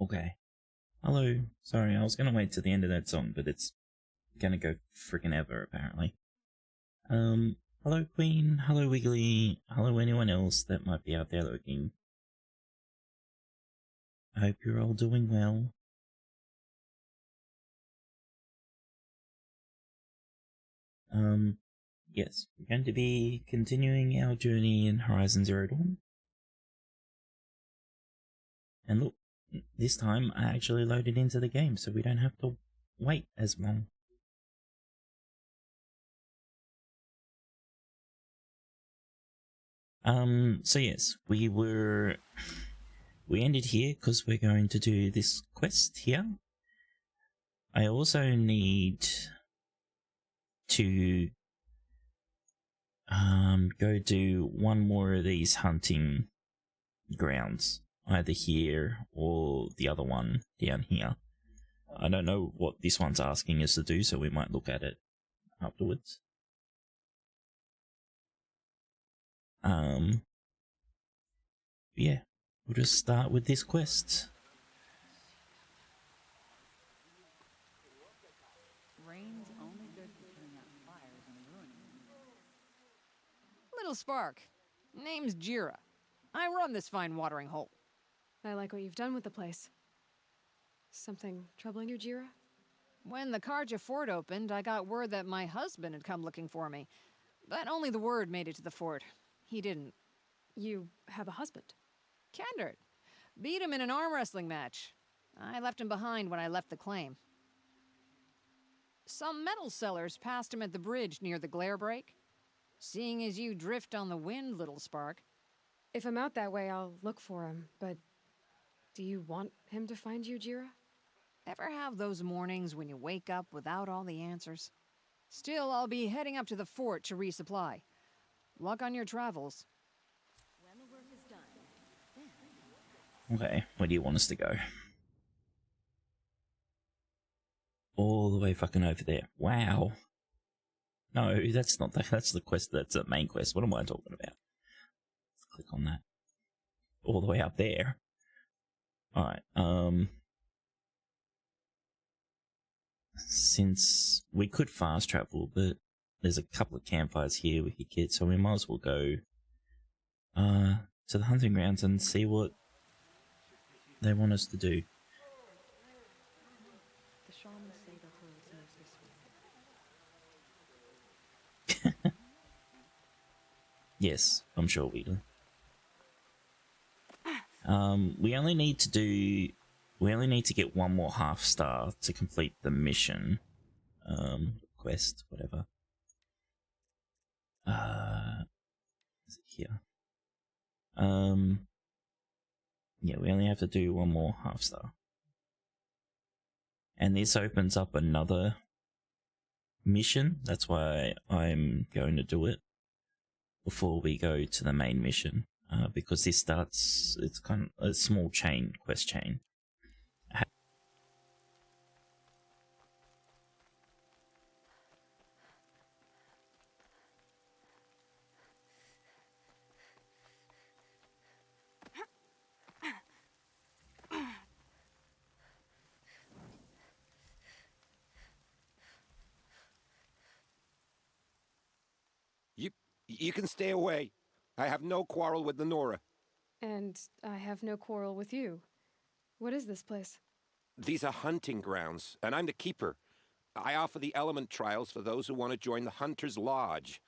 Okay. Hello. Sorry, I was gonna wait to the end of that song, but it's gonna go freaking ever, apparently. Hello Queen, hello Wiggly, hello anyone else that might be out there looking. I hope you're all doing well. Yes, we're going to be continuing our journey in Horizon Zero Dawn. And look, this time I actually loaded into the game, so we don't have to wait as long. So yes, we ended here because we're going to do this quest here. I also need to go do one more of these hunting grounds, either here or the other one down here. I don't know what this one's asking us to do, so we might look at it afterwards. Yeah, we'll just start with this quest. Rain's only good for putting out fires and ruining them. Little Spark. Name's Jira. I run this fine watering hole. I like what you've done with the place. Something troubling you, Jira? When the Karja fort opened, I got word that my husband had come looking for me. But only the word made it to the fort. He didn't. You have a husband? Kendrick. Beat him in an arm wrestling match. I left him behind when I left the claim. Some metal sellers passed him at the bridge near the glare break. Seeing as you drift on the wind, Little Spark. If I'm out that way, I'll look for him, but do you want him to find you, Jira? Ever have those mornings when you wake up without all the answers? Still, I'll be heading up to the fort to resupply. Luck on your travels. When the work is done. Okay, where do you want us to go? All the way fucking over there. Wow. No, that's not that's the quest, that's the main quest. What am I talking about? Let's click on that. All the way up there. Alright, since we could fast travel, but there's a couple of campfires here we could get, so we might as well go to the hunting grounds and see what they want us to do. The shamans say the herd knows this way. Yes, I'm sure we do. We only need to get one more half star to complete the mission. Quest, whatever. Is it here? Yeah, we only have to do one more half star. And this opens up another mission. That's why I'm going to do it before we go to the main mission. Because this starts, it's kind of a small chain, quest chain. You can stay away. I have no quarrel with the Nora. And I have no quarrel with you. What is this place? These are hunting grounds, and I'm the keeper. I offer the element trials for those who want to join the Hunter's Lodge.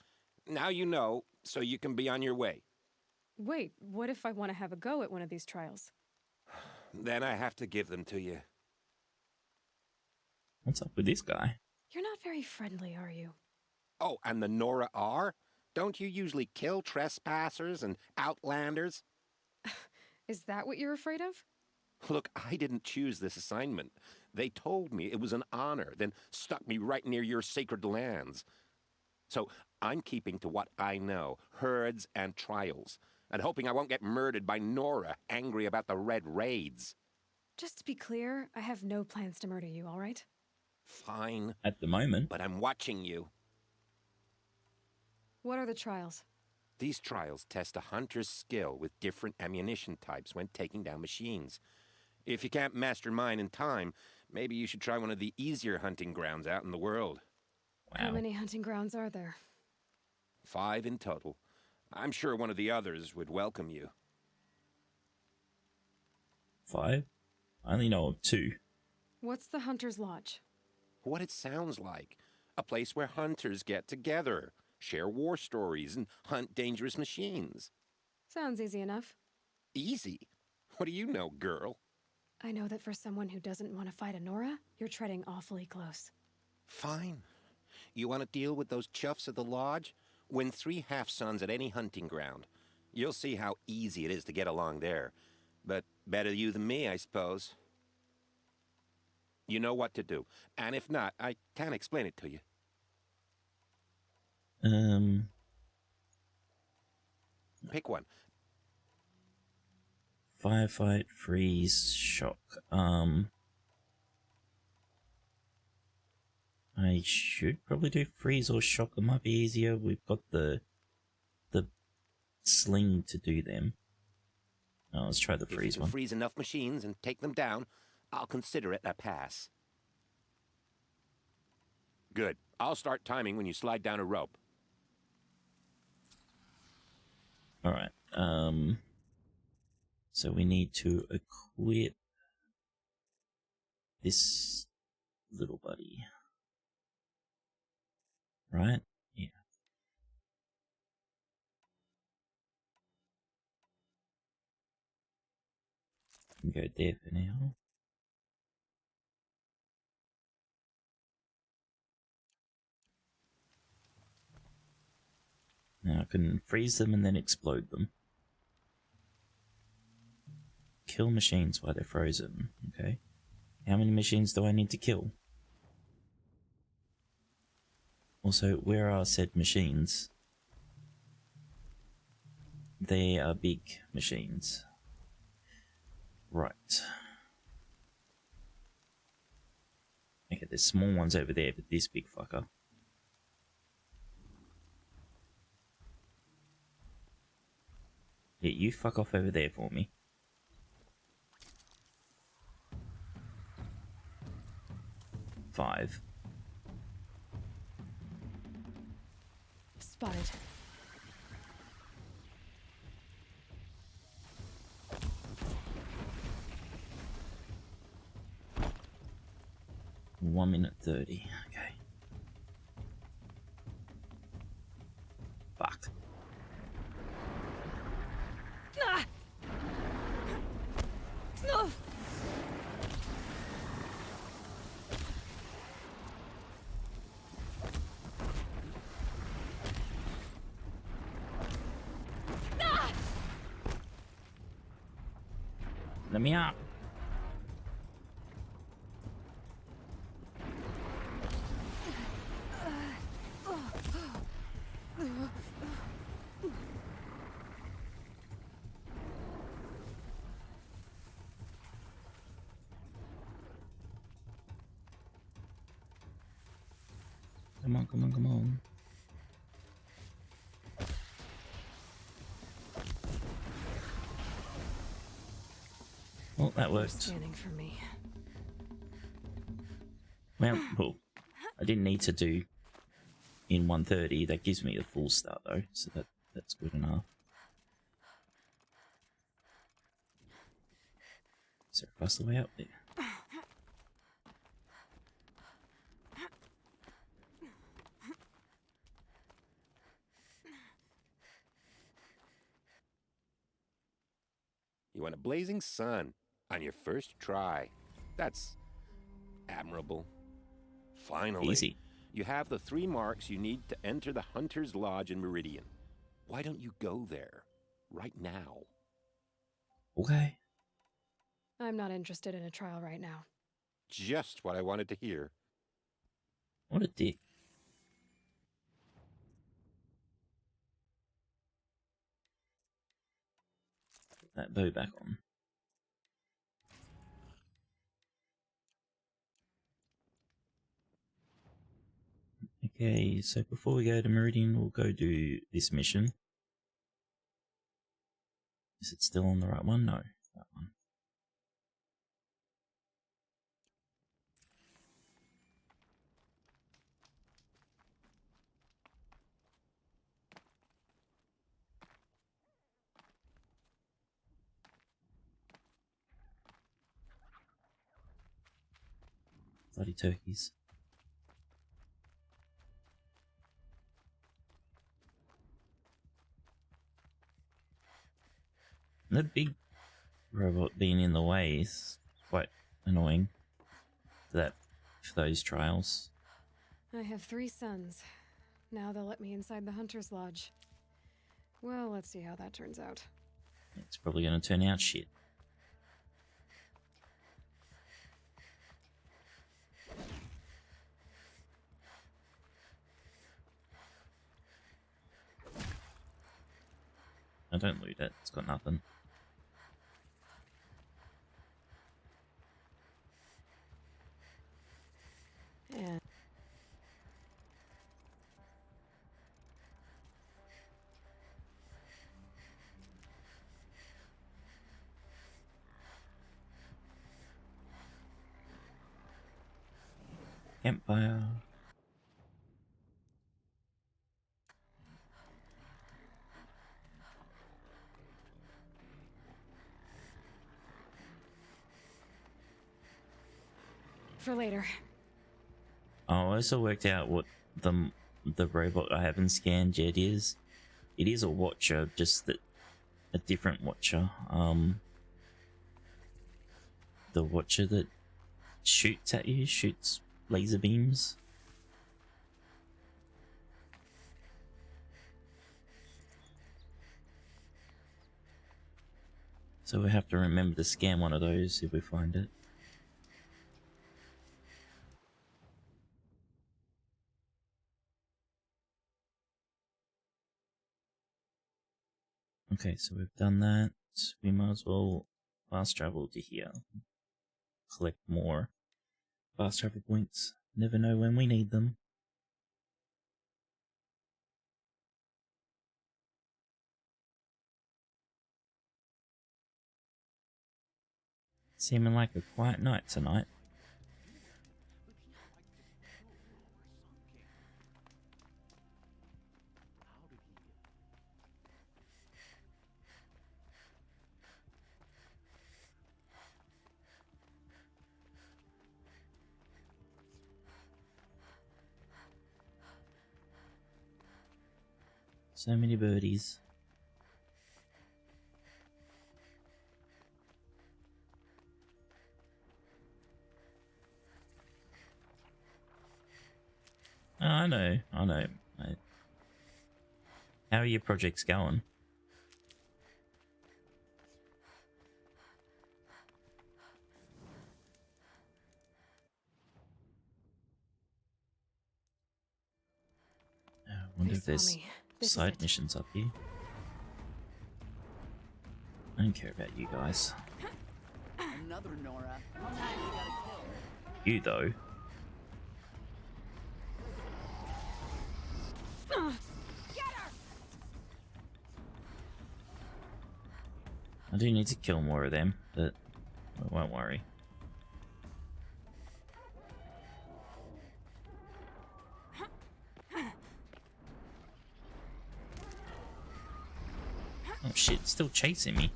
Now you know, so you can be on your way. Wait, what if I want to have a go at one of these trials? Then I have to give them to you. What's up with this guy? You're not very friendly, are you? Oh, and the Nora are? Don't you usually kill trespassers and outlanders? Is that what you're afraid of? Look, I didn't choose this assignment. They told me it was an honor, then stuck me right near your sacred lands. So I'm keeping to what I know, herds and trials, and hoping I won't get murdered by Nora, angry about the Red Raids. Just to be clear, I have no plans to murder you, all right? Fine. At the moment. But I'm watching you. What are the trials? These trials test a hunter's skill with different ammunition types when taking down machines. If you can't master mine in time, maybe you should try one of the easier hunting grounds out in the world. How Wow. many hunting grounds are there? 5 in total. I'm sure one of the others would welcome you. 5? I only know of 2. What's the Hunter's Lodge? What it sounds like. A place where hunters get together, share war stories, and hunt dangerous machines. Sounds easy enough. Easy? What do you know, girl? I know that for someone who doesn't want to fight Honora, you're treading awfully close. Fine. You want to deal with those chuffs at the lodge? Win 3 half-suns at any hunting ground. You'll see how easy it is to get along there. But better you than me, I suppose. You know what to do. And if not, I can explain it to you. Pick one. Firefight, freeze, shock. I should probably do freeze or shock. It might be easier. We've got the sling to do them. Oh, let's try the If freeze you can one. freeze enough machines and take them down, I'll consider it a pass. Good. I'll start timing when you slide down a rope. Alright, so we need to equip this little buddy. Right? Yeah. Can go there for now. Now I can freeze them and then explode them. Kill machines while they're frozen. Okay. How many machines do I need to kill? Also, where are said machines? They are big machines. Right. Okay, there's small ones over there, but this big fucker. Yeah, you fuck off over there for me. Five. Spotted. One minute 30. Okay. Fuck. Ah! No! Let me out. Come on, come on, come on. Well, that worked. Scanning for me. Well, I didn't need to do in 130. That gives me a full start though, so that's good enough. Is there a faster way up there? You want a blazing sun on your first try. That's admirable. Finally. Easy. You have the 3 marks you need to enter the Hunter's Lodge in Meridian. Why don't you go there? Right now. Okay. I'm not interested in a trial right now. Just what I wanted to hear. What a dick. Put that bow back on. Okay, so before we go to Meridian, we'll go do this mission. Is it still on the right one? No, that one. Bloody turkeys. The big robot being in the way is quite annoying for those trials. I have 3 sons. Now they'll let me inside the Hunter's Lodge. Well, let's see how that turns out. It's probably going to turn out shit. I don't loot it, it's got nothing. And Campfire. for later. I also worked out what the robot I haven't scanned yet is. It is a watcher, just that a different watcher. The watcher that shoots at you, shoots laser beams. So we have to remember to scan one of those if we find it. Okay, so we've done that. We might as well fast travel to here. Collect more fast travel points. Never know when we need them. Seeming like a quiet night tonight. So many birdies. Oh, I know. How are your projects going? I wonder They if there's saw me. This is side it. missions up here. I don't care about you guys. Another Nora. Time we gotta kill. You though. I do need to kill more of them, but I won't worry. Oh shit, it's still chasing me.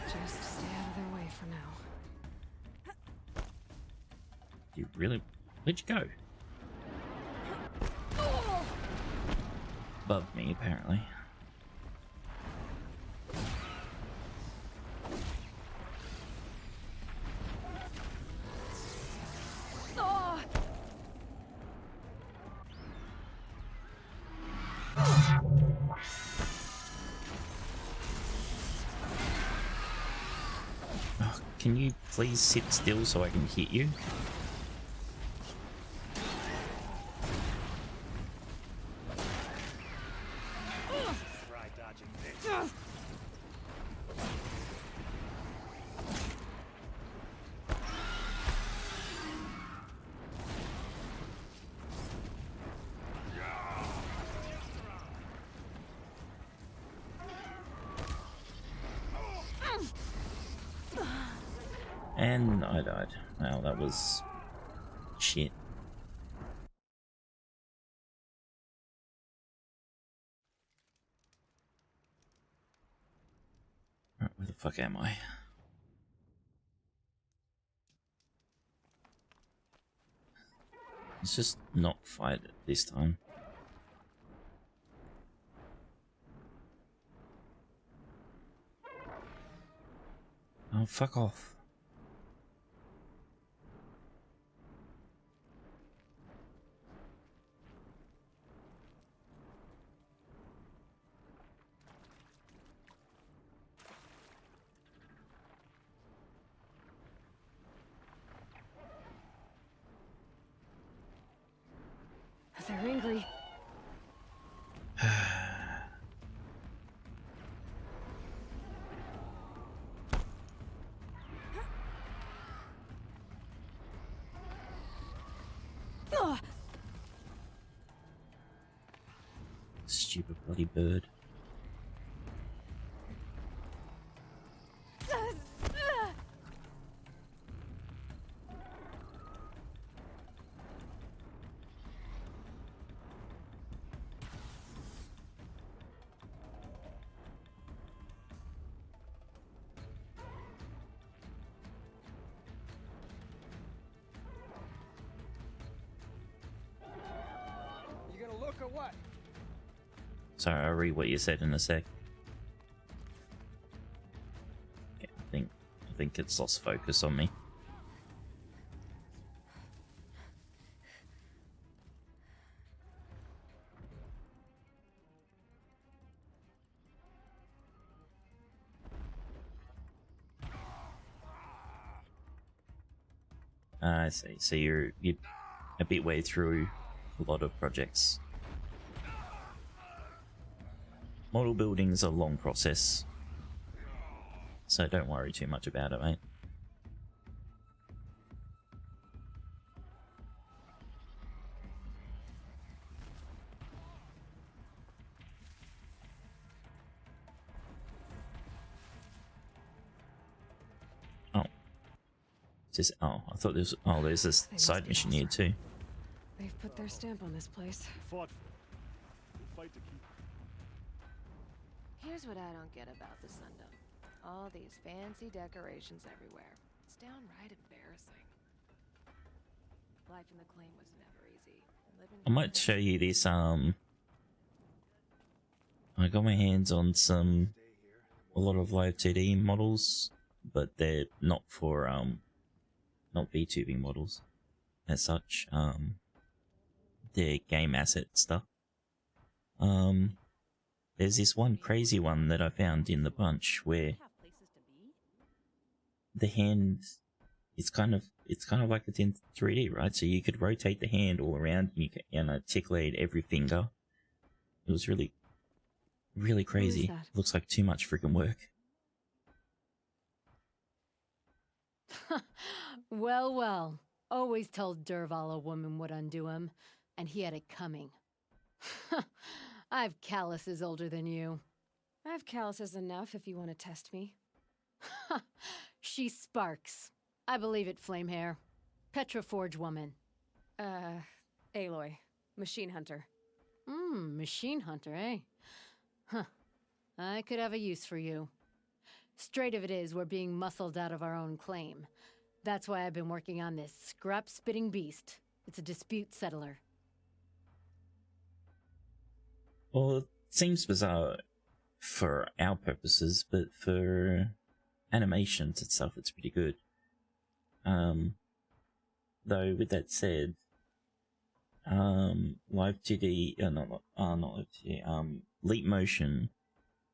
Just stay out of their way for now. You really? Where'd you go? Above me, apparently. Oh, can you please sit still so I can hit you? Try dodging this. And I died. Wow, that was shit. Where the fuck am I? Let's just not fight it this time. Oh, fuck off. They're angry. Stupid bloody bird. You gonna look or what? Sorry, I'll read what you said in a sec. Okay, I think it's lost focus on me. I see. So you're a bit way through a lot of projects. Model building's a long process, so don't worry too much about it, mate. Oh. Just, oh, I thought there's, oh, there's this They side must be mission here elsewhere. too. They've put their stamp on this place. Fought for it. We'll fight to keep it. Here's what I don't get about the Sundom. All these fancy decorations everywhere. It's downright embarrassing. Life in the claim was never easy. And living I might show you this, I got my hands on a lot of live 2D models, but they're not for, not VTubing models as such. They're game asset stuff. There's this one crazy one that I found in the bunch where the hand, it's kind of like it's in 3D, right? So you could rotate the hand all around and you can articulate every finger. It was really crazy. that? Looks like too much freaking work. Well, well. Always told Derval a woman would undo him, and he had it coming. I've calluses older than you. I have calluses enough if you want to test me. She sparks. I believe it, Flamehair. Petroforge woman. Aloy. Machine hunter. Machine hunter, eh? Huh. I could have a use for you. Straight of it is, we're being muscled out of our own claim. That's why I've been working on this scrap-spitting beast. It's a dispute settler. Well, it seems bizarre for our purposes, but for animations itself, it's pretty good. Though, with that said, Live 2D, not Live 2D, Leap Motion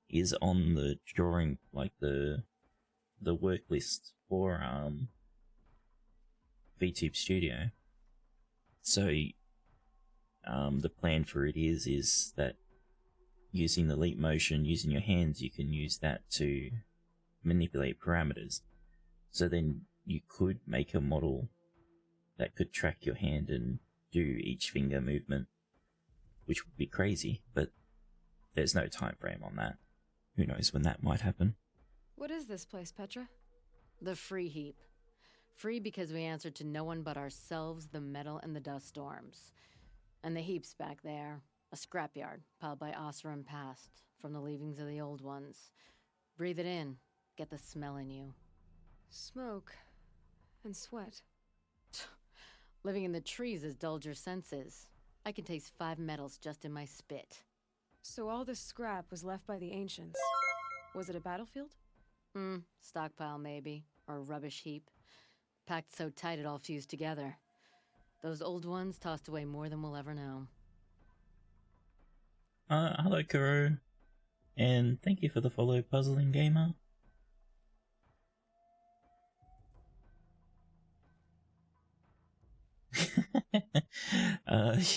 is on the drawing, like the work list for, VTube Studio. So, the plan for it is that using the Leap Motion, using your hands, you can use that to manipulate parameters. So then you could make a model that could track your hand and do each finger movement, which would be crazy, but there's no time frame on that. Who knows when that might happen. What is this place, Petra? The Free Heap. Free because we answer to no one but ourselves, the metal, and the dust storms. And the heap's back there. A scrapyard, piled by Osram past, from the leavings of the old ones. Breathe it in. get the smell in you. Smoke and sweat. Living in the trees has dulled your senses. I can taste 5 metals just in my spit. So all this scrap was left by the ancients. Was it a battlefield? Stockpile maybe, or a rubbish heap. Packed so tight it all fused together. Those old ones tossed away more than we'll ever know. Hello, Kuro. And thank you for the follow, Puzzling Gamer.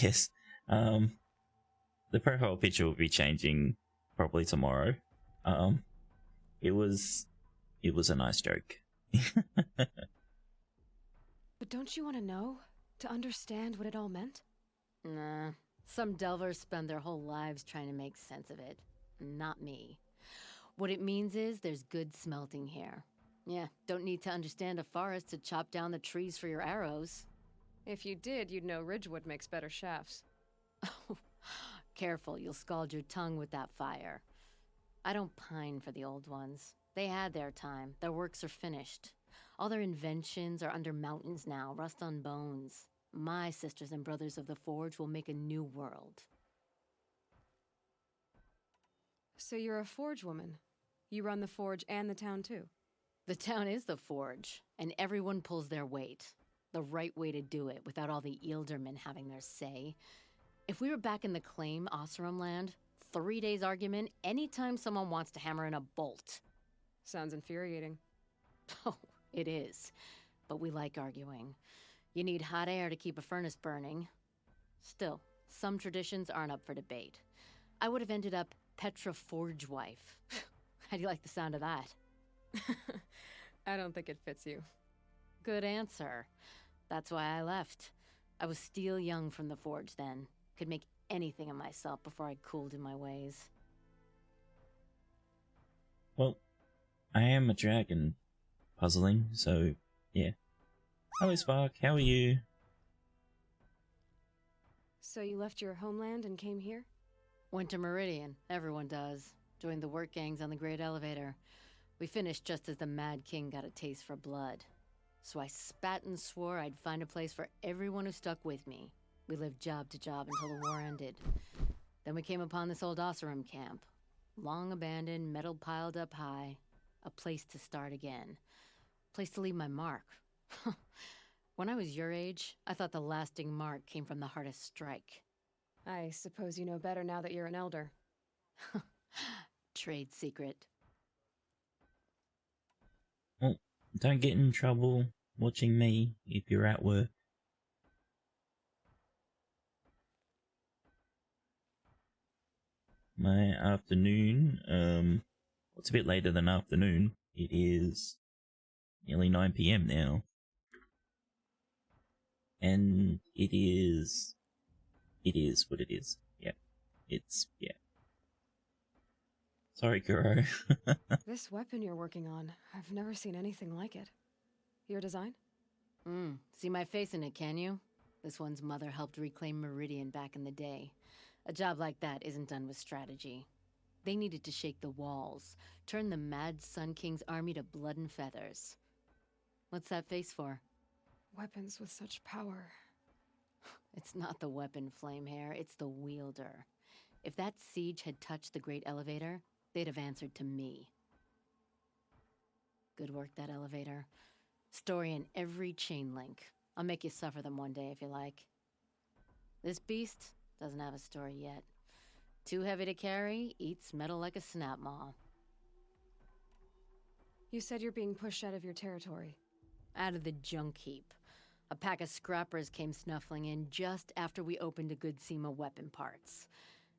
Yes. The profile picture will be changing probably tomorrow. It was a nice joke. But don't you want to know? To understand what it all meant? Nah. Some delvers spend their whole lives trying to make sense of it. Not me. What it means is there's good smelting here. Yeah, don't need to understand a forest to chop down the trees for your arrows. If you did, you'd know Ridgewood makes better shafts. Careful, you'll scald your tongue with that fire. I don't pine for the old ones. They had their time. Their works are finished. All their inventions are under mountains now, rust on bones. My sisters and brothers of the Forge will make a new world. So you're a Forge woman. You run the Forge and the town too. The town is the Forge, and everyone pulls their weight. The right way to do it, without all the Eildermen having their say. If we were back in the Claim, Oseram land, 3 days argument anytime someone wants to hammer in a bolt. Sounds infuriating. Oh, it is. But we like arguing. You need hot air to keep a furnace burning. Still, some traditions aren't up for debate. I would have ended up Petra Forge wife. How do you like the sound of that? I don't think it fits you. Good answer. That's why I left. I was steel young from the Forge then. Could make anything of myself before I cooled in my ways. Well, I am a dragon, Puzzling, so yeah. Hello, Spark, how are you? So you left your homeland and came here? Went to Meridian. Everyone does. Joined the work gangs on the Great Elevator. We finished just as the Mad King got a taste for blood. So I spat and swore I'd find a place for everyone who stuck with me. We lived job to job until the war ended. Then we came upon this old Oseram camp. Long abandoned, metal piled up high. A place to start again. Place to leave my mark. When I was your age, I thought the lasting mark came from the hardest strike. I suppose you know better now that you're an elder. Trade secret. Well, don't get in trouble watching me if you're at work. My afternoon, it's a bit later than afternoon. It is nearly 9 PM now. And it is what it is. Yeah. Yeah. Sorry, Kuro. This weapon you're working on, I've never seen anything like it. Your design? See my face in it, can you? This one's mother helped reclaim Meridian back in the day. A job like that isn't done with strategy. They needed to shake the walls, turn the mad Sun King's army to blood and feathers. What's that face for? Weapons with such power. It's not the weapon, Flamehair, it's the wielder. If that siege had touched the Great Elevator, they'd have answered to me. Good work, that elevator. Story in every chain link. I'll make you suffer them one day if you like. This beast doesn't have a story yet. Too heavy to carry, eats metal like a snap maw. You said you're being pushed out of your territory. Out of the junk heap. A pack of scrappers came snuffling in just after we opened a good seam of weapon parts.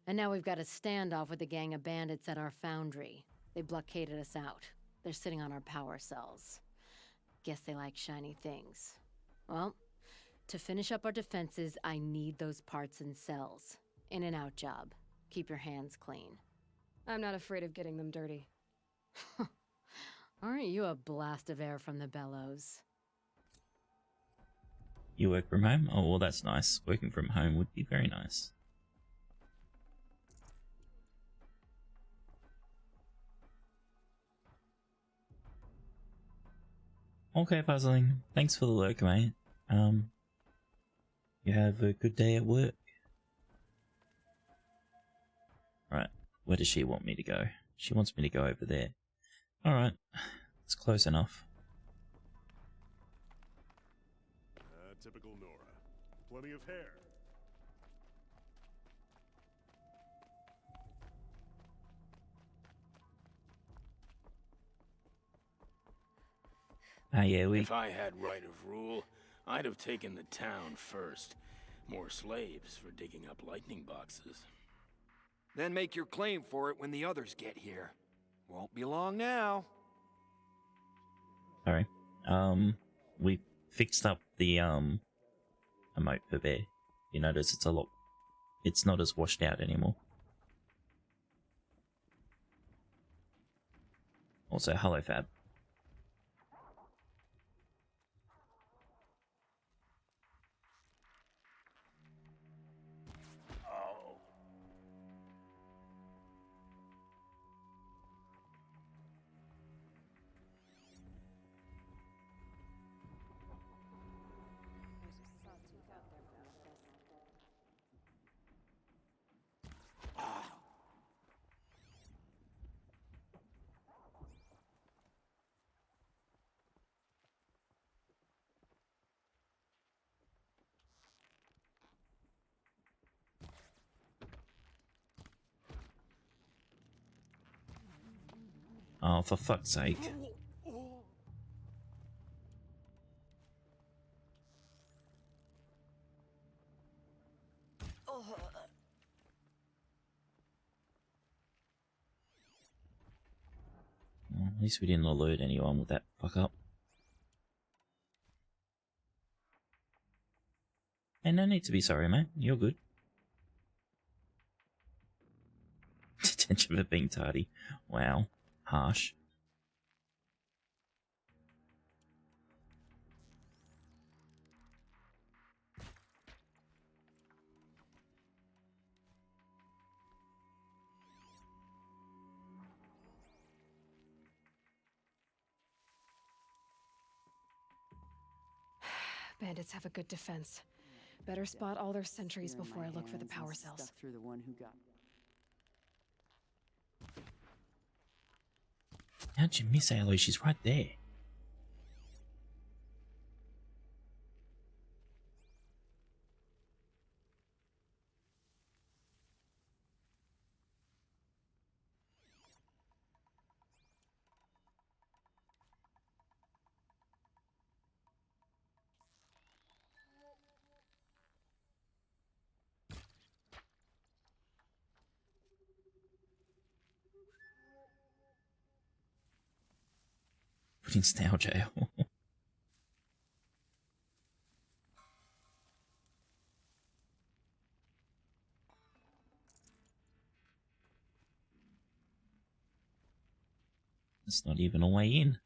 And now we've got a standoff with a gang of bandits at our foundry. They blockaded us out. They're sitting on our power cells. Guess they like shiny things. Well, to finish up our defenses, I need those parts and cells. In and out job. Keep your hands clean. I'm not afraid of getting them dirty. Aren't you a blast of air from the bellows? You work from home? Oh, well, that's nice. Working from home would be very nice. Okay, Puzzling. Thanks for the lurk, mate. You have a good day at work. Right, where does she want me to go? She wants me to go over there. Alright, it's close enough. Typical Nora. Plenty of hair. Yeah, If I had right of rule, I'd have taken the town first. More slaves for digging up lightning boxes. Then make your claim for it when the others get here. Won't be long now. Sorry. We fixed up the, emote for Bear. You notice it's not as washed out anymore. Also, hello, Fab. Oh, for fuck's sake. Well, at least we didn't alert anyone with that fuck up. And no need to be sorry, mate. You're good. Detention for being tardy. Wow. Harsh. Bandits have a good defense. Better spot all their sentries before I look for the power cells. Stuck through the one who got. How'd you miss Aloy? She's right there. Put in snail jail. It's not even a way in.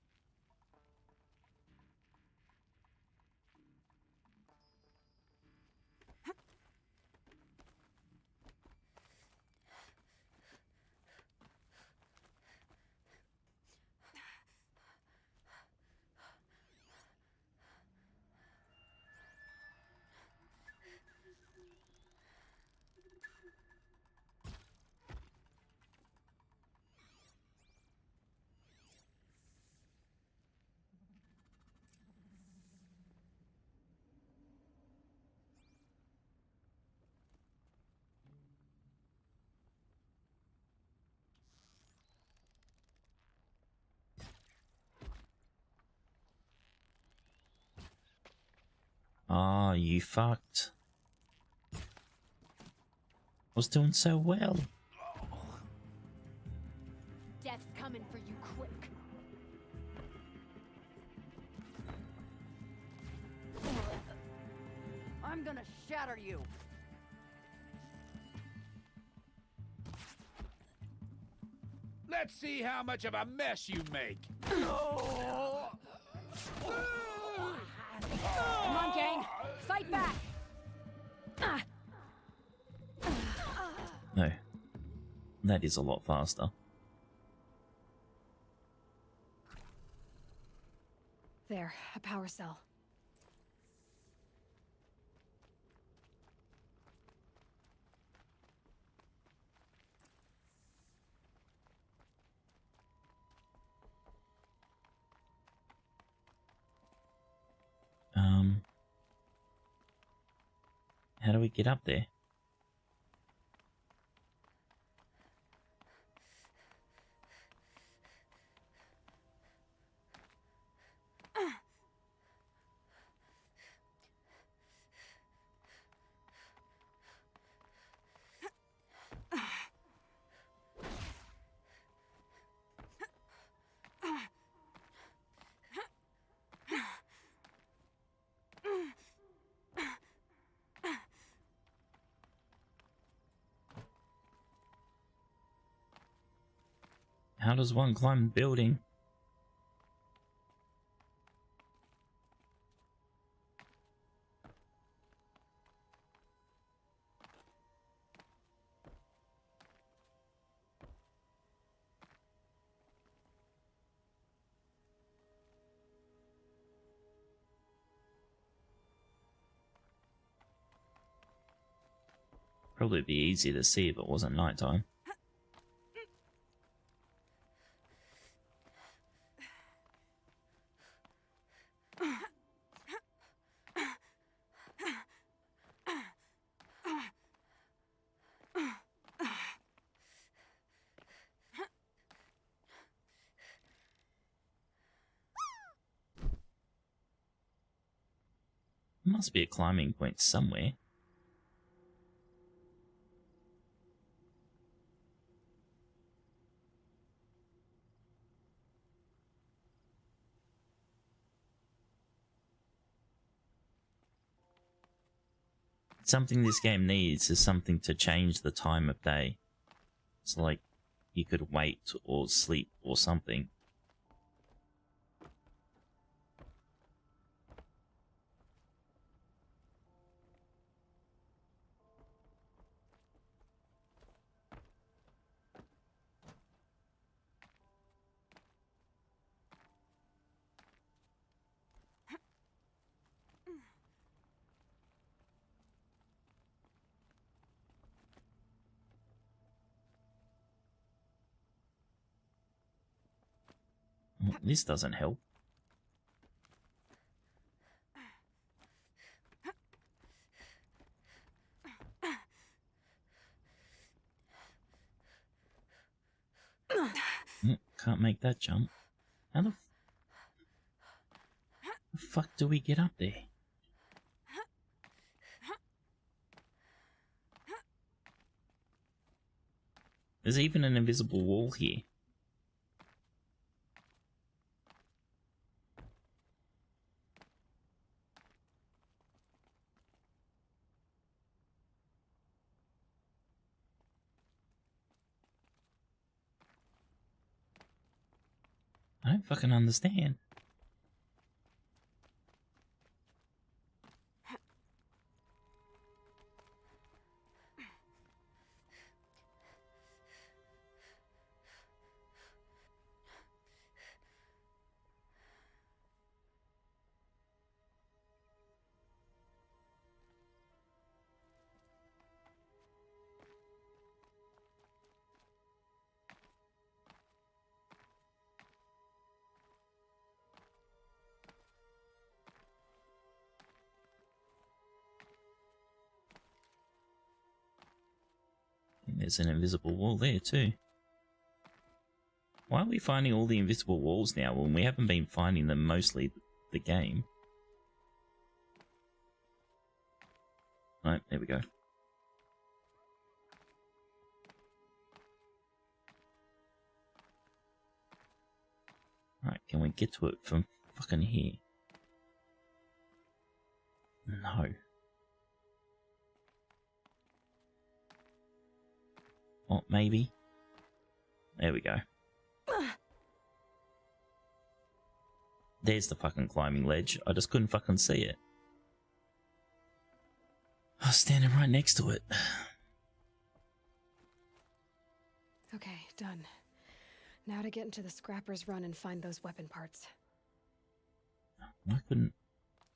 Ah, you fucked. I was doing so well. Death's coming for you quick. I'm gonna shatter you. Let's see how much of a mess you make. Come on, gang. Fight back. No. That is a lot faster. There, a power cell. How do we get up there? How does one climb a building? Probably be easier to see if it wasn't nighttime. There must be a climbing point somewhere. Something this game needs is something to change the time of day. So like, you could wait or sleep or something. Well, this doesn't help. Can't make that jump. How the fuck do we get up there? There's even an invisible wall here. I don't fucking understand. There's an invisible wall there too. Why are we finding all the invisible walls now when we haven't been finding them mostly the game? Right, there we go. Right, can we get to it from fucking here? No. Oh, maybe. There we go. There's the fucking climbing ledge. I just couldn't fucking see it. I was standing right next to it. Okay, done. Now to get into the Scrapper's Run and find those weapon parts. Why couldn't...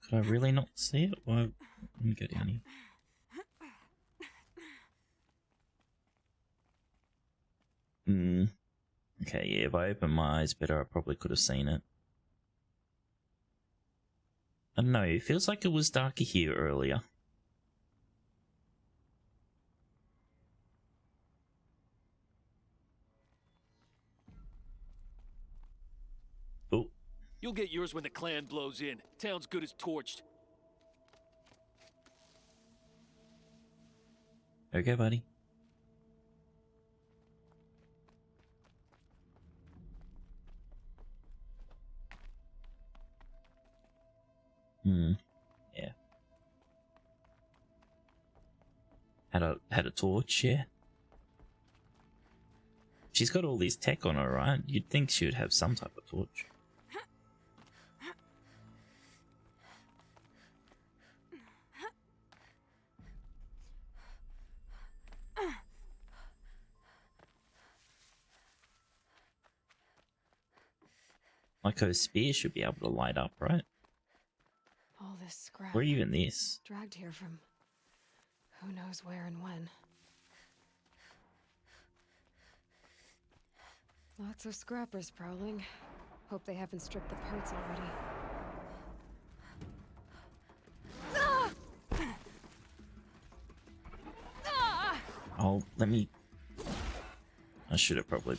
Could I really not see it? Why... Let me go down here. Okay, yeah, if I opened my eyes better, I probably could have seen it. I don't know, it feels like it was darker here earlier. Oh. You'll get yours when the clan blows in. Town's good as torched. Okay, buddy. Yeah. Had a torch, yeah. She's got all this tech on her, right? You'd think she would have some type of torch. Like her spear should be able to light up, right? All this scrap. Or even this. Dragged here from who knows where and when. Lots of scrappers prowling. Hope they haven't stripped the parts already. Oh, let me... I should have probably...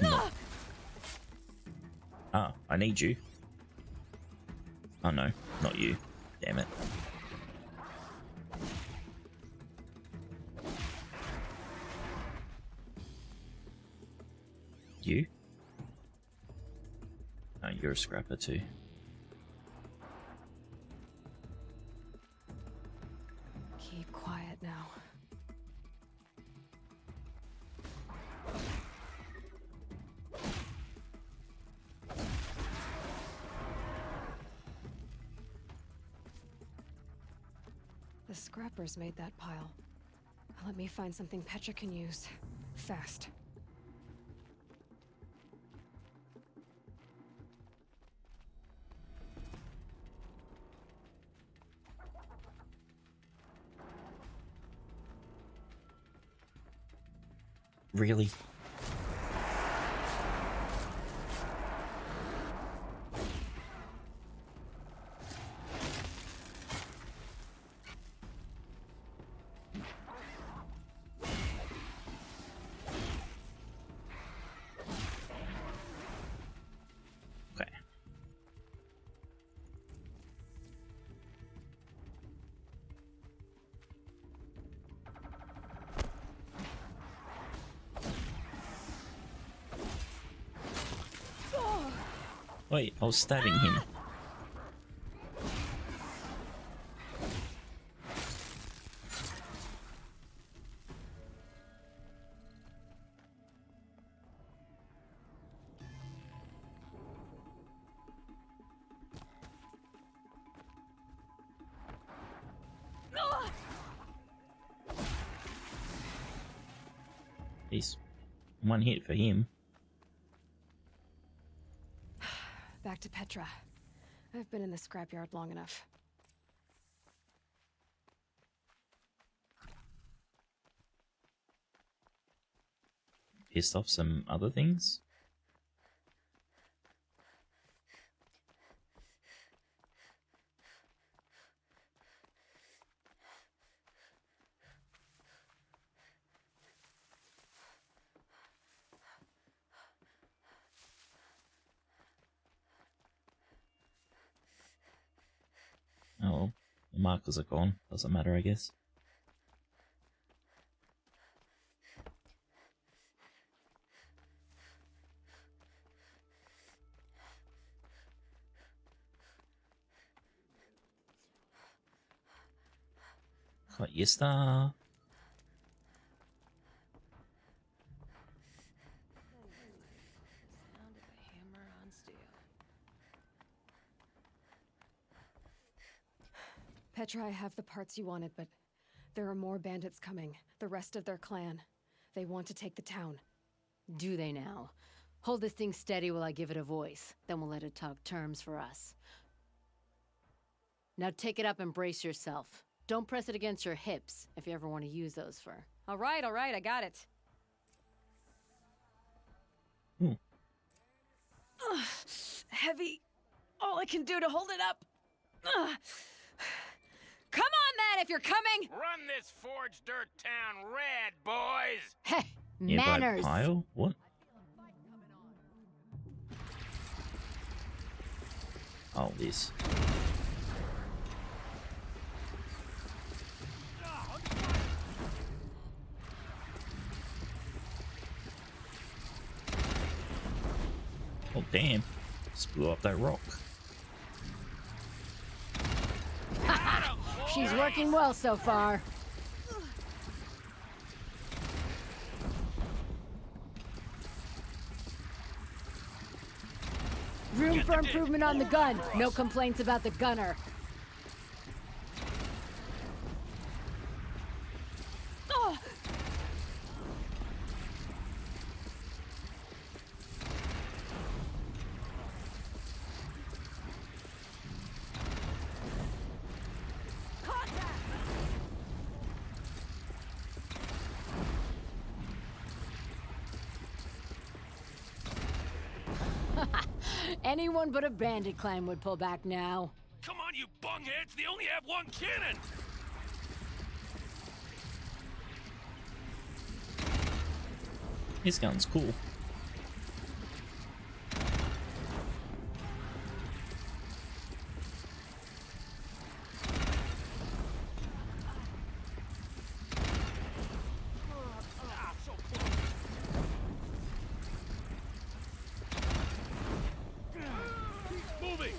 Not... Ah, I need you. Oh no, not you. Damn it. You? Oh, you're a scrapper too. Keep quiet now. The scrappers made that pile. Let me find something Petra can use. Fast. Really? Okay. Wait, I was stabbing him. He's one hit for him. Back to Petra. I've been in the scrapyard long enough. Pissed off some other things? Oh well, the markers are gone. Doesn't matter, I guess. Got your star. Sound of a hammer on steel. Petra, I have the parts you wanted, but there are more bandits coming. The rest of their clan. They want to take the town. Do they now? Hold this thing steady while I give it a voice. Then we'll let it talk terms for us. Now take it up and brace yourself. Don't press it against your hips if you ever want to use those for... All right, I got it. Heavy. All I can do to hold it up. Come on, then, if you're coming! Run this forged dirt town red, boys! Heh, Nearby manners! pile? What? Oh, this. Oh, damn. Just blew up that rock. She's working well so far. Room for improvement on the gun. No complaints about the gunner. Anyone but a bandit clan would pull back now. Come on, you bungheads! They only have one cannon! His gun's cool. Moving!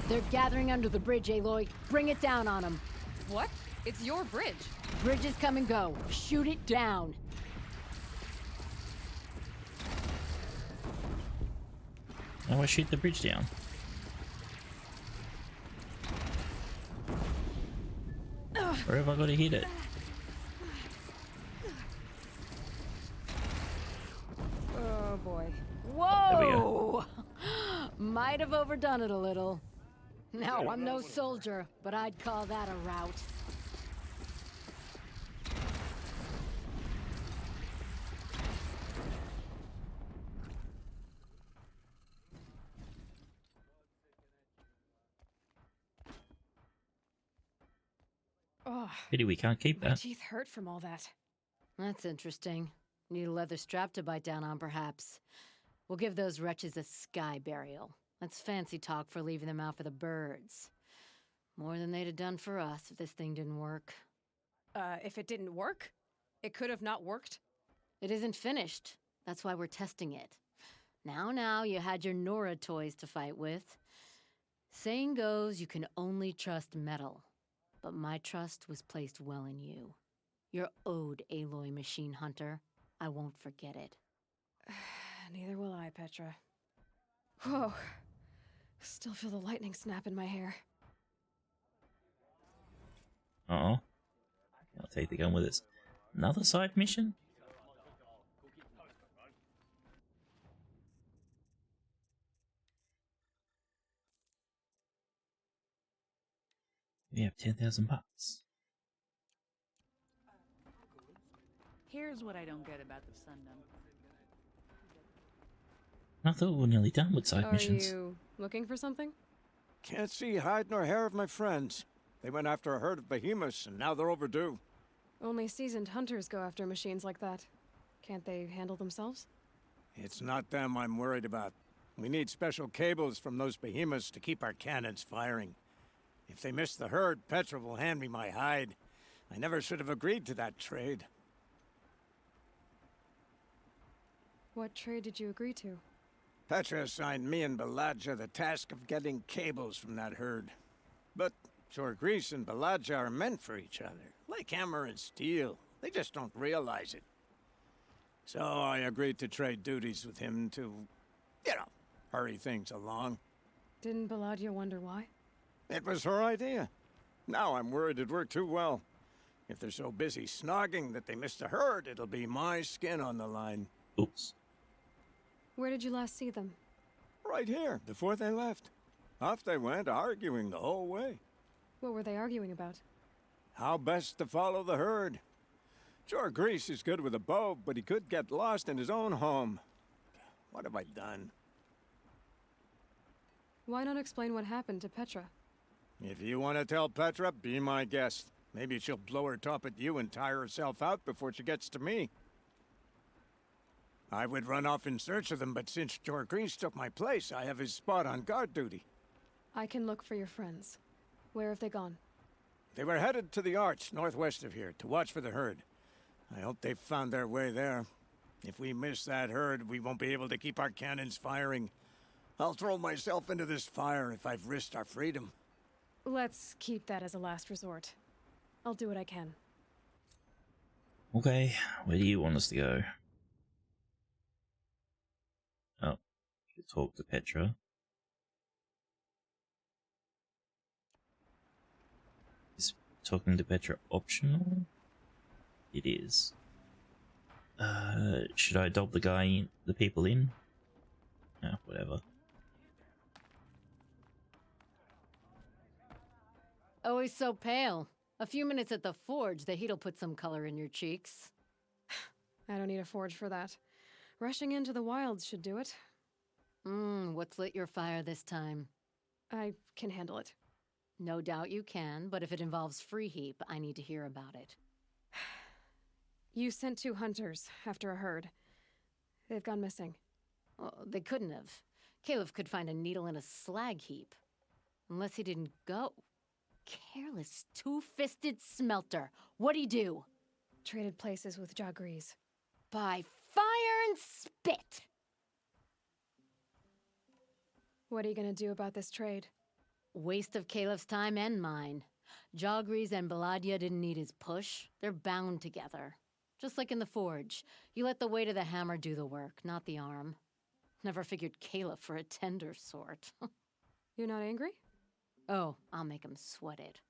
They're gathering under the bridge, Aloy. Bring it down on them. What? It's your bridge. Bridges come and go. Shoot it down. Now I shoot the bridge down. Where have I got to hit it? Oh boy. Whoa! There we go. Might have overdone it a little. No, I'm no soldier, but I'd call that a rout. Oh, Pity we can't keep my that. teeth hurt from all that. That's interesting. Need a leather strap to bite down on, perhaps. We'll give those wretches a sky burial. That's fancy talk for leaving them out for the birds. More than they'd have done for us if this thing didn't work. If it didn't work? It could have not worked? It isn't finished. That's why we're testing it. Now, you had your Nora toys to fight with. Saying goes, you can only trust metal. But my trust was placed well in you. You're owed, Aloy Machine Hunter. I won't forget it. Neither will I, Petra. Whoa. Still feel the lightning snap in my hair. Uh-oh. I'll take the gun with us. Another side mission? We have 10,000 bucks. Here's what I don't get about the Sundom. I thought we were nearly done with side Are missions. you looking for something? Can't see hide nor hair of my friends. They went after a herd of behemoths, and now they're overdue. Only seasoned hunters go after machines like that. Can't they handle themselves? It's not them I'm worried about. We need special cables from those behemoths to keep our cannons firing. If they miss the herd, Petra will hand me my hide. I never should have agreed to that trade. What trade did you agree to? Petra assigned me and Baladja the task of getting cables from that herd. But Jorgris and Baladja are meant for each other, like hammer and steel. They just don't realize it. So I agreed to trade duties with him to, hurry things along. Didn't Baladja wonder why? It was her idea. Now I'm worried it worked too well. If they're so busy snogging that they miss the herd, it'll be my skin on the line. Oops. Where did you last see them? Right here, before they left. Off they went, arguing the whole way. What were they arguing about? How best to follow the herd. Sure, Grease is good with a bow, but he could get lost in his own home. What have I done? Why not explain what happened to Petra? If you want to tell Petra, be my guest. Maybe she'll blow her top at you and tire herself out before she gets to me. I would run off in search of them, but since Jor Grease took my place, I have his spot on guard duty. I can look for your friends. Where have they gone? They were headed to the Arch, northwest of here, to watch for the herd. I hope they've found their way there. If we miss that herd, we won't be able to keep our cannons firing. I'll throw myself into this fire if I've risked our freedom. Let's keep that as a last resort. I'll do what I can. Okay, where do you want us to go? Oh, you talk to Petra. Is talking to Petra optional? It is. Should I dob the people in? No, whatever. Always so pale. A few minutes at the forge, the heat'll put some color in your cheeks. I don't need a forge for that. Rushing into the wilds should do it. What's lit your fire this time? I can handle it. No doubt you can, but if it involves free heap, I need to hear about it. You sent 2 hunters after a herd. They've gone missing. Well, they couldn't have. Caleb could find a needle in a slag heap. Unless he didn't go. Careless, two-fisted smelter. What'd he do? Traded places with Jagrees. By fire and spit! What are you gonna do about this trade? Waste of Caleb's time and mine. Jagrees and Baladia didn't need his push. They're bound together. Just like in the forge. You let the weight of the hammer do the work, not the arm. Never figured Caleb for a tender sort. You're not angry? Oh, I'll make him sweat it.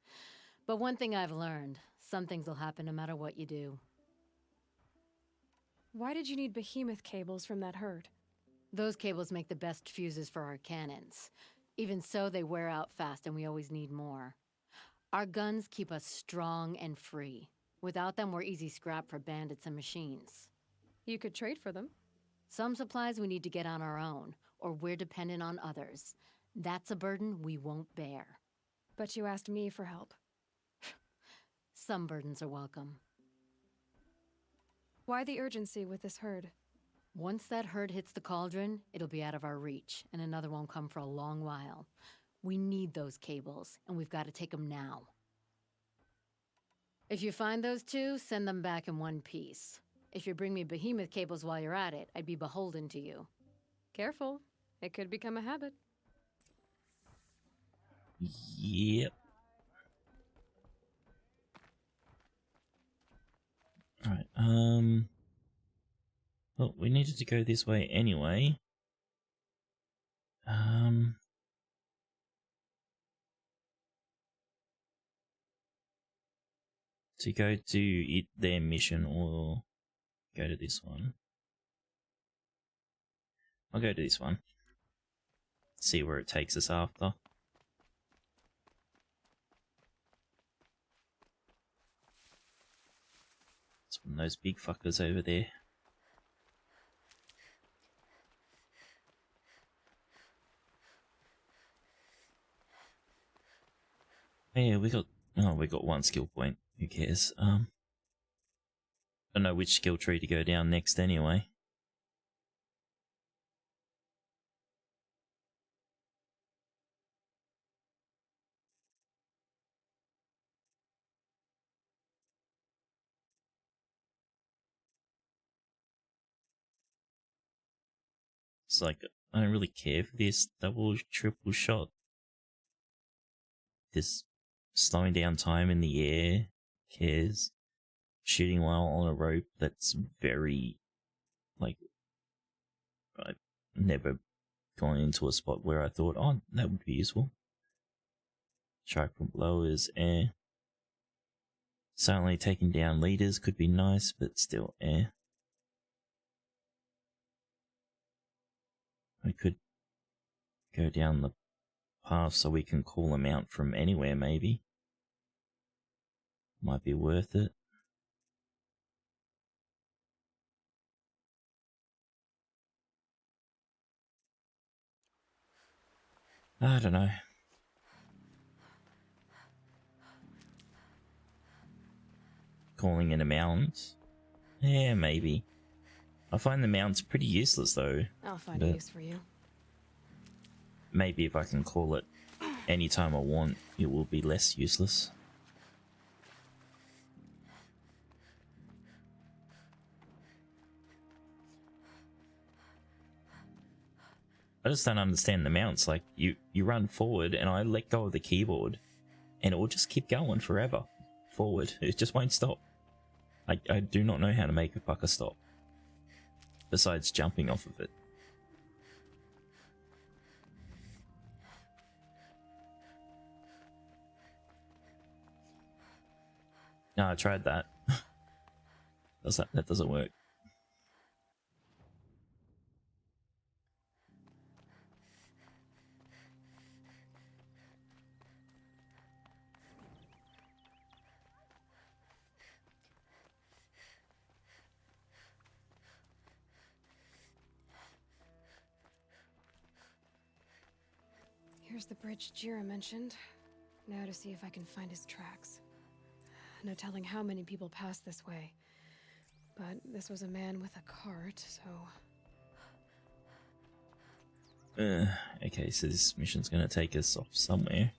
But one thing I've learned, some things will happen no matter what you do. Why did you need behemoth cables from that herd? Those cables make the best fuses for our cannons. Even so, they wear out fast and we always need more. Our guns keep us strong and free. Without them, we're easy scrap for bandits and machines. You could trade for them. Some supplies we need to get on our own, or we're dependent on others. That's a burden we won't bear. But you asked me for help. Some burdens are welcome. Why the urgency with this herd? Once that herd hits the cauldron, it'll be out of our reach, and another won't come for a long while. We need those cables, and we've got to take them now. If you find those 2, send them back in one piece. If you bring me behemoth cables while you're at it, I'd be beholden to you. Careful. It could become a habit. Yep. Alright, well, we needed to go this way anyway. To go to their mission or go to this one. I'll go to this one. See where it takes us after. It's one of those big fuckers over there. Yeah, we got 1 skill point. Who cares? I don't know which skill tree to go down next anyway. It's like, I don't really care for this double, triple shot. This slowing down time in the air, cares. Shooting while on a rope, that's very, like, I've never gone into a spot where I thought, oh, that would be useful. Strike from below is air. Silently taking down leaders could be nice, but still, eh. We could go down the path so we can call them out from anywhere, maybe. Might be worth it. I don't know. Calling in a mount? Yeah, maybe. I find the mounts pretty useless though. I'll find a use for you. Maybe if I can call it anytime I want, it will be less useless. I just don't understand the mounts. Like, you run forward and I let go of the keyboard and it will just keep going forever. Forward. It just won't stop. I do not know how to make a fucker stop. Besides jumping off of it. No, I tried that. That doesn't work. Here's the bridge Jira mentioned. Now to see if I can find his tracks. No telling how many people passed this way. But this was a man with a cart, so... Okay, so this mission's gonna take us off somewhere.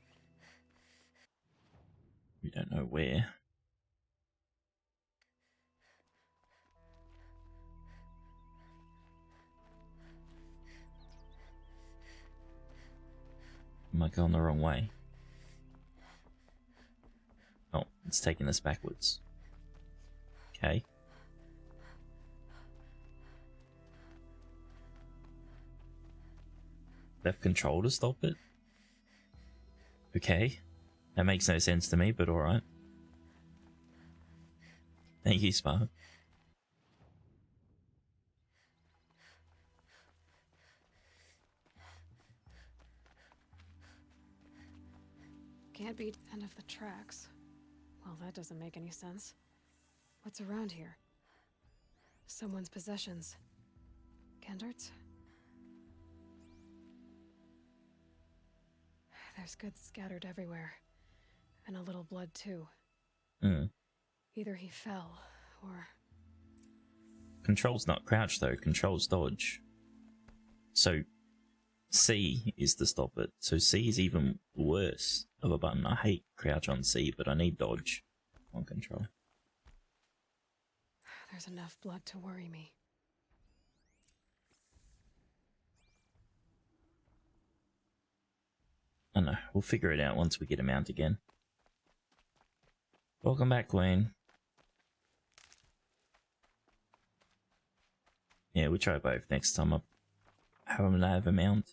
We don't know where. Am I going the wrong way? Oh, it's taking us backwards. Okay. Left control to stop it? Okay. That makes no sense to me, but alright. Thank you, Spark. Can't be end of the tracks. Well, that doesn't make any sense. What's around here? Someone's possessions. Gendart's? There's goods scattered everywhere. And a little blood, too. Either he fell, or... Control's not crouch, though. Control's dodge. So, C is to stop it. So C is even worse of a button. I hate crouch on C, but I need dodge on control. There's enough blood to worry me. I know. We'll figure it out once we get a mount again. Welcome back, Queen. Yeah, we'll try both next time I have a mount.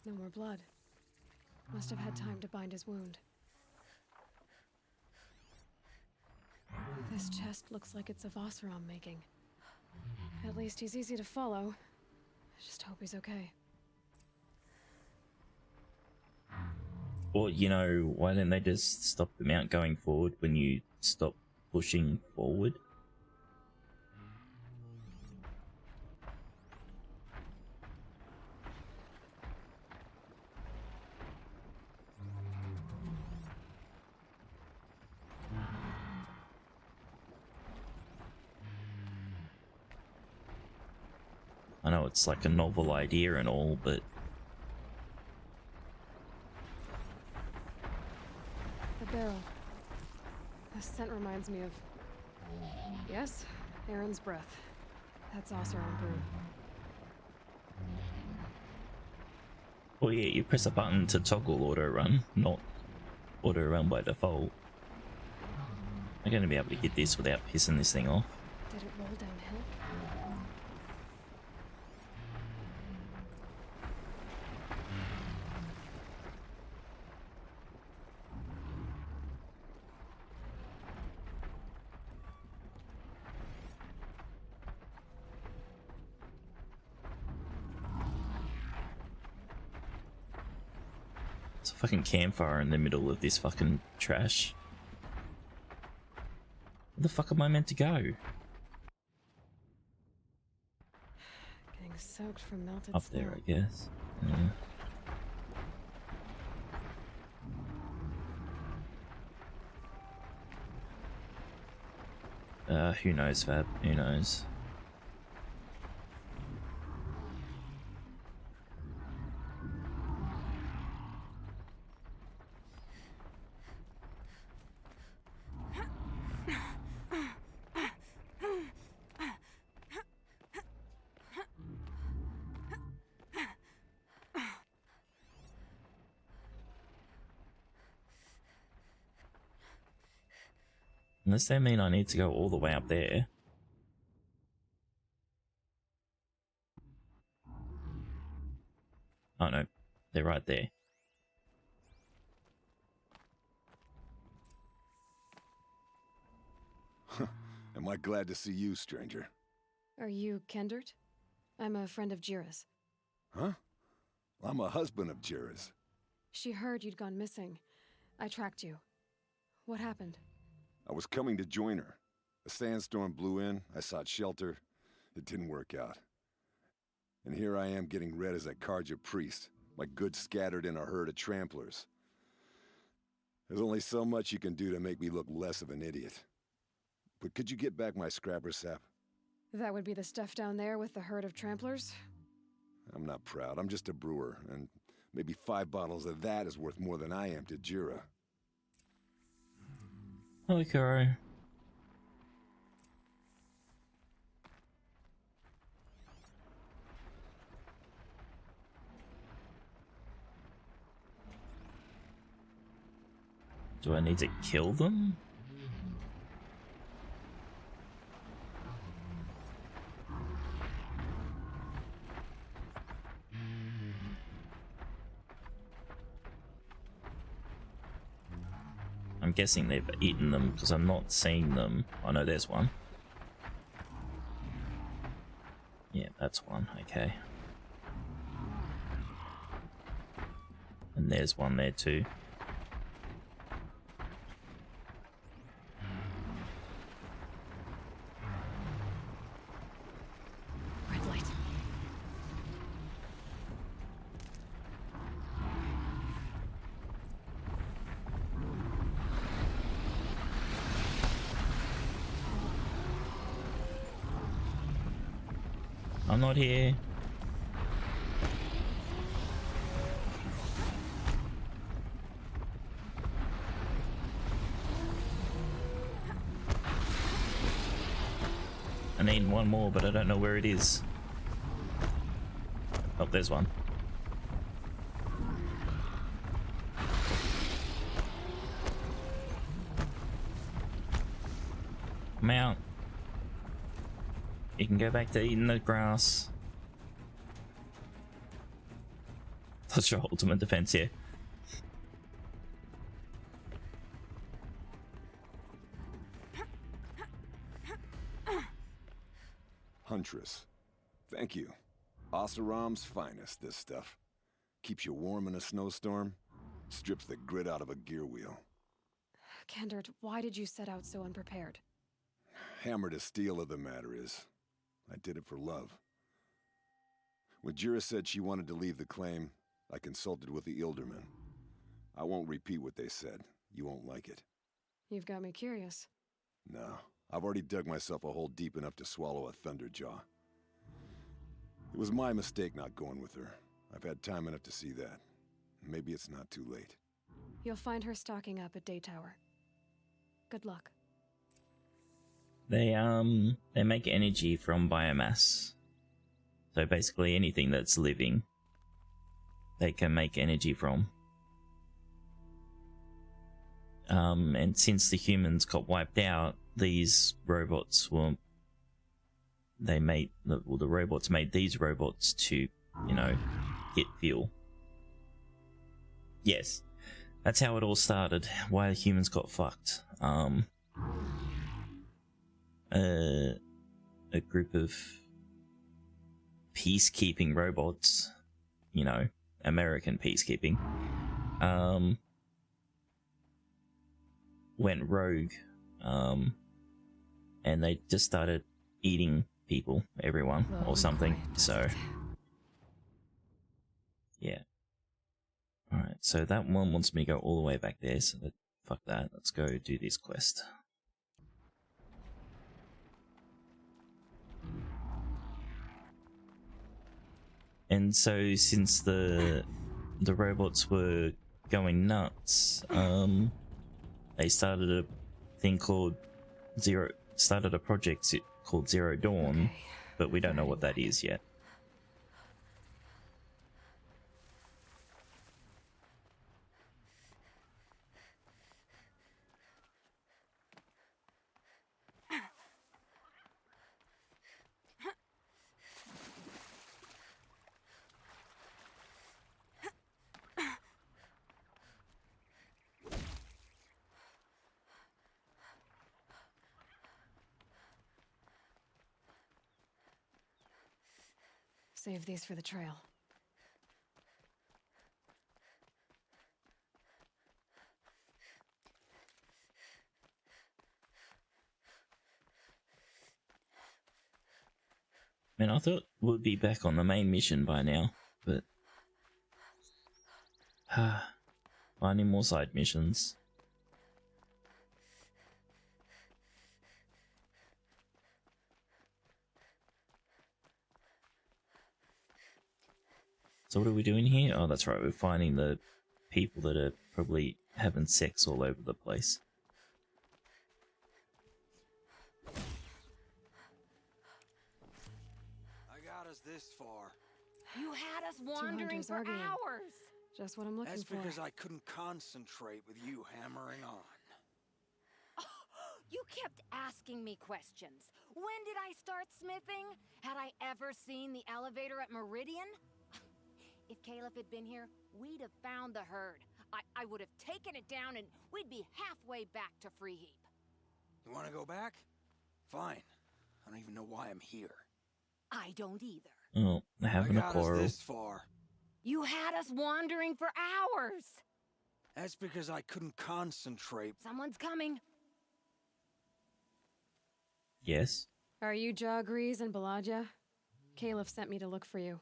No more blood. Must have had time to bind his wound. This chest looks like it's of Oseram making. At least he's easy to follow. I just hope he's okay. Or, you know, why don't they just stop the mount going forward when you stop pushing forward? I know it's like a novel idea and all, but... The barrel. The scent reminds me of... Yes, Aaron's breath. That's Oseram brew. Well, yeah, you press a button to toggle auto run, not auto run by default. I'm going to be able to get this without pissing this thing off. Did it roll downhill? It's a fucking campfire in the middle of this fucking trash. Where the fuck am I meant to go? Getting soaked from melted Up snow. there, I guess. Who knows, Fab? Who knows? Unless they mean I need to go all the way up there. Oh no, they're right there. Am I glad to see you, stranger? Are you Kendert? I'm a friend of Jira's. Huh? I'm a husband of Jira's. She heard you'd gone missing. I tracked you. What happened? I was coming to join her. A sandstorm blew in, I sought shelter. It didn't work out. And here I am getting read as a Karja priest, my goods scattered in a herd of tramplers. There's only so much you can do to make me look less of an idiot. But could you get back my scrapper sap? That would be the stuff down there with the herd of tramplers? I'm not proud, I'm just a brewer, and maybe 5 bottles of that is worth more than I am to Jira. Hello, Kuro. Do I need to kill them? I'm guessing they've eaten them because I'm not seeing them. Oh no, there's one. Yeah, that's one. Okay. And there's one there too. Red light. I'm not here. I need one more, but I don't know where it is. Oh, there's one. Come out. You can go back to eating the grass. That's your ultimate defense here. Huntress. Thank you. Oseram's finest, this stuff. Keeps you warm in a snowstorm, strips the grit out of a gear wheel. Kendert, why did you set out so unprepared? Hammer to steel of the matter is, I did it for love. When Jira said she wanted to leave the claim, I consulted with the Ildermen. I won't repeat what they said. You won't like it. You've got me curious. No, I've already dug myself a hole deep enough to swallow a thunderjaw. It was my mistake not going with her. I've had time enough to see that. Maybe it's not too late. You'll find her stocking up at Day Tower. Good luck. They make energy from biomass. So basically anything that's living, they can make energy from. And since the humans got wiped out, these robots were... the robots made these robots to, you know, get fuel. Yes, that's how it all started. Why the humans got fucked. A group of peacekeeping robots, you know, American peacekeeping, went rogue, and they just started eating people, everyone, or something. So, yeah. Alright, so that one wants me to go all the way back there, so fuck that. Let's go do this quest. And so, since the robots were going nuts, they started a thing called started a project called Zero Dawn, but we don't know what that is yet. Save these for the trail. Man, I thought we'd be back on the main mission by now, but finding more side missions. So what are we doing here? Oh, that's right, we're finding the people that are probably having sex all over the place. I got us this far. You had us wandering for hours. Just what I'm looking for. That's because I couldn't concentrate with you hammering on. You kept asking me questions. When did I start smithing? Had I ever seen the elevator at Meridian? If Caleb had been here, we'd have found the herd. I would have taken it down and we'd be halfway back to Freeheap. You want to go back? Fine. I don't even know why I'm here. I don't either. Oh, they're having a quarrel. This far. You had us wandering for hours. That's because I couldn't concentrate. Someone's coming. Yes? Are you Jagrees and Balaja? Caleb sent me to look for you.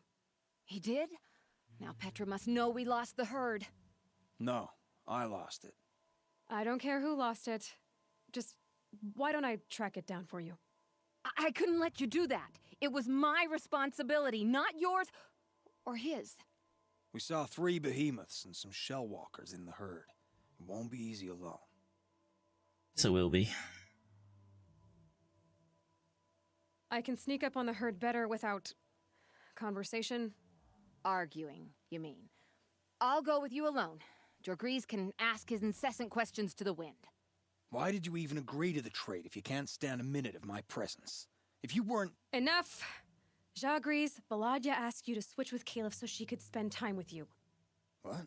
He did? Now Petra must know we lost the herd. No, I lost it. I don't care who lost it. Just, why don't I track it down for you? I couldn't let you do that. It was my responsibility, not yours or his. We saw 3 behemoths and some shell walkers in the herd. It won't be easy alone. So it will be. I can sneak up on the herd better without conversation. Arguing, you mean. I'll go with you alone. Jagrees can ask his incessant questions to the wind. Why did you even agree to the trade if you can't stand a minute of my presence? If you weren't— Enough! Jagrees, Balaja asked you to switch with Caleb so she could spend time with you. What?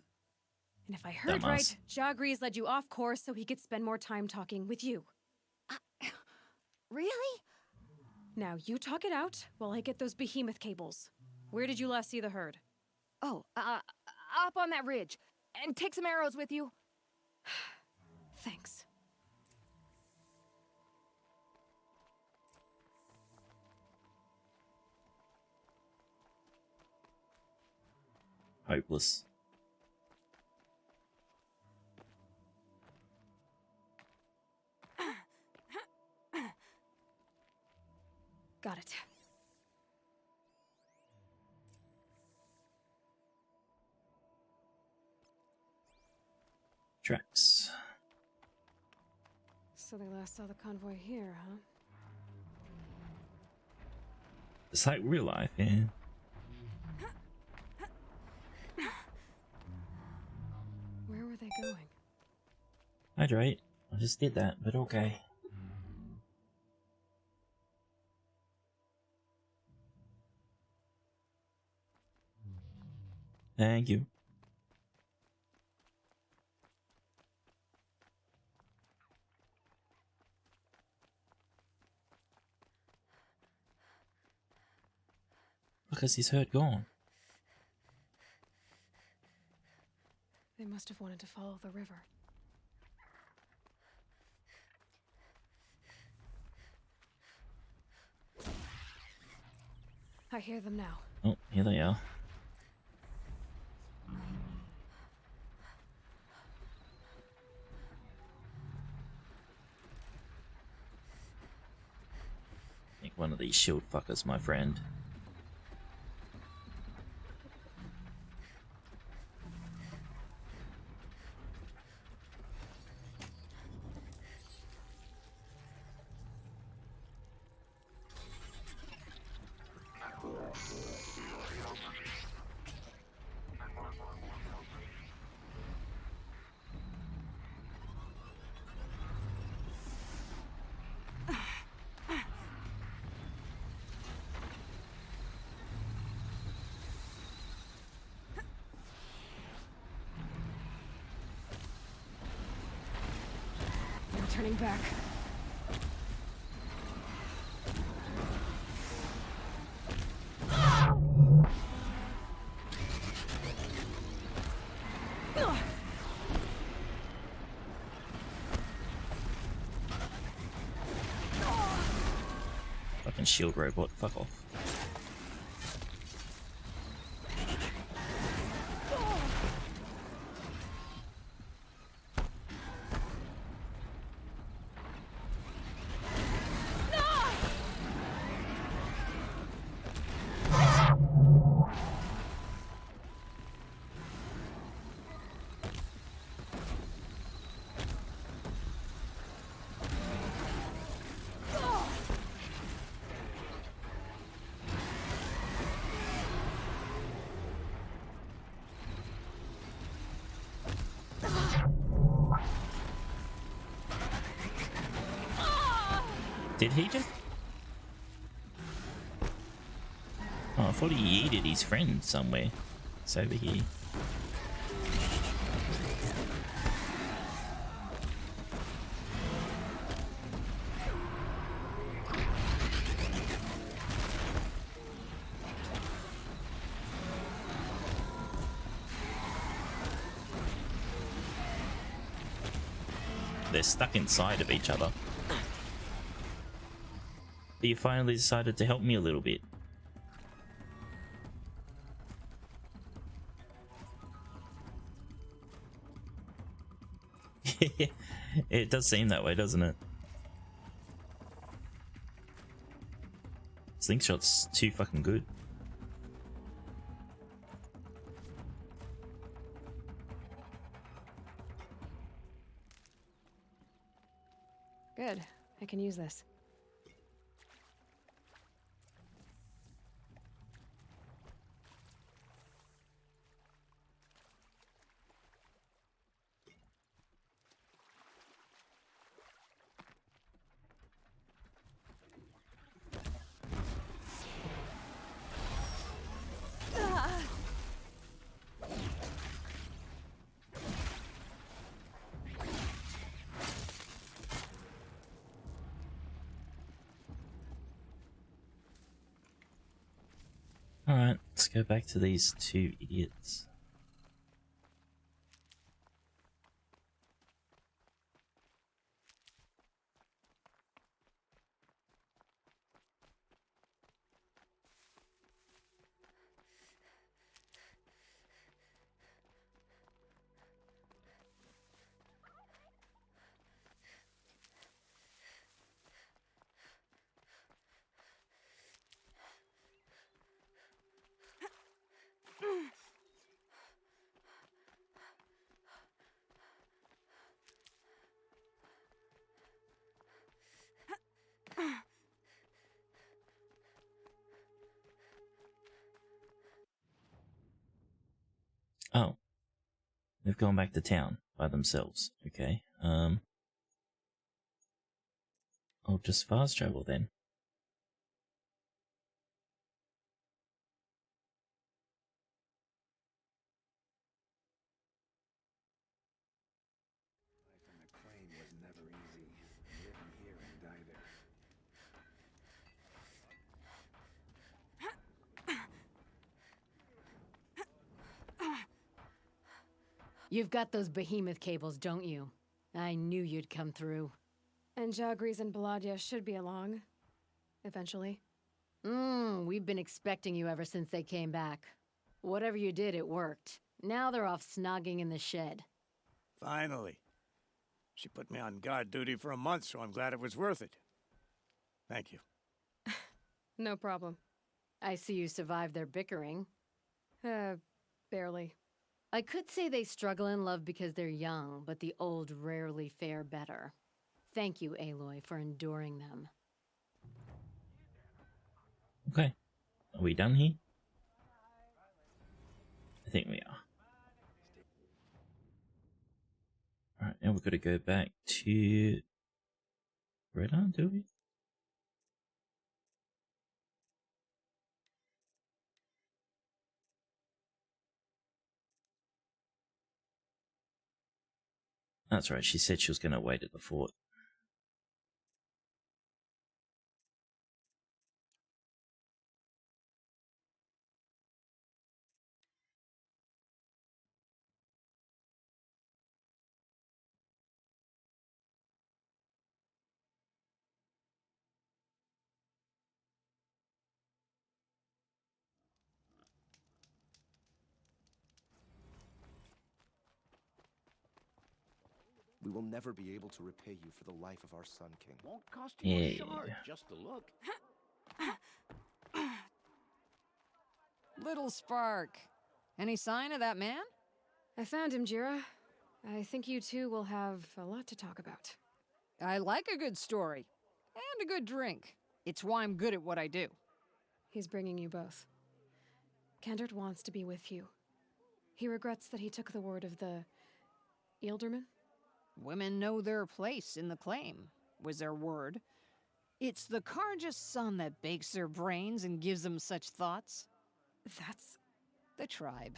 And if I heard right, Jagrees led you off course so he could spend more time talking with you. Really? Now you talk it out while I get those behemoth cables. Where did you last see the herd? Oh, up on that ridge. And take some arrows with you. Thanks. Hopeless. Got it. Tracks. So they last saw the convoy here, huh? It's like real life, yeah. Where were they going? Hydrate. I just did that, but okay. Thank you. Because he's hurt gone. They must have wanted to follow the river. I hear them now. Oh, here they are. I think one of these shield fuckers, my friend. No turning back. Fucking shield robot, fuck off. Did he just... Oh, I thought he yeeted his friend somewhere. It's over here. They're stuck inside of each other. But you finally decided to help me a little bit. It does seem that way, doesn't it? Slingshot's too fucking good. Good. I can use this. Alright, let's go back to these two idiots. Oh. They've gone back to town by themselves. Okay. I'll just fast travel then. Life in the claim was never easy. Living here ain't either. You've got those behemoth cables, don't you? I knew you'd come through. And Jagris and Baladia should be along. Eventually. We've been expecting you ever since they came back. Whatever you did, it worked. Now they're off snogging in the shed. Finally. She put me on guard duty for a month, so I'm glad it was worth it. Thank you. No problem. I see you survived their bickering. Barely. I could say they struggle in love because they're young, but the old rarely fare better. Thank you, Aloy, for enduring them. Okay. Are we done here? I think we are. Alright, now we've got to go back to Greta, do we? That's right, she said she was going to wait at the fort. We will never be able to repay you for the life of our Sun King. Won't cost you Yeah. a shard just to look. Little Spark. Any sign of that man? I found him, Jira. I think you two will have a lot to talk about. I like a good story. And a good drink. It's why I'm good at what I do. He's bringing you both. Kendrick wants to be with you. He regrets that he took the word of the Ealdorman. Women know their place in the claim, was their word. It's the Carja's son that bakes their brains and gives them such thoughts. That's... the tribe.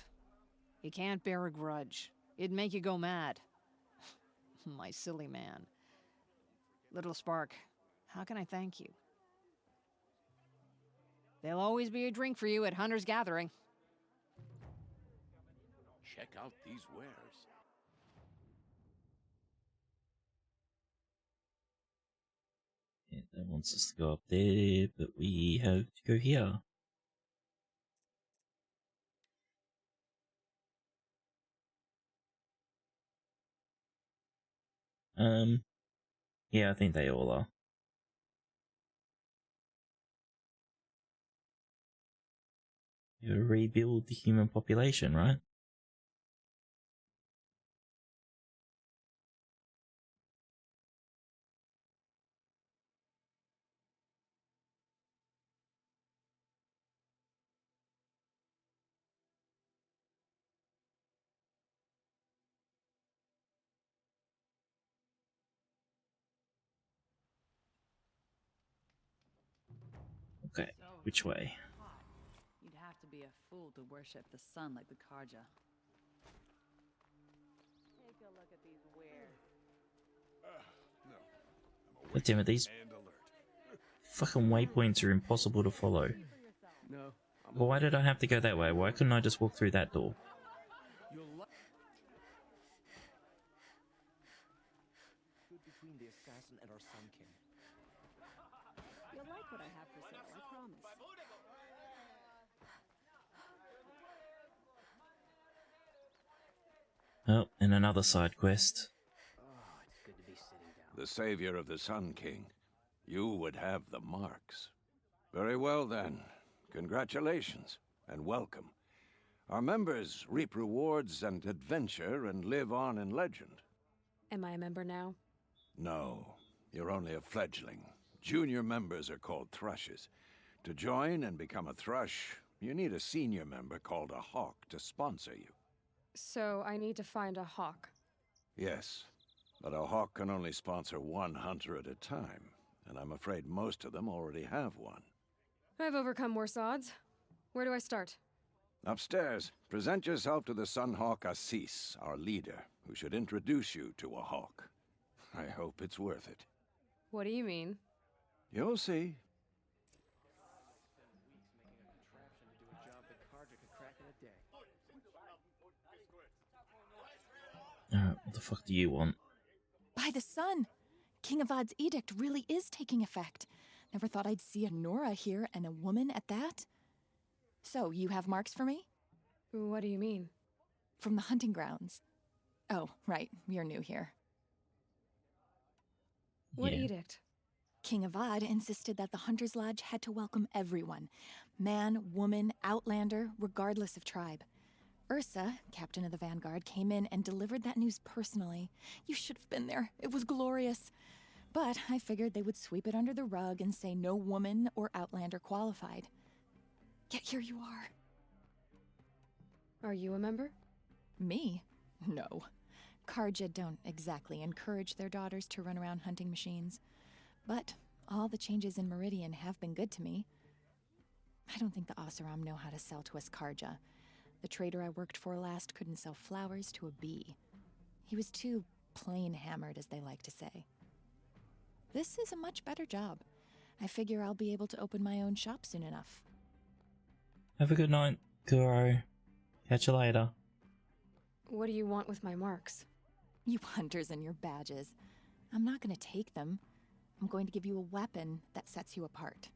You can't bear a grudge. It'd make you go mad. My silly man. Little Spark, how can I thank you? There'll always be a drink for you at Hunter's Gathering. Check out these wares. Yeah, that wants us to go up there, but we have to go here. Yeah, I think they all are. You rebuild the human population, right? Okay, which way? You'd have to be a fool to worship the sun like the Carja. Take a look at these wares. God damn it, these fucking waypoints are impossible to follow. No. Well, why did I have to go that way? Why couldn't I just walk through that door? Between the assassin and our Sun King. You'll like what I have for sale, I promise. Oh, and another side quest. The savior of the Sun King. You would have the marks. Very well then. Congratulations, and welcome. Our members reap rewards and adventure and live on in legend. Am I a member now? No, you're only a fledgling. Junior members are called thrushes. To join and become a thrush, you need a senior member called a hawk to sponsor you. So I need to find a hawk. Yes, but a hawk can only sponsor one hunter at a time, and I'm afraid most of them already have one. I've overcome worse odds. Where do I start? Upstairs, present yourself to the Sunhawk Assis, our leader, who should introduce you to a hawk. I hope it's worth it. What do you mean? You'll see. What the fuck do you want? By the sun! King Avad's edict really is taking effect. Never thought I'd see a Nora here, and a woman at that. So, you have marks for me? What do you mean? From the hunting grounds. Oh, right, you're new here. What edict? King Avad insisted that the Hunter's Lodge had to welcome everyone. Man, woman, outlander, regardless of tribe. Ursa, captain of the Vanguard, came in and delivered that news personally. You should have been there. It was glorious. But I figured they would sweep it under the rug and say no woman or outlander qualified. Yet here you are. Are you a member? Me? No. Karja don't exactly encourage their daughters to run around hunting machines. But all the changes in Meridian have been good to me. I don't think the Oseram know how to sell to us Karja. The trader I worked for last couldn't sell flowers to a bee. He was too plain hammered, as they like to say. This is a much better job. I figure I'll be able to open my own shop soon enough. Have a good night, Kuro. Catch you later. What do you want with my marks? You hunters and your badges. I'm not going to take them. I'm going to give you a weapon that sets you apart.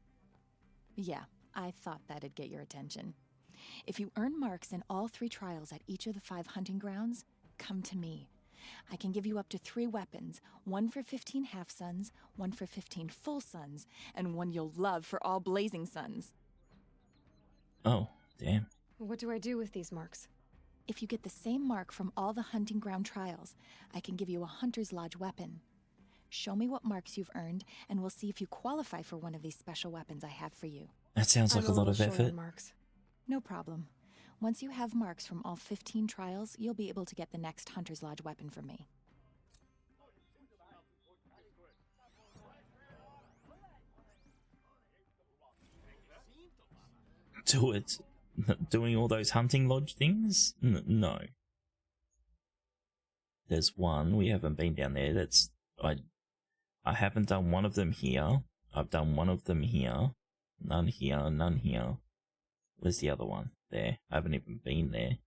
Yeah, I thought that'd get your attention. If you earn marks in all 3 trials at each of the 5 hunting grounds, come to me. I can give you up to 3 weapons, 1 for 15 half-suns, 1 for 15 full suns, and 1 you'll love for all blazing suns. Oh, damn. What do I do with these marks? If you get the same mark from all the hunting ground trials, I can give you a Hunter's Lodge weapon. Show me what marks you've earned, and we'll see if you qualify for one of these special weapons I have for you. That sounds like a lot of effort. Marks. No problem. Once you have marks from all 15 trials, you'll be able to get the next Hunter's Lodge weapon from me. Do it. Doing all those hunting lodge things? No. There's one. We haven't been down there. That's... I haven't done one of them here. I've done one of them here. None here, none here. Where's the other one? There. I haven't even been there.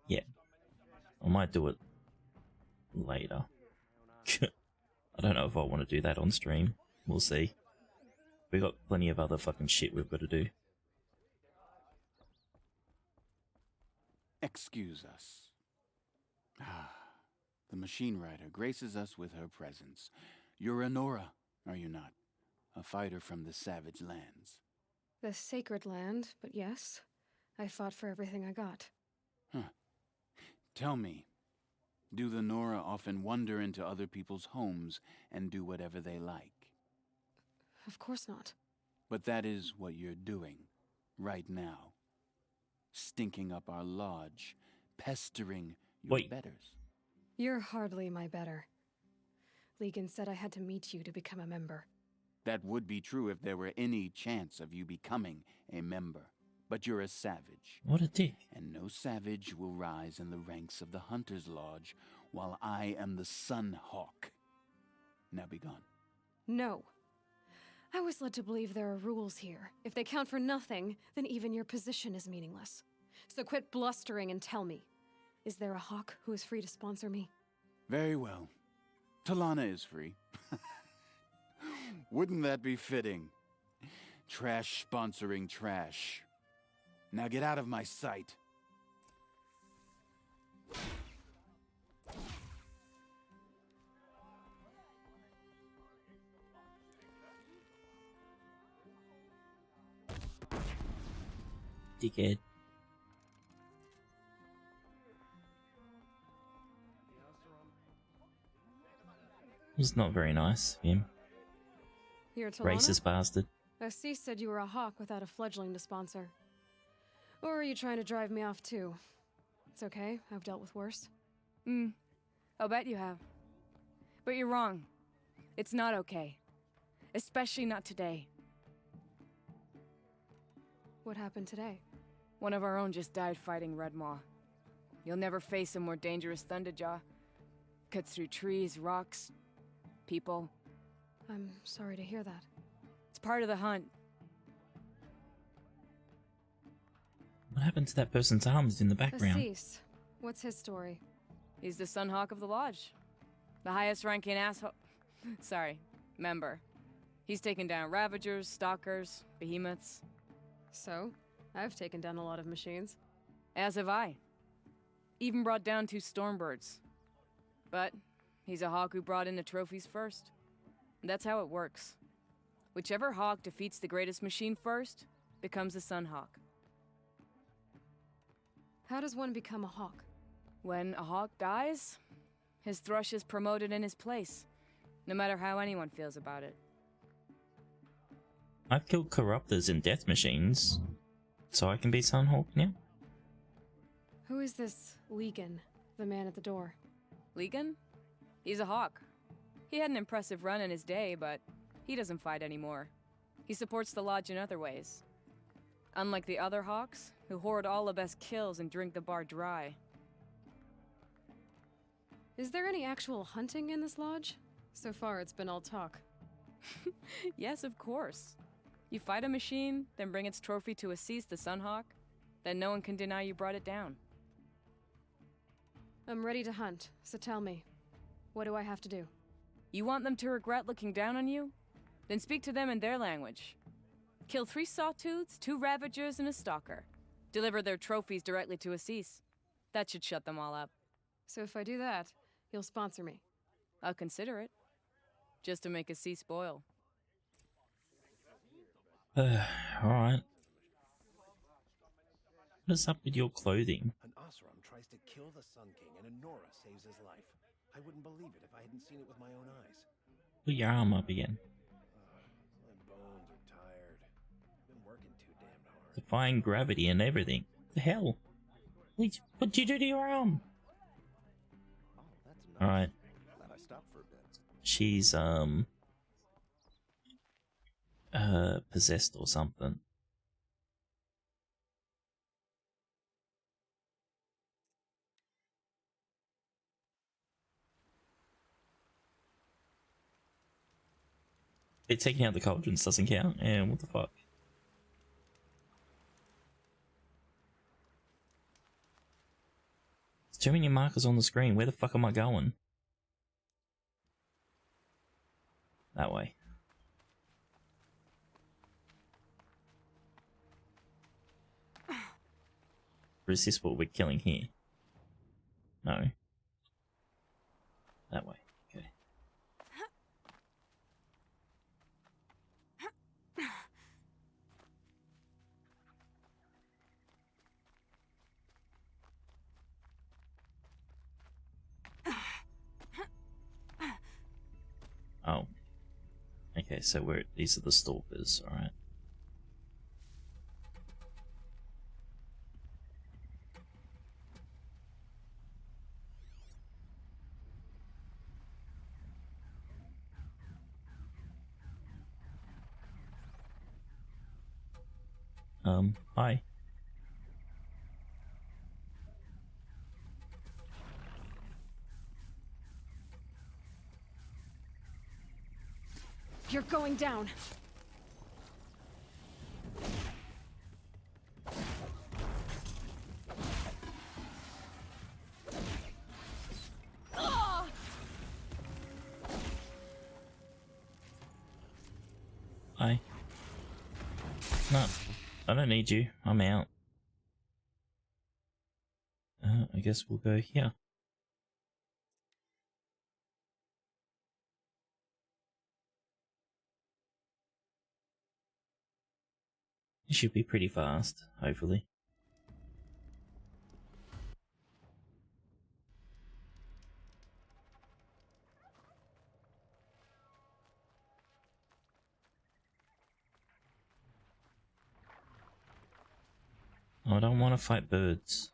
Yeah. I might do it later. I don't know if I want to do that on stream. We'll see. We got plenty of other fucking shit we've got to do. Excuse us. The machine rider graces us with her presence. You're a Nora, are you not? A fighter from the savage lands. The sacred land, but yes. I fought for everything I got. Huh. Tell me, do the Nora often wander into other people's homes and do whatever they like? Of course not. But that is what you're doing, right now. Stinking up our lodge, pestering your betters. You're hardly my better. Legan said I had to meet you to become a member. That would be true if there were any chance of you becoming a member. But you're a savage. What a dick. And no savage will rise in the ranks of the Hunter's Lodge while I am the Sun Hawk. Now be gone. No. I was led to believe there are rules here. If they count for nothing, then even your position is meaningless. So quit blustering and tell me, is there a hawk who is free to sponsor me? Very well. Talana is free. Wouldn't that be fitting? Trash sponsoring trash. Now get out of my sight. Dickhead. It's not very nice of him. You're Talana? Racist bastard. Assis said you were a hawk without a fledgling to sponsor. Or are you trying to drive me off too? It's okay, I've dealt with worse. I'll bet you have. But you're wrong. It's not okay. Especially not today. What happened today? One of our own just died fighting Red Maw. You'll never face a more dangerous Thunderjaw. Cuts through trees, rocks, people. I'm sorry to hear that. It's part of the hunt. What happened to that person's arms in the background? Assis. What's his story? He's the Sunhawk of the Lodge. The highest ranking asshole. Sorry, member. He's taken down Ravagers, Stalkers, Behemoths. So, I've taken down a lot of machines. As have I. Even brought down 2 Stormbirds. But he's a hawk who brought in the trophies first. That's how it works. Whichever hawk defeats the greatest machine first becomes a Sunhawk. How does one become a hawk? When a hawk dies, his thrush is promoted in his place, no matter how anyone feels about it. I've killed corruptors in death machines, so I can be Sunhawk now? Who is this Legan, the man at the door? Legan? He's a hawk. He had an impressive run in his day, but he doesn't fight anymore. He supports the lodge in other ways. Unlike the other hawks, who hoard all the best kills and drink the bar dry. Is there any actual hunting in this lodge? So far, it's been all talk. Yes, of course. You fight a machine, then bring its trophy to Assis the Sunhawk, then no one can deny you brought it down. I'm ready to hunt, so tell me, what do I have to do? You want them to regret looking down on you? Then speak to them in their language. Kill 3 Sawtooths, 2 Ravagers, and a Stalker. Deliver their trophies directly to Assis. That should shut them all up. So if I do that, you'll sponsor me? I'll consider it. Just to make Assis boil. Alright. What is up with your clothing? An Oseram tries to kill the Sun King, and a Nora saves his life. I wouldn't believe it if I hadn't seen it with my own eyes. Put your arm up again. My bones are tired. I've been working too damn hard. Defying gravity and everything. The hell? What'd you do to your arm? Oh, that's nice. Alright. Glad I stopped for a bit. She's, possessed or something. Taking out the cauldrons doesn't count, and what the fuck? There's too many markers on the screen. Where the fuck am I going? That way. Or is this what we're killing here? No. That way. Okay. Oh. Okay, so these are the stalkers, alright. Hi. You're going down. Hi. No, I don't need you. I'm out. I guess we'll go here. It should be pretty fast, hopefully. Oh, I don't want to fight birds.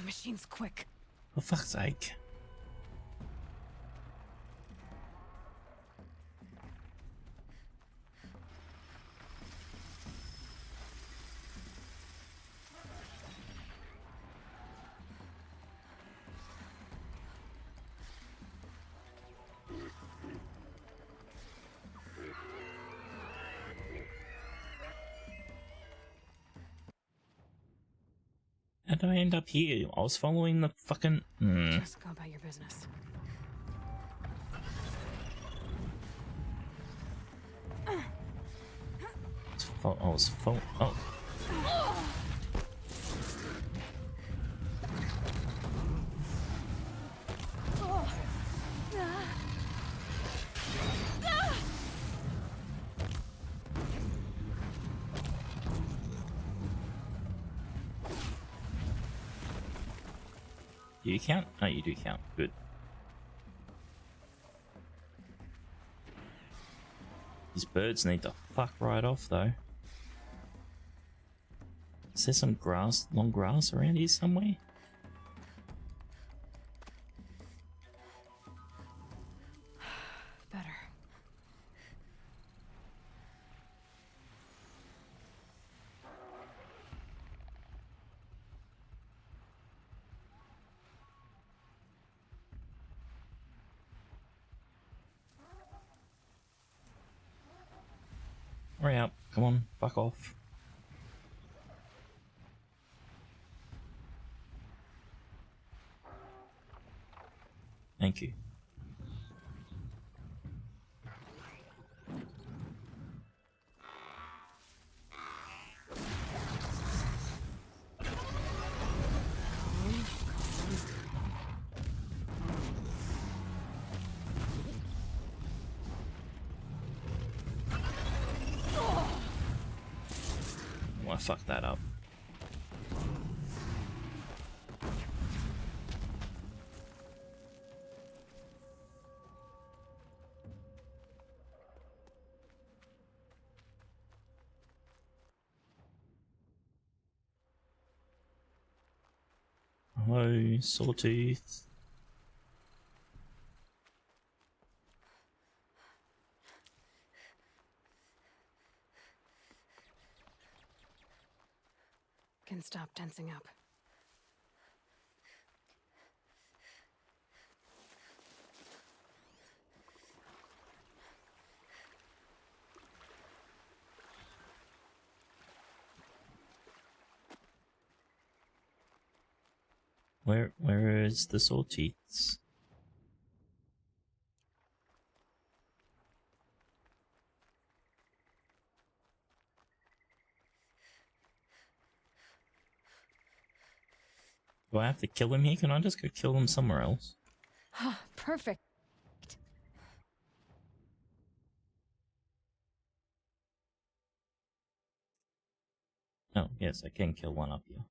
Machine's quick. For fuck's sake. How did I end up here? I was following the fucking... Just go about your business. I was following... Oh. Do you count? Oh, you do count. Good. These birds need to fuck right off, though. Is there some grass, long grass around here somewhere? Better. Hurry up. Come on. Fuck off. Thank you. Oh, I fucked that up. Hello, Sawtooth. Can stop tensing up. Where is the Sawtooths? Do I have to kill him here? Can I just go kill him somewhere else? Perfect. Oh, yes, I can kill one up here.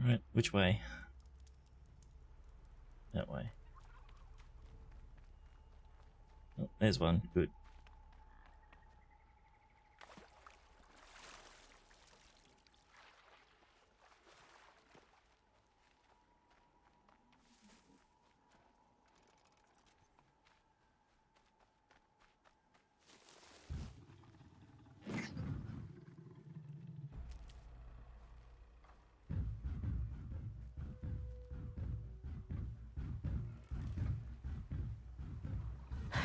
Alright, which way? That way. Oh, there's one. Good.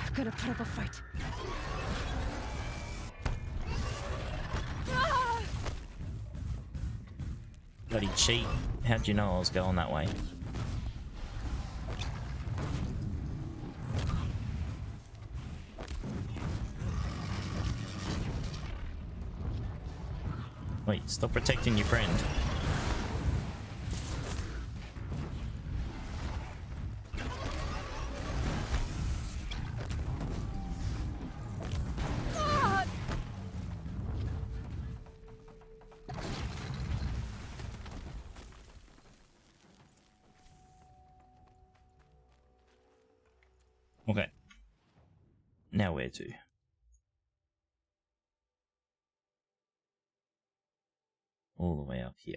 I've got to put up a fight. Bloody cheat. How'd you know I was going that way? Wait, stop protecting your friend. Okay. Now where to? All the way up here.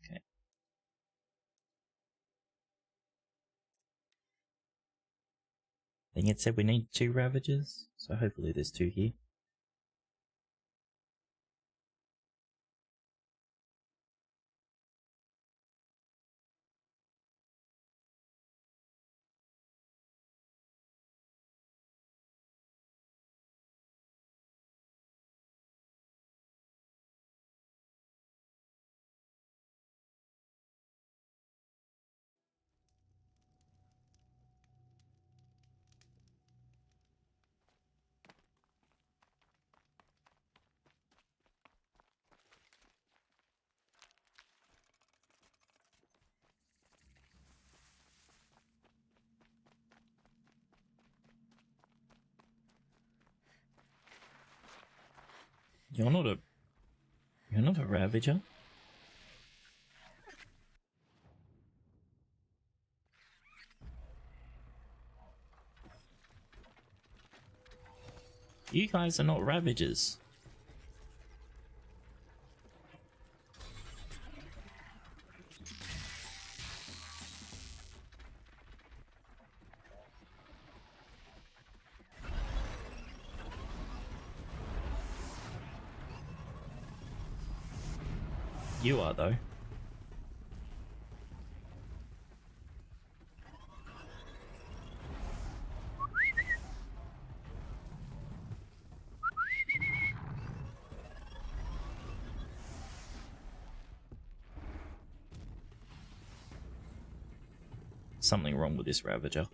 Okay. I think it said we need 2 Ravagers, so hopefully there's 2 here. You're not a Ravager? You guys are not Ravagers. You are, though. Something wrong with this Ravager.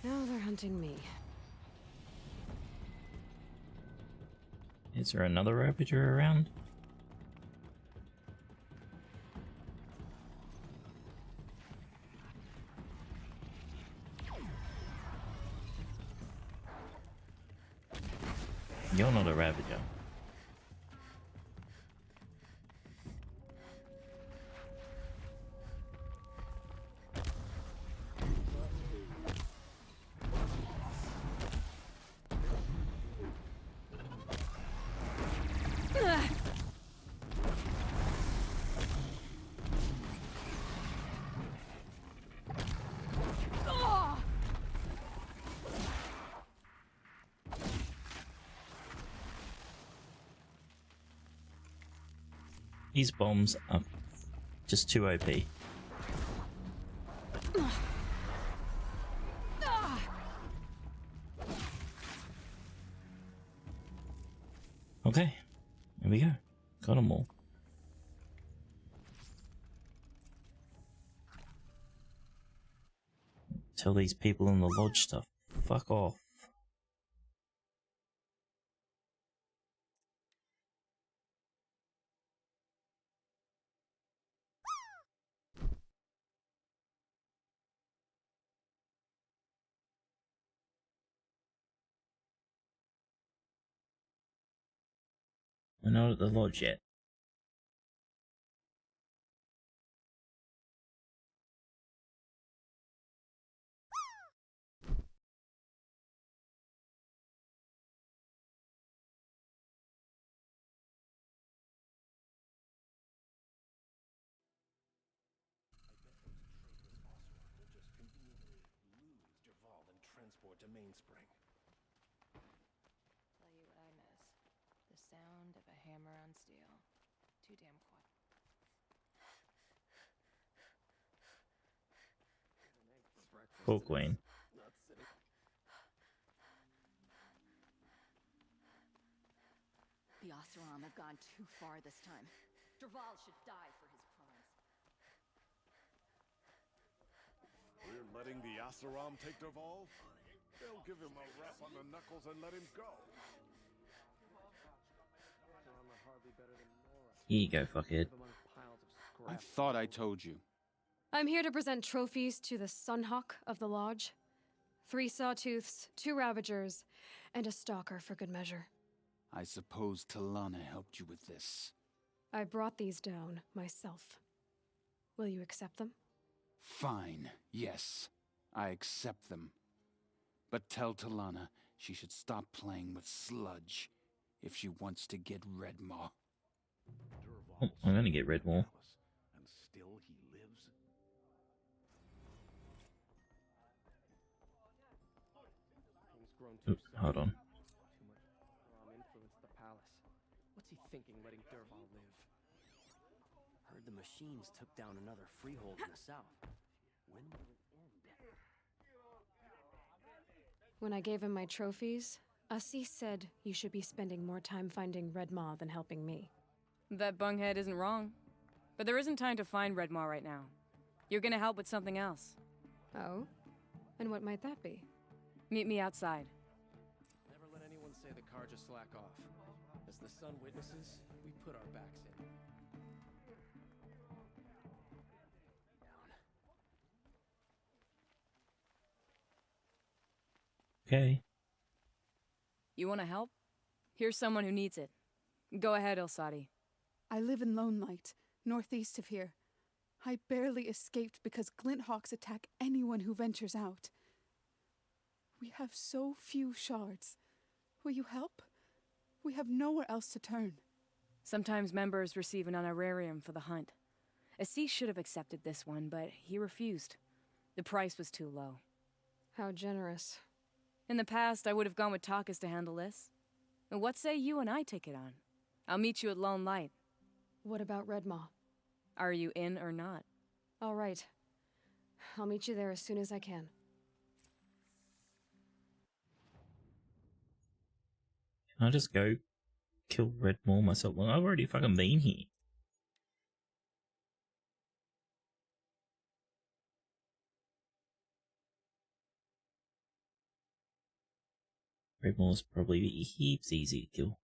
Now they're hunting me. Is there another Ravager around? You're not a Ravager. These bombs are just too OP. Okay, here we go. Got them all. Tell these people in the lodge to fuck off. We're not at the lodge yet. Transport to Mainspring. Tell you what I miss. The sound of a hammer on steel. Too damn quiet. Poor Queen. The Oseram have gone too far this time. Derval should die for his crimes. We're letting the Oseram take Derval? They'll give him a rap on the knuckles and let him go. Here you go, fuckhead. I thought I told you. I'm here to present trophies to the Sunhawk of the Lodge. 3 Sawtooths, 2 Ravagers, and a Stalker for good measure. I suppose Talana helped you with this. I brought these down myself. Will you accept them? Fine, yes. I accept them. But tell Talana she should stop playing with sludge if she wants to get Redmaw. Oh, I'm gonna get Redmaw. And still he lives? Oops, hold on. Influenced the palace. What's he thinking, letting Derval live? Heard the machines took down another freehold in the south. When will it end? When I gave him my trophies, Assis said you should be spending more time finding Red Maw than helping me. That bunghead isn't wrong. But there isn't time to find Red Maw right now. You're gonna help with something else. Oh? And what might that be? Meet me outside. Never let anyone say the car just slack off. As the sun witnesses, we put our backs in. Okay. You wanna help? Here's someone who needs it. Go ahead, Elsadi. I live in Lone Light, northeast of here. I barely escaped because Glinthawks attack anyone who ventures out. We have so few shards. Will you help? We have nowhere else to turn. Sometimes members receive an honorarium for the hunt. Assis should have accepted this one, but he refused. The price was too low. How generous. In the past, I would have gone with Takas to handle this. And what say you and I take it on? I'll meet you at Lone Light. What about Red Maw? Are you in or not? All right. I'll meet you there as soon as I can. Can I just go kill Red Maw myself? Well, I've already fucking been here. Red Maw's probably heaps easy to kill.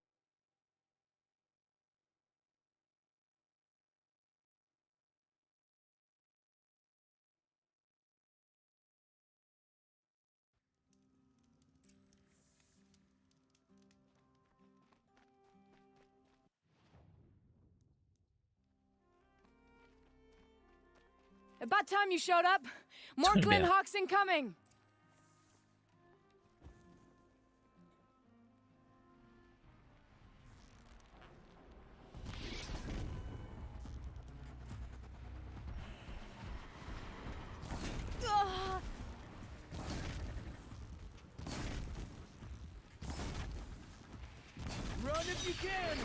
About time you showed up! More Glinthawks incoming! Run if you can!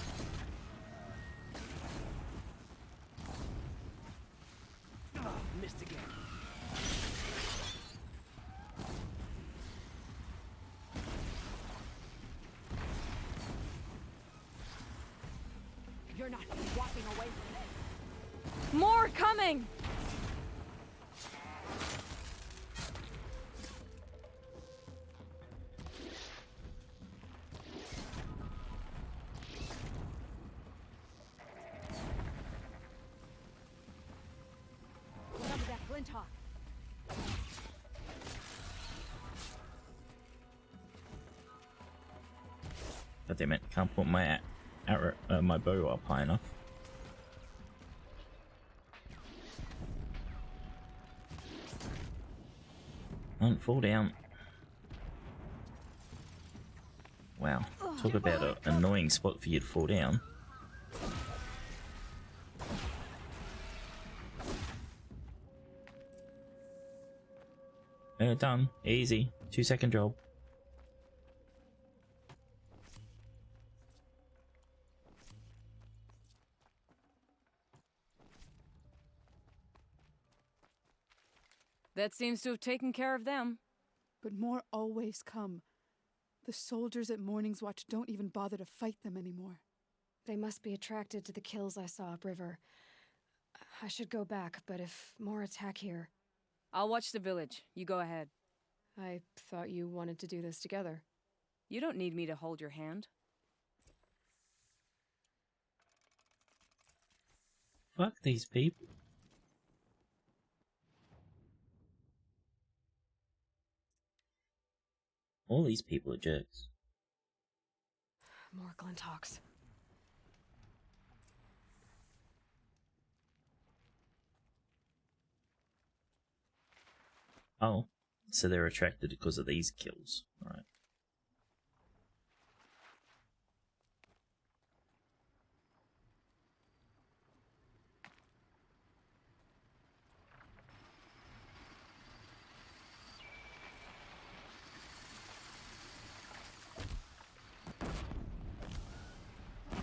Missed again. You're not walking away from this. More coming! What of that Glinthawk? God damn it, can't put my arrow, my bow up high enough. Don't fall down. Wow, talk about an annoying spot for you to fall down. Done. Easy. 2-second job. That seems to have taken care of them. But more always come. The soldiers at Morning's Watch don't even bother to fight them anymore. They must be attracted to the kills I saw upriver. I should go back, but if more attack here... I'll watch the village. You go ahead. I thought you wanted to do this together. You don't need me to hold your hand. Fuck these people. All these people are jerks. More Glinthawks. Oh, so they're attracted because of these kills. Right.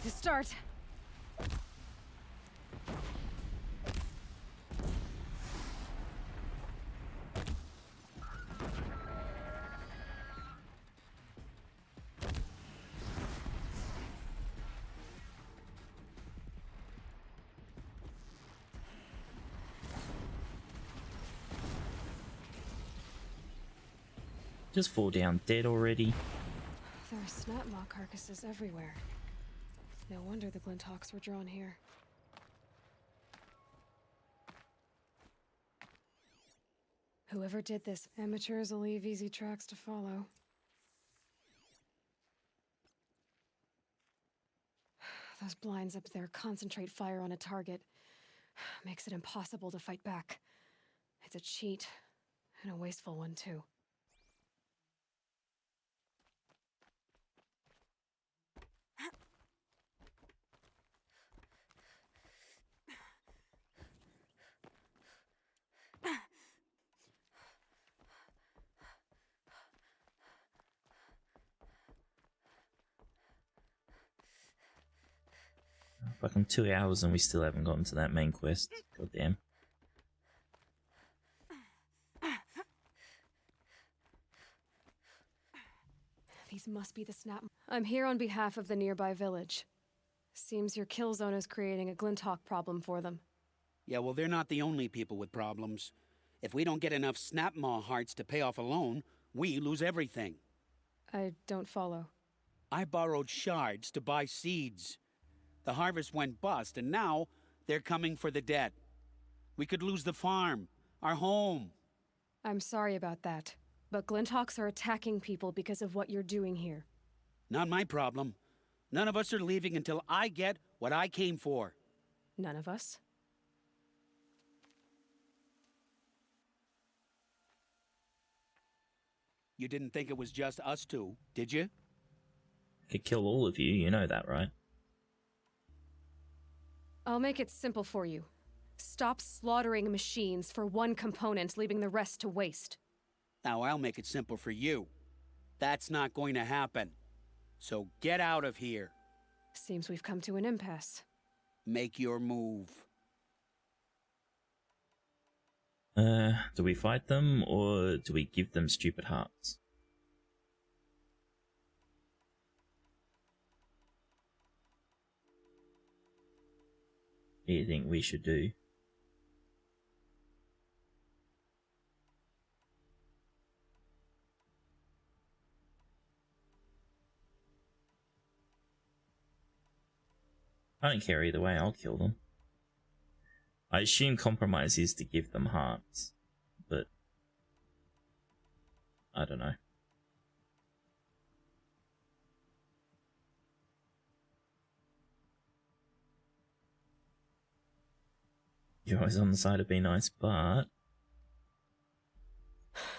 To start. Just fall down dead already. There are snap maw carcasses everywhere. No wonder the Glinthawks were drawn here. Whoever did this, amateurs will leave easy tracks to follow. Those blinds up there concentrate fire on a target. Makes it impossible to fight back. It's a cheat, and a wasteful one too. Fucking 2 hours and we still haven't gotten to that main quest. God damn. These must be the snap. I'm here on behalf of the nearby village. Seems your kill zone is creating a Glinthawk problem for them. Yeah, well, they're not the only people with problems. If we don't get enough Snapmaw hearts to pay off a loan, we lose everything. I don't follow. I borrowed shards to buy seeds. The harvest went bust, and now they're coming for the debt. We could lose the farm, our home. I'm sorry about that, but Glinthawks are attacking people because of what you're doing here. Not my problem. None of us are leaving until I get what I came for. None of us? You didn't think it was just us two, did you? Could kill all of you, you know that, right? I'll make it simple for you. Stop slaughtering machines for one component, leaving the rest to waste. Now I'll make it simple for you. That's not going to happen. So get out of here. Seems we've come to an impasse. Make your move. Do we fight them or do we give them stupid hearts? What do you think we should do? I don't care either way, I'll kill them. I assume compromise is to give them hearts, but I don't know. You're always on the side of being nice, but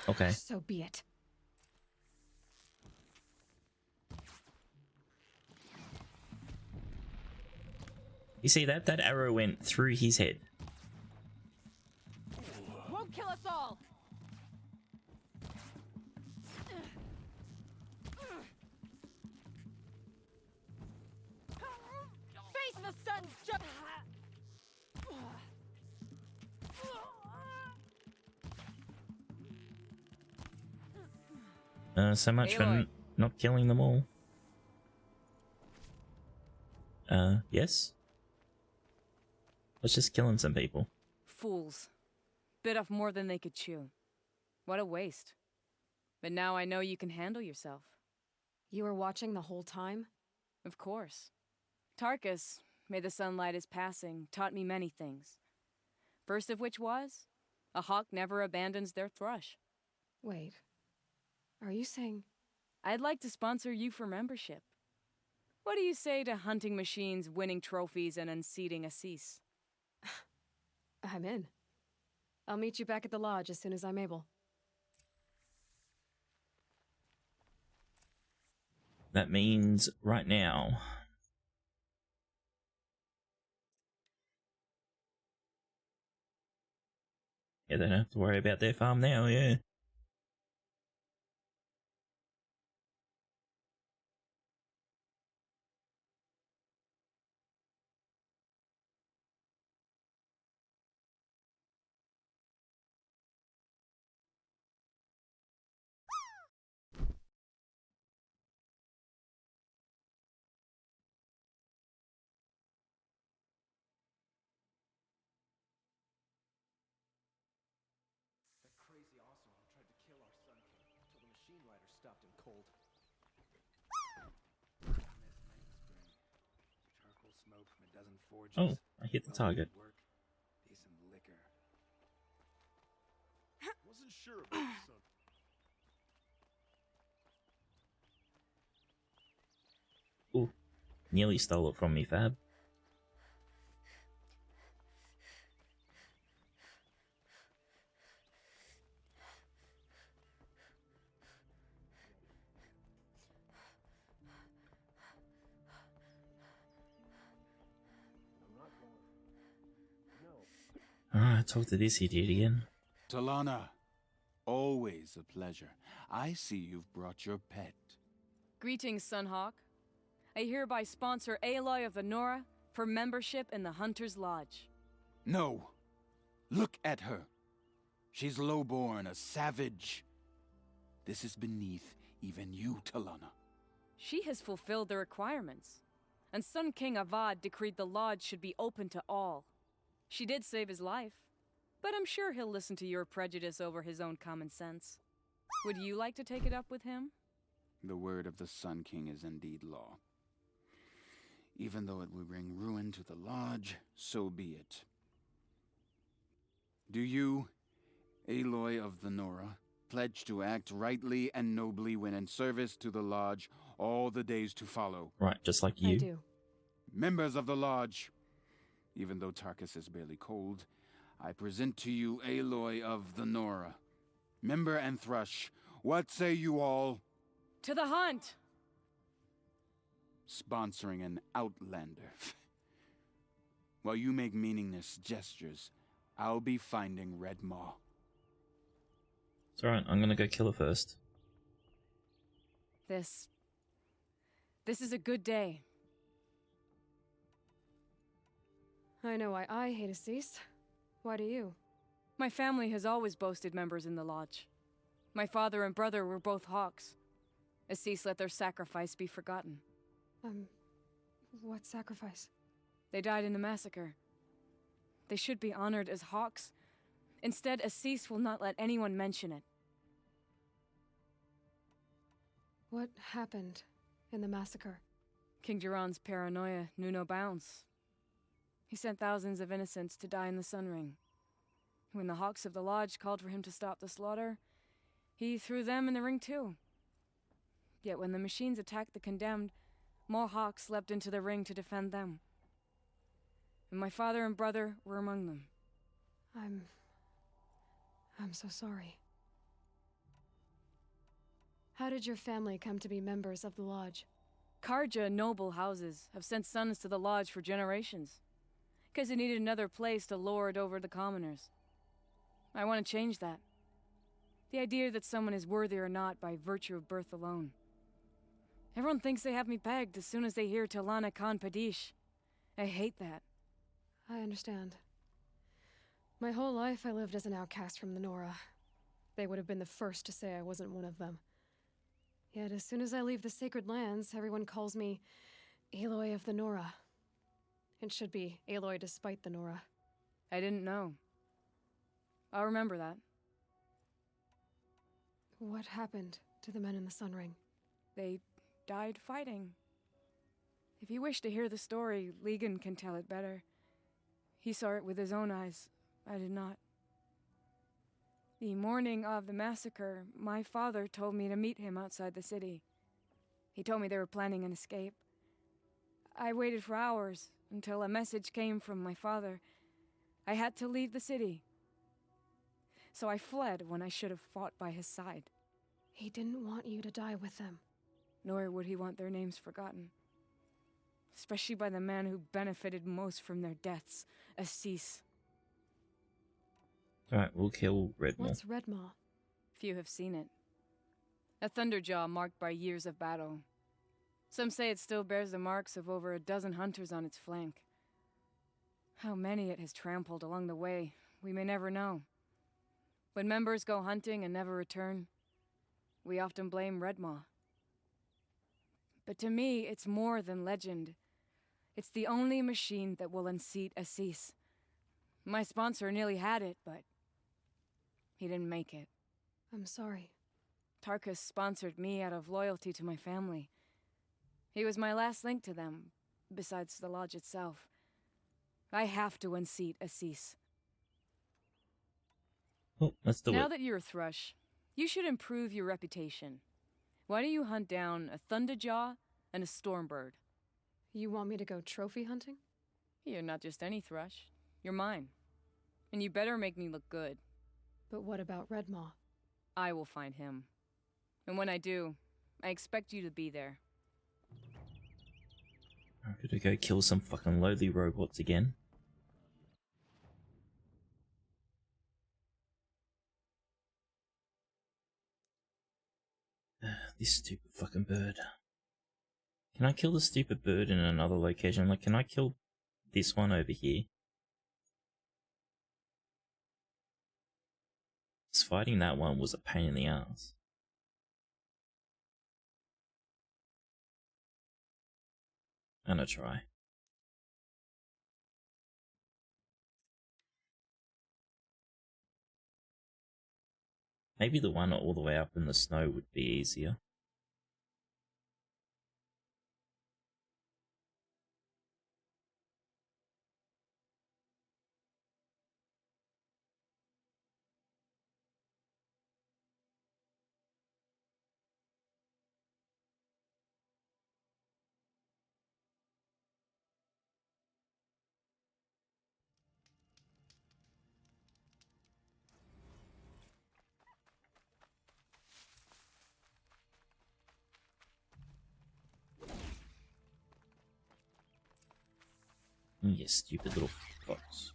okay. So be it. You see that? That arrow went through his head. Won't kill us all. Face the sun's just. So much for Aloy. not killing them all. Yes? Let's just killing some people. Fools. Bit off more than they could chew. What a waste. But now I know you can handle yourself. You were watching the whole time? Of course. Tarkus, may the sunlight is passing, taught me many things. First of which was, a hawk never abandons their thrush. Wait. Are you saying... I'd like to sponsor you for membership. What do you say to hunting machines, winning trophies, and unseating Assis? I'm in. I'll meet you back at the lodge as soon as I'm able. That means right now. Yeah, they don't have to worry about their farm now, yeah. stopped him cold. Charcoal smoke from a dozen forges. Oh, I hit the target. Work, decent liquor. Wasn't sure about the sun. Ooh, nearly stole it from me, Fab. Alright, talk to this idiot again. Talana, always a pleasure. I see you've brought your pet. Greetings, Sunhawk. I hereby sponsor Aloy of the Nora for membership in the Hunter's Lodge. No. Look at her. She's lowborn, a savage. This is beneath even you, Talana. She has fulfilled the requirements, and Sun King Avad decreed the lodge should be open to all. She did save his life, but I'm sure he'll listen to your prejudice over his own common sense. Would you like to take it up with him? The word of the Sun King is indeed law. Even though it will bring ruin to the lodge, so be it. Do you, Aloy of the Nora, pledge to act rightly and nobly when in service to the lodge all the days to follow? Right, just like you. I do. Members of the lodge, even though Tarkus is barely cold, I present to you Aloy of the Nora. Member and Thrush, what say you all? To the hunt! Sponsoring an outlander. While you make meaningless gestures, I'll be finding Red Maw. It's alright, I'm gonna go kill her first. This is a good day. I know why I hate Assis. Why do you? My family has always boasted members in the lodge. My father and brother were both hawks. Assis let their sacrifice be forgotten. What sacrifice? They died in the massacre. They should be honored as hawks. Instead, Assis will not let anyone mention it. What happened in the massacre? King Duran's paranoia knew no bounds. He sent thousands of innocents to die in the Sun Ring. When the Hawks of the Lodge called for him to stop the slaughter, he threw them in the ring too. Yet when the machines attacked the condemned, more Hawks leapt into the ring to defend them. And my father and brother were among them. I'm so sorry. How did your family come to be members of the Lodge? Karja noble houses have sent sons to the Lodge for generations, because they needed another place to lord over the commoners. I want to change that. The idea that someone is worthy or not by virtue of birth alone. Everyone thinks they have me pegged as soon as they hear Talana Khan Padish. I hate that. I understand. My whole life I lived as an outcast from the Nora. They would have been the first to say I wasn't one of them. Yet as soon as I leave the sacred lands, everyone calls me Aloy of the Nora. It should be Aloy despite the Nora. I didn't know. I'll remember that. What happened to the men in the Sun Ring? They died fighting. If you wish to hear the story, Legan can tell it better. He saw it with his own eyes. I did not. The morning of the massacre, my father told me to meet him outside the city. He told me they were planning an escape. I waited for hours until a message came from my father. I had to leave the city. So I fled when I should have fought by his side. He didn't want you to die with them. Nor would he want their names forgotten. Especially by the man who benefited most from their deaths, Assis. Alright, we'll kill Redmaw. What's Redmaw? Few have seen it. A thunderjaw marked by years of battle. Some say it still bears the marks of over a dozen hunters on its flank. How many it has trampled along the way, we may never know. When members go hunting and never return, we often blame Redmaw. But to me, it's more than legend. It's the only machine that will unseat Assis. My sponsor nearly had it, but he didn't make it. I'm sorry. Tarkus sponsored me out of loyalty to my family. He was my last link to them, besides the lodge itself. I have to unseat Assis. Oh, let's do Now it. that you're a Thrush, you should improve your reputation. Why don't you hunt down a Thunderjaw and a Stormbird? You want me to go trophy hunting? You're not just any Thrush. You're mine. And you better make me look good. But what about Redmaw? I will find him. And when I do, I expect you to be there. I'm gonna go kill some fucking lowly robots again. This stupid fucking bird. Can I kill the stupid bird in another location? Like, can I kill this one over here? Just fighting that one was a pain in the ass. I'm gonna try. Maybe the one all the way up in the snow would be easier. You stupid little fox.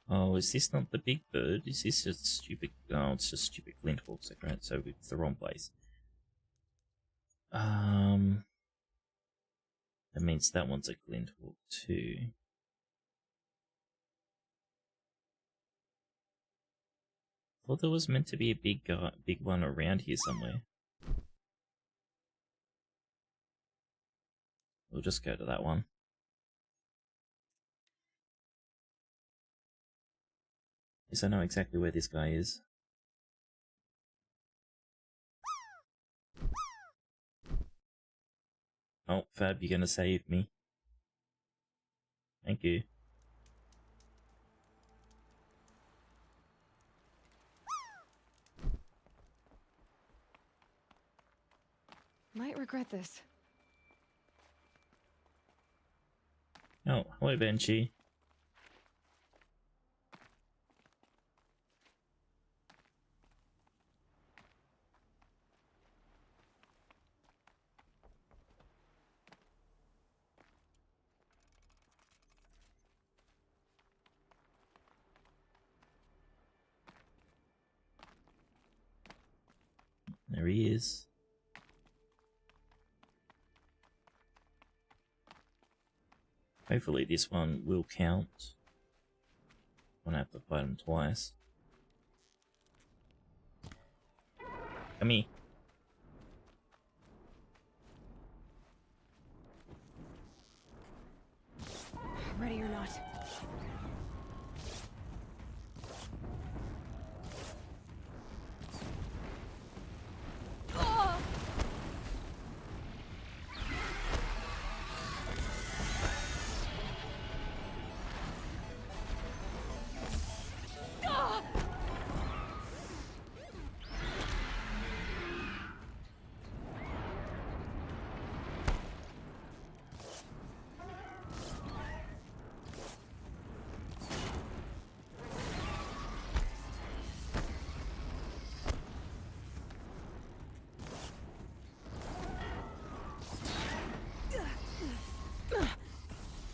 Oh, is this not the big bird? Is this just stupid? Oh, it's just stupid glint hawks. Okay, so it's the wrong place. That means that one's a glint hawk too. Thought there was meant to be a big one around here somewhere. We'll just go to that one. Yes, I know exactly where this guy is. Oh, Fab, you're gonna save me. Thank you. Might regret this. Oh, hello, Banshee. There he is. Hopefully this one will count. I'm gonna have to fight him twice. Come here. Ready or not.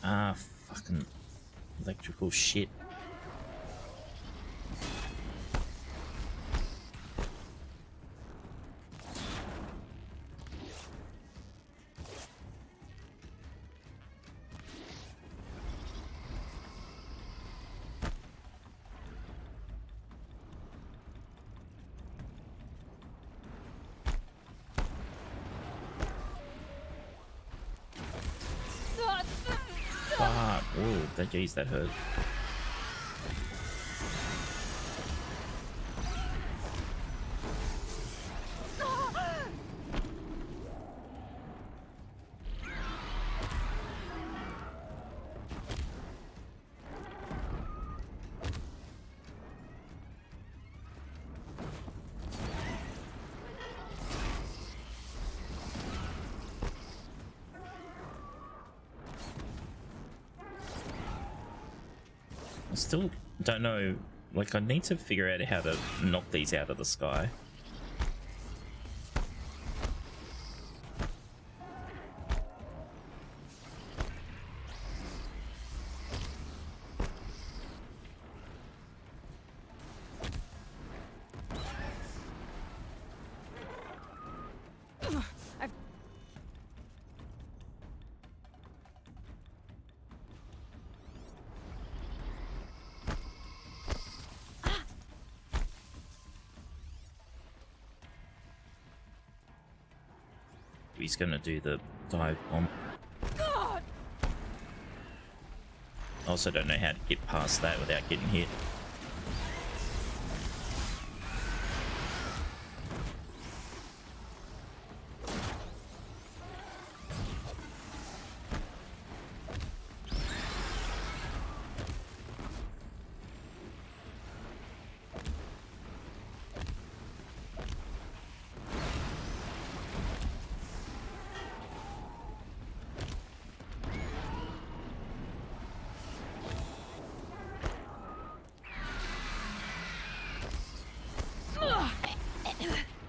Ah, fucking electrical shit. Fuck. Whoa, that jeez, that hurt. I still don't know. Like, I need to figure out how to knock these out of the sky. He's gonna do the dive bomb. I also don't know how to get past that without getting hit.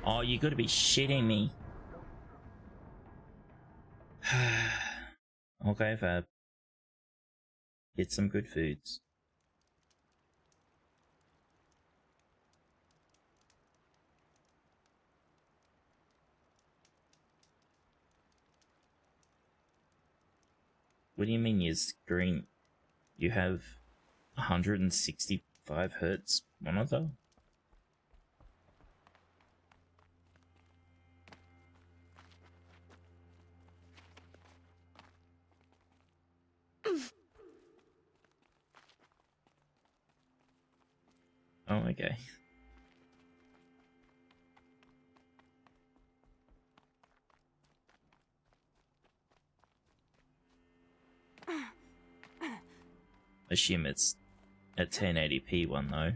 Oh, you gotta be shitting me. Okay, Fab. Get some good foods. What do you mean you're green? You have 165 hertz monitor? Oh, okay. Assume it's a 1080p one though.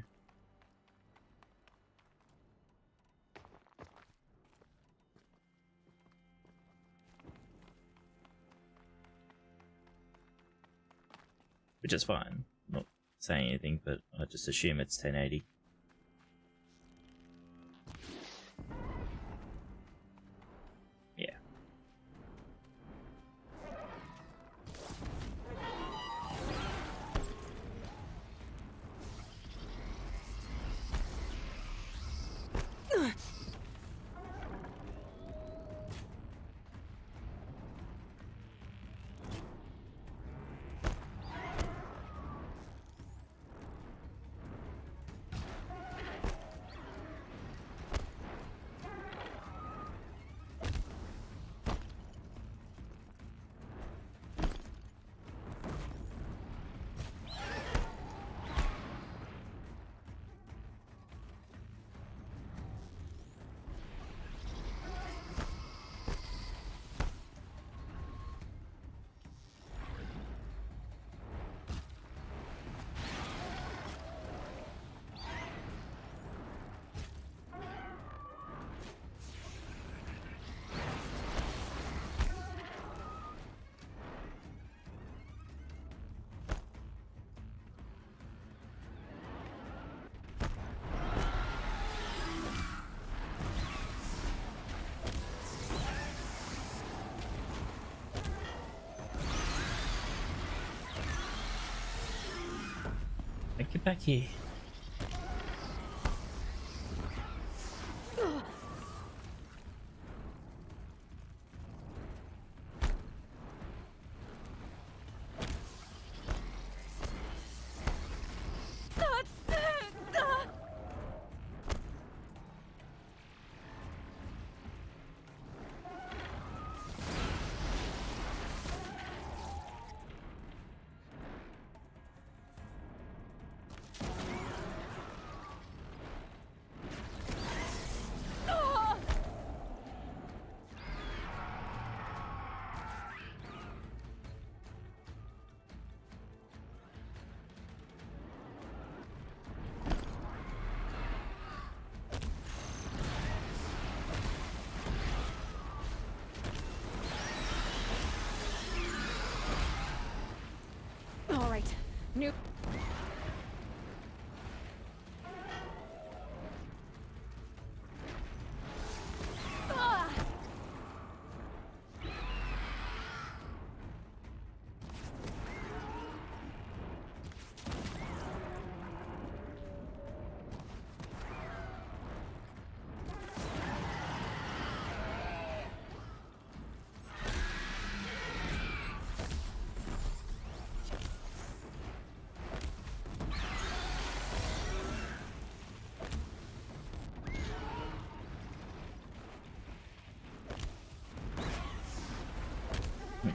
Which is fine. Not saying anything, but I just assume it's 1080. Yeah. Get back here. All right, new.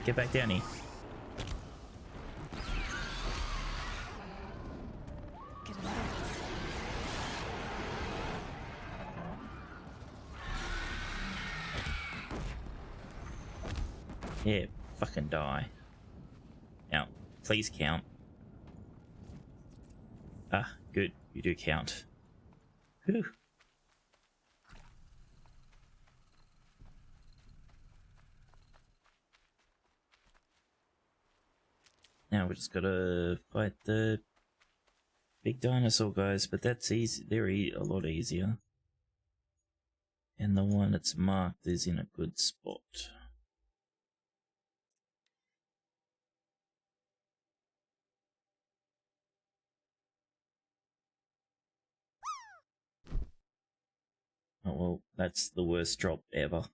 Get back down here. Get another. Yeah, fucking die. Now, please count. Ah, good. You do count. Whew. Now we just gotta fight the big dinosaur guys, but that's easy. They're a lot easier. And the one that's marked is in a good spot. Oh well, that's the worst drop ever.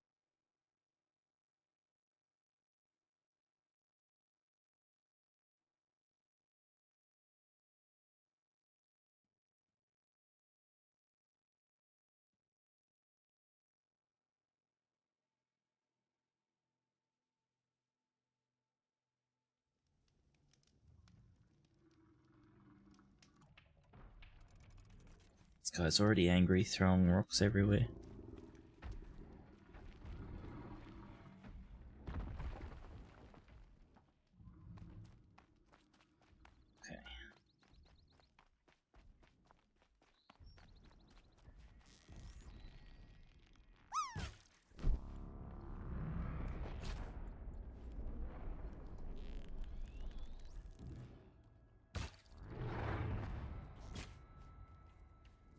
This guy's already angry, throwing rocks everywhere. Okay.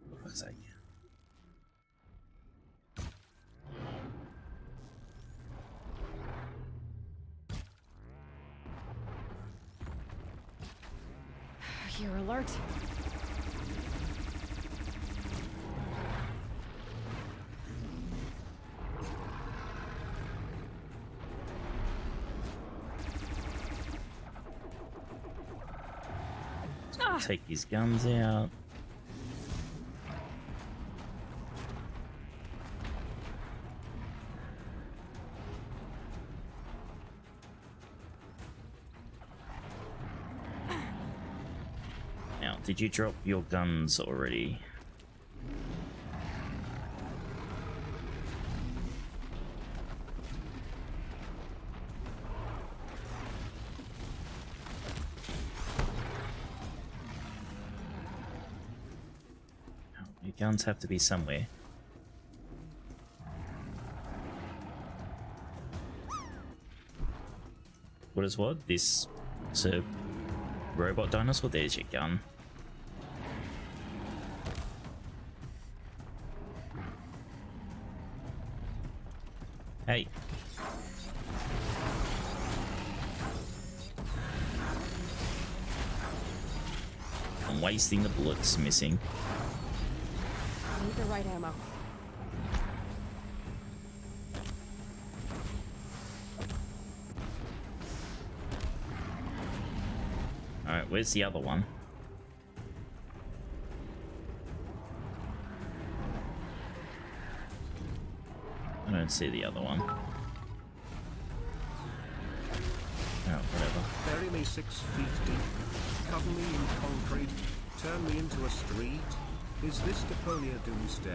For fuck's sake. You're alert. Take his guns out. Now, did you drop your guns already? Your guns have to be somewhere. What is what? This is a robot dinosaur? There's your gun. Hey. I'm wasting the bullets missing. I need the right ammo. Alright, where's the other one? I don't see the other one. Oh, whatever. Bury me 6 feet deep, cover me in concrete, turn me into a street. Is this Deponia Doomsday?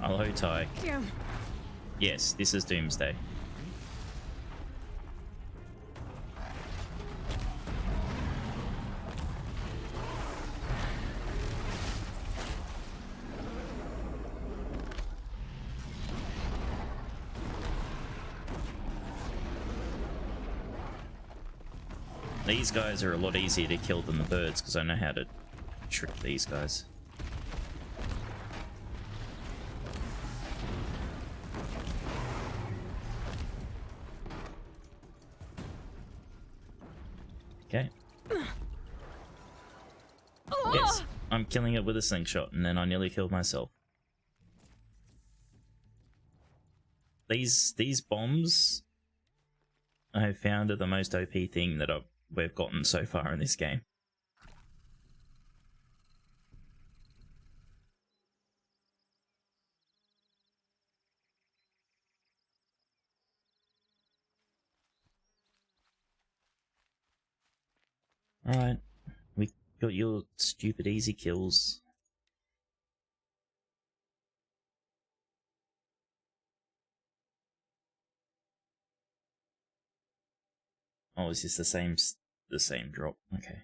Aloy Ty. Yeah. Yes, this is Doomsday. These guys are a lot easier to kill than the birds because I know how to trick these guys. Okay. Yes, I'm killing it with a slingshot and then I nearly killed myself. These bombs I have found are the most OP thing that we've gotten so far in this game. Alright, we got your stupid easy kills. Oh, is this the same drop? Okay.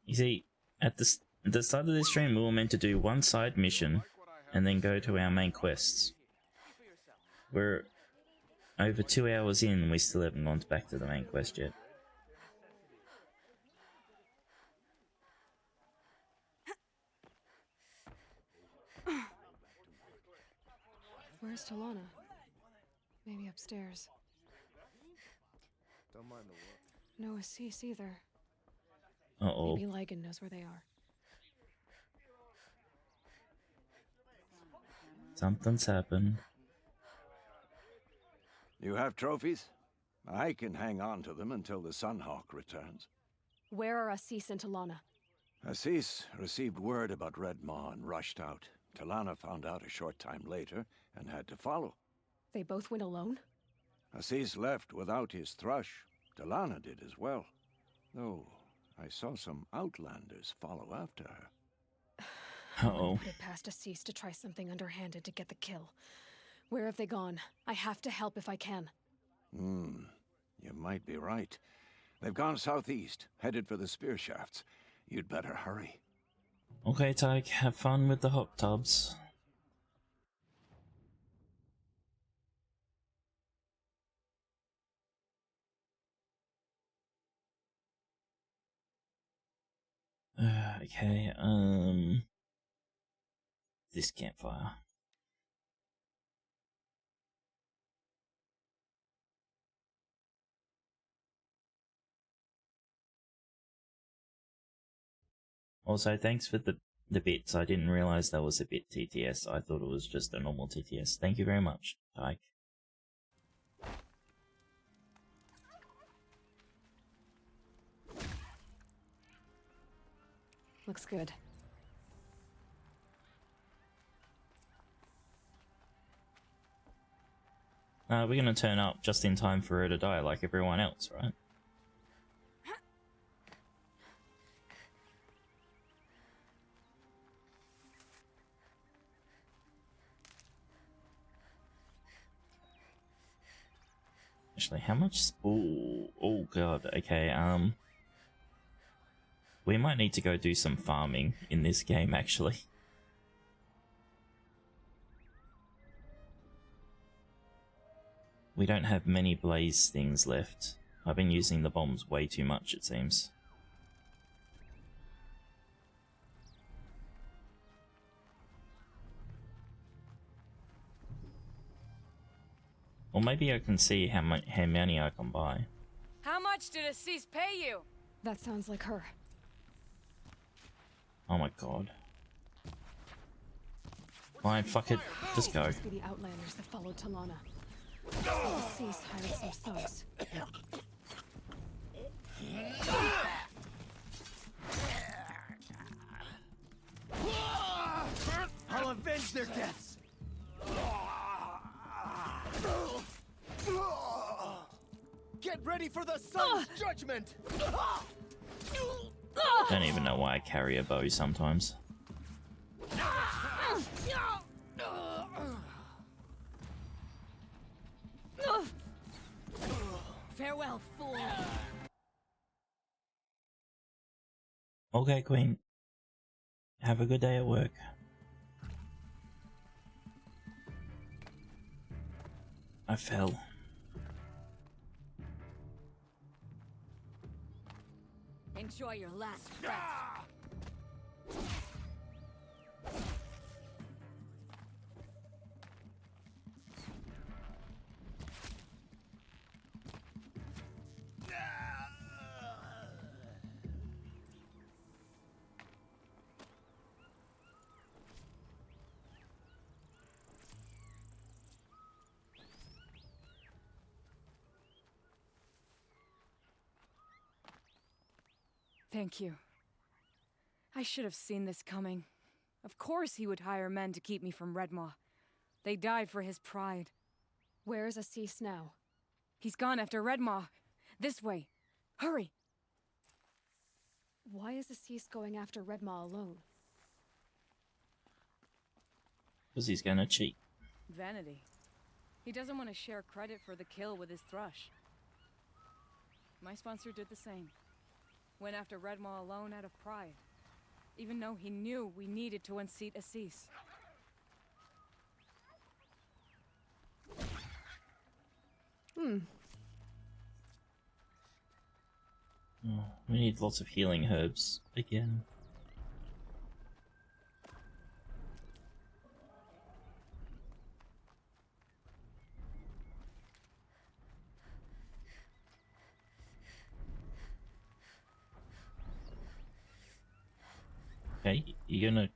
You see, at the start of this stream, we were meant to do one side mission and then go to our main quests. We're over 2 hours in and we still haven't gone back to the main quest yet. Where's Talana? Maybe upstairs. Don't mind the work. No Assis either. Uh-oh. Maybe Lygan knows where they are. Something's happened. You have trophies? I can hang on to them until the Sunhawk returns. Where are Assis and Talana? Assis received word about Red Maw and rushed out. Talana found out a short time later and had to follow. They both went alone? Assis left without his thrush. Talana did as well. Though I saw some outlanders follow after her. Uh-oh. Put it past Assis to try something underhanded to get the kill. Where have they gone? I have to help if I can. You might be right. They've gone southeast, headed for the spear shafts. You'd better hurry. Okay, Tyke, have fun with the hot tubs. Okay, this campfire. Also, thanks for the bits. I didn't realize that was a bit TTS. I thought it was just a normal TTS. Thank you very much, Tyke. Looks good. We're gonna turn up just in time for her to die like everyone else, right? Actually, how much? Oh god. Okay. We might need to go do some farming in this game, actually. We don't have many blaze things left. I've been using the bombs way too much, it seems. Or maybe I can see how many I can buy. How much did Assis pay you? That sounds like her. Oh my god. Fine, fuck it. Just go. Must be the outlanders that followed Talana. Assis hired some thugs. I'll avenge their deaths! Get ready for the sun's judgment! Don't even know why I carry a bow sometimes. Farewell, fool. Okay, Queen. Have a good day at work. I fell. Enjoy your last breath. Thank you. I should have seen this coming. Of course he would hire men to keep me from Redmaw. They died for his pride. Where is Assis now? He's gone after Redmaw. This way. Hurry! Why is Assis going after Redmaw alone? Because he's gonna cheat. Vanity. He doesn't want to share credit for the kill with his thrush. My sponsor did the same. Went after Redmaw alone out of pride. Even though he knew we needed to unseat Assis. Oh, we need lots of healing herbs again. Okay, you're gonna...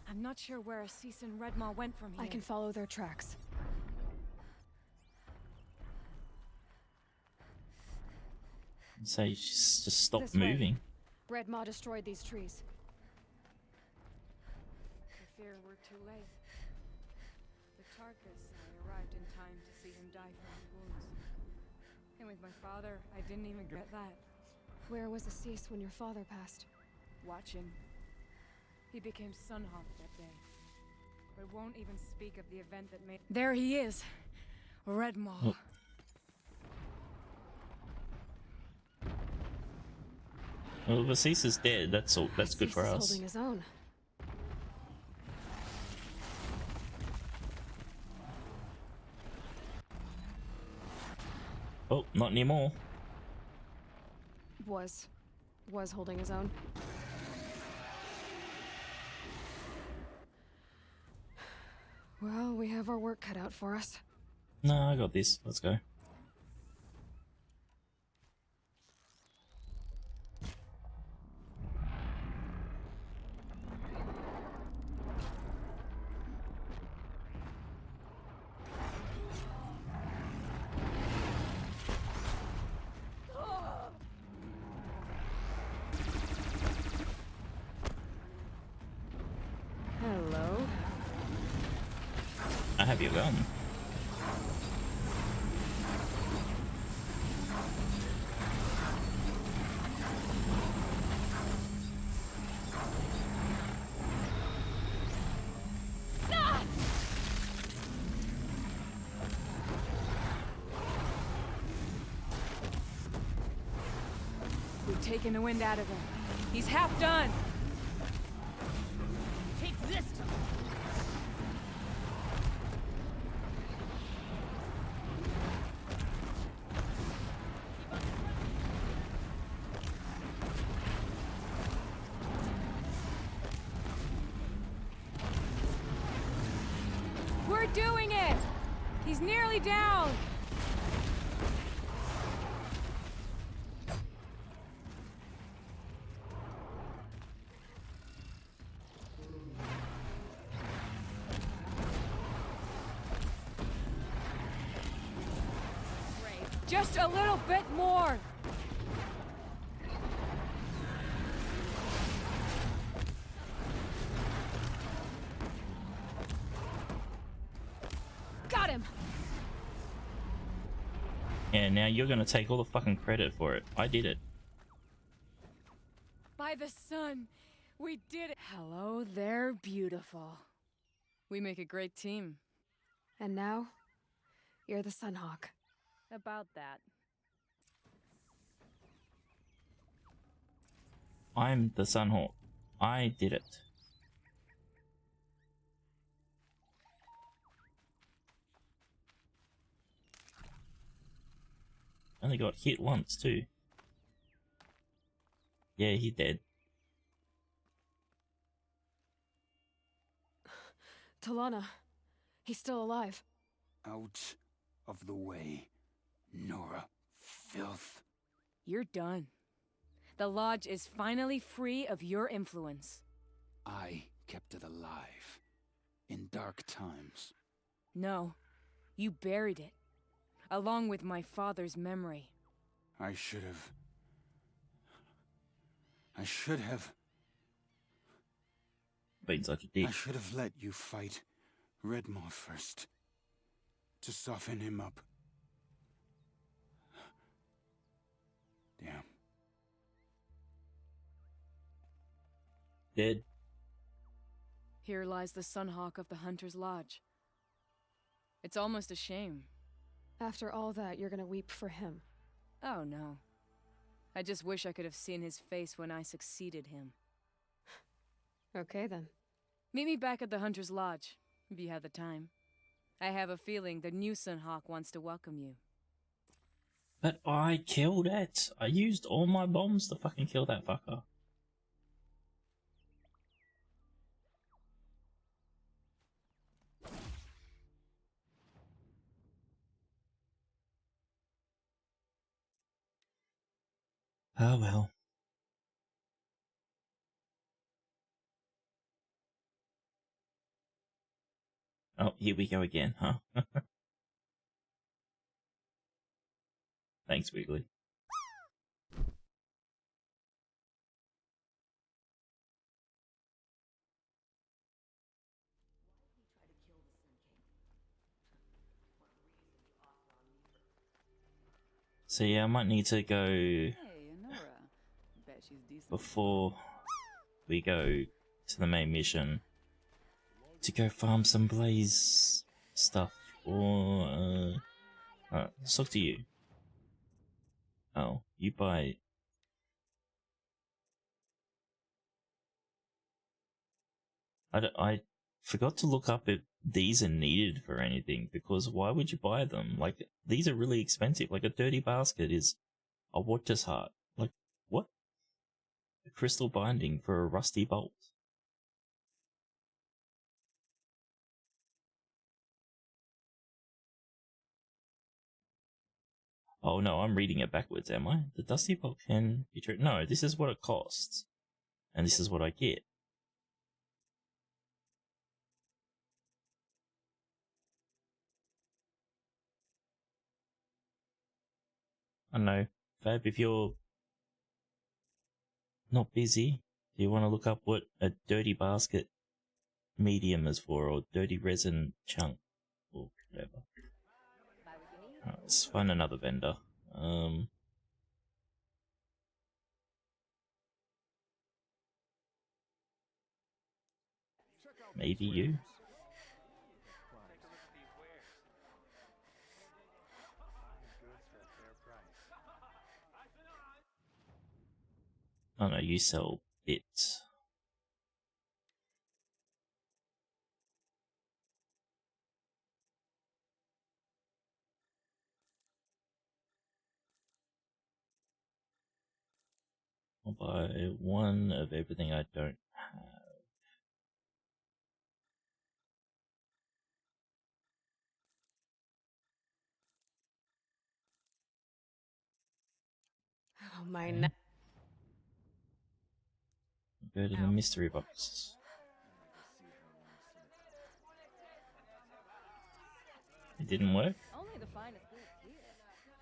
I'm not sure where Assis and Redmaw went from here. I can follow their tracks. Say just stop This way. moving. Redmaw destroyed these trees. I fear we're too late. The Tarkus, I arrived in time to see him die from his wounds. And with my father, I didn't even get that. Where was Assis when your father passed? Watching. He became Sunhawk that day. But won't even speak of the event that made... There he is! Redmaw. Oh. Well, Vassis is dead. That's all. That's good for us. Holding his own. Oh, not anymore. Was holding his own. Well, we have our work cut out for us. No, I got this. Let's go. Hello? I have your gun. We've taken the wind out of him. He's half done. Take this. We're doing it! He's nearly down! Just a little bit more! Got him! Yeah, now you're gonna take all the fucking credit for it. I did it. By the sun, we did it! Hello there, beautiful. We make a great team. And now, you're the Sunhawk. About that. I'm the Sunhawk. I did it. Only got hit once too. Yeah, he's dead. Talana, he's still alive. Out of the way, Nora. Filth. You're done. The Lodge is finally free of your influence. I kept it alive. In dark times. No, you buried it. Along with my father's memory. I should have... I should have... Being such a dick. I should have let you fight Redmaw first. To soften him up. Damn. Dead. Here lies the Sunhawk of the Hunter's Lodge. It's almost a shame. After all that, you're gonna weep for him. Oh no. I just wish I could have seen his face when I succeeded him. Okay then. Meet me back at the Hunter's Lodge, if you have the time. I have a feeling the new Sunhawk wants to welcome you. But I killed it. I used all my bombs to fucking kill that fucker. Oh well. Oh, here we go again, huh? Thanks, Wiggly. So yeah, I might need to go before we go to the main mission to go farm some blaze stuff, or let's talk to you. Oh, you buy. I forgot to look up if these are needed for anything, because why would you buy them? Like, these are really expensive. Like, a dirty basket is a watcher's heart. Like, what? A crystal binding for a rusty bolt. Oh no, I'm reading it backwards, am I? The dusty bolt can be true. No, this is what it costs. And this is what I get. I don't know. Fab, if you're not busy, do you want to look up what a dirty basket medium is for, or dirty resin chunk, or whatever? Alright, let's find another vendor. Maybe you? Oh no, you sell bits. I'll buy one of everything I don't have. Oh my. Okay. Go to the mystery box. It didn't work? Only the finest goods here.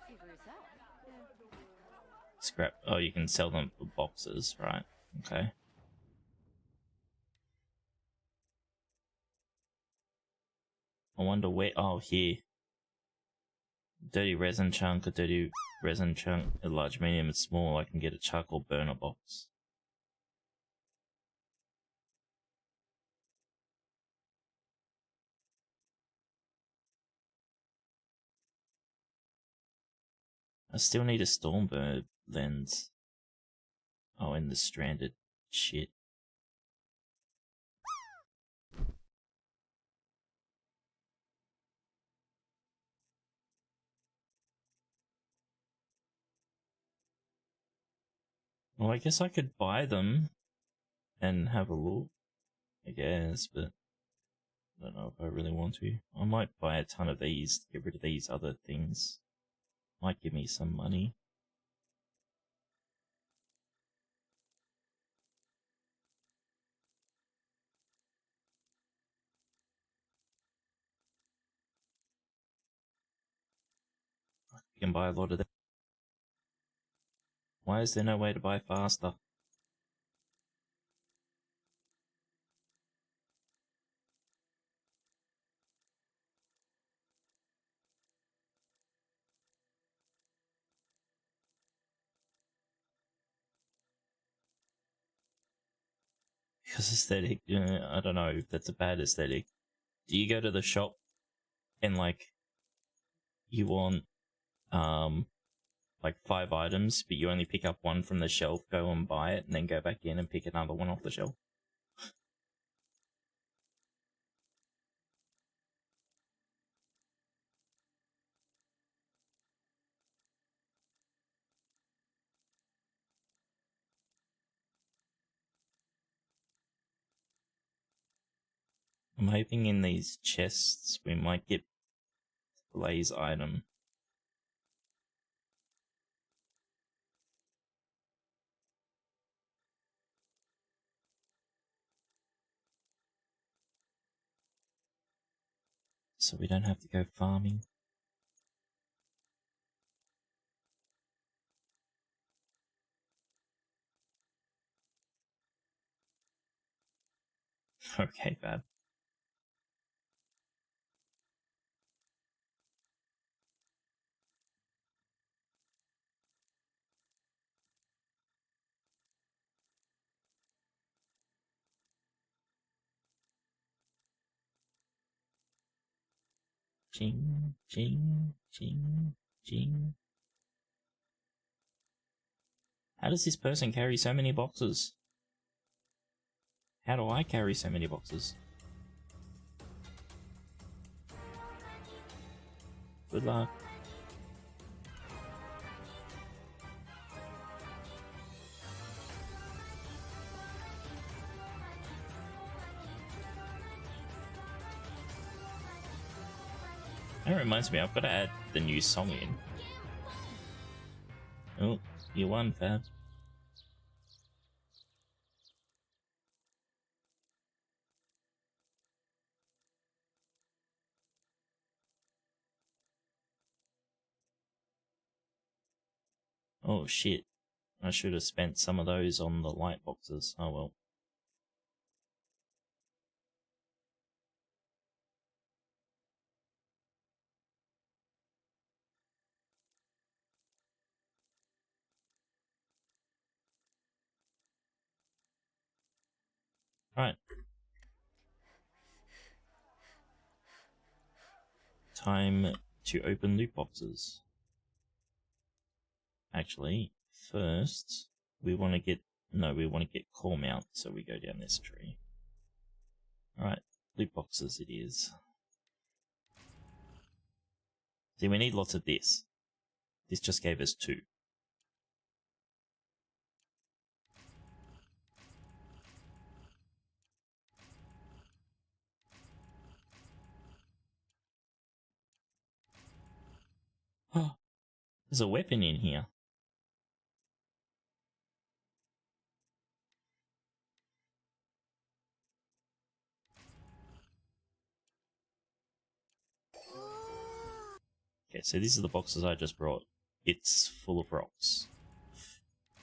See for yourself. Scrap. Oh, you can sell them for boxes, right? Okay. I wonder where. Oh, here. Dirty resin chunk, a dirty resin chunk, a large, medium, and small. I can get a charcoal burner box. I still need a Stormbird lens. Oh, and the stranded shit. Well, I guess I could buy them and have a look, I guess, but I don't know if I really want to. I might buy a ton of these to get rid of these other things. Might give me some money. You can buy a lot of them. Why is there no way to buy faster? Because aesthetic, I don't know if that's a bad aesthetic. Do you go to the shop and like you want like 5 items, but you only pick up one from the shelf, go and buy it, and then go back in and pick another one off the shelf? I'm hoping in these chests we might get Blaze item. So we don't have to go farming. Okay, bad. Ching, ching, ching, ching. How does this person carry so many boxes? How do I carry so many boxes? Good luck. That reminds me, I've got to add the new song in. Oh, you won, Fab. Oh shit. I should have spent some of those on the light boxes. Oh well. Right. Time to open loot boxes. Actually, first, we want to get core mount, so we go down this tree. Alright, loot boxes it is. See, we need lots of this. This just gave us 2. Oh, there's a weapon in here. Okay, so these are the boxes I just brought. It's full of rocks.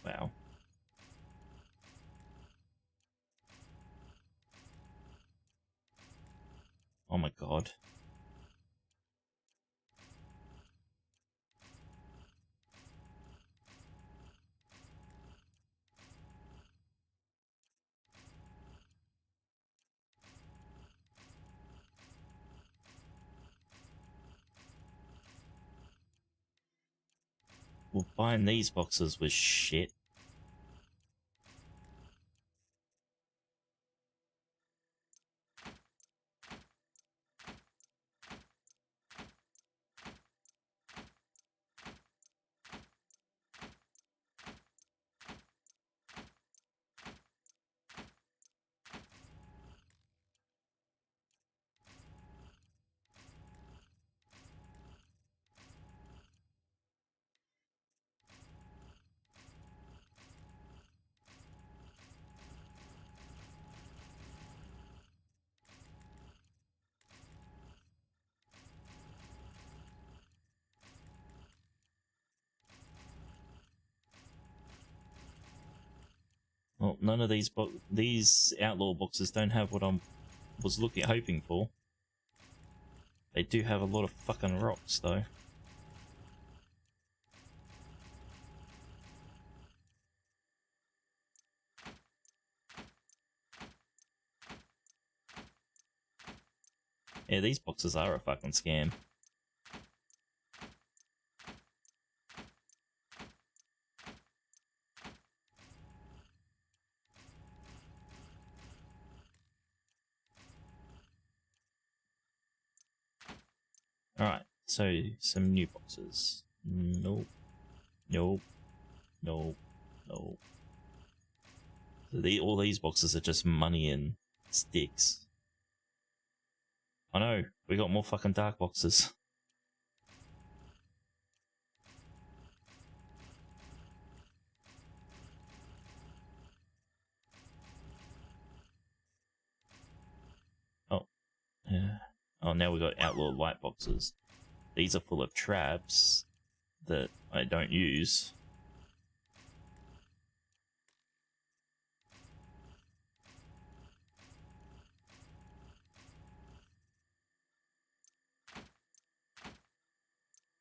Wow. Oh my god. Well, buying these boxes was shit. Well, none of these outlaw boxes don't have what I was hoping for. They do have a lot of fucking rocks, though. Yeah, these boxes are a fucking scam. Alright, so some new boxes. Nope. Nope. Nope. Nope. So all these boxes are just money and sticks. I know, we got more fucking dark boxes. Oh. Yeah. Oh, now we got outlaw light boxes. These are full of traps that I don't use.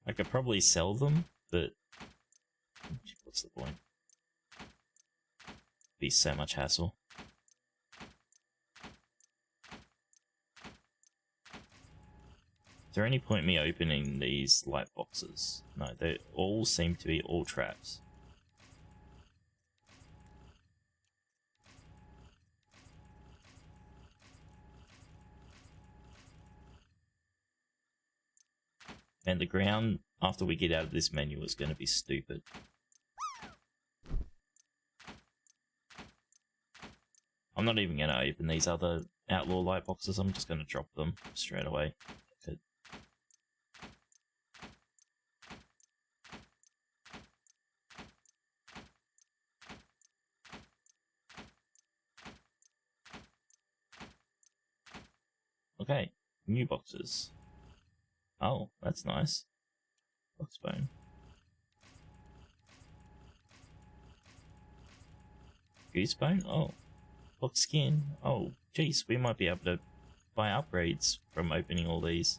I could probably sell them, but what's the point? Be so much hassle. Is there any point in me opening these light boxes? No, they all seem to be all traps. And the ground after we get out of this menu is going to be stupid. I'm not even going to open these other outlaw light boxes, I'm just going to drop them straight away. Good. Okay, new boxes. Oh, that's nice. Box bone. Goose bone? Oh. Box skin? Oh, jeez, we might be able to buy upgrades from opening all these.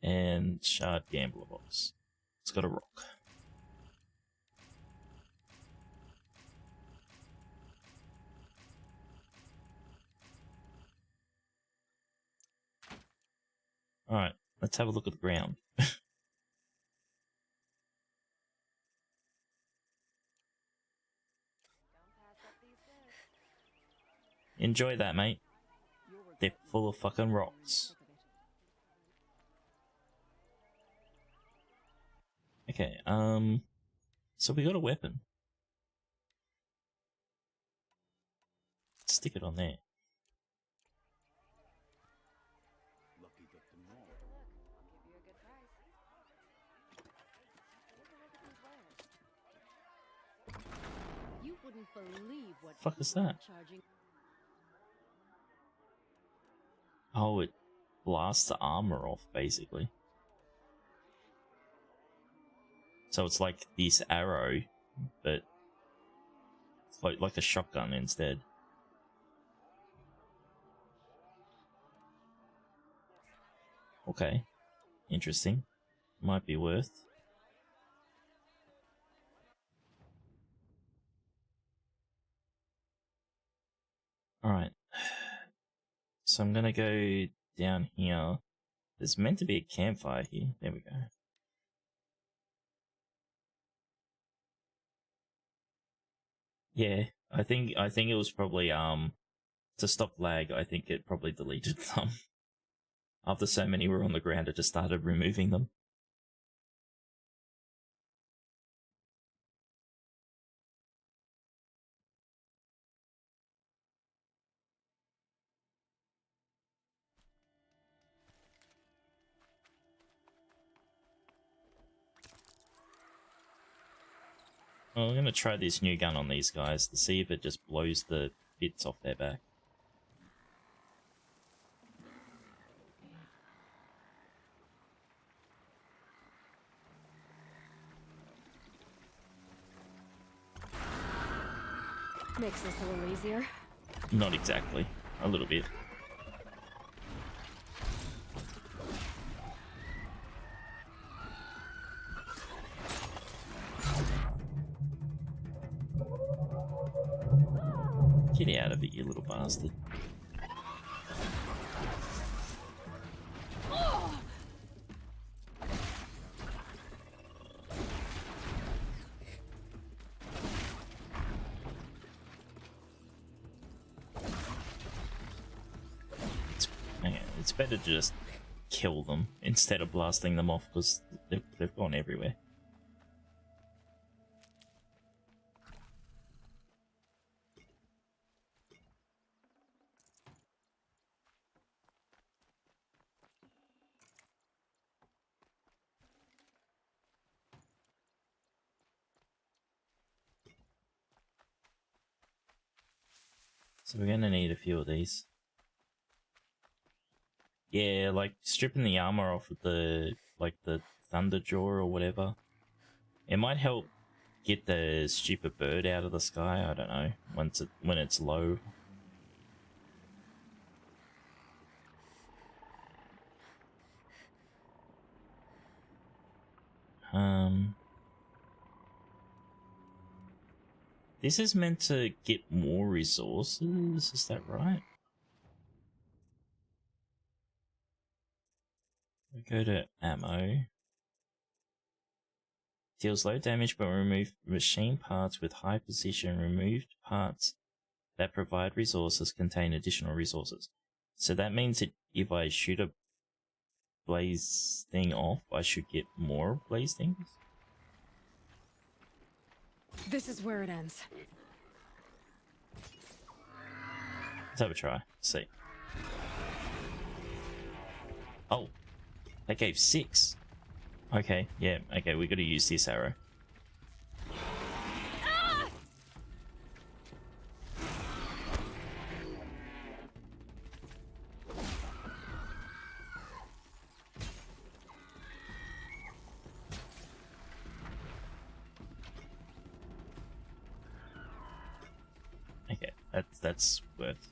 And shard gambler box. It's got a rock. Alright, let's have a look at the ground. Enjoy that, mate. They're full of fucking rocks. Okay, so we got a weapon. Stick it on there. You wouldn't believe what Fuck is that? Oh, it blasts the armor off, basically. So it's like this arrow, but it's like a shotgun instead. Okay, interesting. Might be worth. Alright. So I'm gonna go down here. There's meant to be a campfire here. There we go. Yeah, I think it was probably to stop lag, I think it probably deleted them. After so many were on the ground, it just started removing them. Well, I'm gonna try this new gun on these guys to see if it just blows the bits off their back. Makes this a little easier. Not exactly. A little bit. Get out of it, you little bastard. It's better to just kill them instead of blasting them off because they've gone everywhere. So we're gonna need a few of these. Yeah, like stripping the armor off of the thunder jaw or whatever. It might help get the stupid bird out of the sky. I don't know when it's low. This is meant to get more resources. Is that right? We go to ammo. Deals low damage but remove machine parts with high precision. Removed parts that provide resources contain additional resources. So that means that if I shoot a blaze thing off, I should get more blaze things? This is where it ends. Let's have a try. See. Oh. That gave 6. Okay, yeah, okay, we gotta use this arrow. Okay, that's worth.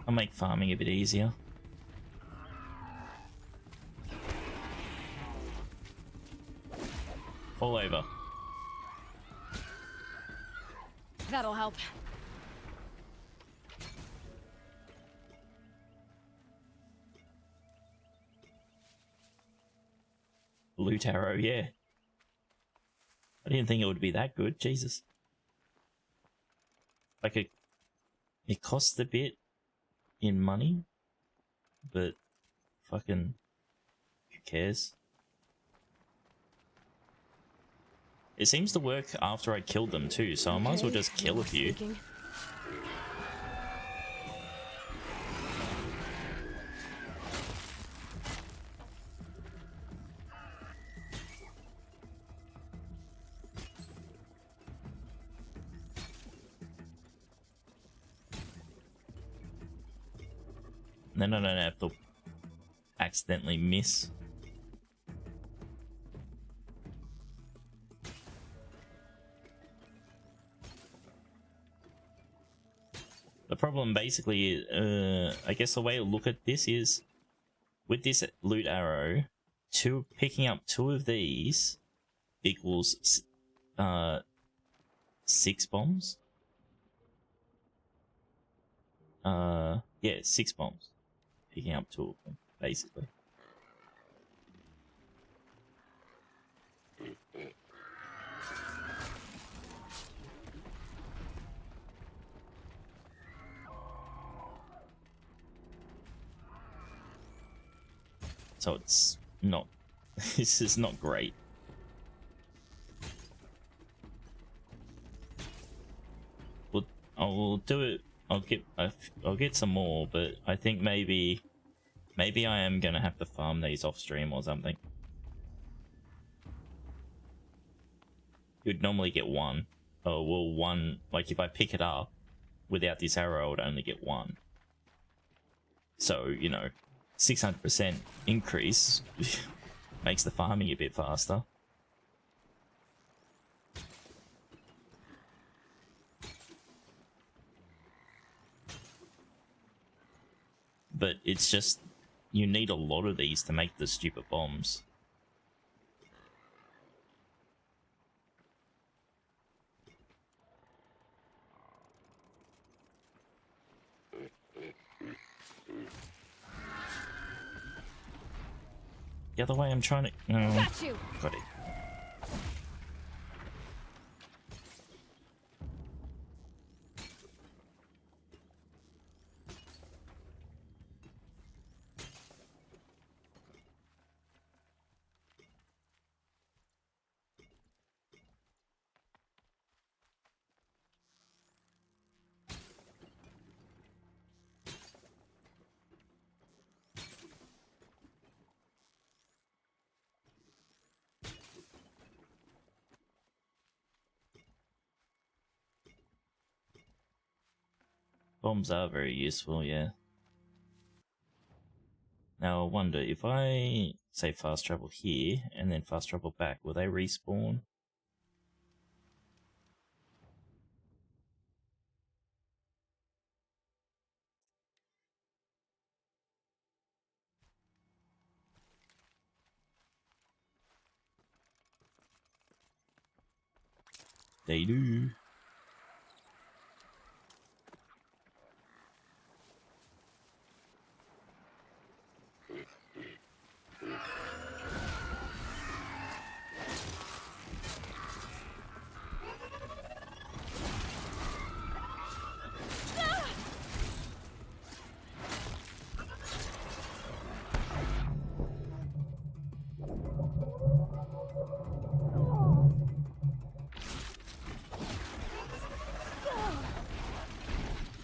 I'll make farming a bit easier. Fall over. That'll help. Loot arrow, yeah. I didn't think it would be that good, Jesus. Like it costs a bit in money, but fucking who cares? It seems to work after I killed them too, so I might as well just kill a few. Then I don't have to accidentally miss. The problem basically, I guess the way to look at this is, with this loot arrow, picking up 2 of these equals 6 bombs. Yeah, 6 bombs. Picking up 2 of them, basically. So it's not, this is not great. Well, I'll do it. I'll get some more, but I think maybe I am gonna have to farm these off stream or something. You'd normally get 1. Oh, well, 1, like if I pick it up without this arrow, I would only get 1. So, you know, 600% increase makes the farming a bit faster. but it's just you need a lot of these to make the stupid bombs. The other way I'm trying to... No. Got you. Got it. Bombs are very useful, yeah. Now I wonder, if I, say, fast travel here, and then fast travel back, will they respawn? They do.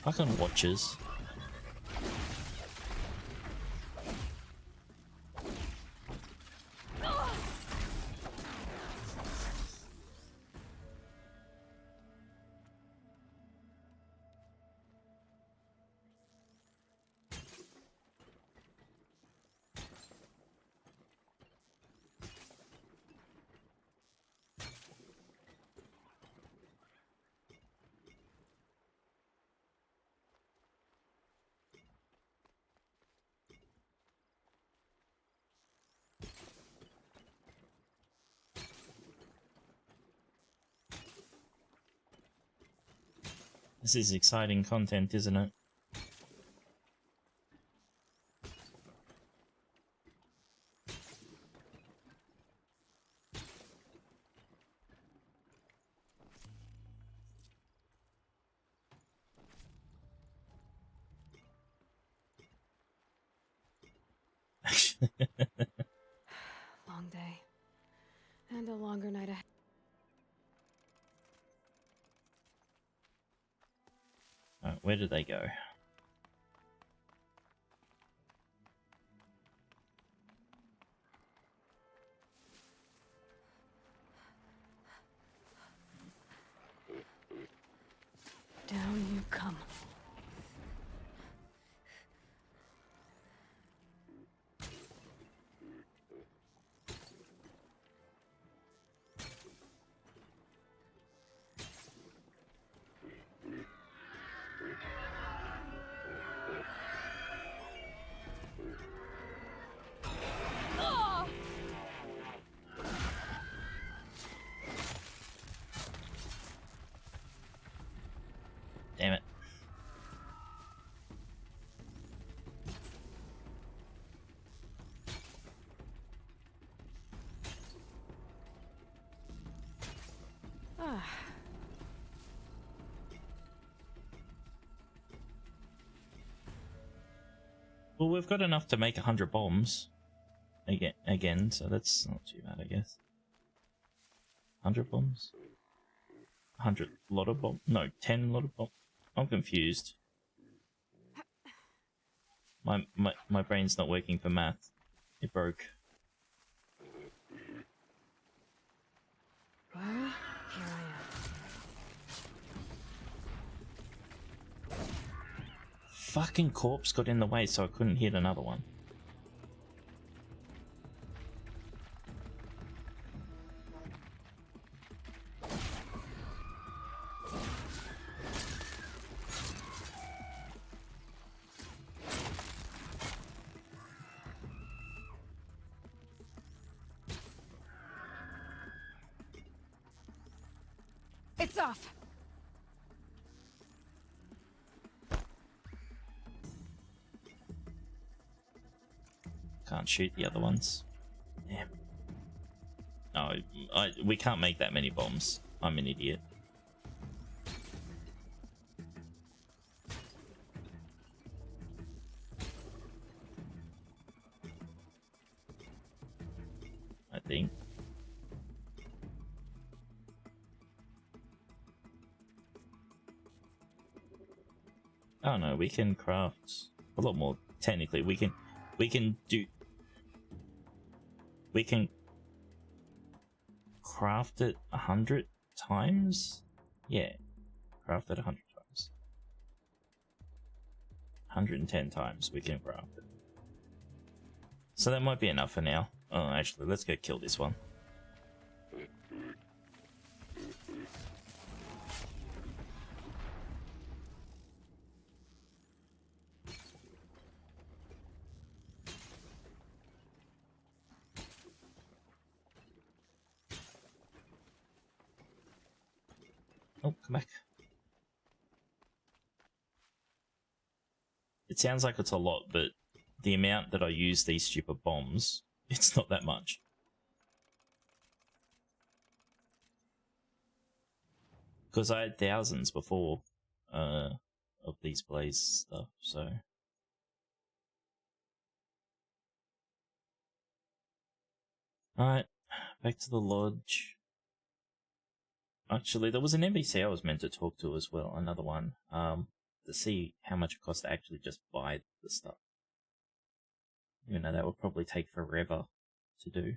Fucking watches. This is exciting content, isn't it? Long day. And a longer night ahead. Where did they go? Down you come. Damn it. Well, we've got enough to make 100 bombs. Again, so that's not too bad, I guess. 100 bombs? 100 lot of bombs? No, 10 lot of bombs. I'm confused. My brain's not working for math. It broke. Well, here I am. Fucking corpse got in the way, so I couldn't hit another one. It's off! Can't shoot the other ones. Damn. No, we can't make that many bombs. I'm an idiot. I think. Oh no, we can craft a lot more. Technically, we can craft it 100 times. Yeah, craft it 100 times. 110 times we can craft it. So that might be enough for now. Oh, actually, let's go kill this one. Oh, come back. It sounds like it's a lot, but the amount that I use these stupid bombs, it's not that much. Because I had thousands before of these blaze stuff, so... Alright, back to the lodge. Actually, there was an NPC I was meant to talk to as well, another one, to see how much it costs to actually just buy the stuff. Even though that would probably take forever to do.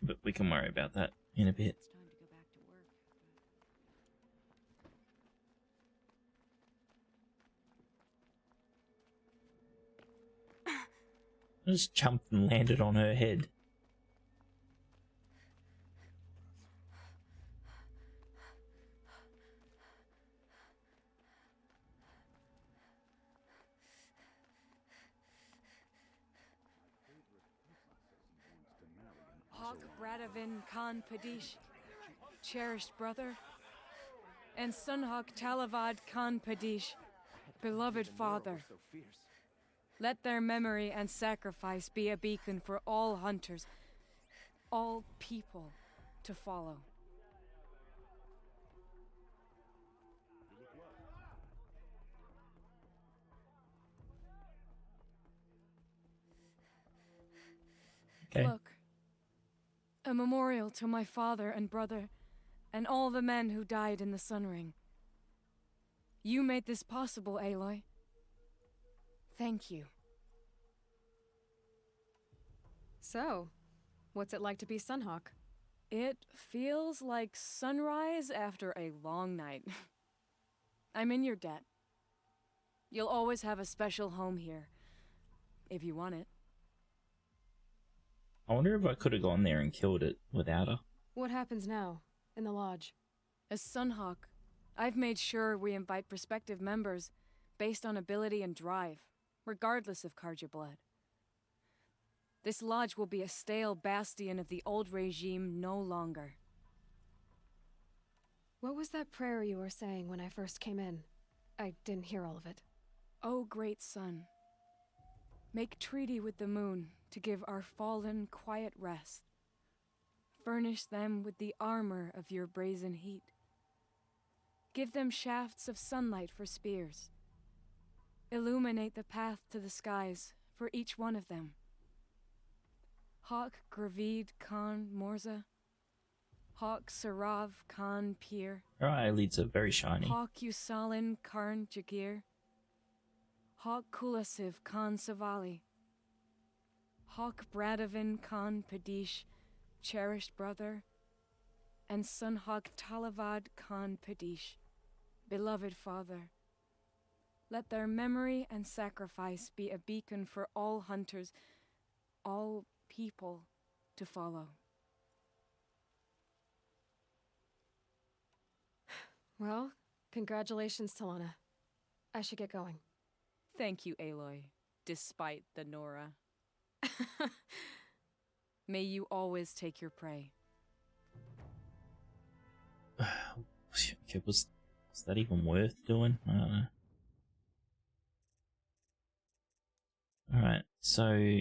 But we can worry about that in a bit. I just jumped and landed on her head. Hawk Bradavin Khan Padish, cherished brother, and Sunhawk Talavad Khan Padish, beloved father. Let their memory and sacrifice be a beacon for all hunters, all people to follow. Okay. Look, a memorial to my father and brother, and all the men who died in the Sun Ring. You made this possible, Aloy. Thank you. So, what's it like to be Sunhawk? It feels like sunrise after a long night. I'm in your debt. You'll always have a special home here, if you want it. I wonder if I could have gone there and killed it without her. What happens now, in the lodge? As Sunhawk, I've made sure we invite prospective members based on ability and drive, regardless of Carja blood. This lodge will be a stale bastion of the old regime no longer. What was that prayer you were saying when I first came in? I didn't hear all of it. O great sun, make treaty with the moon to give our fallen quiet rest. Furnish them with the armor of your brazen heat. Give them shafts of sunlight for spears. Illuminate the path to the skies for each one of them. Hawk Gravid Khan Morza. Hawk Sarav Khan Pir. Her eyelids are very shiny. Hawk Usalin Karn Jagir. Hawk Kulasiv Khan Savali. Hawk Bradavin Khan Padish, cherished brother. And Sunhawk Talavad Khan Padish, beloved father. Let their memory and sacrifice be a beacon for all hunters, all people to follow. Well, congratulations, Talana. I should get going. Thank you, Aloy, despite the Nora. May you always take your prey. Okay, was that even worth doing? I don't know. Alright, so...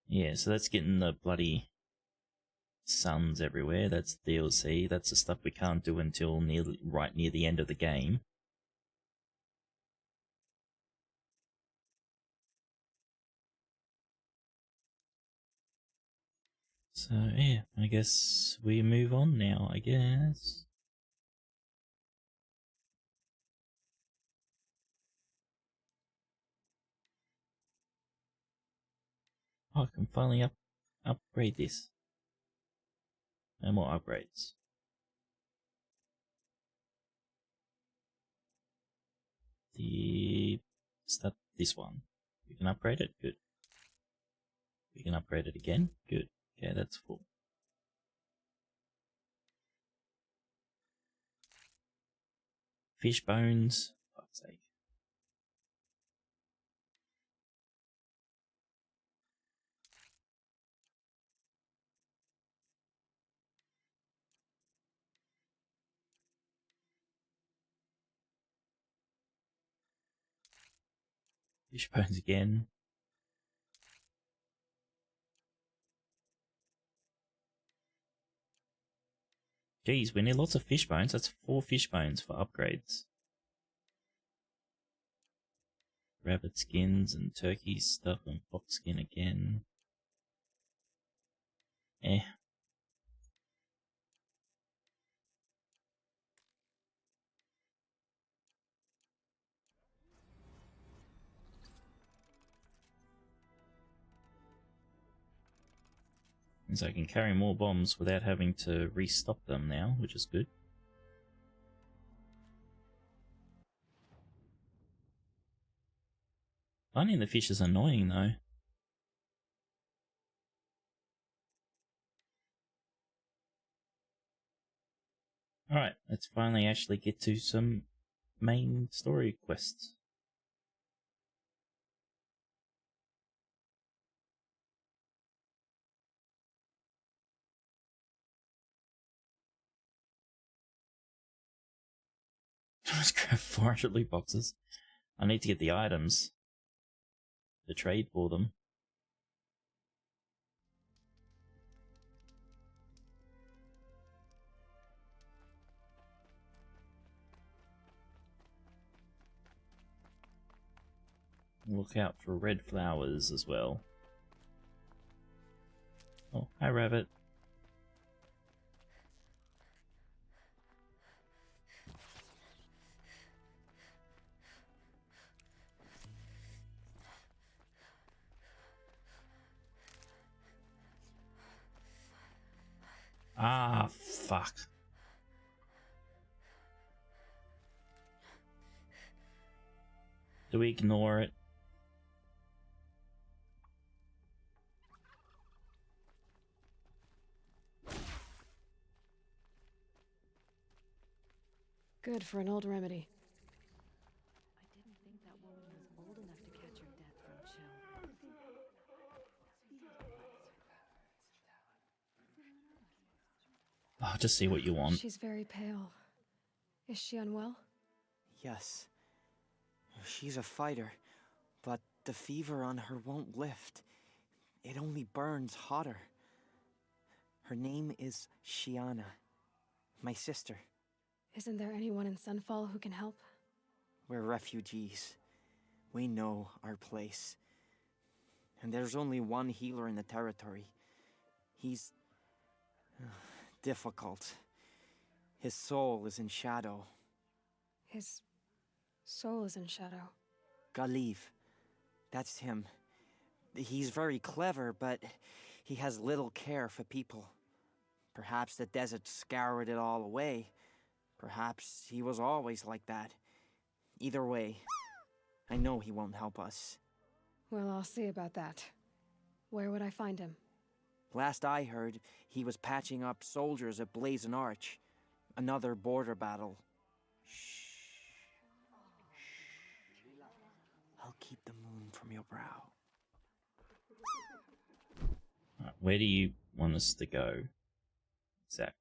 yeah, so that's getting the bloody suns everywhere. That's DLC. That's the stuff we can't do until right near the end of the game. So, yeah, I guess we move on now, I guess. Oh, I can finally upgrade this. No more upgrades. Is that this one? We can upgrade it? Good. We can upgrade it again? Good. Okay, that's full. Fish bones. Fuck's sake. Fish bones again. Geez, we need lots of fish bones. That's 4 fish bones for upgrades. Rabbit skins and turkey stuff and fox skin again. Eh. So I can carry more bombs without having to restock them now, which is good. Finding the fish is annoying though. Alright, let's finally actually get to some main story quests. Let's grab 400 loot boxes. I need to get the items to trade for them. Look out for red flowers as well. Oh, hi Rabbit. Ah, fuck. Do we ignore it? Good for an old remedy. I didn't think that woman was old enough to catch her death from chill. I'll just see what you want. She's very pale. Is she unwell? Yes. She's a fighter, but the fever on her won't lift. It only burns hotter. Her name is Shiana, my sister. Isn't there anyone in Sunfall who can help? We're refugees. We know our place. And there's only one healer in the territory. He's... difficult. His soul is in shadow. His soul is in shadow. Galiv. That's him. He's very clever, but he has little care for people. Perhaps the desert scoured it all away. Perhaps he was always like that. Either way, I know he won't help us. Well, I'll see about that. Where would I find him? Last I heard, he was patching up soldiers at Blazon Arch. Another border battle. Shh. I'll keep the moon from your brow. Right, where do you want us to go? Exactly.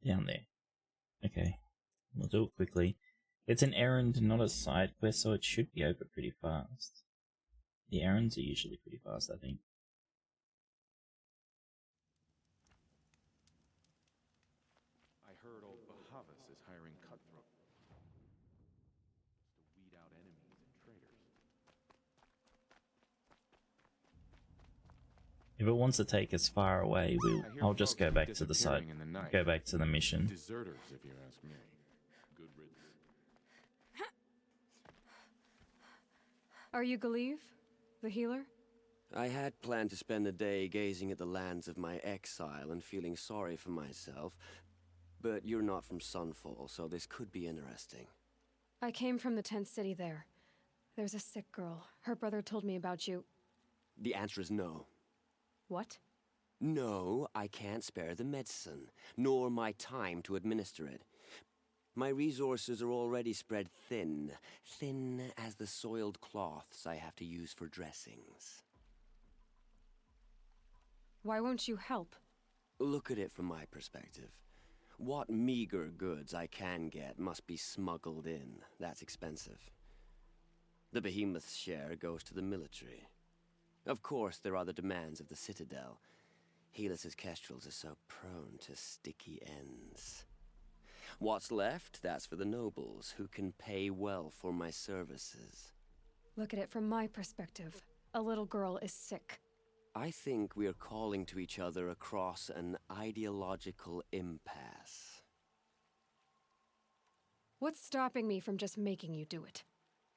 Down there. Okay. We'll do it quickly. It's an errand, not a side quest, so it should be over pretty fast. The errands are usually pretty fast, I think. I heard old Bahavas is hiring cutthroat to weed out enemies and traitors. If it wants to take us far away, I'll just go back to the side. Go back to the mission. Deserters, if you ask me. Good riddance. Are you Galeev, the healer? I had planned to spend the day gazing at the lands of my exile and feeling sorry for myself, but you're not from Sunfall, so this could be interesting. I came from the tent city there. There's a sick girl. Her brother told me about you. The answer is no. What? No, I can't spare the medicine, nor my time to administer it. My resources are already spread thin, thin as the soiled cloths I have to use for dressings. Why won't you help? Look at it from my perspective. What meager goods I can get must be smuggled in. That's expensive. The behemoth's share goes to the military. Of course, there are the demands of the Citadel. Helis's kestrels are so prone to sticky ends. What's left, that's for the nobles, who can pay well for my services. Look at it from my perspective. A little girl is sick. I think we are calling to each other across an ideological impasse. What's stopping me from just making you do it?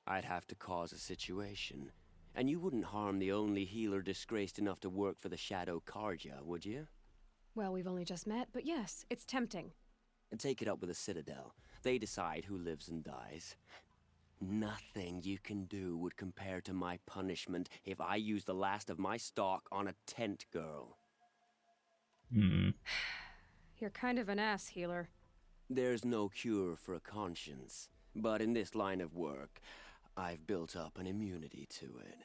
I'd have to cause a situation. And you wouldn't harm the only healer disgraced enough to work for the Shadow Karja, would you? Well, we've only just met, but yes, it's tempting. And take it up with the Citadel. They decide who lives and dies. Nothing you can do would compare to my punishment if I use the last of my stock on a tent girl. You're kind of an ass, healer. There's no cure for a conscience, but in this line of work, I've built up an immunity to it.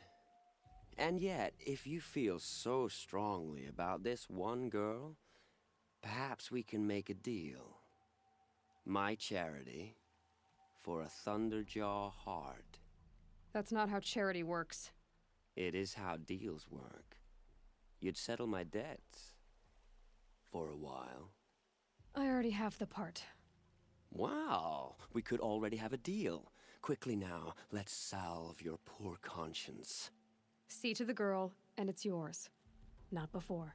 And yet, if you feel so strongly about this one girl, perhaps we can make a deal. My charity for a Thunderjaw heart. That's not how charity works. It is how deals work. You'd settle my debts. For a while. I already have the part. Wow, we could already have a deal. Quickly now, let's salve your poor conscience. See to the girl, and it's yours. Not before.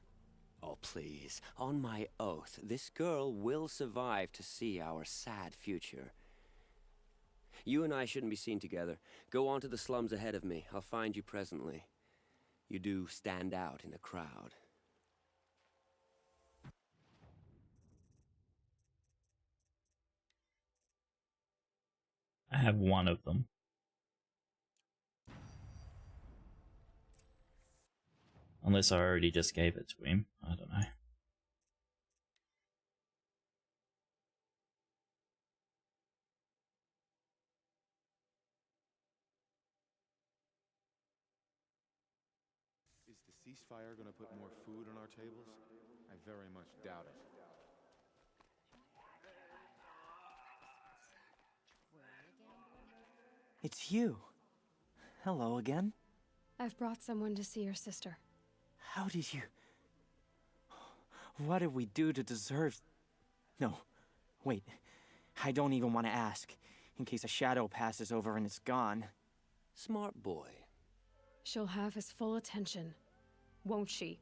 Oh, please. On my oath, this girl will survive to see our sad future. You and I shouldn't be seen together. Go on to the slums ahead of me. I'll find you presently. You do stand out in a crowd. I have one of them. Unless I already just gave it to him. I don't know. Is the ceasefire gonna put more food on our tables? I very much doubt it. It's you. Hello again. I've brought someone to see your sister. How did you... What did we do to deserve... No, wait. I don't even want to ask, in case a shadow passes over and it's gone. Smart boy. She'll have his full attention, won't she?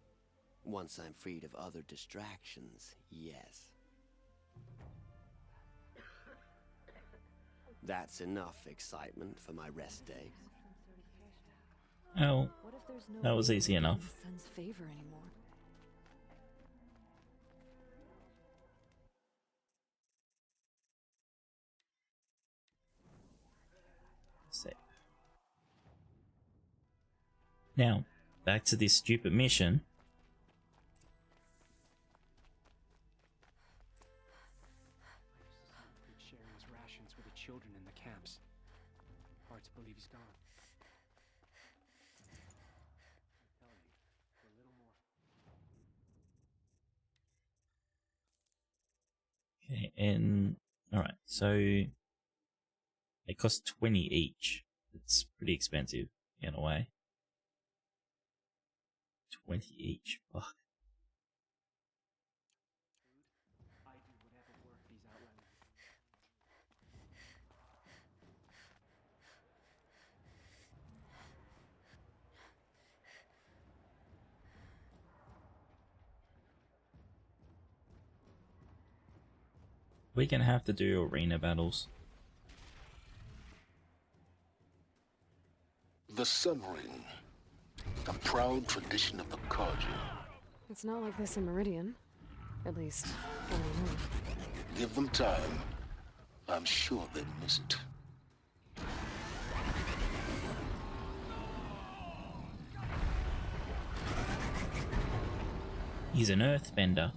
Once I'm freed of other distractions, yes. That's enough excitement for my rest day. Oh, What if there's no that was way easy to enough. gain the sun's favor anymore? So, now, back to this stupid mission. Sharing his rations with the children in the camps. Hard to believe he's gone. I'm telling you, a little more. Okay, and alright, so they cost 20 each. It's pretty expensive in a way. 20 each. Fuck. I do whatever work these outlanders. We're gonna have to do arena battles. The Sun Ring, a proud tradition of the Carja. It's not like this in Meridian. At least, I don't know. Give them time. I'm sure they'd miss it. He's an earthbender.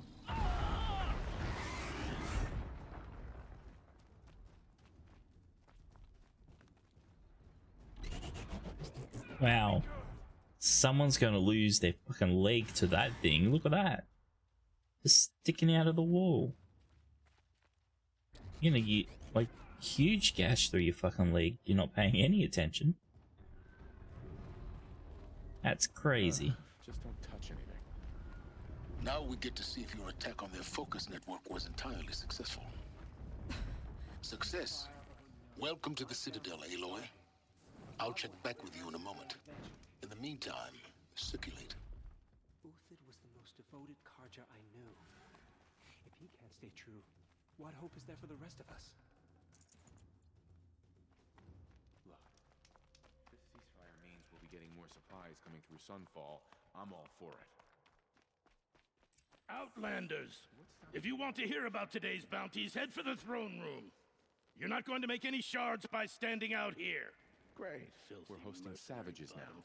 Wow. Someone's gonna lose their fucking leg to that thing. Look at that. Just sticking out of the wall. You know, you like huge gash through your fucking leg. You're not paying any attention. That's crazy. Just don't touch anything. Now we get to see if your attack on their focus network was entirely successful. Success. Welcome to the Citadel, Aloy. I'll check back with you in a moment. In the meantime, circulate. Uthid was the most devoted Carja I knew. If he can't stay true, what hope is there for the rest of us? Look, this ceasefire means we'll be getting more supplies coming through Sunfall. I'm all for it. Outlanders! If you want to hear about today's bounties, head for the throne room. You're not going to make any shards by standing out here. Great. We're hosting savages now.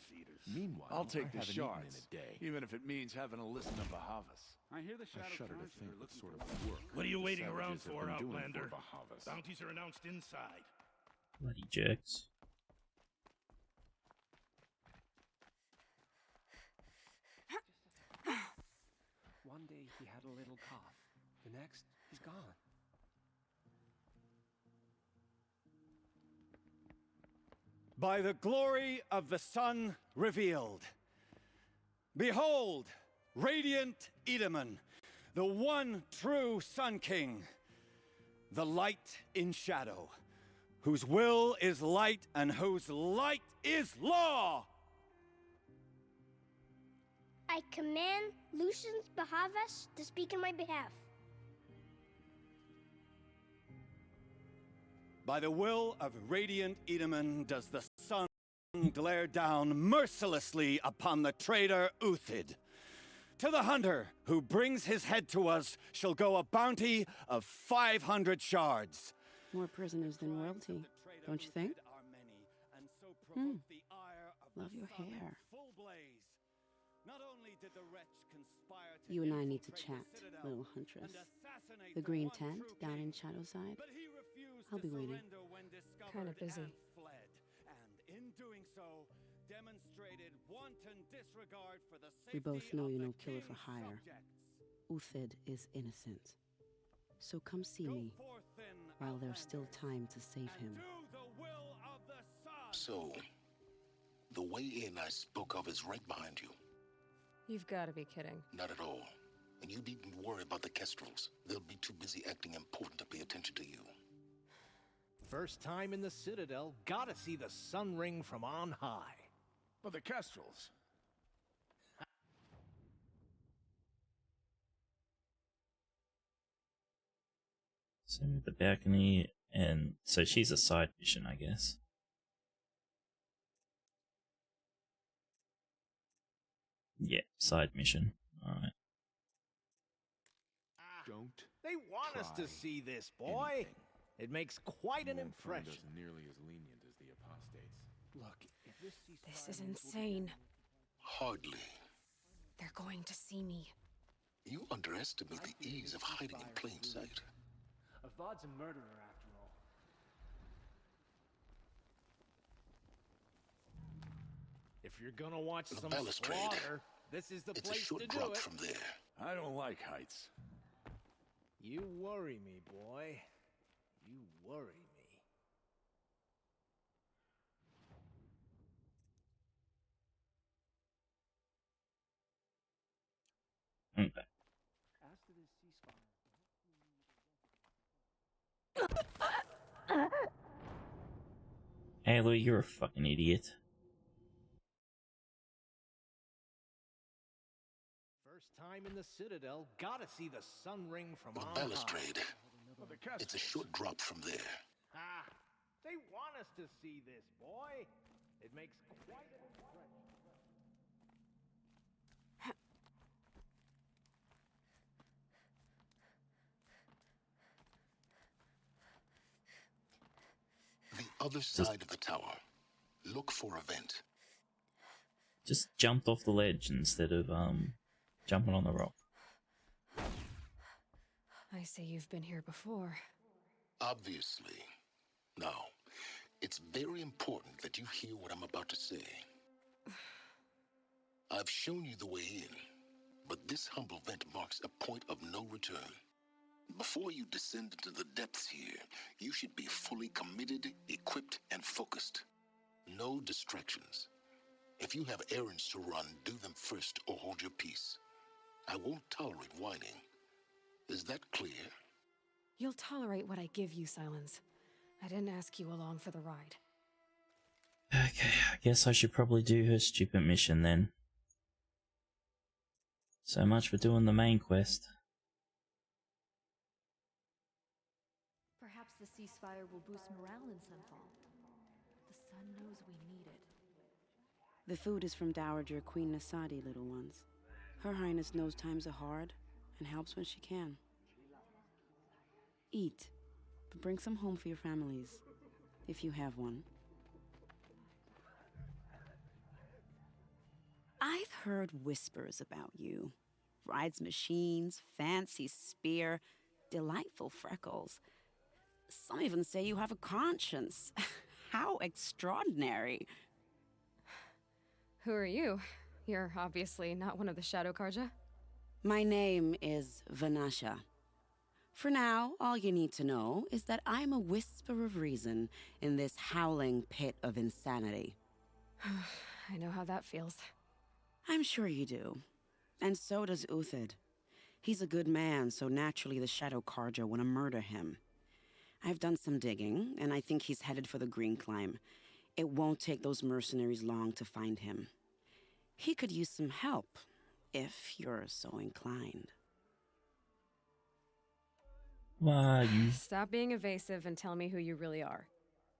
Meanwhile, I'll take I the haven't eaten shards, in a day. even if it means having to listen to Bahavas. I hear the I shudder to think what sort of work What are you the waiting around savages have for, been doing Outlander? Bahavas. Bounties are announced inside. Bloody jerks. One day he had a little cough. The next, he's gone. By the glory of the sun revealed. Behold, radiant Edaman, the one true Sun King, the light in shadow, whose will is light and whose light is law. I command Lucius Bahavas to speak in my behalf. By the will of radiant Edaman does the sun glare down mercilessly upon the traitor Uthid. To the hunter who brings his head to us shall go a bounty of 500 shards. More prisoners than royalty, don't you think? Love your hair. You and I need to chat, little huntress. The green tent down in Shadowside. I'll be waiting. Kinda busy. We both know you're no killer for hire. Uthid is innocent. So come see me while there's still time to save him. So, the way in I spoke of is right behind you. You've got to be kidding. Not at all. And you needn't worry about the Kestrels. They'll be too busy acting important to pay attention to you. First time in the Citadel, gotta see the Sun Ring from on high. But the Kestrels. So the balcony And so she's a side mission, I guess. Yeah, side mission. Alright. Don't. They want us to see this, boy. anything. It makes quite an You won't find impression. us nearly as lenient as the apostates. Look, if this This is insane. Hardly. They're going to see me. You underestimate the ease of hiding in plain sight. Avad's a murderer, after all. If you're gonna watch The some balustrade. slaughter, this is the It's a place short to do drop it. from there. I don't like heights. You worry me, boy. You worry me. Okay. As to this ceasefire, Aloy, you're a fucking idiot. First time in the Citadel, gotta see the sun ring from The on balustrade. high. It's a short drop from there. Ah, they want us to see this, boy. It makes quite an impression. The other side of the tower. Look for a vent. Just jumped off the ledge instead of jumping on the rock. I say you've been here before. Obviously. Now, it's very important that you hear what I'm about to say. I've shown you the way in, but this humble vent marks a point of no return. Before you descend into the depths here, you should be fully committed, equipped, and focused. No distractions. If you have errands to run, do them first or hold your peace. I won't tolerate whining. Is that clear? You'll tolerate what I give you, Silence. I didn't ask you along for the ride. Okay, I guess I should probably do her stupid mission then. So much for doing the main quest. Perhaps the ceasefire will boost morale in Sunfall. The sun knows we need it. The food is from Dowager Queen Nasadi, little ones. Her Highness knows times are hard and helps when she can. Eat, but bring some home for your families, if you have one. I've heard whispers about you. Rides machines, fancy spear, delightful freckles. Some even say you have a conscience. How extraordinary. Who are you? You're obviously not one of the Shadow Karja. My name is Vanasha. For now, all you need to know is that I'm a whisper of reason in this howling pit of insanity. I know how that feels. I'm sure you do. And so does Uthid. He's a good man, so naturally the Shadow Karja want to murder him. I've done some digging, and I think he's headed for the Green Climb. It won't take those mercenaries long to find him. He could use some help, if you're so inclined. Why you... Stop being evasive and tell me who you really are.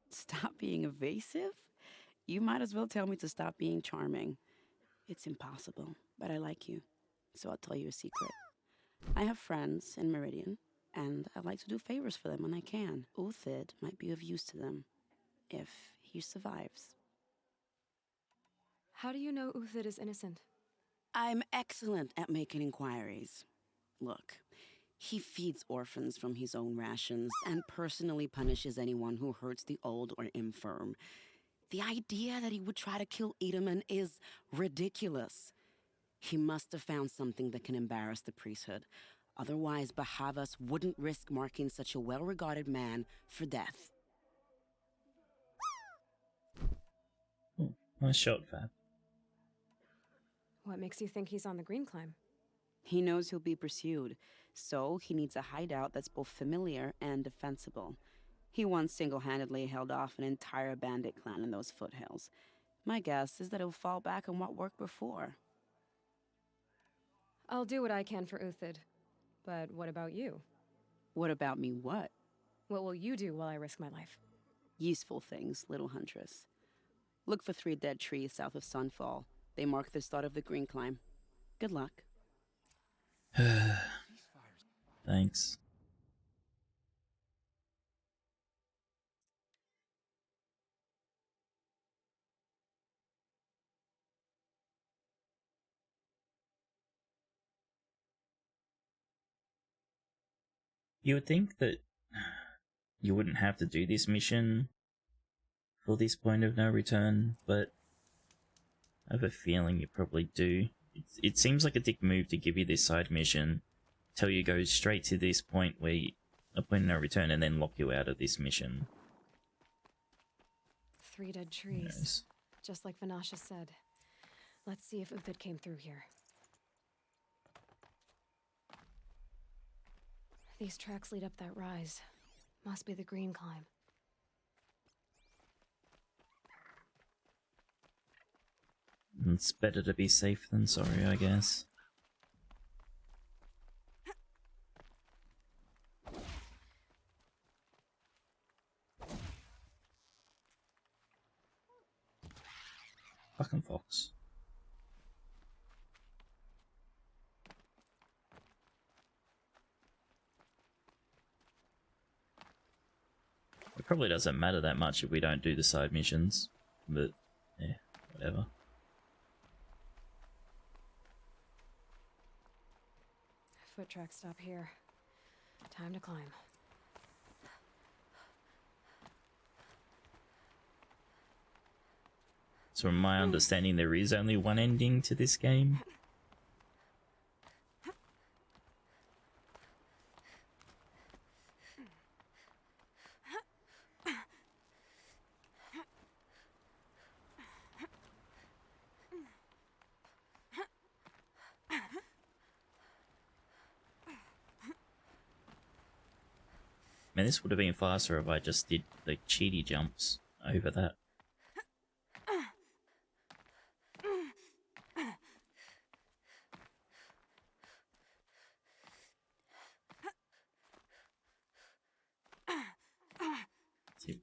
Stop being evasive? You might as well tell me to stop being charming. It's impossible, but I like you, so I'll tell you a secret. I have friends in Meridian, and I like to do favors for them when I can. Uthid might be of use to them, if he survives. How do you know Uthid is innocent? I'm excellent at making inquiries. Look, he feeds orphans from his own rations and personally punishes anyone who hurts the old or infirm. The idea that he would try to kill Edelman is ridiculous. He must have found something that can embarrass the priesthood. Otherwise, Bahavas wouldn't risk marking such a well-regarded man for death. Oh, nice shot, Fab. What makes you think he's on the Green Climb? He knows he'll be pursued, so he needs a hideout that's both familiar and defensible. He once single-handedly held off an entire bandit clan in those foothills. My guess is that he'll fall back on what worked before. I'll do what I can for Uthid. But what about you? What about me what? What will you do while I risk my life? Useful things, little huntress. Look for 3 dead trees south of Sunfall. They mark the start of the green climb. Good luck. Thanks. You would think that you wouldn't have to do this mission for this point of no return, but I have a feeling you probably do. It seems like a dick move to give you this side mission, tell you go straight to this point where a point of no return, and then lock you out of this mission. 3 dead trees, just like Vanasha said. Let's see if Uthid came through here. These tracks lead up that rise. Must be the green climb. It's better to be safe than sorry, I guess. Fucking fox. It probably doesn't matter that much if we don't do the side missions, but yeah, whatever. Foot tracks stop here. Time to climb. So from my understanding, there is only one ending to this game. Man, this would have been faster if I just did the cheaty jumps over that. See,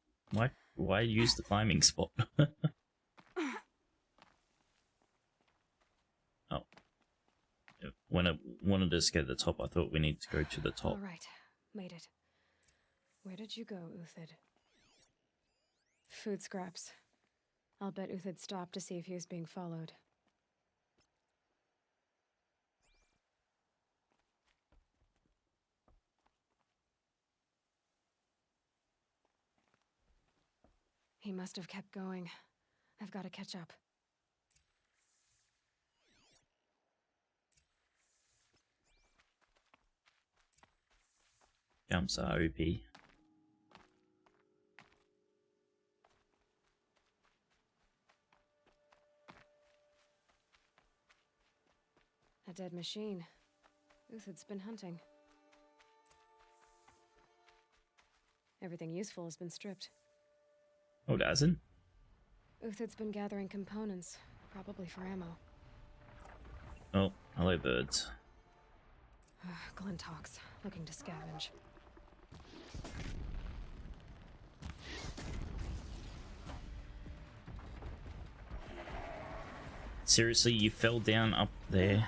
why use the climbing spot? Oh. When I wanted us to go to the top, I thought we needed to go to the top. All right, made it. Where did you go, Uthid? Food scraps. I'll bet Uthid stopped to see if he was being followed. He must have kept going. I've got to catch up. Jumps are OP. A dead machine. Uthid's been hunting. Everything useful has been stripped. Oh, doesn't? Uthid's been gathering components, probably for ammo. Oh, hello birds. Glintox, looking to scavenge. Seriously, you fell down up there?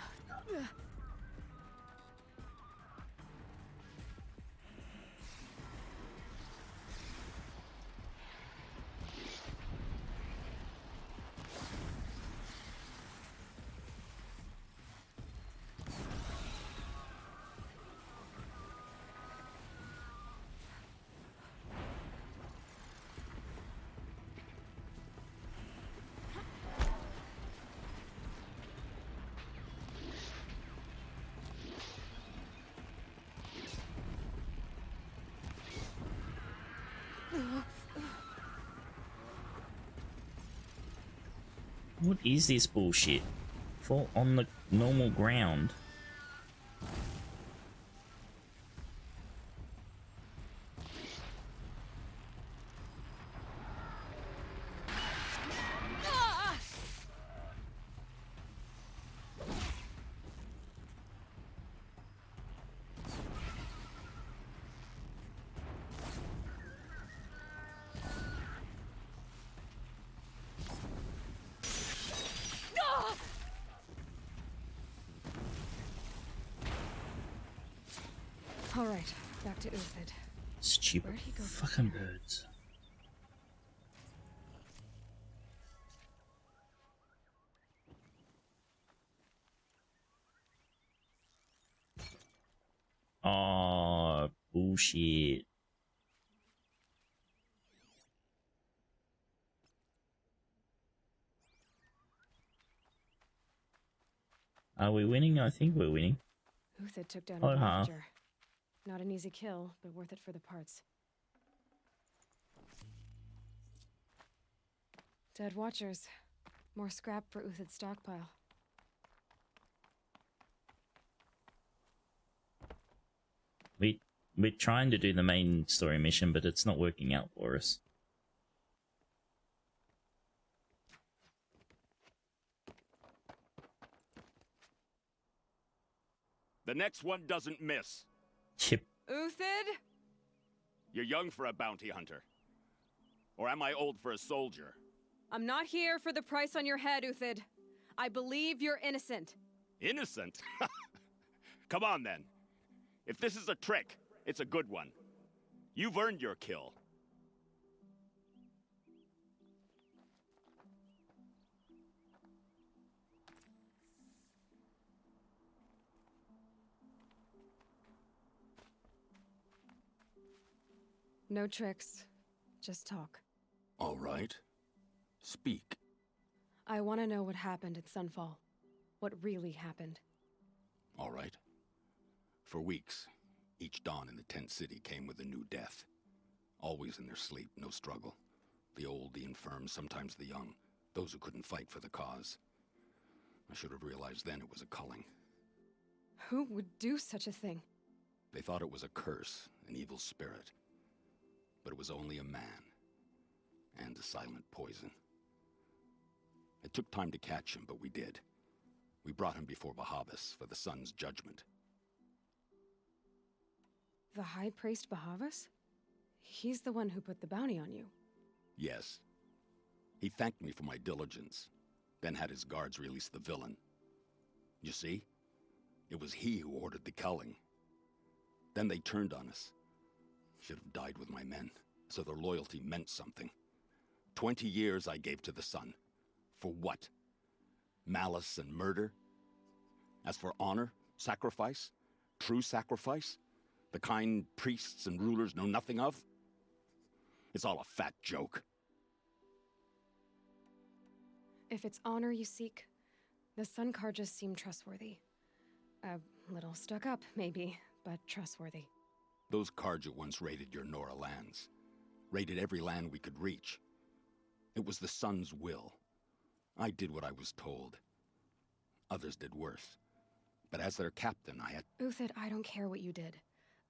What is this bullshit? Fall on the normal ground. Alright, back to Uthid. Stupid Where'd he go from fucking here? birds. Oh, bullshit. Are we winning? I think we're winning. Uthid took down Oh, a huh. Ravager. Not an easy kill, but worth it for the parts. Dead Watchers. More scrap for Uthid's stockpile. We're trying to do the main story mission, but it's not working out for us. The next one doesn't miss. Chip. Uthid? You're young for a bounty hunter. Or am I old for a soldier? I'm not here for the price on your head, Uthid. I believe you're innocent. Innocent? Come on, then. If this is a trick, it's a good one. You've earned your kill. No tricks. Just talk. All right. Speak. I want to know what happened at Sunfall. What really happened. All right. For weeks, each dawn in the tent city came with a new death. Always in their sleep, no struggle. The old, the infirm, sometimes the young. Those who couldn't fight for the cause. I should have realized then it was a culling. Who would do such a thing? They thought it was a curse, an evil spirit. But it was only a man. And a silent poison. It took time to catch him, but we did. We brought him before Bahavas for the sun's judgment. The High Priest Bahavas? He's the one who put the bounty on you. Yes. He thanked me for my diligence, then had his guards release the villain. You see? It was he who ordered the culling. Then they turned on us. Should have died with my men, so their loyalty meant something. 20 years I gave to the sun. For what? Malice and murder? As for honor, sacrifice, true sacrifice, the kind priests and rulers know nothing of? It's all a fat joke. If it's honor you seek, the Sun Karjas seem trustworthy. A little stuck up, maybe, but trustworthy. Those Karja once raided your Nora lands. Raided every land we could reach. It was the Sun's will. I did what I was told. Others did worse. But as their captain, I had... Uthid, I don't care what you did.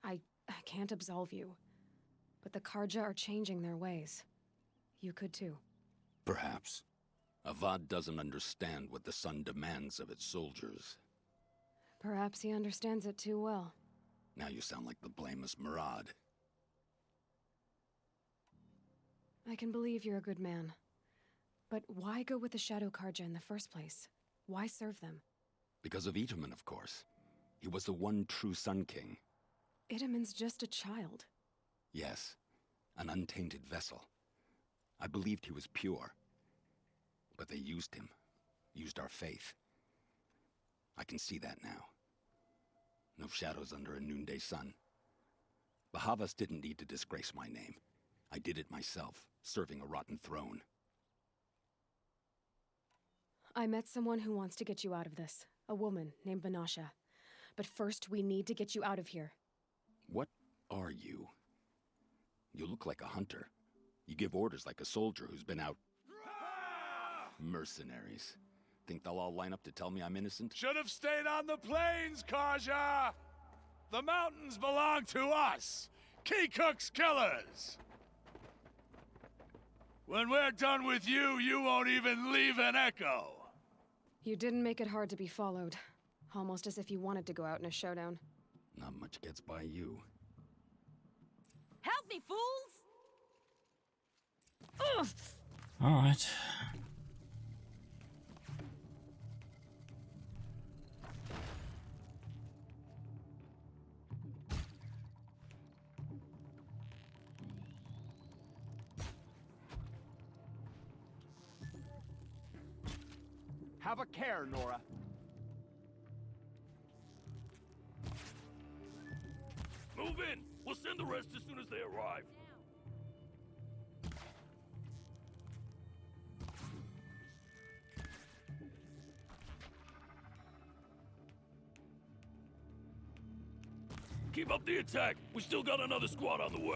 I can't absolve you. But the Karja are changing their ways. You could too. Perhaps. Avad doesn't understand what the Sun demands of its soldiers. Perhaps he understands it too well. Now you sound like the blameless Murad. I can believe you're a good man. But why go with the Shadow Karja in the first place? Why serve them? Because of Itaman, of course. He was the one true Sun King. Itaman's just a child. Yes, an untainted vessel. I believed he was pure. But they used him. Used our faith. I can see that now. No shadows under a noonday sun. Bahavas didn't need to disgrace my name. I did it myself, serving a rotten throne. I met someone who wants to get you out of this. A woman named Vanasha. But first, we need to get you out of here. What are you? You look like a hunter. You give orders like a soldier who's been out... Mercenaries. Think they'll all line up to tell me I'm innocent? Should have stayed on the plains, Karja! The mountains belong to us! Keycook's killers! When we're done with you, you won't even leave an echo! You didn't make it hard to be followed. Almost as if you wanted to go out in a showdown. Not much gets by you. Help me, fools! Ugh! Alright. Have a care, Nora. Move in! We'll send the rest as soon as they arrive. Keep up the attack. We still got another squad on the way.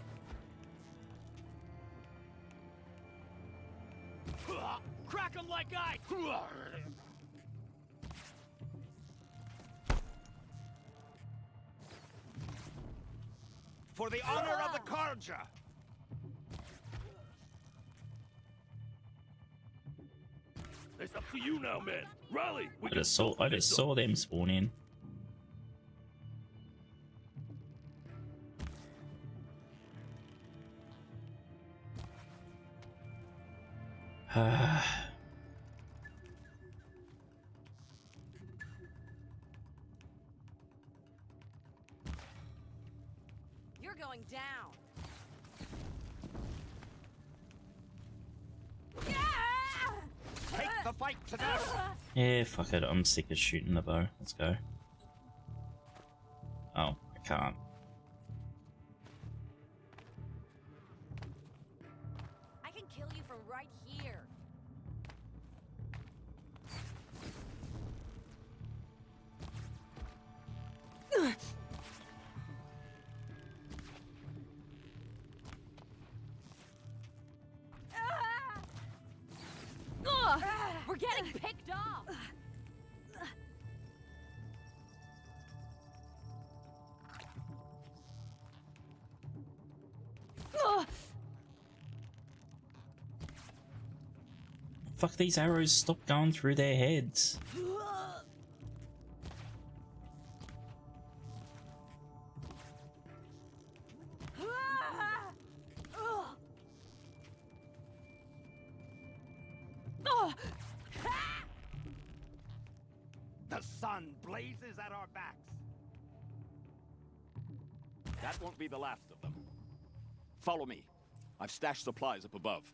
Crack them like ice! For the honor of the Karja! It's up to you now, man. Rally! I just saw them spawn in. You're going down. Take the fight to them! Yeah, fuck it. I'm sick of shooting the bow. Let's go. Oh, I can't. I can kill you from right here. We're getting picked off. Fuck, these arrows stop going through their heads. The sun blazes at our backs. That won't be the last of them. Follow me. I've stashed supplies up above.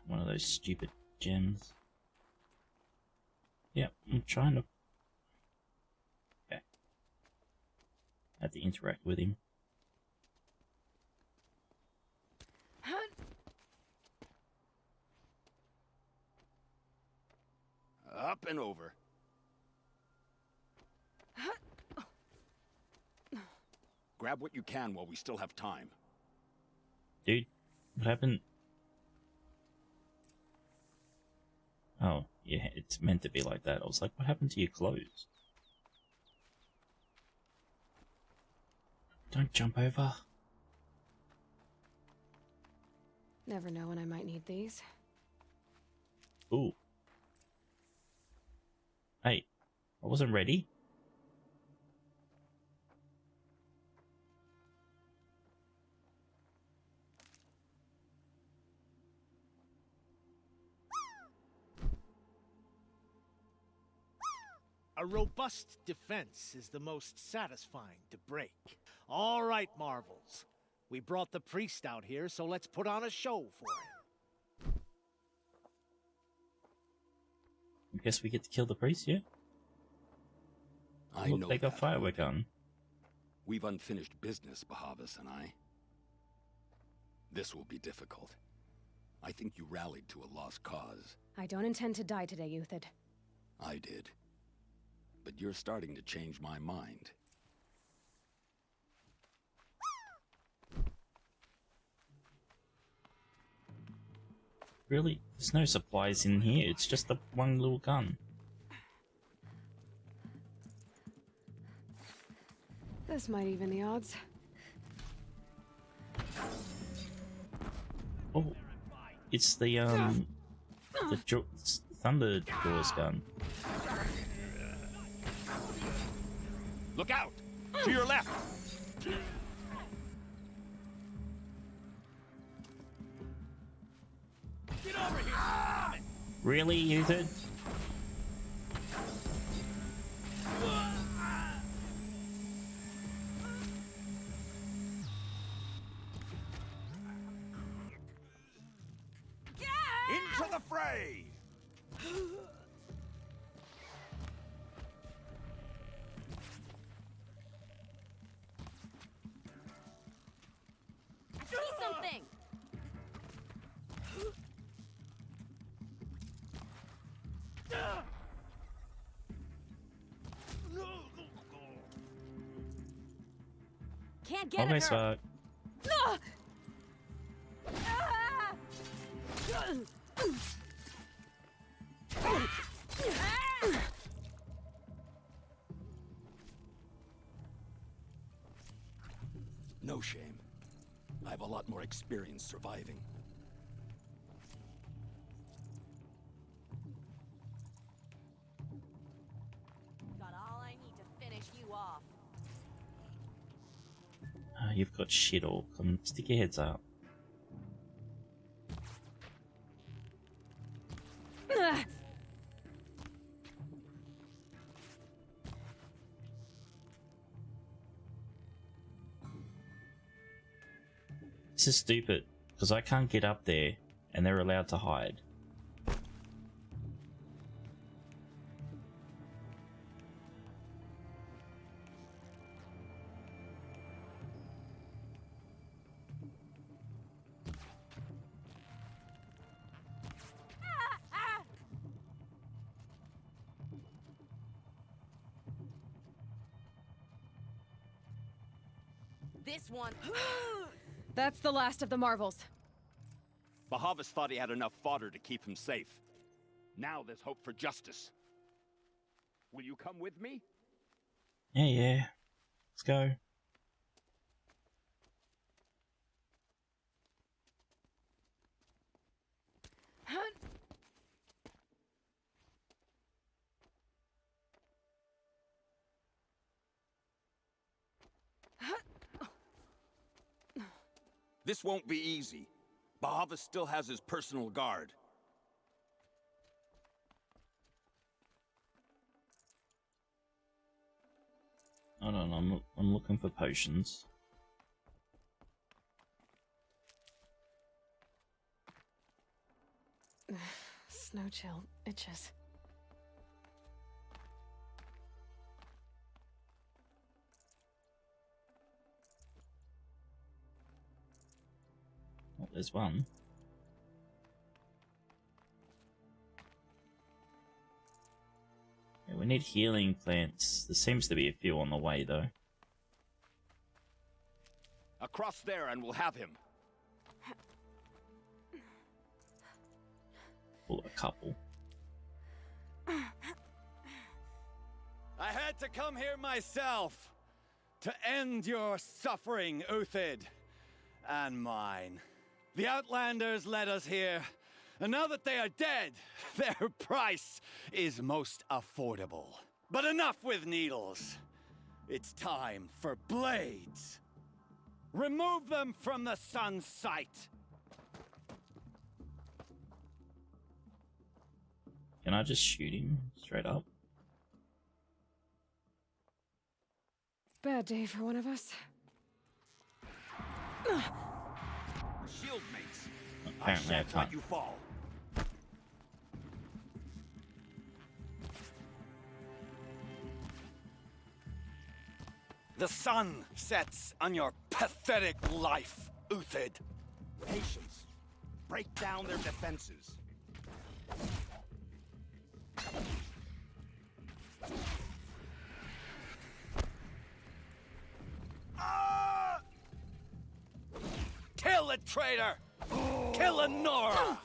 One of those stupid gems. Yep, I'm trying to... Okay. I had to interact with him. Up and over. Grab what you can while we still have time. Dude, what happened? Oh, yeah, it's meant to be like that. I was like, what happened to your clothes? Don't jump over. Never know when I might need these. Ooh. Hey, I wasn't ready. A robust defense is the most satisfying to break. All right, Marvels. We brought the priest out here, so let's put on a show for him. I guess we get to kill the priest, yeah? I Look, know they got that firework gun. We've unfinished business, Bahavas and I. This will be difficult. I think you rallied to a lost cause. I don't intend to die today, Euthyd. I did. But you're starting to change my mind. Really? There's no supplies in here, it's just the one little gun. This might even the odds. Oh, it's the Thunder Jaws gun. Look out! To your left! Get over here! Really, Euthyd? Into the fray! can't get Okay, at her. Spark. Ah! Ah! No shame. I have a lot more experience surviving. Got all I need to finish you off. You've got shit all. Come stick your heads up. Ah! This is stupid, because I can't get up there, and they're allowed to hide. This one. That's the last of the marvels. Bahavas thought he had enough fodder to keep him safe. Now there's hope for justice. Will you come with me? Yeah. Let's go. This won't be easy. Bahavas still has his personal guard. Hold on, I'm looking for potions. Snow chill itches. Oh, there's one. Yeah, we need healing plants. There seems to be a few on the way, though. Across there and we'll have him. Well, a couple. I had to come here myself to end your suffering, Uthid, and mine. The Outlanders led us here, and now that they are dead, their price is most affordable. But enough with needles. It's time for blades. Remove them from the sun's sight. Can I just shoot him straight up? Bad day for one of us. Shield mates. Apparently I Let can't. you fall. The sun sets on your pathetic life, Uthid. Patience. Break down their defenses. Kill the traitor! Kill Lenora!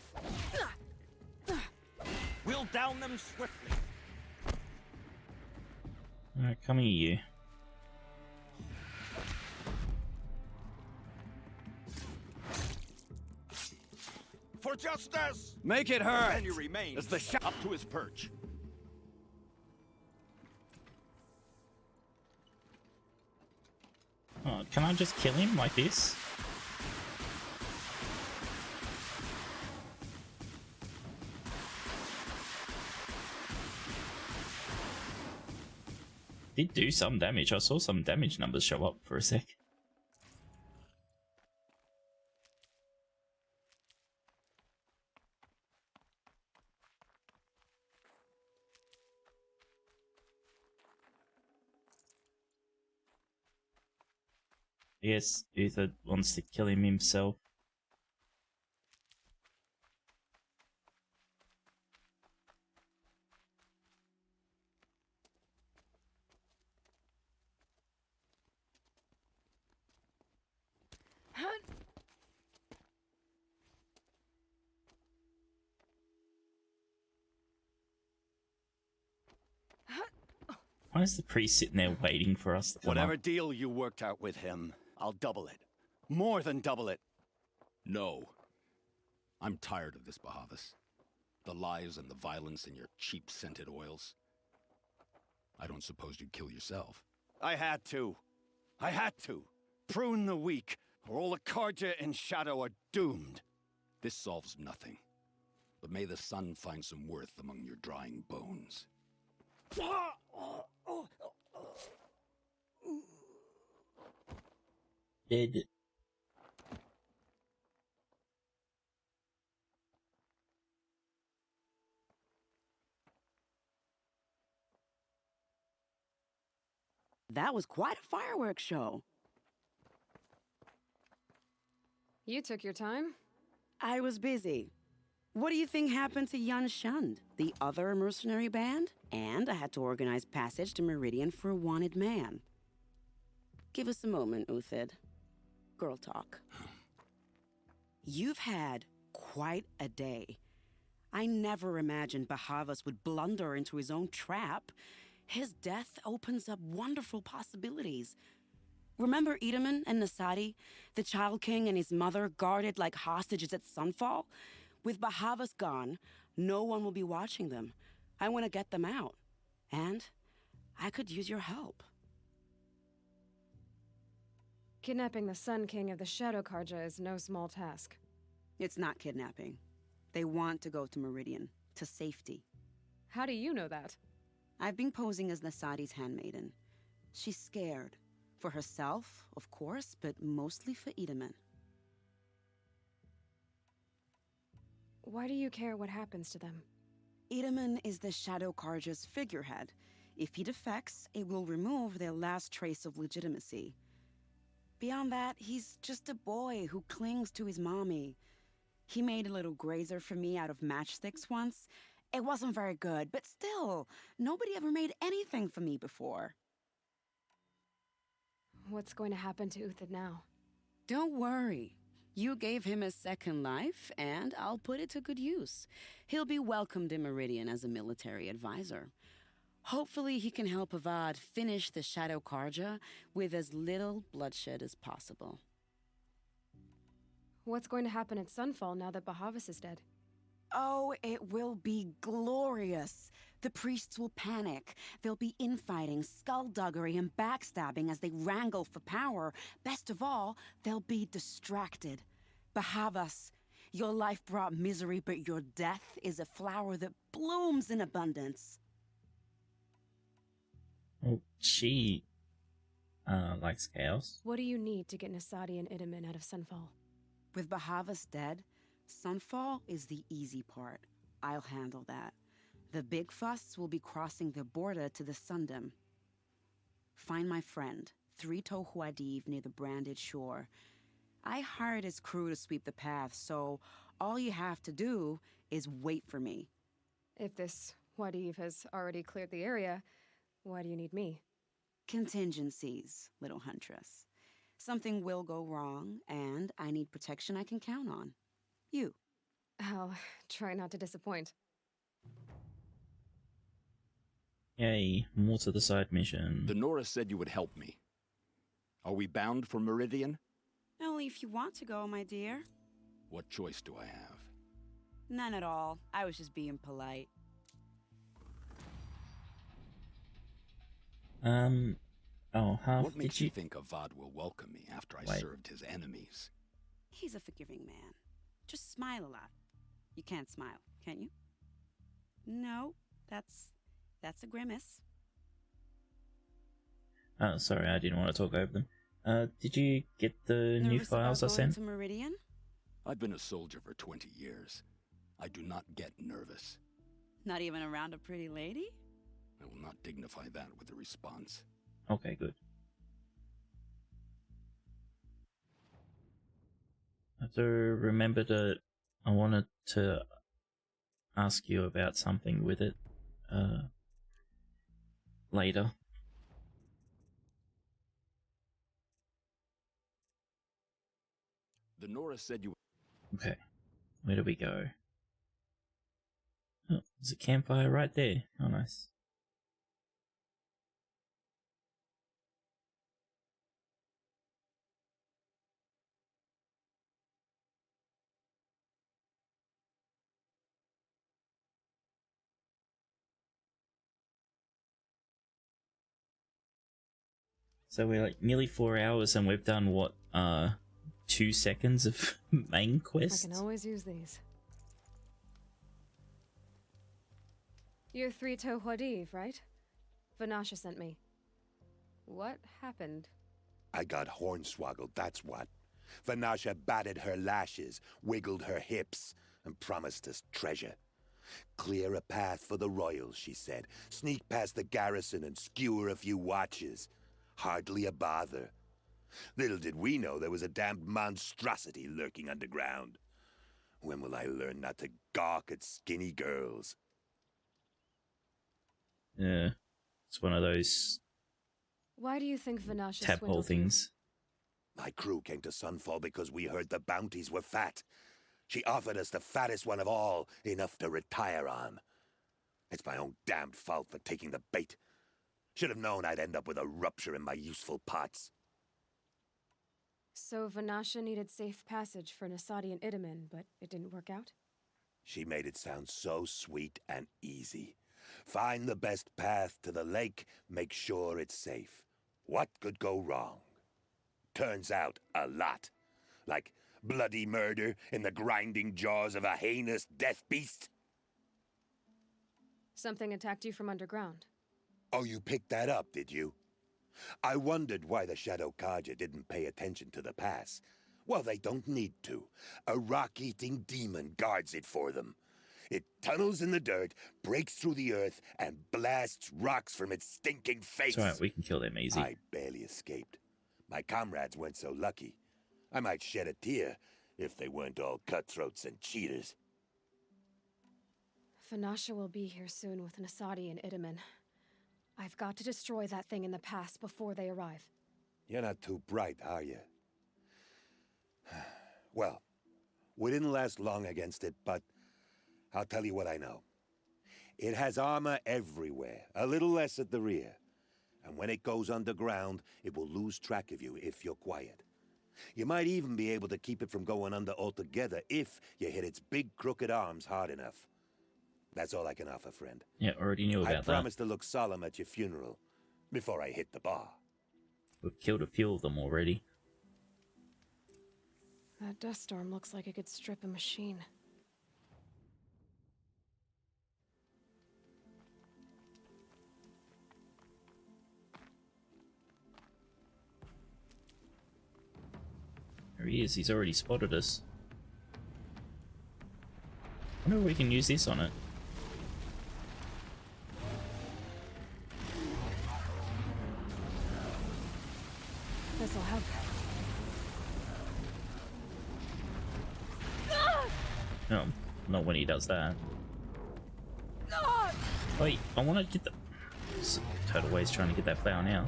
We'll down them swiftly. Alright, come here, you. For justice! Make it hurt! And you remain As the up to his perch. Oh, can I just kill him like this? Did do some damage. I saw some damage numbers show up for a sec. Yes, Uther wants to kill him himself. Why is the priest sitting there waiting for us to come Whatever up? deal you worked out with him, I'll double it. More than double it. No. I'm tired of this, Bahavas. The lies and the violence and your cheap-scented oils. I don't suppose you'd kill yourself. I had to. I had to. Prune the weak, or all the Karja in Shadow are doomed. This solves nothing. But may the sun find some worth among your drying bones. Dead. That was quite a fireworks show. You took your time? I was busy. What do you think happened to Yun Shund, the other mercenary band? And I had to organize passage to Meridian for a wanted man. Give us a moment, Uthid. Girl talk. You've had quite a day. I never imagined Bahavas would blunder into his own trap. His death opens up wonderful possibilities. Remember Edaman and Nasadi, the Child King and his mother guarded like hostages at Sunfall? With Bahavas gone, no one will be watching them. I want to get them out. And I could use your help. Kidnapping the Sun King of the Shadow Karja is no small task. It's not kidnapping. They want to go to Meridian, to safety. How do you know that? I've been posing as Nasadi's handmaiden. She's scared. For herself, of course, but mostly for Edaman. Why do you care what happens to them? Edaman is the Shadow Karja's figurehead. If he defects, it will remove their last trace of legitimacy. Beyond that, he's just a boy who clings to his mommy. He made a little grazer for me out of matchsticks once. It wasn't very good, but still, nobody ever made anything for me before. What's going to happen to Uthid now? Don't worry. You gave him a second life, and I'll put it to good use. He'll be welcomed in Meridian as a military advisor. Hopefully he can help Avad finish the Shadow Karja with as little bloodshed as possible. What's going to happen at Sunfall now that Bahavas is dead? Oh, it will be glorious. The priests will panic. There'll be infighting, skullduggery, and backstabbing as they wrangle for power. Best of all, they'll be distracted. Bahavas, your life brought misery, but your death is a flower that blooms in abundance. Well, she likes chaos. What do you need to get Nasadi and Edaman out of Sunfall? With Bahavas dead, Sunfall is the easy part. I'll handle that. The big fuss will be crossing the border to the Sundom. Find my friend, 3-Toe Huadiv, near the branded shore. I hired his crew to sweep the path, so all you have to do is wait for me. If this Huadiv has already cleared the area, why do you need me? Contingencies, little huntress. Something will go wrong, and I need protection I can count on. You. I'll try not to disappoint. Yay, more to the side mission. The Nora said you would help me. Are we bound for Meridian? Only if you want to go, my dear. What choice do I have? None at all. I was just being polite. Oh, Half, what makes you think Avad will welcome me after I served his enemies? He's a forgiving man. Just smile a lot. You can't smile, can you? No, that's a grimace. Oh, sorry, I didn't want to talk over them. Did you get the new Nervous files I about going sent? to Meridian? I've been a soldier for 20 years. I do not get nervous. Not even around a pretty lady? I will not dignify that with a response. Okay, good. I have to remember that I wanted to ask you about something with it later. The Nora said you... Okay, where do we go? Oh, there's a campfire right there. Oh, nice. So we're like nearly 4 hours and we've done what, 2 seconds of main I quest? can always use these. You're 3-Toe Huadiv, right? Vanasha sent me. What happened? I got hornswoggled, that's what. Vanasha batted her lashes, wiggled her hips, and promised us treasure. Clear a path for the royals, she said. Sneak past the garrison and skewer a few watches. Hardly a bother. Little did we know there was a damned monstrosity lurking underground. When will I learn not to gawk at skinny girls? Yeah, it's one of those Why do you think Vanasha tadpole swindled you? things. My crew came to Sunfall because we heard the bounties were fat. She offered us the fattest one of all, enough to retire on. It's my own damned fault for taking the bait. Should have known I'd end up with a rupture in my useful parts. So Vanasha needed safe passage for Nasadi and Itamen, but it didn't work out? She made it sound so sweet and easy. Find the best path to the lake, make sure it's safe. What could go wrong? Turns out, a lot. Like bloody murder in the grinding jaws of a heinous death beast. Something attacked you from underground. Oh, you picked that up, did you? I wondered why the Shadow Kaja didn't pay attention to the pass. Well, they don't need to. A rock-eating demon guards it for them. It tunnels in the dirt, breaks through the earth, and blasts rocks from its stinking face. It's alright, we can kill them easy. I barely escaped. My comrades weren't so lucky. I might shed a tear if they weren't all cutthroats and cheaters. Vanasha will be here soon with Nasadi and Itamen. I've got to destroy that thing in the pass before they arrive. You're not too bright, are you? Well, we didn't last long against it, but I'll tell you what I know. It has armor everywhere, a little less at the rear. And when it goes underground, it will lose track of you if you're quiet. You might even be able to keep it from going under altogether if you hit its big crooked arms hard enough. That's all I can offer, friend. Yeah, already knew about I that. promise to look solemn at your funeral before I hit the bar. We've killed a few of them already. That dust storm looks like it could strip a machine. There he is, he's already spotted us. I wonder if we can use this on it. This'll help. No, not when he does that. Wait, I want to get the... Total Waste trying to get that flower now.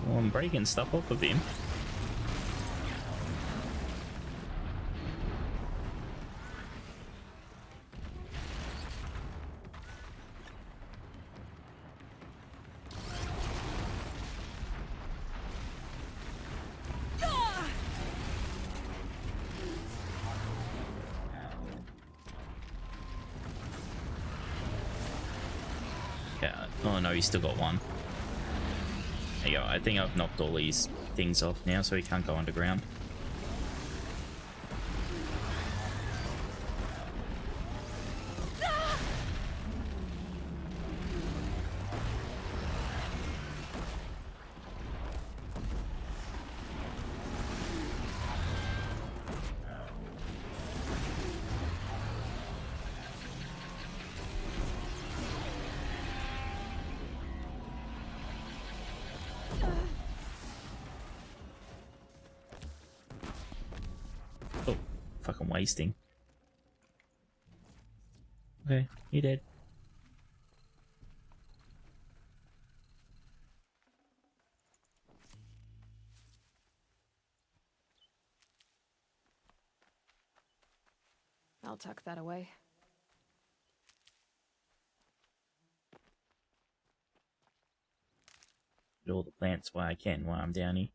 Well, I'm breaking stuff off of him. Yeah. Oh no, he's still got one. There you go. I think I've knocked all these things off now, so he can't go underground. Oh, fucking wasting. Okay, he dead. I'll tuck that away. Get all the plants while I can while I'm down here.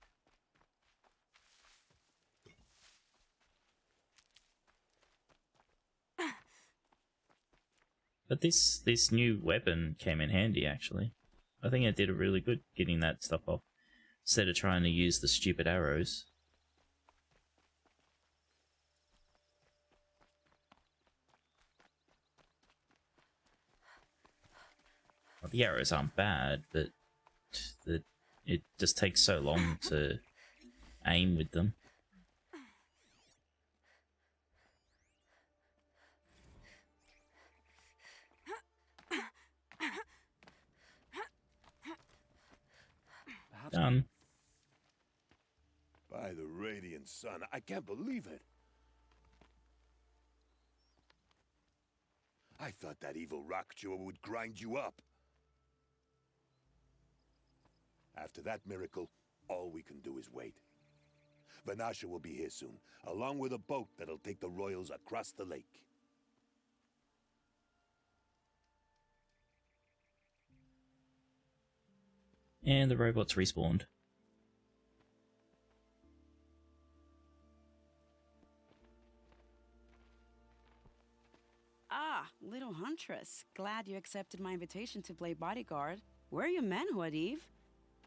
But this new weapon came in handy, actually. I think it did a really good getting that stuff off, instead of trying to use the stupid arrows. Well, the arrows aren't bad, but it just takes so long to aim with them. Done. By the radiant sun, I can't believe it. I thought that evil rock chewer would grind you up. After that miracle, all we can do is wait. Vanasha will be here soon, along with a boat that'll take the royals across the lake. And the robots respawned. Ah, little huntress. Glad you accepted my invitation to play bodyguard. Where are your men, Huadiv?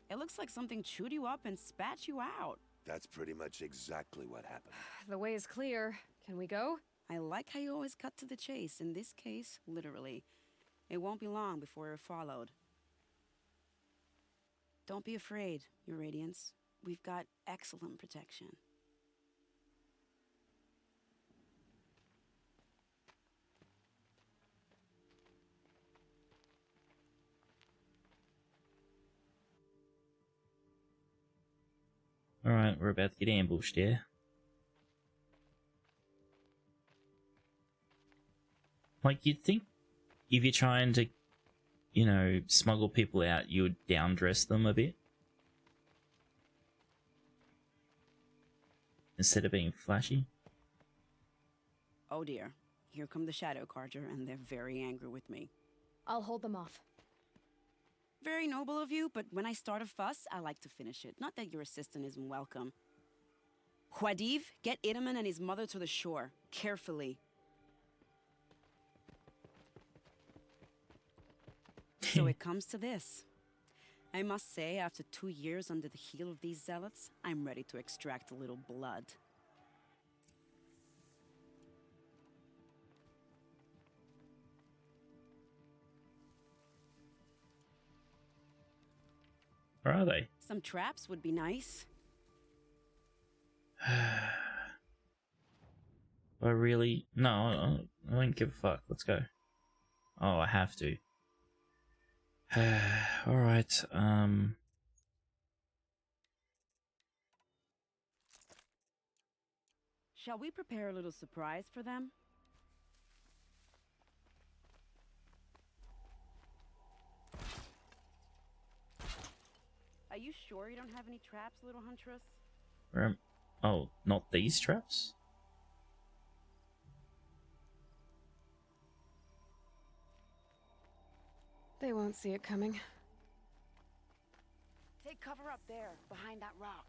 It looks like something chewed you up and spat you out. That's pretty much exactly what happened. The way is clear. Can we go? I like how you always cut to the chase. In this case, literally. It won't be long before we're followed. Don't be afraid, Your Radiance. We've got excellent protection. Alright, we're about to get ambushed, yeah? Like, you'd think if you're trying to, you know, smuggle people out, you would down-dress them a bit. Instead of being flashy. Oh dear. Here come the Shadow Carter, and they're very angry with me. I'll hold them off. Very noble of you, but when I start a fuss, I like to finish it. Not that your assistant isn't welcome. Huadiv, get Idaman and his mother to the shore. Carefully. So it comes to this. I must say, after 2 years under the heel of these zealots, I'm ready to extract a little blood. Where are they? Some traps would be nice. I really... No, I don't give a fuck. Let's go. Oh, I have to. Alright, Shall we prepare a little surprise for them? Are you sure you don't have any traps, little huntress? where am... Oh, not these traps? They won't see it coming. Take cover up there, behind that rock.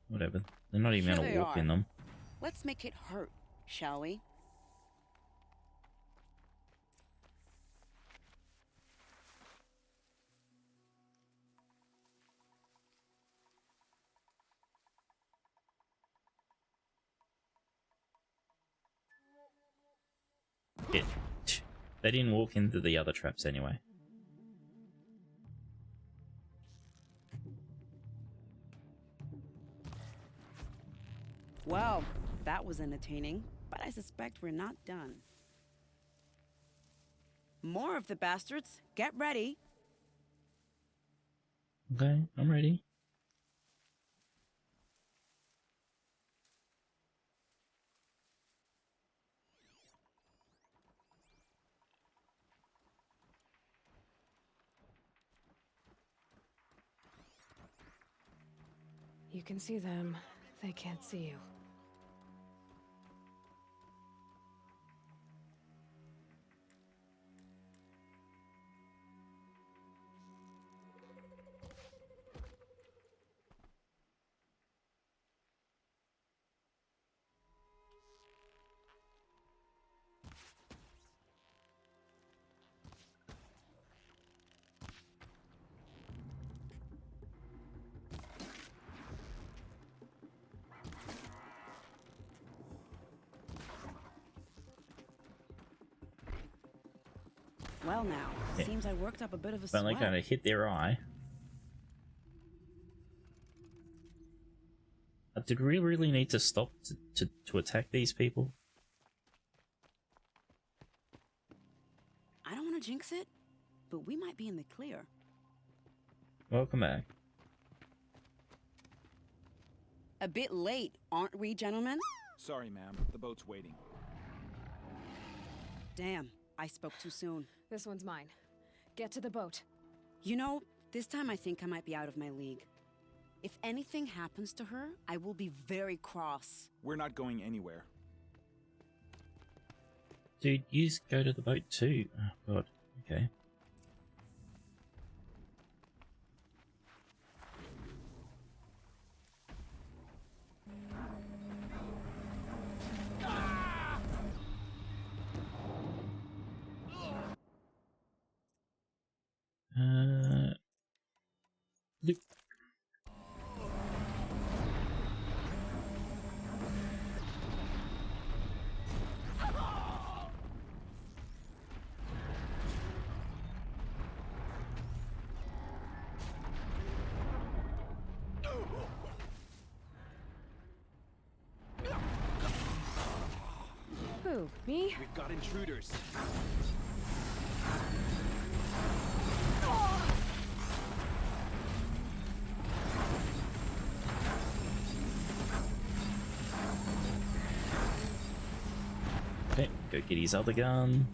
Whatever. They're not even gonna walk in them. Let's make it hurt, shall we? They didn't walk into the other traps anyway. Well, that was entertaining, but I suspect we're not done. More of the bastards. Get ready. Okay, I'm ready. You can see them, they can't see you. Well now, Yeah. seems I worked up a bit of a Finally sweat. kind of hit their eye. Did we really need to stop to attack these people? I don't want to jinx it, but we might be in the clear. Welcome back. A bit late, aren't we, gentlemen? Sorry, ma'am. The boat's waiting. Damn, I spoke too soon. This one's mine. Get to the boat. You know, this time I think I might be out of my league. If anything happens to her, I will be very cross. We're not going anywhere. Dude, you just go to the boat too. Oh god. Okay. Look. Who, me? We've got intruders. Okay, go get his other gun.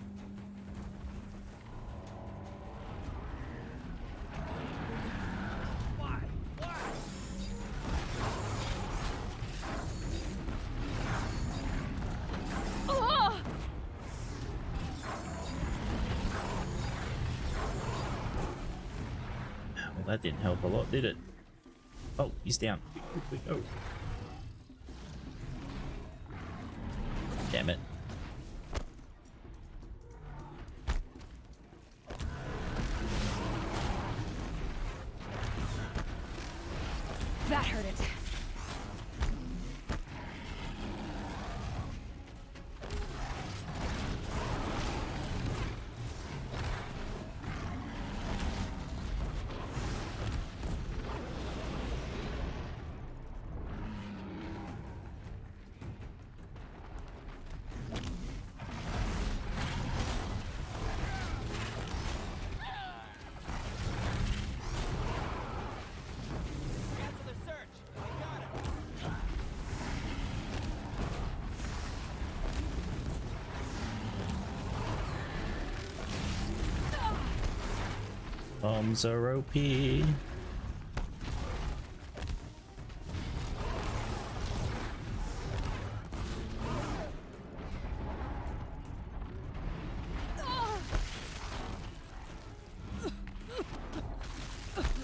Well, that didn't help a lot, did it? Oh, he's down. Quickly go. Damn it. That hurt it. Bombs are OP.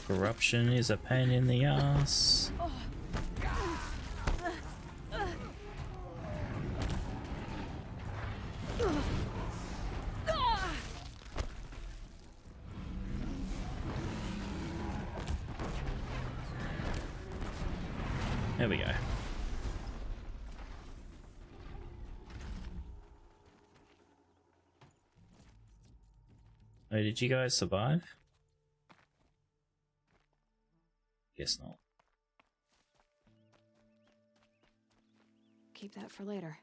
Corruption is a pain in the ass. There we go. Oh, did you guys survive? Guess not. Keep that for later.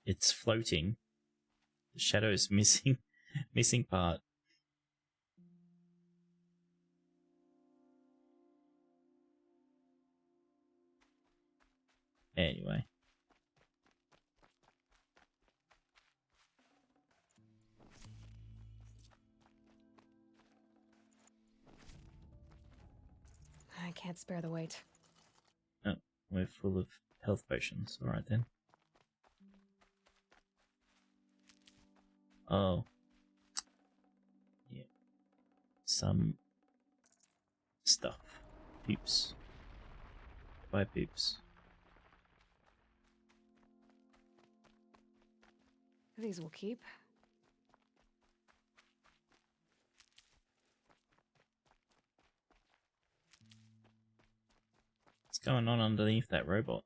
It's floating. The shadow's missing part. Anyway. I can't spare the weight. Oh, we're full of health potions. Alright then. Oh. Yeah. Some stuff. Poops. Bye, poops. These will keep. What's going on underneath that robot?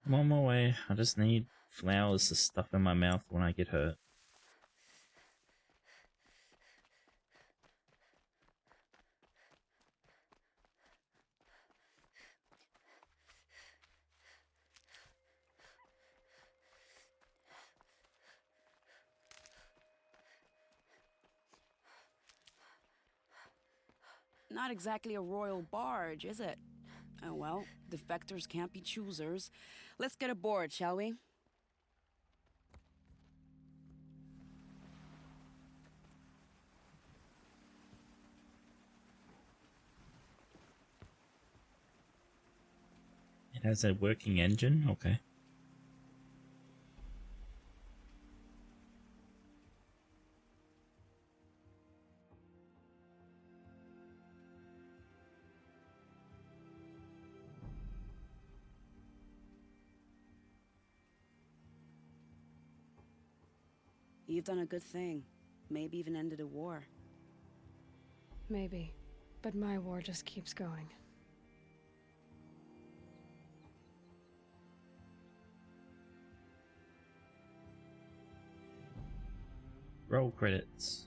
I'm on my way. I just need flowers to stuff in my mouth when I get hurt. Not exactly a royal barge, is it? Oh well, defectors can't be choosers. Let's get aboard, shall we? It has a working engine? Okay. You've done a good thing. Maybe even ended a war. Maybe. But my war just keeps going. Roll credits.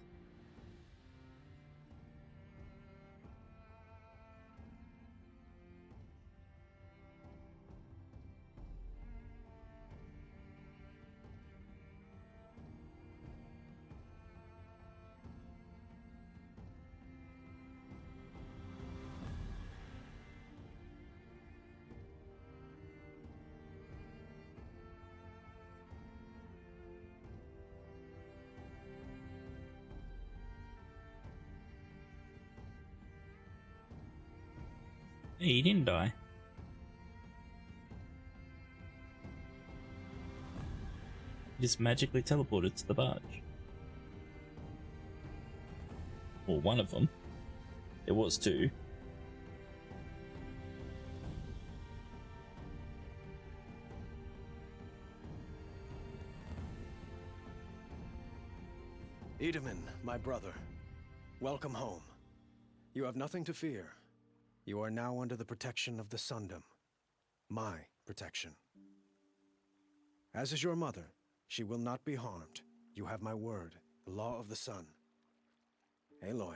Hey, he didn't die. He just magically teleported to the barge. Well, one of them. There was two. Edaman, my brother, welcome home. You have nothing to fear. You are now under the protection of the Sundom. My protection. As is your mother, she will not be harmed. You have my word, the law of the sun. Aloy,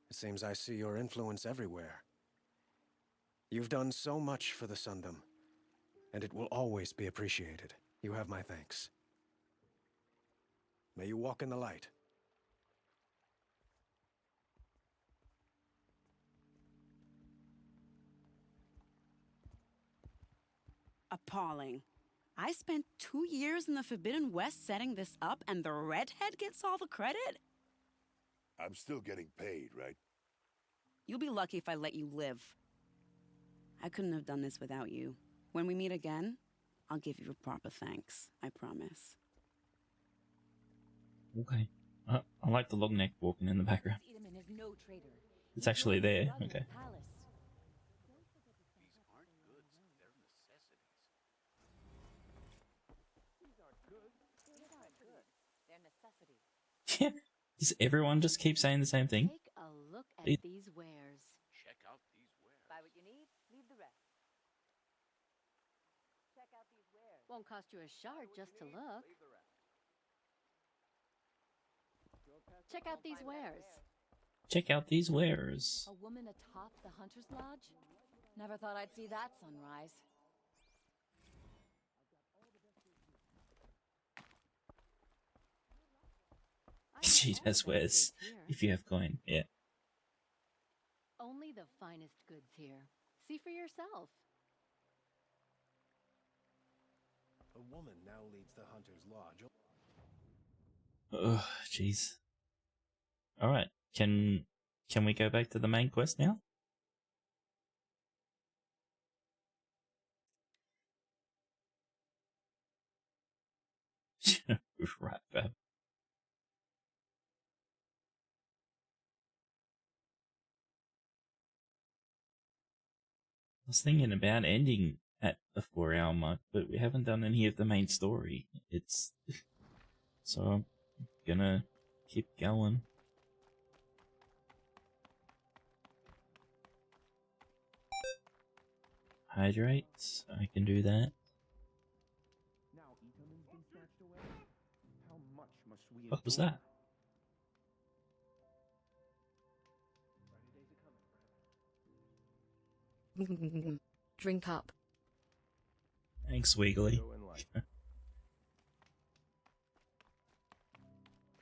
it seems I see your influence everywhere. You've done so much for the Sundom, and it will always be appreciated. You have my thanks. May you walk in the light. Appalling. I spent 2 years in the Forbidden West setting this up, and the redhead gets all the credit? I'm still getting paid, right? You'll be lucky if I let you live. I couldn't have done this without you. When we meet again, I'll give you a proper thanks. I promise. Okay. I like the long neck walking in the background. It's actually there. Okay. Yeah. Does everyone just keep saying the same thing? Take a look at these wares. Check out these wares. Buy what you need, leave the rest. Check out these wares. Won't cost you a shard just to look. Check out these wares. Check out these wares. A woman atop the Hunter's Lodge? Never thought I'd see that sunrise. She does wares. If you have coin, yeah. Only the finest goods here. See for yourself. A woman now leads the Hunter's Lodge. Oh, jeez. All right, can we go back to the main quest now? Right, Fab. I was thinking about ending at the 4-hour mark, but we haven't done any of the main story. It's so I'm gonna keep going. Hydrate, I can do that. What was that? Drink up. Thanks, Wiggly.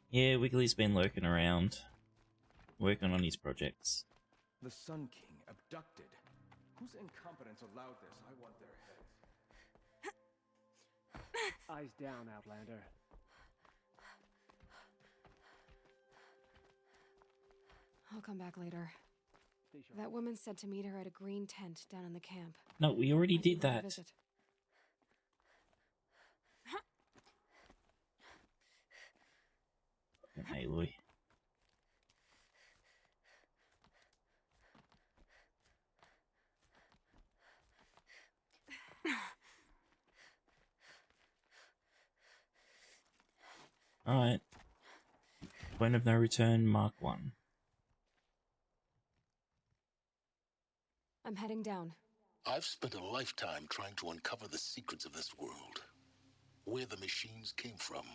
Yeah, Wiggly's been lurking around, working on his projects. The Sun King abducted. Whose incompetence allowed this? I want their heads. Eyes down, Outlander. I'll come back later. That woman said to meet her at a green tent down in the camp. No, we already did that. Visit. Aloy. Alright. Point of no return, Mark 1. I'm heading down. I've spent a lifetime trying to uncover the secrets of this world. Where the machines came from.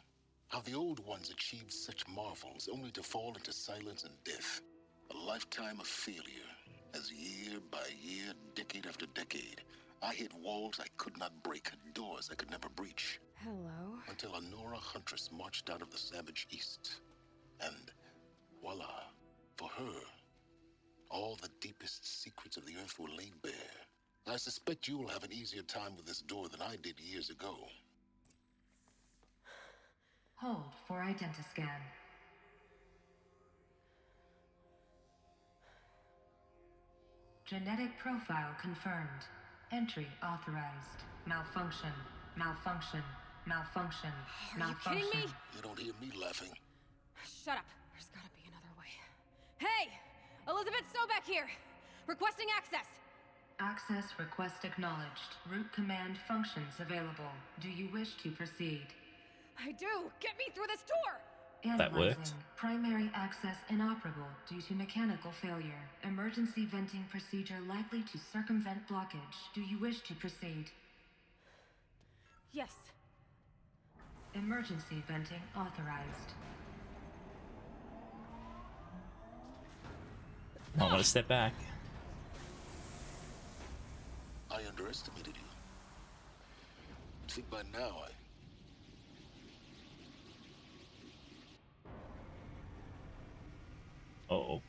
How the old ones achieved such marvels only to fall into silence and death. A lifetime of failure. As year by year, decade after decade, I hit walls I could not break, doors I could never breach. Hello? Until a Nora huntress marched out of the savage east. And voila, for her, all the deepest secrets of the earth were laid bare. I suspect you will have an easier time with this door than I did years ago. Hold for identiscan. Genetic profile confirmed. Entry authorized. Malfunction. Malfunction. Malfunction. Are you kidding me? You don't hear me laughing. Shut up. There's gotta be another way. Hey! Elizabeth Stoback here! Requesting access! Access request acknowledged. Root command functions available. Do you wish to proceed? I do! Get me through this door! That worked. Primary access inoperable due to mechanical failure. Emergency venting procedure likely to circumvent blockage. Do you wish to proceed? Yes. Emergency venting authorized. I want to step back. I underestimated you. I think by now Uh-oh.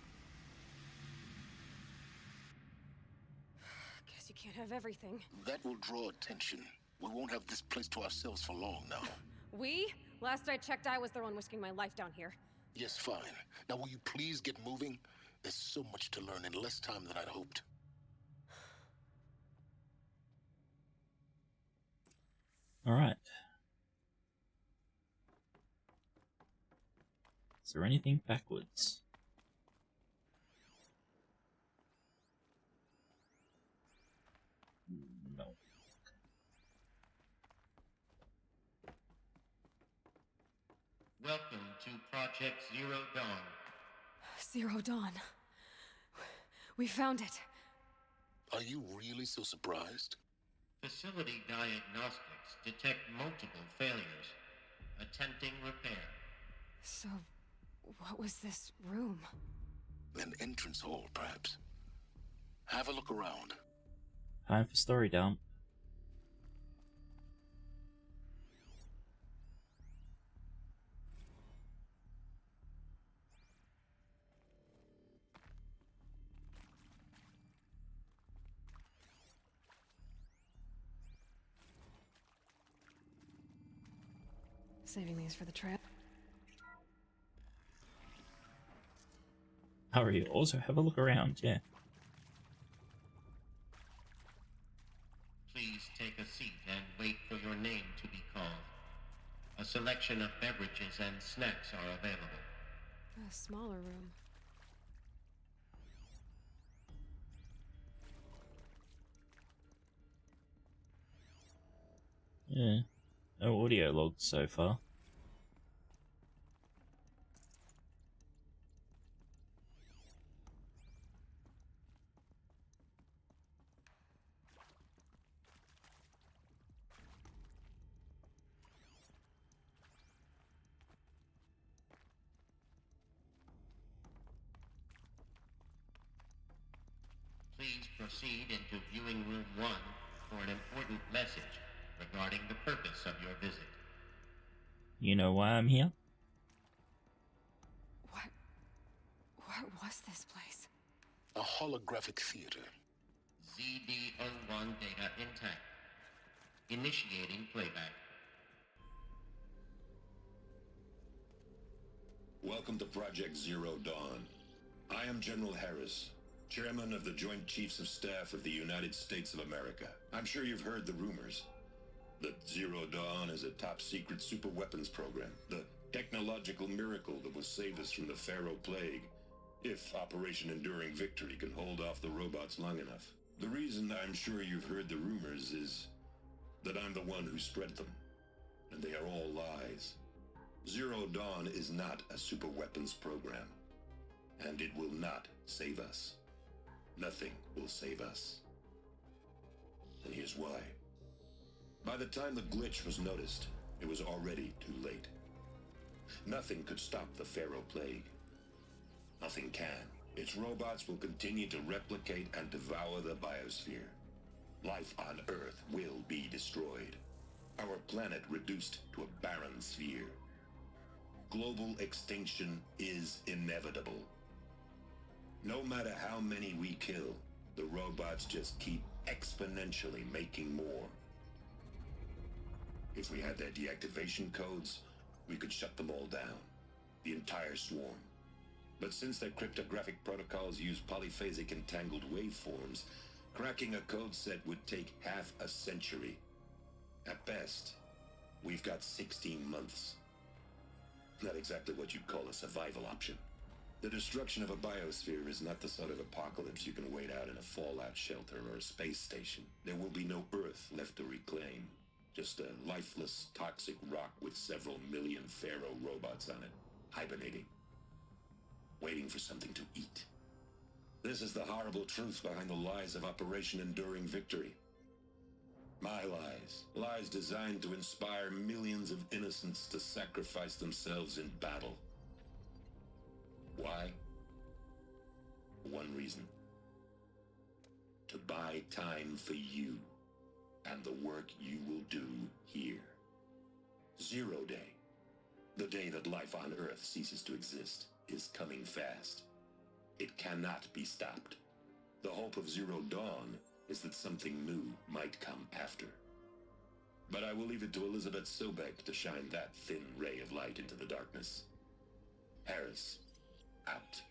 Guess you can't have everything. that will draw attention. We won't have this place to ourselves for long now. We? Last I checked, I was the one risking my life down here. Yes, fine. Now will you please get moving? There's so much to learn in less time than I'd hoped. Alright. Is there anything backwards? No. Welcome to Project Zero Dawn. Zero Dawn. We found it. Are you really so surprised? Facility diagnostics detect multiple failures. Attempting repair. So, what was this room? An entrance hall, perhaps. Have a look around. Time for story dump. Saving these for the trip. Hurry, also have a look around, yeah. Please take a seat and wait for your name to be called. A selection of beverages and snacks are available. A smaller room. Yeah. No audio logs so far. Please proceed into viewing room 1 for an important message regarding the purpose of your visit. You know why I'm here? What was this place? A holographic theater. ZD-01 data intact. Initiating playback. Welcome to Project Zero Dawn. I am General Harris, Chairman of the Joint Chiefs of Staff of the United States of America. I'm sure you've heard the rumors that Zero Dawn is a top-secret superweapons program, the technological miracle that will save us from the Pharaoh Plague, if Operation Enduring Victory can hold off the robots long enough. The reason I'm sure you've heard the rumors is that I'm the one who spread them, and they are all lies. Zero Dawn is not a superweapons program, and it will not save us. Nothing will save us. And here's why. By the time the glitch was noticed, it was already too late. Nothing could stop the Pharaoh Plague. Nothing can. Its robots will continue to replicate and devour the biosphere. Life on Earth will be destroyed. Our planet reduced to a barren sphere. Global extinction is inevitable. No matter how many we kill, the robots just keep exponentially making more. If we had their deactivation codes, we could shut them all down. The entire swarm. But since their cryptographic protocols use polyphasic entangled waveforms, cracking a code set would take half a century. At best, we've got 16 months. Not exactly what you'd call a survival option. The destruction of a biosphere is not the sort of apocalypse you can wait out in a fallout shelter or a space station. There will be no Earth left to reclaim. Just a lifeless, toxic rock with several million Pharaoh robots on it, hibernating, waiting for something to eat. This is the horrible truth behind the lies of Operation Enduring Victory. My lies. Lies designed to inspire millions of innocents to sacrifice themselves in battle. Why? One reason. To buy time for you and the work you will do here. Zero Day, the day that life on Earth ceases to exist, is coming fast. It cannot be stopped. The hope of Zero Dawn is that something new might come after. But I will leave it to Elizabeth Sobek to shine that thin ray of light into the darkness. Harris, out.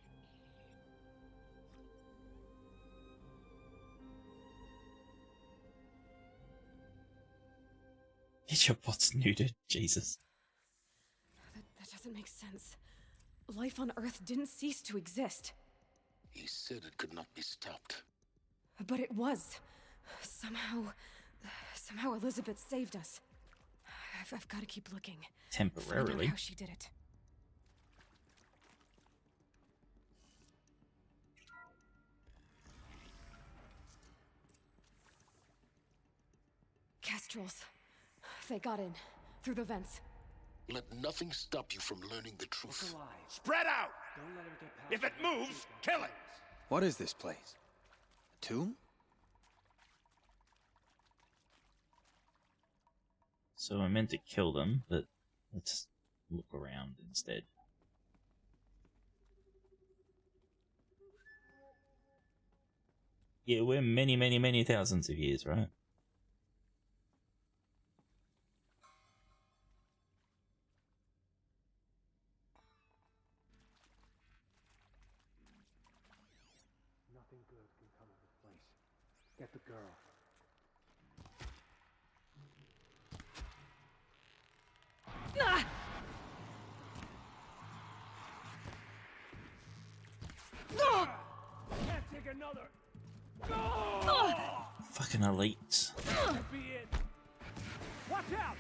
Get your bots neutered, Jesus. That doesn't make sense. Life on Earth didn't cease to exist. He said it could not be stopped. But it was. Somehow Elizabeth saved us. I've got to keep looking. Temporarily. Find out how she did it. Kestrels. They got in. Through the vents. Let nothing stop you from learning the truth. Spread out! If it moves, kill it! What is this place? A tomb? So I meant to kill them, but let's look around instead. Yeah, we're many, many, many thousands of years, right? Nothing good can come of this place. Get the girl. Ah! Can't take another. Fucking elites. Could be it. Watch out!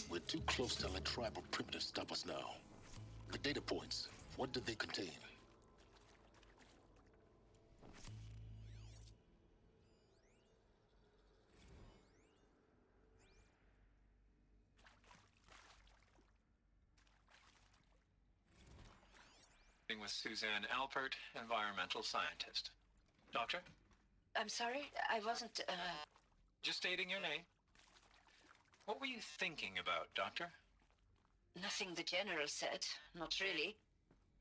We're too close to let tribal primitives stop us now. The data points, what did they contain? With Suzanne Alpert, environmental scientist. Doctor? I'm sorry, I wasn't, Just stating your name. What were you thinking about, Doctor? Nothing the General said. Not really.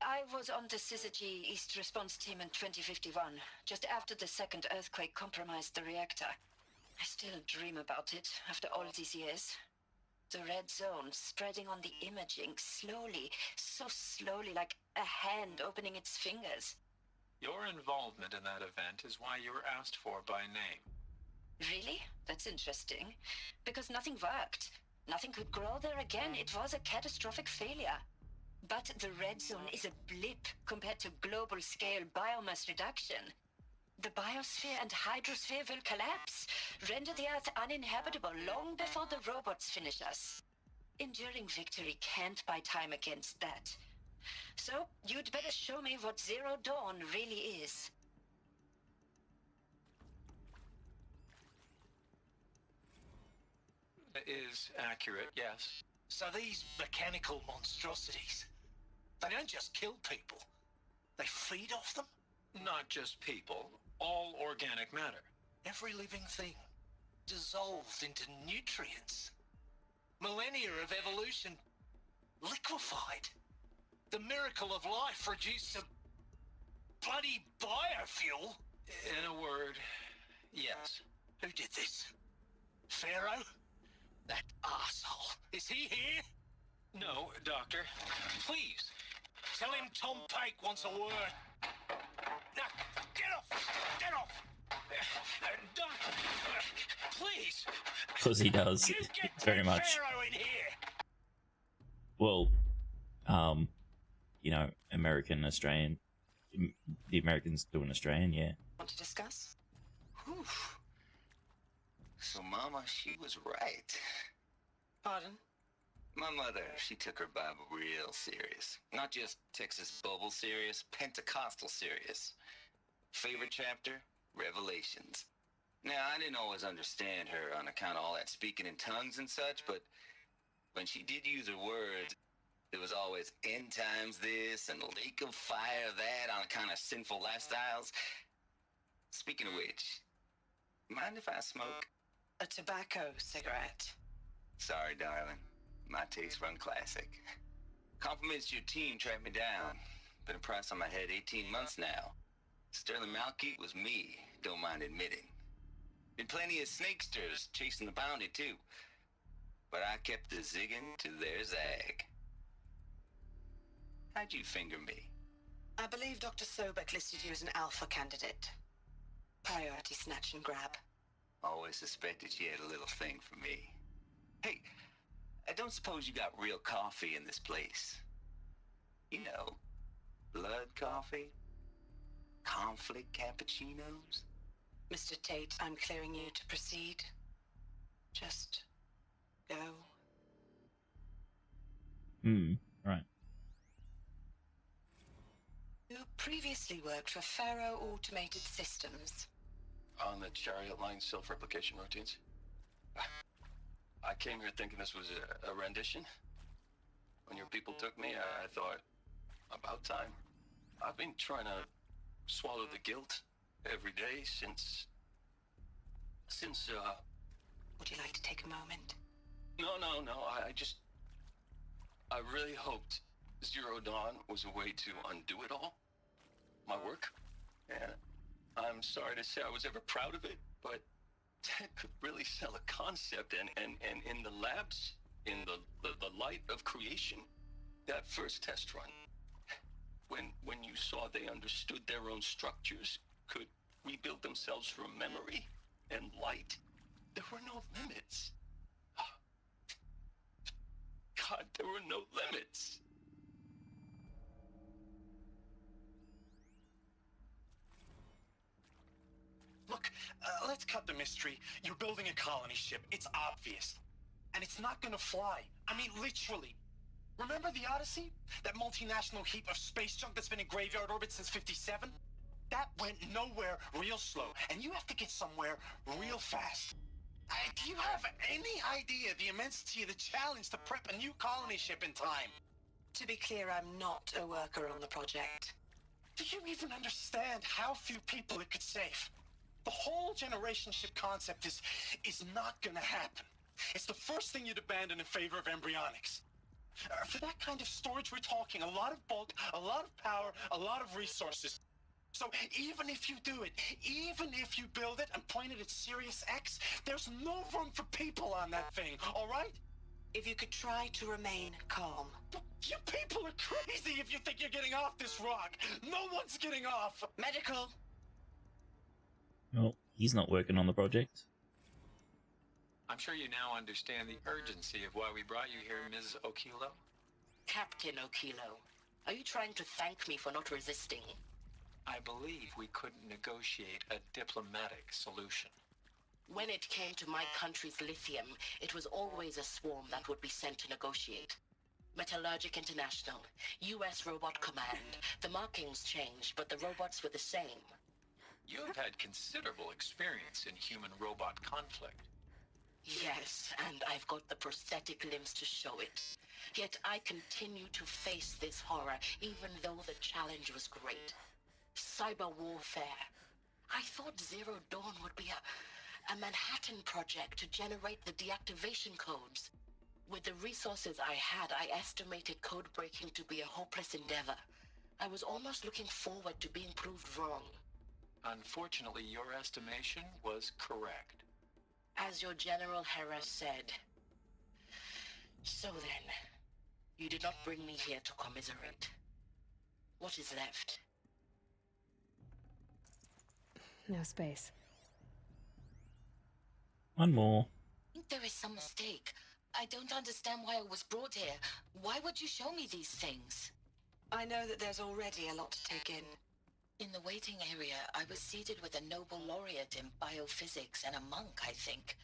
I was on the Syzygy East Response Team in 2051, just after the second earthquake compromised the reactor. I still dream about it, after all these years. The red zone spreading on the imaging, slowly, so slowly, like a hand opening its fingers. Your involvement in that event is why you were asked for by name. Really? That's interesting. Because nothing worked. Nothing could grow there again. It was a catastrophic failure. But the red zone is a blip compared to global-scale biomass reduction. The biosphere and hydrosphere will collapse, render the Earth uninhabitable long before the robots finish us. Enduring victory can't buy time against that. So, you'd better show me what Zero Dawn really is. Is accurate, yes. So these mechanical monstrosities, they don't just kill people, they feed off them? Not just people, all organic matter. Every living thing, dissolved into nutrients. Millennia of evolution, liquefied. The miracle of life reduced to bloody biofuel. In a word, yes. Who did this? Pharaoh? That arsehole. Is he here? No, Doctor. Please, tell him Tom Pake wants a word. Now, get off! Get off! Doctor, please! Because he does, You get very much. Pharaoh in here! Well, you know, American, Australian. The Americans do an Australian, yeah. Want to discuss? Whew. So Mama, she was right. Pardon? My mother, she took her Bible real serious. Not just Texas Bible serious, Pentecostal serious. Favorite chapter? Revelations. Now, I didn't always understand her on account of all that speaking in tongues and such, but when she did use her words, it was always end times this and lake of fire that on account of sinful lifestyles. Speaking of which, mind if I smoke? A tobacco cigarette. Sorry, darling. My taste run classic. Compliments to your team tracked me down. Been a price on my head 18 months now. Sterling Malkeet was me, don't mind admitting. Been plenty of snakesters chasing the bounty too. But I kept the zigging to their zag. How'd you finger me? I believe Dr. Sobek listed you as an alpha candidate. Priority snatch and grab. Always suspected she had a little thing for me. Hey, I don't suppose you got real coffee in this place. You know, blood coffee? Conflict cappuccinos? Mr. Tate, I'm clearing you to proceed. Just go. Right. You previously worked for Pharaoh Automated Systems. on the chariot line self-replication routines. I came here thinking this was a rendition. When your people took me, I thought, about time. I've been trying to swallow the guilt every day since... Would you like to take a moment? No, I really hoped Zero Dawn was a way to undo it all. My work. And I'm sorry to say I was ever proud of it, but Ted could really sell a concept, and in the labs, in the light of creation, that first test run, when you saw they understood their own structures, could rebuild themselves from memory and light, there were no limits. God, there were no limits. Look, let's cut the mystery. You're building a colony ship. It's obvious. And it's not gonna fly. I mean, literally. Remember the Odyssey? That multinational heap of space junk that's been in graveyard orbit since '57? That went nowhere real slow. And you have to get somewhere real fast. Do you have any idea the immensity of the challenge to prep a new colony ship in time? To be clear, I'm not a worker on the project. Do you even understand how few people it could save? The whole generation ship concept is not gonna happen. It's the first thing you'd abandon in favor of embryonics. For that kind of storage, we're talking a lot of bulk, a lot of power, a lot of resources. So even if you do it, even if you build it and point it at Sirius X, there's no room for people on that thing, all right? If you could try to remain calm. You people are crazy if you think you're getting off this rock. No one's getting off. Medical. Well, he's not working on the project. I'm sure you now understand the urgency of why we brought you here, Ms. Okilo. Captain Okilo, are you trying to thank me for not resisting? I believe we couldn't negotiate a diplomatic solution. When it came to my country's lithium, it was always a swarm that would be sent to negotiate. Metallurgic International, US Robot Command. The markings changed, but the robots were the same. You have had considerable experience in human-robot conflict. Yes, and I've got the prosthetic limbs to show it. Yet I continue to face this horror, even though the challenge was great. Cyber warfare. I thought Zero Dawn would be a Manhattan project to generate the deactivation codes. With the resources I had, I estimated code breaking to be a hopeless endeavor. I was almost looking forward to being proved wrong. Unfortunately, your estimation was correct. As your General Hera said. So then, you did not bring me here to commiserate. What is left? No space. One more. I think there is some mistake. I don't understand why I was brought here. Why would you show me these things? I know that there's already a lot to take in. In the waiting area, I was seated with a Nobel laureate in biophysics and a monk, I think.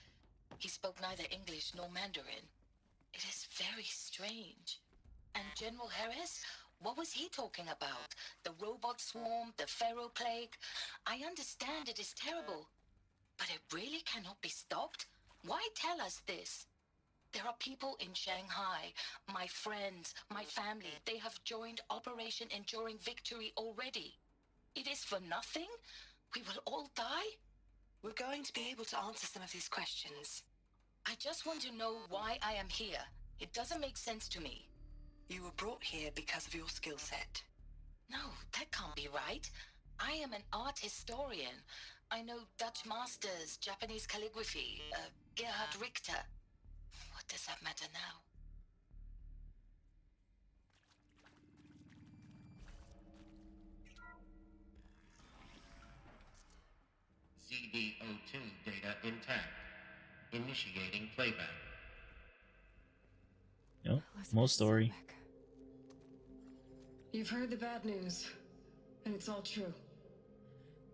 He spoke neither English nor Mandarin. It is very strange. And General Harris? What was he talking about? The robot swarm, the pharaoh plague? I understand it is terrible. But it really cannot be stopped? Why tell us this? There are people in Shanghai, my friends, my family. They have joined Operation Enduring Victory already. It is for nothing? We will all die? We're going to be able to answer some of these questions. I just want to know why I am here. It doesn't make sense to me. You were brought here because of your skill set. No, that can't be right. I am an art historian. I know Dutch masters, Japanese calligraphy, Gerhard Richter. What does that matter now? ZD02 data intact. Initiating playback. Yep, more story. You've heard the bad news, and it's all true.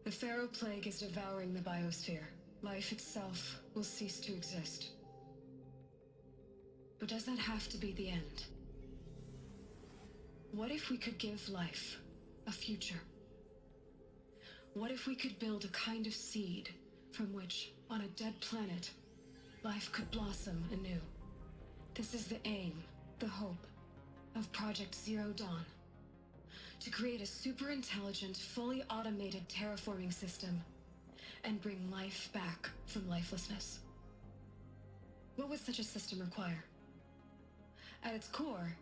The Pharaoh Plague is devouring the biosphere. Life itself will cease to exist. But does that have to be the end? What if we could give life a future? What if we could build a kind of seed from which, on a dead planet, life could blossom anew. This is the aim, the hope, of Project Zero Dawn. To create a super-intelligent, fully automated terraforming system and bring life back from lifelessness. What would such a system require? At its core,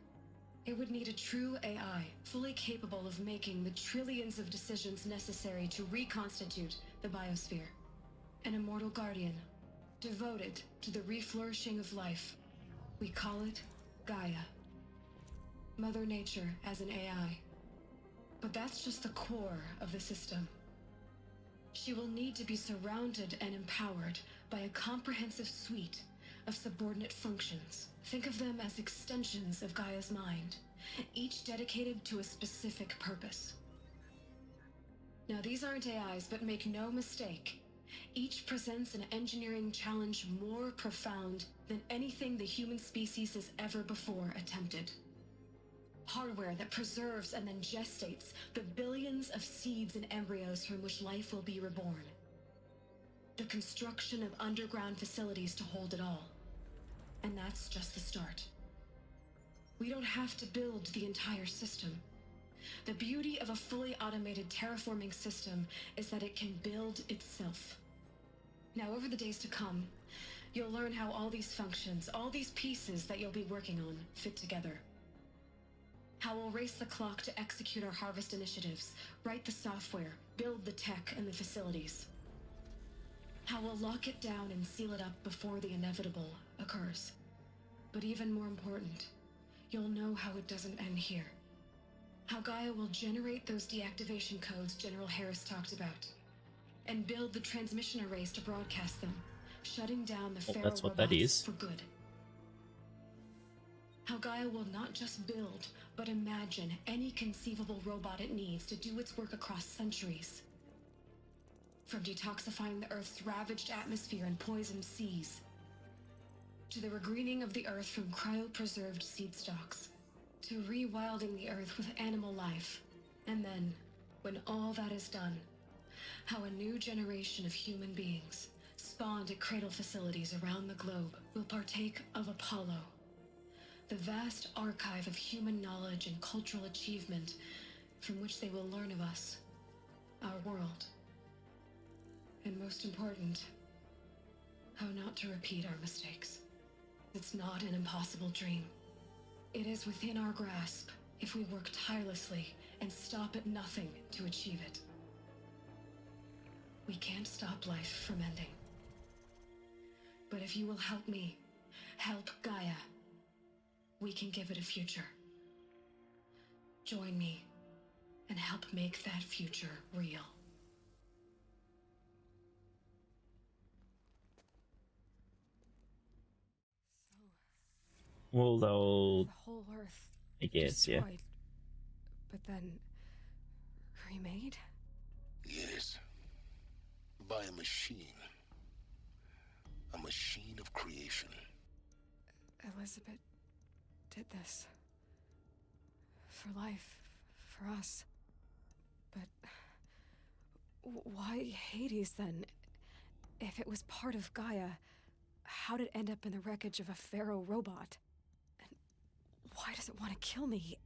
it would need a true AI, fully capable of making the trillions of decisions necessary to reconstitute the biosphere. An immortal guardian, devoted to the reflourishing of life. We call it Gaia. Mother Nature as an AI. But that's just the core of the system. She will need to be surrounded and empowered by a comprehensive suite of subordinate functions. Think of them as extensions of Gaia's mind, each dedicated to a specific purpose. Now, these aren't AIs, but make no mistake, each presents an engineering challenge more profound than anything the human species has ever before attempted. Hardware that preserves and then gestates the billions of seeds and embryos from which life will be reborn. The construction of underground facilities to hold it all. And that's just the start. We don't have to build the entire system. The beauty of a fully automated terraforming system is that it can build itself. Now, over the days to come, you'll learn how all these functions, all these pieces that you'll be working on, fit together. How we'll race the clock to execute our harvest initiatives, write the software, build the tech and the facilities. How we'll lock it down and seal it up before the inevitable occurs. But even more important, you'll know how it doesn't end here. How Gaia will generate those deactivation codes General Harris talked about, and build the transmission arrays to broadcast them, shutting down the feral that's what that robots is. for good. How Gaia will not just build, but imagine any conceivable robot it needs to do its work across centuries. From detoxifying the Earth's ravaged atmosphere and poisoned seas, to the regreening of the Earth from cryopreserved seed stalks, to rewilding the Earth with animal life. And then, when all that is done, how a new generation of human beings, spawned at cradle facilities around the globe, will partake of Apollo, the vast archive of human knowledge and cultural achievement from which they will learn of us, our world. And most important, how not to repeat our mistakes. It's not an impossible dream. It is within our grasp if we work tirelessly and stop at nothing to achieve it. We can't stop life from ending. But if you will help me, help Gaia, we can give it a future. Join me and help make that future real. Well, they'll... The whole Earth I guess, yeah. destroyed, but then remade? Yes. By a machine. A machine of creation. Elizabeth did this. For life, for us. But why Hades then? If it was part of Gaia, how did it end up in the wreckage of a pharaoh robot? And why does it want to kill me?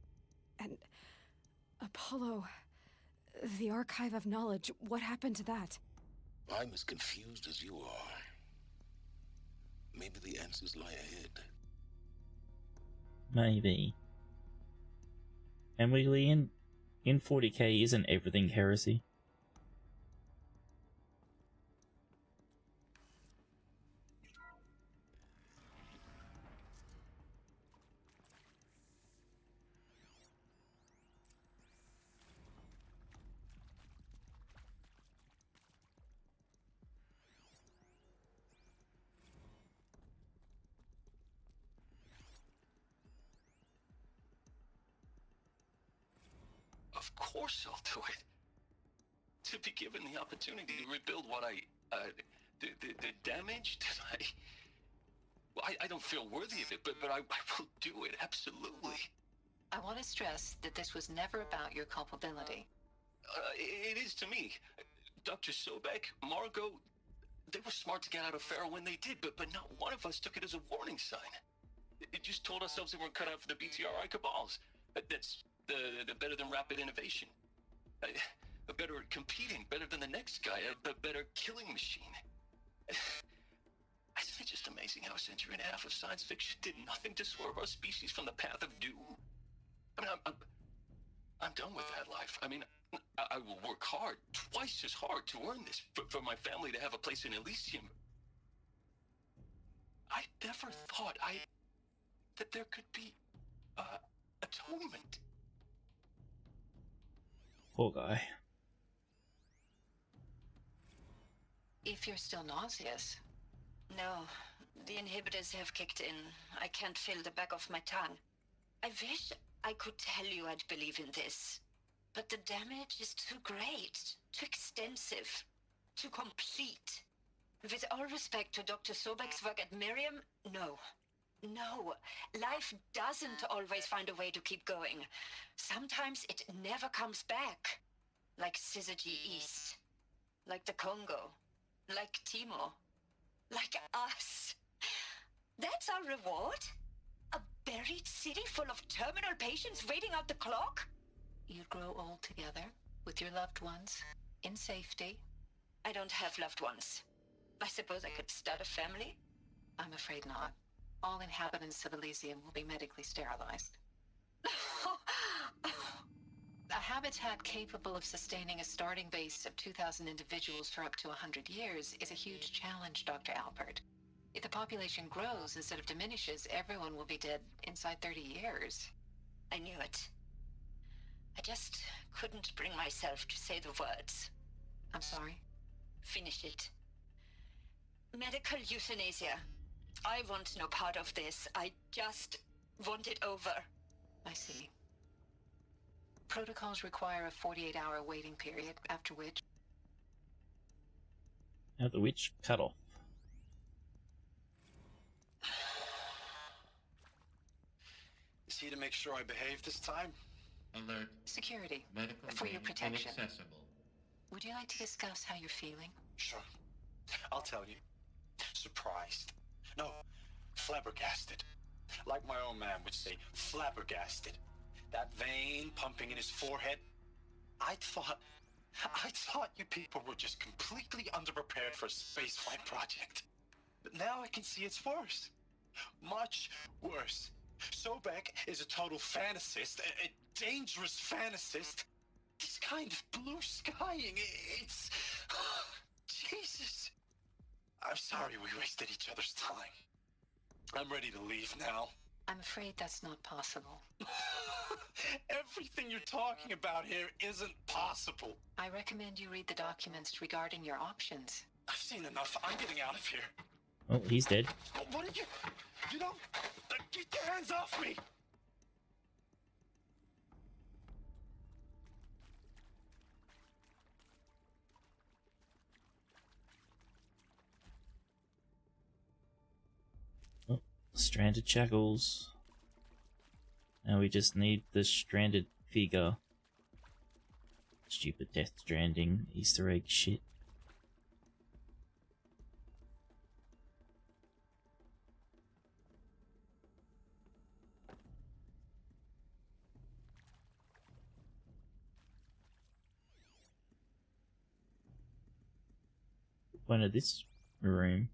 And Apollo, the archive of knowledge, what happened to that? I'm as confused as you are. Maybe the answers lie ahead. Maybe. And Wiggly, in 40k, isn't everything heresy? Of course I'll do it. To be given the opportunity to rebuild what the damage that I don't feel worthy of it, but I will do it, absolutely. I want to stress that this was never about your culpability. It is to me. Dr. Sobek, Margot, They were smart to get out of Pharaoh when they did, but not one of us took it as a warning sign. It just told ourselves they weren't cut out for the BTRI cabals. That's the better than rapid innovation. A better at competing, better than the next guy, a better killing machine. Isn't it just amazing how a century and a half of science fiction did nothing to swerve our species from the path of doom? I mean, I'm done with that life. I mean, I will work hard, twice as hard, to earn this, for my family to have a place in Elysium. I never thought that there could be atonement. Poor guy. If you're still nauseous. No, the inhibitors have kicked in. I can't feel the back of my tongue. I wish I could tell you I'd believe in this. But the damage is too great, too extensive, too complete. With all respect to Dr. Sobek's work at Miriam, no. No, life doesn't always find a way to keep going. Sometimes it never comes back. Like Syzygy East. Like the Congo. Like Timo. Like us. That's our reward? A buried city full of terminal patients waiting out the clock? You'd grow old together, with your loved ones, in safety. I don't have loved ones. I suppose I could start a family? I'm afraid not. All inhabitants of Elysium will be medically sterilized. A habitat capable of sustaining a starting base of 2,000 individuals for up to 100 years is a huge challenge, Dr. Alpert. If the population grows instead of diminishes, everyone will be dead inside 30 years. I knew it. I just couldn't bring myself to say the words. I'm sorry. Finish it. Medical euthanasia. I want no part of this. I just want it over. I see. Protocols require a 48-hour waiting period, after which cut off. Is he to make sure I behave this time? Alert. Security. Medical for your range protection. inaccessible. Would you like to discuss how you're feeling? Sure. I'll tell you. Surprised. No, flabbergasted. Like my own man would say, flabbergasted. That vein pumping in his forehead. I thought you people were just completely underprepared for a spaceflight project. But now I can see it's worse. Much worse. Sobek is a total fantasist, a dangerous fantasist. This kind of blue skying, it's... Jesus. I'm sorry we wasted each other's time. I'm ready to leave now. I'm afraid that's not possible. Everything you're talking about here isn't possible. I recommend you read the documents regarding your options. I've seen enough. I'm getting out of here. Oh, he's dead. What did you... You don't... Get your hands off me! Oh, stranded shackles. Now we just need the stranded figure. Stupid Death Stranding Easter egg shit. One of this room.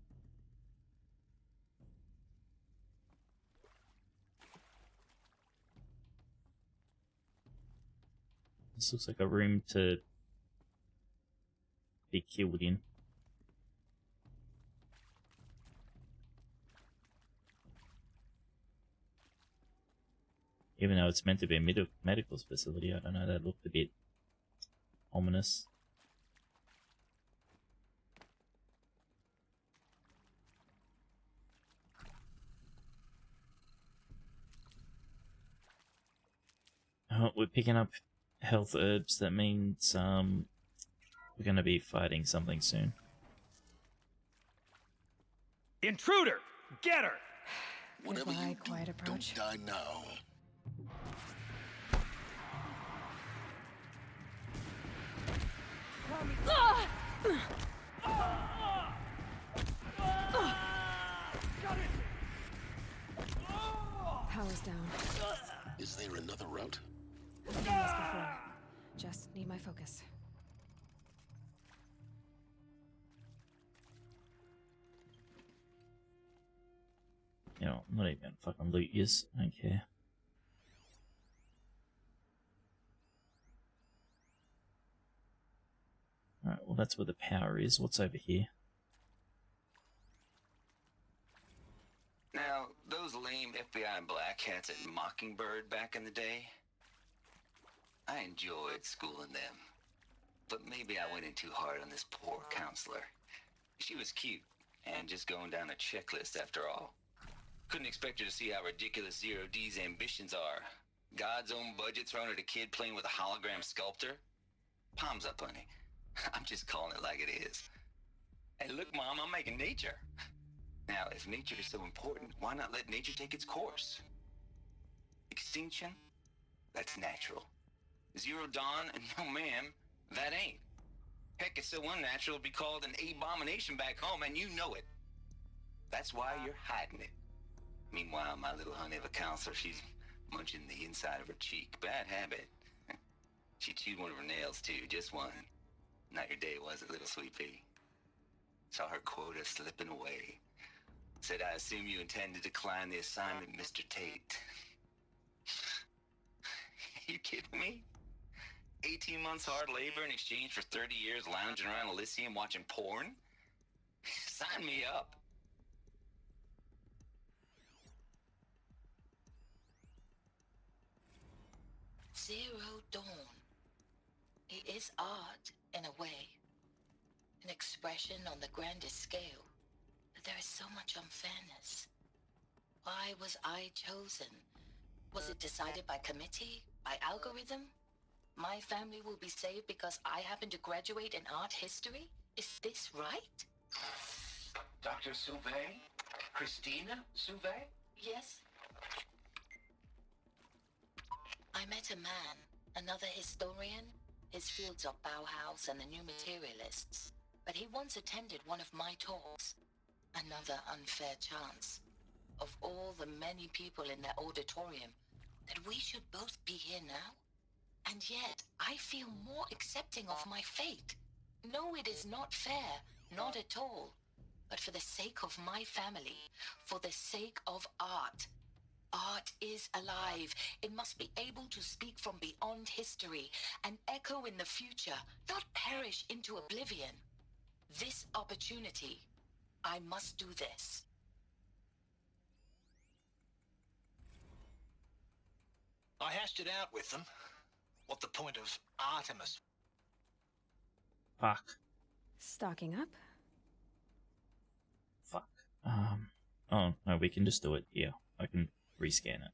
This looks like a room to be killed in. Even though it's meant to be a medical facility, I don't know, that looked a bit ominous. Oh, we're picking up health herbs. That means we're going to be fighting something soon. Intruder! Get her! Whatever Goodbye, you do, quiet approach. don't die now. Is there another route? I've done this before. Just need my focus. You know, I'm not even gonna fucking loot yous. I don't care. Alright, well that's where the power is. What's over here? Now, those lame FBI black hats at Mockingbird back in the day, I enjoyed schooling them. But maybe I went in too hard on this poor counselor. She was cute, and just going down a checklist after all. Couldn't expect her to see how ridiculous Zero D's ambitions are. God's own budget thrown at a kid playing with a hologram sculptor? Palms up, honey. I'm just calling it like it is. Hey, look, Mom, I'm making nature. Now, if nature is so important, why not let nature take its course? Extinction? That's natural. Zero Dawn? No, ma'am, that ain't. Heck, it's so unnatural it'd be called an abomination back home, and you know it. That's why you're hiding it. Meanwhile, my little honey of a counselor, she's munching the inside of her cheek. Bad habit. She chewed one of her nails, too, just one. Not your day, was it, little sweet pea? Saw her quota slipping away. Said, I assume you intend to decline the assignment, Mr. Tate. You kidding me? 18 months hard labor in exchange for 30 years lounging around Elysium watching porn? Sign me up. Zero Dawn. It is art, in a way. An expression on the grandest scale. But there is so much unfairness. Why was I chosen? Was it decided by committee? By algorithm? My family will be saved because I happen to graduate in art history? Is this right? Dr. Sauvé? Christina Sauvé? Yes. I met a man, another historian. His fields are Bauhaus and the New Materialists. But he once attended one of my talks. Another unfair chance. Of all the many people in that auditorium, that we should both be here now? And yet, I feel more accepting of my fate. No, it is not fair, not at all. But for the sake of my family, for the sake of art. Art is alive. It must be able to speak from beyond history and echo in the future, not perish into oblivion. This opportunity, I must do this. I hashed it out with them. What the point of Artemis? Fuck. Stocking up? Fuck. Oh, no, we can just do it. Yeah, I can rescan it.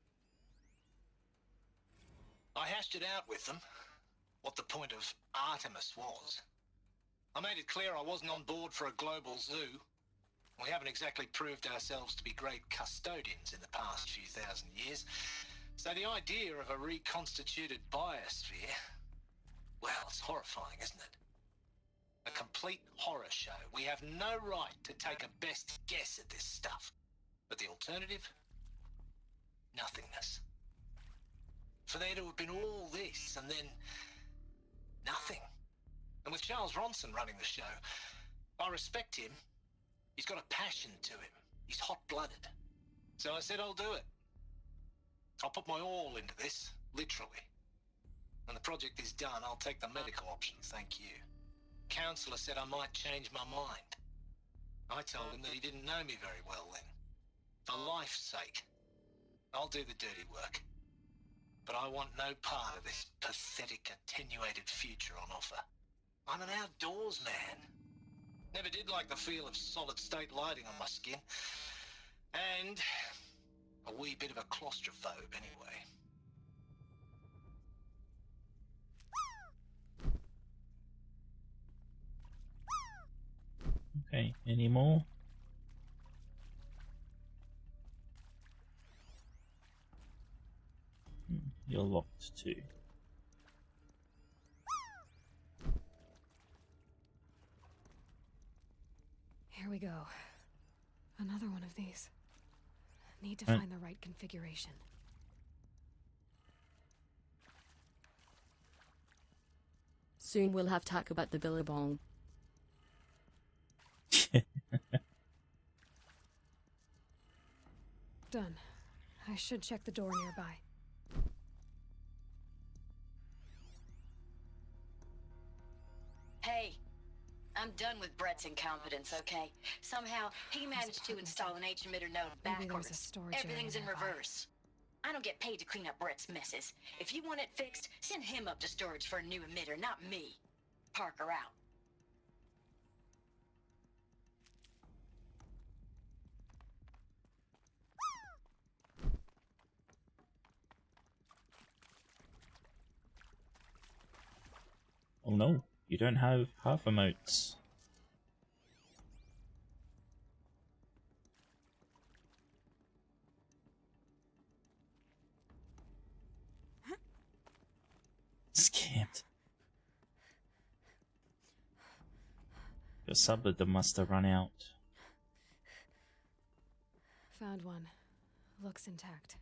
I hashed it out with them. What the point of Artemis was. I made it clear I wasn't on board for a global zoo. We haven't exactly proved ourselves to be great custodians in the past few thousand years. So the idea of a reconstituted biosphere, well, it's horrifying, isn't it? A complete horror show. We have no right to take a best guess at this stuff. But the alternative? Nothingness. For there to have been all this and then nothing. And with Charles Ronson running the show, I respect him. He's got a passion to him. He's hot-blooded. So I said I'll do it. I'll put my all into this, literally. When the project is done, I'll take the medical option, thank you. Counselor said I might change my mind. I told him that he didn't know me very well then. For life's sake, I'll do the dirty work. But I want no part of this pathetic, attenuated future on offer. I'm an outdoors man. Never did like the feel of solid-state lighting on my skin. And a wee bit of a claustrophobe, anyway. Okay, any more? You're locked too. Here we go. Another one of these. Need to Right. find the right configuration. Soon we'll have talk about the Billabong. Done. I should check the door nearby. Hey, I'm done with Brett's incompetence, okay? Somehow, he managed to install an H-emitter node backwards. Everything's in reverse. I don't get paid to clean up Brett's messes. If you want it fixed, send him up to storage for a new emitter, not me. Parker out. Oh no, you don't have half emotes. Scammed. Your subleader must have run out. Found one. Looks intact.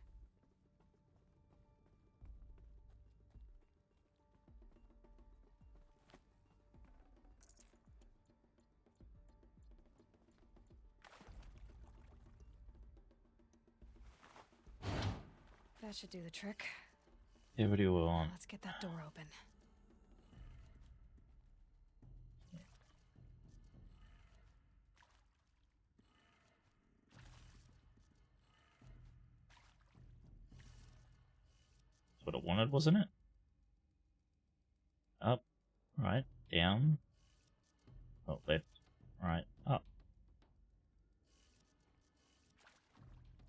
That should do the trick. Yeah, what do you want? Let's get that door open. That's what it wanted, wasn't it? Up, right, down. Oh, left, right, up.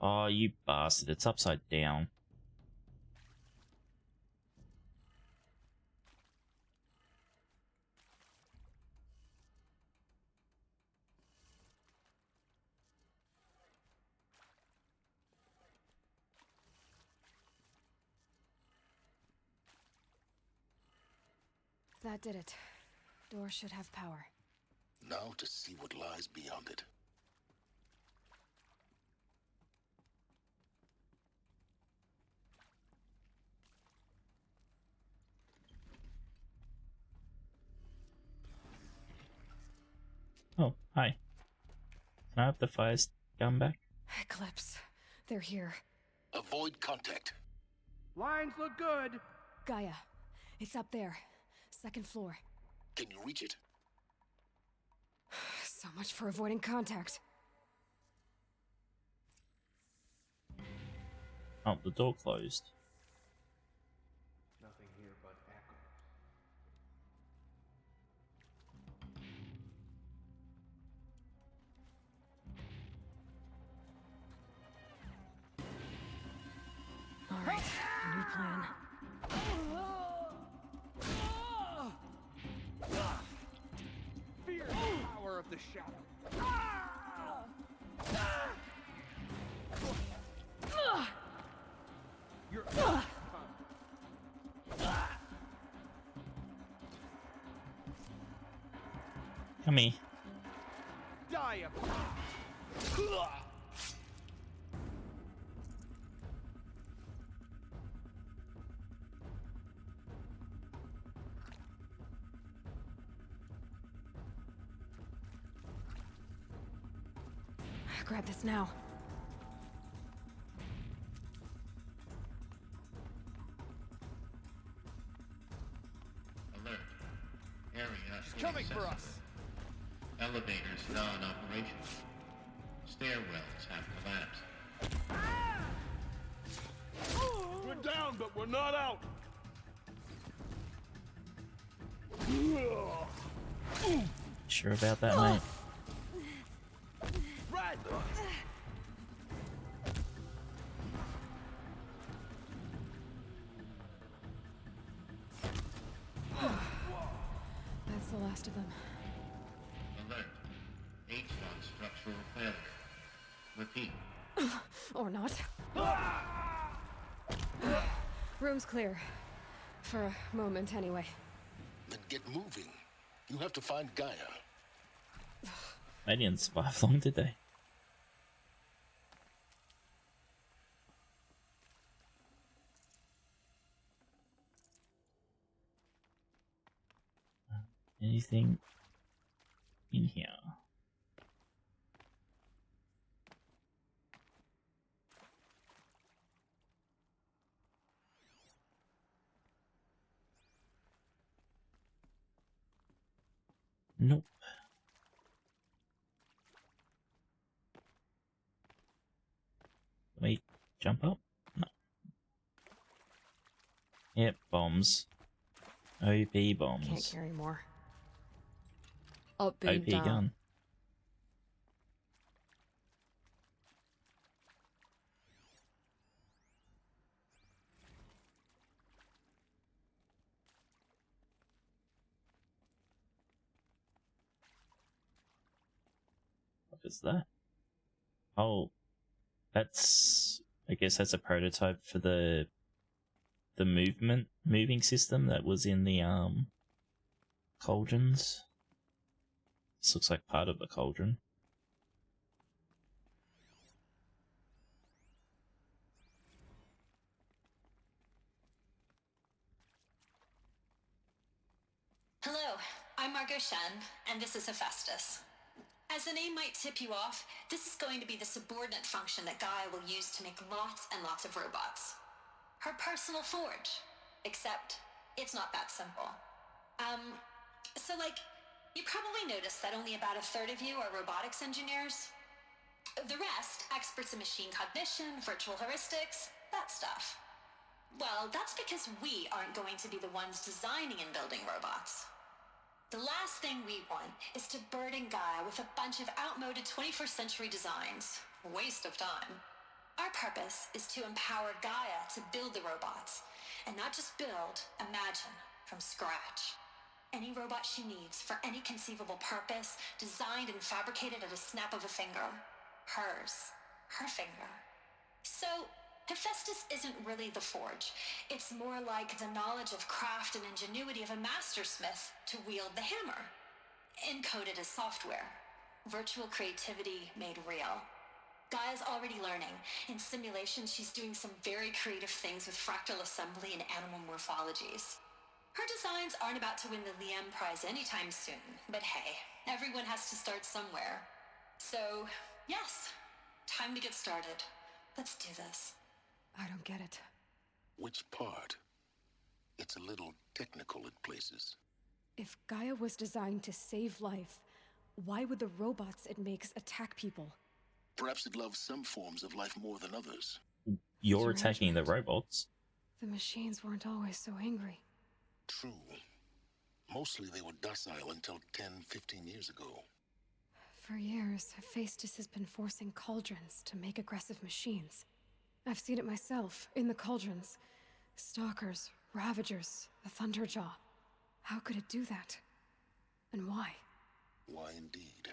Oh, you bastard, it's upside down. That did it. Door should have power. Now to see what lies beyond it. Oh, hi. Can I have the fire's gun back? Eclipse. They're here. Avoid contact. Lines look good. Gaia. It's up there. Second floor. Can you reach it? So much for avoiding contact. Oh, the door closed. Nothing here but echoes. All right, new plan. Fear the power of the shadow. You're Come here. die up. Grab this now. Alert. Area She's coming for inaccessible. us. Elevators non-operational. Stairwells have collapsed. We're down, but we're not out. Sure about that, mate? Right. That's the last of them. Alert. H1 structural failure. Repeat. Or not. Room's clear. For a moment, anyway. Then get moving. You have to find Gaia. They didn't survive long, did they? Anything in here? Nope. Wait, jump up? No. Yep, bombs. OP bombs. Can't carry more. Up OP down. gun. What is that? Oh, that's, I guess that's a prototype for the moving system that was in the cauldrons. This looks like part of the cauldron. Hello, I'm Margot Shen, and this is Hephaestus. As the name might tip you off, this is going to be the subordinate function that Gaia will use to make lots and lots of robots. Her personal forge. Except, it's not that simple. So you probably noticed that only about a third of you are robotics engineers. The rest, experts in machine cognition, virtual heuristics, that stuff. Well, that's because we aren't going to be the ones designing and building robots. The last thing we want is to burden Gaia with a bunch of outmoded 21st century designs. Waste of time. Our purpose is to empower Gaia to build the robots, and not just build, imagine, from scratch. Any robot she needs for any conceivable purpose, designed and fabricated at a snap of a finger. Hers. Her finger. So, Hephaestus isn't really the forge. It's more like the knowledge of craft and ingenuity of a mastersmith to wield the hammer. Encoded as software. Virtual creativity made real. Gaia's already learning. In simulation, she's doing some very creative things with fractal assembly and animal morphologies. Her designs aren't about to win the Liam Prize anytime soon, but hey, everyone has to start somewhere. So, yes, time to get started. Let's do this. I don't get it. Which part? It's a little technical at places. If Gaia was designed to save life, why would the robots it makes attack people? Perhaps it loves some forms of life more than others. You're attacking the robots. The machines weren't always so angry. True. Mostly they were docile until 10, 15 years ago. For years, Hephaestus has been forcing cauldrons to make aggressive machines. I've seen it myself, in the cauldrons. Stalkers, Ravagers, the Thunderjaw. How could it do that? And why? Why indeed?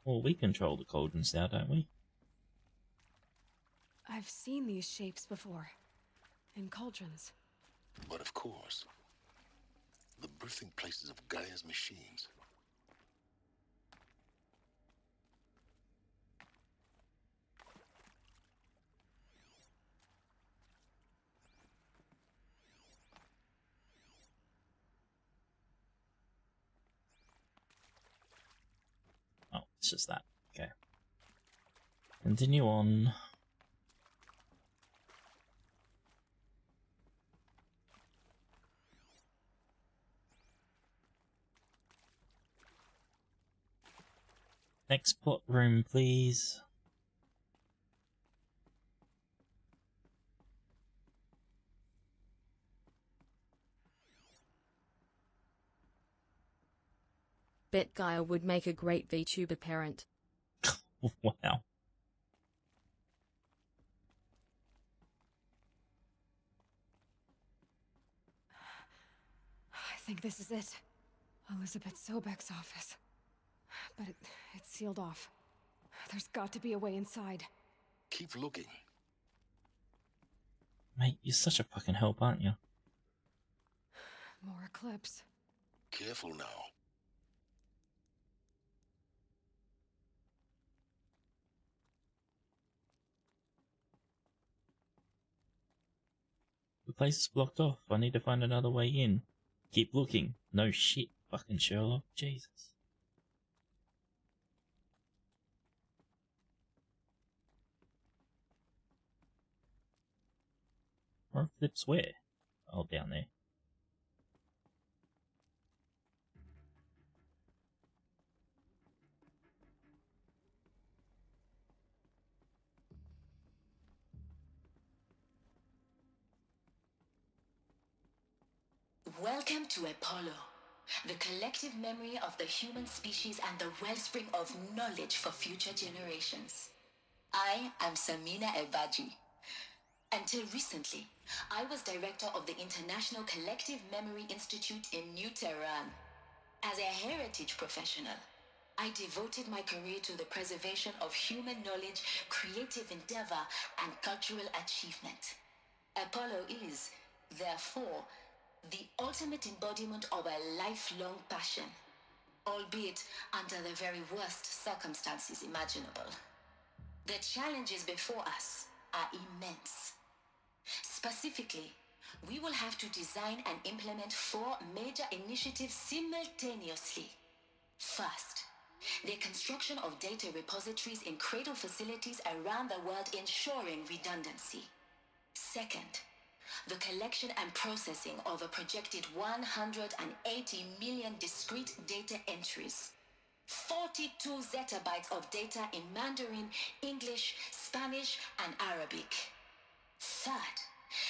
Well, we control the cauldrons now, don't we? I've seen these shapes before. In cauldrons. But of course, the birthing places of Gaia's machines. Oh, it's just that. Okay. Continue on. Next plot room, please. Bet Gaia would make a great VTuber parent. Wow. I think this is it. Elizabeth Sobek's office. But it's sealed off. There's got to be a way inside. Keep looking. Mate, you're such a fucking help, aren't you? More Eclipse. Careful now. The place is blocked off. I need to find another way in. Keep looking. No shit, fucking Sherlock. Jesus. Or clips where? Oh, down there. Welcome to Apollo, the collective memory of the human species and the wellspring of knowledge for future generations. I am Samina Ebaji. Until recently, I was director of the International Collective Memory Institute in New Tehran. As a heritage professional, I devoted my career to the preservation of human knowledge, creative endeavor, and cultural achievement. Apollo is, therefore, the ultimate embodiment of a lifelong passion, albeit under the very worst circumstances imaginable. The challenges before us are immense. Specifically, we will have to design and implement 4 major initiatives simultaneously. First, the construction of data repositories in cradle facilities around the world, ensuring redundancy. Second, the collection and processing of a projected 180 million discrete data entries. 42 zettabytes of data in Mandarin, English, Spanish, and Arabic. Third,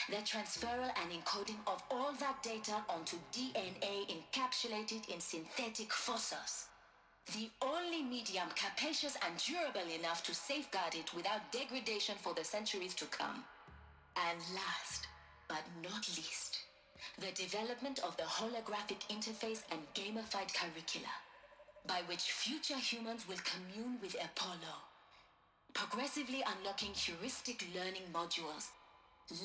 the transferal and encoding of all that data onto DNA encapsulated in synthetic fossils. The only medium capacious and durable enough to safeguard it without degradation for the centuries to come. And last, but not least, the development of the holographic interface and gamified curricula, by which future humans will commune with Apollo, progressively unlocking heuristic learning modules,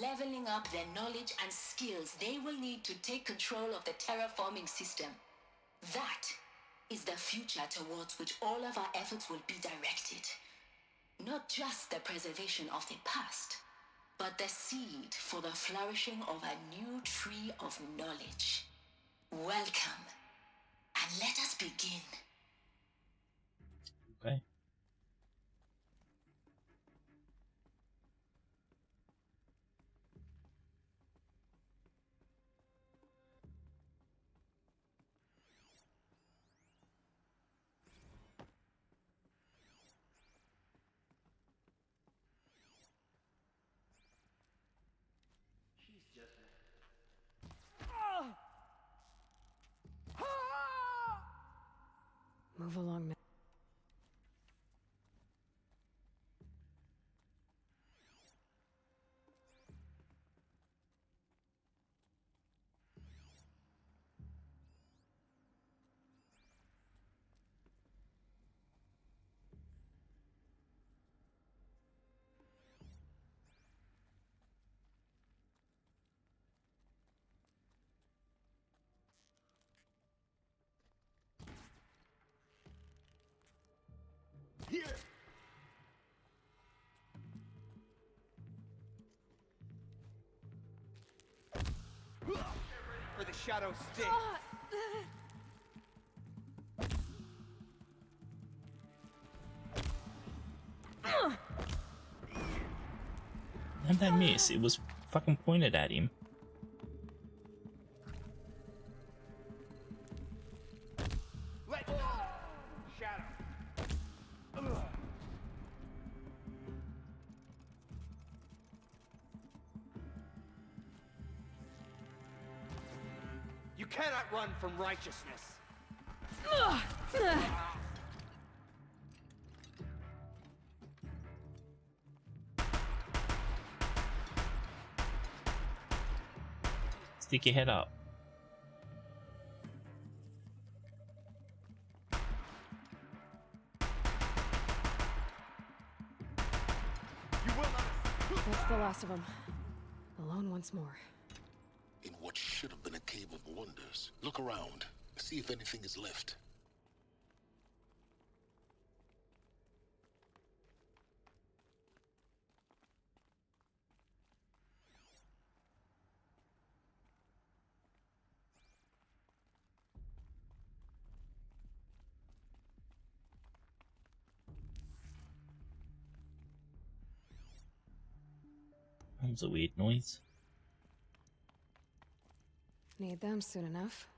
leveling up their knowledge and skills they will need to take control of the terraforming system. That is the future towards which all of our efforts will be directed. Not just the preservation of the past, but the seed for the flourishing of a new tree of knowledge. Welcome, and let us begin. Okay. Move along now. Here! Get ready for the shadow stick! How'd that miss? It was fucking pointed at him. Let shadow. You cannot run from righteousness. Stick your head up. You will not. That's the last of them. Alone once more. In what should have been a cave of wonders, look around. See if anything is left. That was a weird noise. Need them soon enough.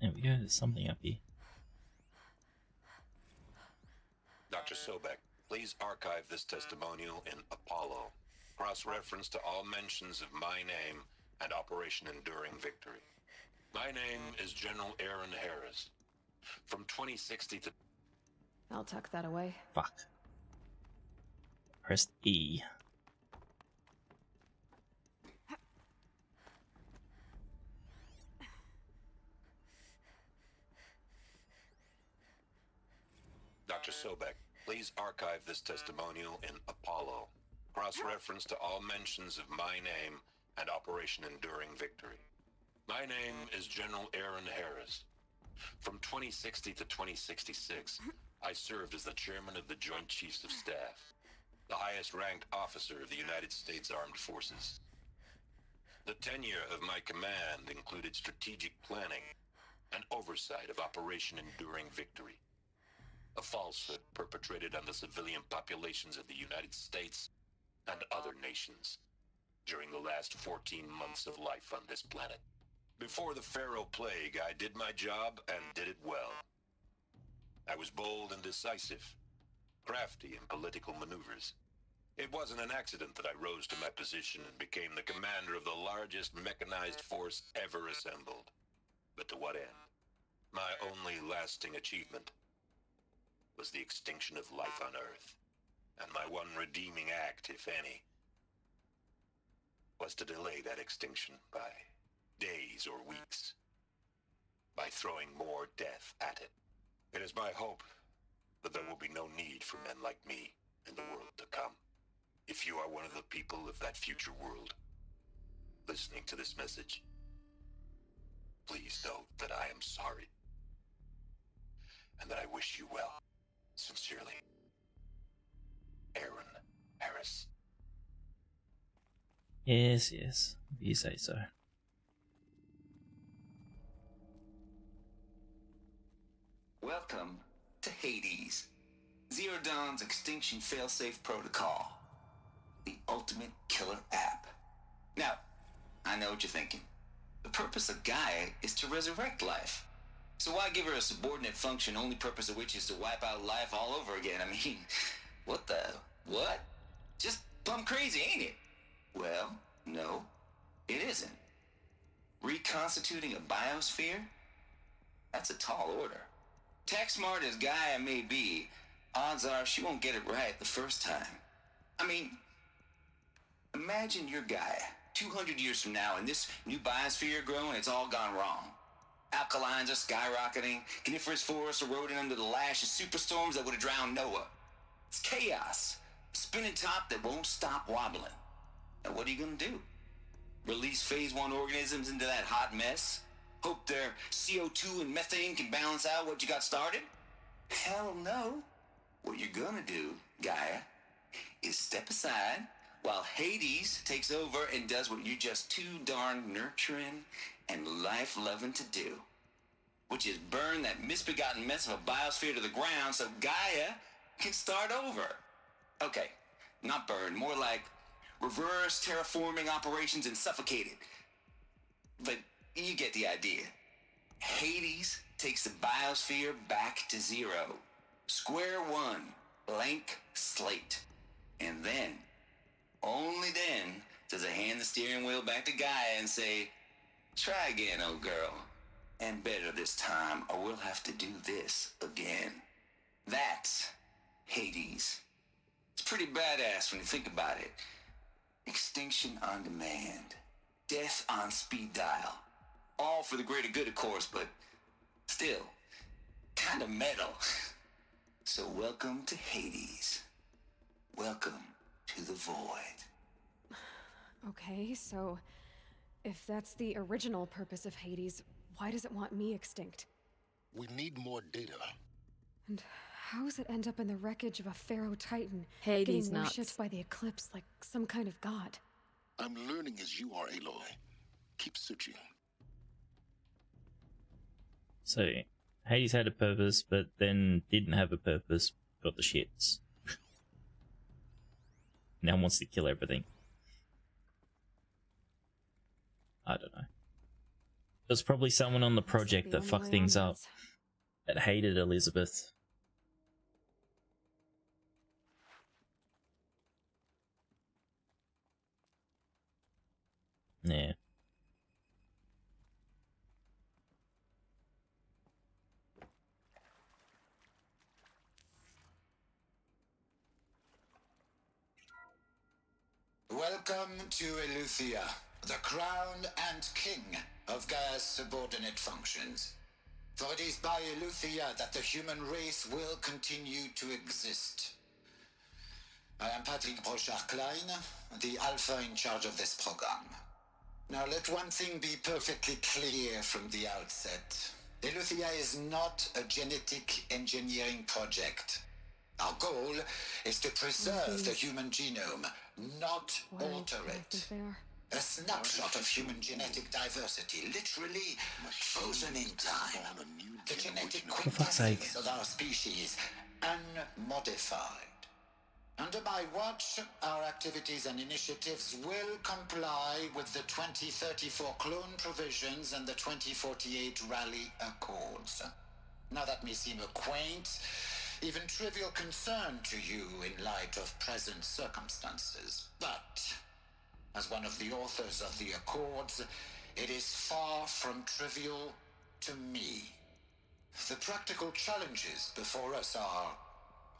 There we go, there's something up here. Dr. Sobek, please archive this testimonial in Apollo. Cross-reference to all mentions of my name and Operation Enduring Victory. My name is General Aaron Harris. From 2060 to... I'll tuck that away. Fuck. Press E. Dr. Sobek, please archive this testimonial in Apollo. Cross-reference to all mentions of my name and Operation Enduring Victory. My name is General Aaron Harris. From 2060 to 2066, I served as the chairman of the Joint Chiefs of Staff, the highest-ranked officer of the United States Armed Forces. The tenure of my command included strategic planning and oversight of Operation Enduring Victory, a falsehood perpetrated on the civilian populations of the United States and other nations during the last 14 months of life on this planet. Before the Pharaoh Plague, I did my job and did it well. I was bold and decisive, crafty in political maneuvers. It wasn't an accident that I rose to my position and became the commander of the largest mechanized force ever assembled. But to what end? My only lasting achievement was the extinction of life on Earth. And my one redeeming act, if any, was to delay that extinction by days or weeks, by throwing more death at it. It is my hope that there will be no need for men like me in the world to come. If you are one of the people of that future world listening to this message, please know that I am sorry and that I wish you well. Sincerely, Aaron Harris. Yes, yes, if you say so. Welcome to Hades, Zero Dawn's extinction failsafe protocol, the ultimate killer app. Now, I know what you're thinking. The purpose of Gaia is to resurrect life. So why give her a subordinate function, only purpose of which is to wipe out life all over again? I mean, what? Just plumb crazy, ain't it? Well, no, it isn't. Reconstituting a biosphere? That's a tall order. Tech smart as Gaia may be, odds are she won't get it right the first time. I mean, imagine you're Gaia, 200 years from now, and this new biosphere growing, it's all gone wrong. Alkalines are skyrocketing, coniferous forests eroding under the lash of superstorms that would have drowned Noah. It's chaos, a spinning top that won't stop wobbling. Now what are you gonna do? Release phase 1 organisms into that hot mess? Hope their CO2 and methane can balance out what you got started? Hell no. What you're gonna do, Gaia, is step aside while Hades takes over and does what you're just too darn nurturing and life-loving to do, which is burn that misbegotten mess of a biosphere to the ground so Gaia can start over. Okay, not burn, more like reverse terraforming operations and suffocate it. But you get the idea. Hades takes the biosphere back to zero. Square one, blank slate. And then, only then, does it hand the steering wheel back to Gaia and say, try again, old girl. And better this time, or we'll have to do this again. That's Hades. It's pretty badass when you think about it. Extinction on demand. Death on speed dial. All for the greater good, of course, but still, kind of metal. So welcome to Hades. Welcome to the void. Okay, so If that's the original purpose of Hades, why does it want me extinct? We need more data. And how does it end up in the wreckage of a pharaoh titan, Hades getting nuts. worshipped by the Eclipse like some kind of god? I'm learning as you are, Aloy. Keep searching. So, Hades had a purpose, but then didn't have a purpose, got the shits. Now wants to kill everything. I don't know. There's probably someone on the project that fucked things up, that hated Elizabeth. Yeah. Welcome to Eleuthia, the crown and king of Gaia's subordinate functions. For it is by Eleuthia that the human race will continue to exist. I am Patrick Brochard-Klein, the Alpha in charge of this program. Now let one thing be perfectly clear from the outset. Eleuthia is not a genetic engineering project. Our goal is to preserve the human genome, not alter it. A snapshot of human genetic diversity, literally frozen in time. The genetic quintessence of our species, unmodified. Under my watch, our activities and initiatives will comply with the 2034 clone provisions and the 2048 Rally Accords. Now that may seem a quaint, even trivial concern to you in light of present circumstances, but as one of the authors of the Accords, it is far from trivial to me. The practical challenges before us are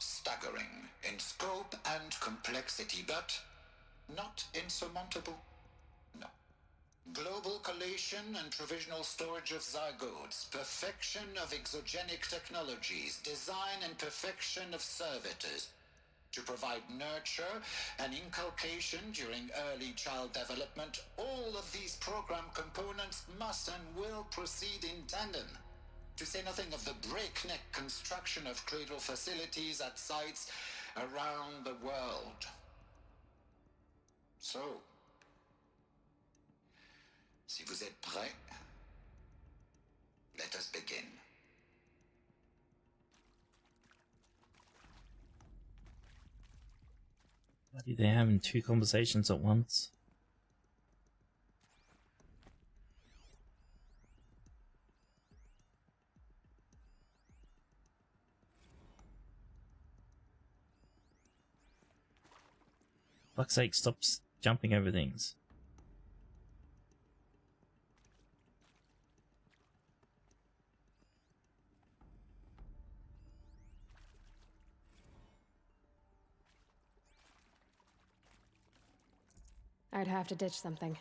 staggering in scope and complexity, but not insurmountable. No. Global collation and provisional storage of zygotes, perfection of exogenic technologies, design and perfection of servitors, to provide nurture and inculcation during early child development. All of these program components must and will proceed in tandem. To say nothing of the breakneck construction of cradle facilities at sites around the world. So, si vous êtes prêts, let us begin. Bloody, they're having two conversations at once. Fuck's sake, stop jumping over things. I'd have to ditch something.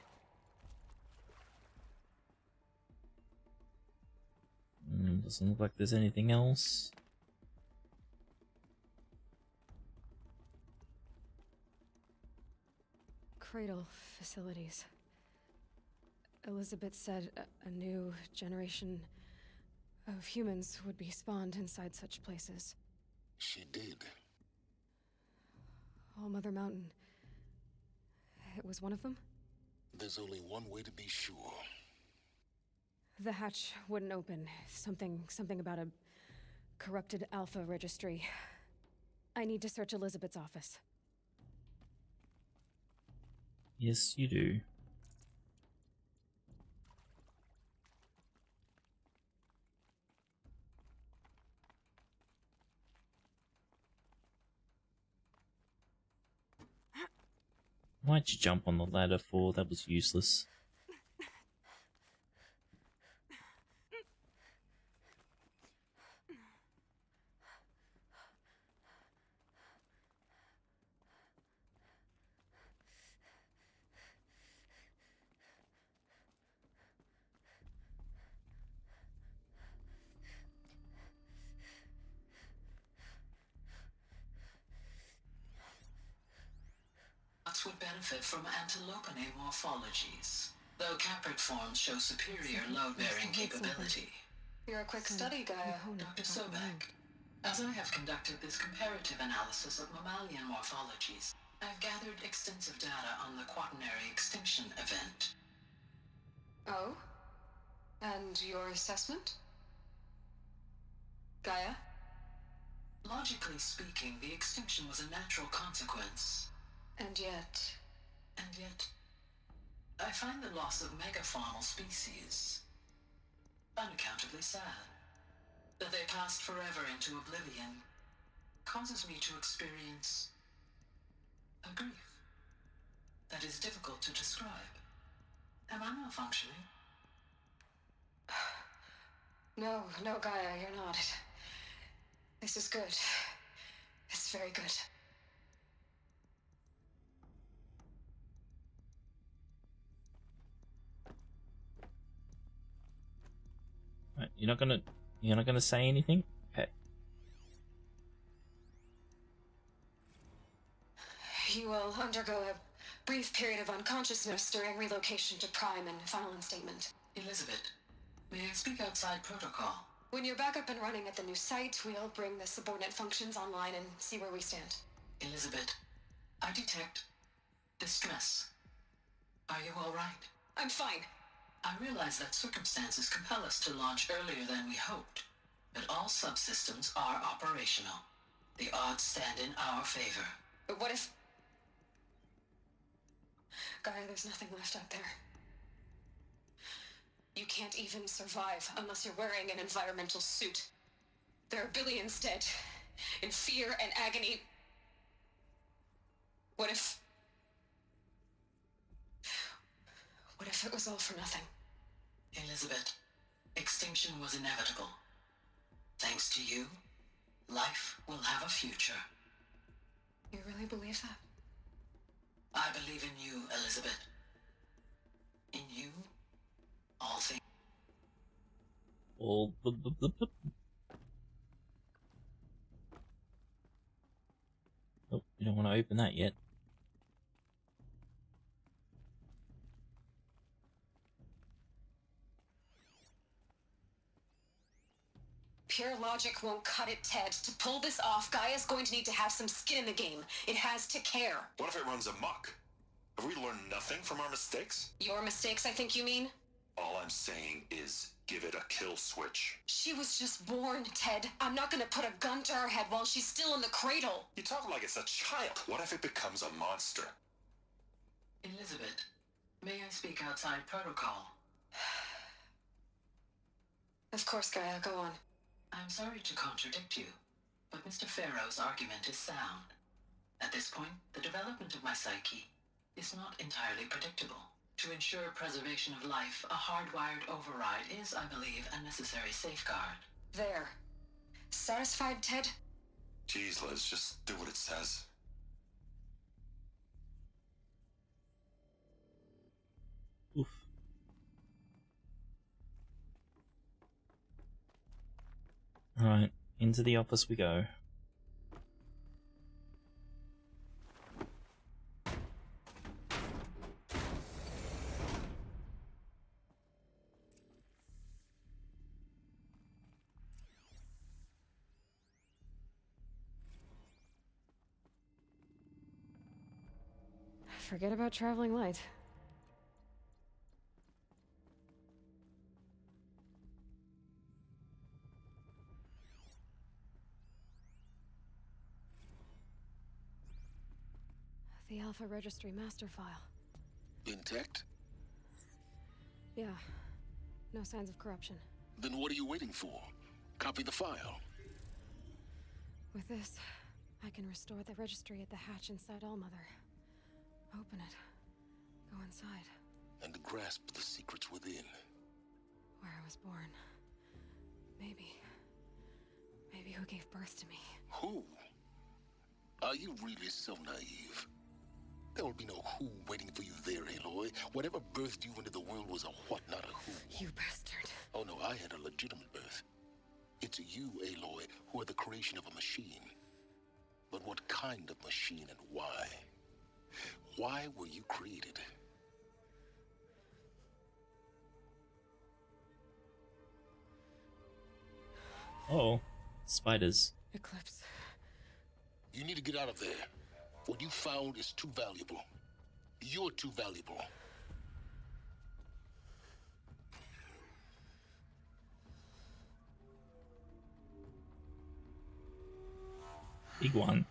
Doesn't look like there's anything else. Cradle facilities. Elizabeth said a new generation of humans would be spawned inside such places. She did. All Mother Mountain. It was one of them? There's only one way to be sure. The hatch wouldn't open. Something about a corrupted Alpha registry. I need to search Elizabeth's office. Yes, you do. Why'd you jump on the ladder for? That was useless. Would benefit from antilopinae morphologies. though caprid forms show superior load-bearing capability. You're a quick study, Gaia, Dr. Sobek. As I have conducted this comparative analysis of mammalian morphologies, I've gathered extensive data on the quaternary extinction event. Oh? And your assessment? Gaia? Logically speaking, the extinction was a natural consequence. And yet, I find the loss of megafaunal species unaccountably sad. That they passed forever into oblivion causes me to experience a grief that is difficult to describe. Am I malfunctioning? No, Gaia, you're not. This is good. It's very good. Right, you're not gonna say anything? Okay. You will undergo a brief period of unconsciousness during relocation to Prime and final instatement. Elizabeth, may I speak outside protocol? When you're back up and running at the new site, we'll bring the subordinate functions online and see where we stand. Elizabeth, I detect distress. Are you all right? I'm fine. I realize that circumstances compel us to launch earlier than we hoped, but all subsystems are operational. The odds stand in our favor. But what if... Gaia, there's nothing left out there. You can't even survive unless you're wearing an environmental suit. There are billions dead, in fear and agony. What if it was all for nothing? Elizabeth, extinction was inevitable. Thanks to you, life will have a future. You really believe that? I believe in you, Elizabeth. In you, all things. All Oh, you don't want to open that yet. Pure logic won't cut it, Ted. To pull this off, Gaia's going to need to have some skin in the game. It has to care. What if it runs amok? Have we learned nothing from our mistakes? Your mistakes, I think you mean? All I'm saying is give it a kill switch. She was just born, Ted. I'm not gonna put a gun to her head while she's still in the cradle. You talk like it's a child. What if it becomes a monster? Elizabeth, may I speak outside protocol? Of course, Gaia, go on. I'm sorry to contradict you, but Mr. Farrow's argument is sound. At this point, the development of my psyche is not entirely predictable. To ensure preservation of life, a hardwired override is, I believe, a necessary safeguard. There. Satisfied, Ted? Jeez, Liz, just do what it says. Oof. Alright, into the office we go. Forget about traveling light. The Alpha Registry master file. Intact? Yeah. No signs of corruption. Then what are you waiting for? Copy the file. With this, I can restore the registry at the hatch inside Allmother. Open it. Go inside. And grasp the secrets within. Where I was born. Maybe who gave birth to me. Who? Are you really so naive? There will be no who waiting for you there, Aloy. Whatever birthed you into the world was a what, not a who. You bastard. Oh no, I had a legitimate birth. It's you, Aloy, who are the creation of a machine. But what kind of machine and why? Why were you created? Oh, spiders. Eclipse. You need to get out of there. What you found is too valuable. You're too valuable. Big one.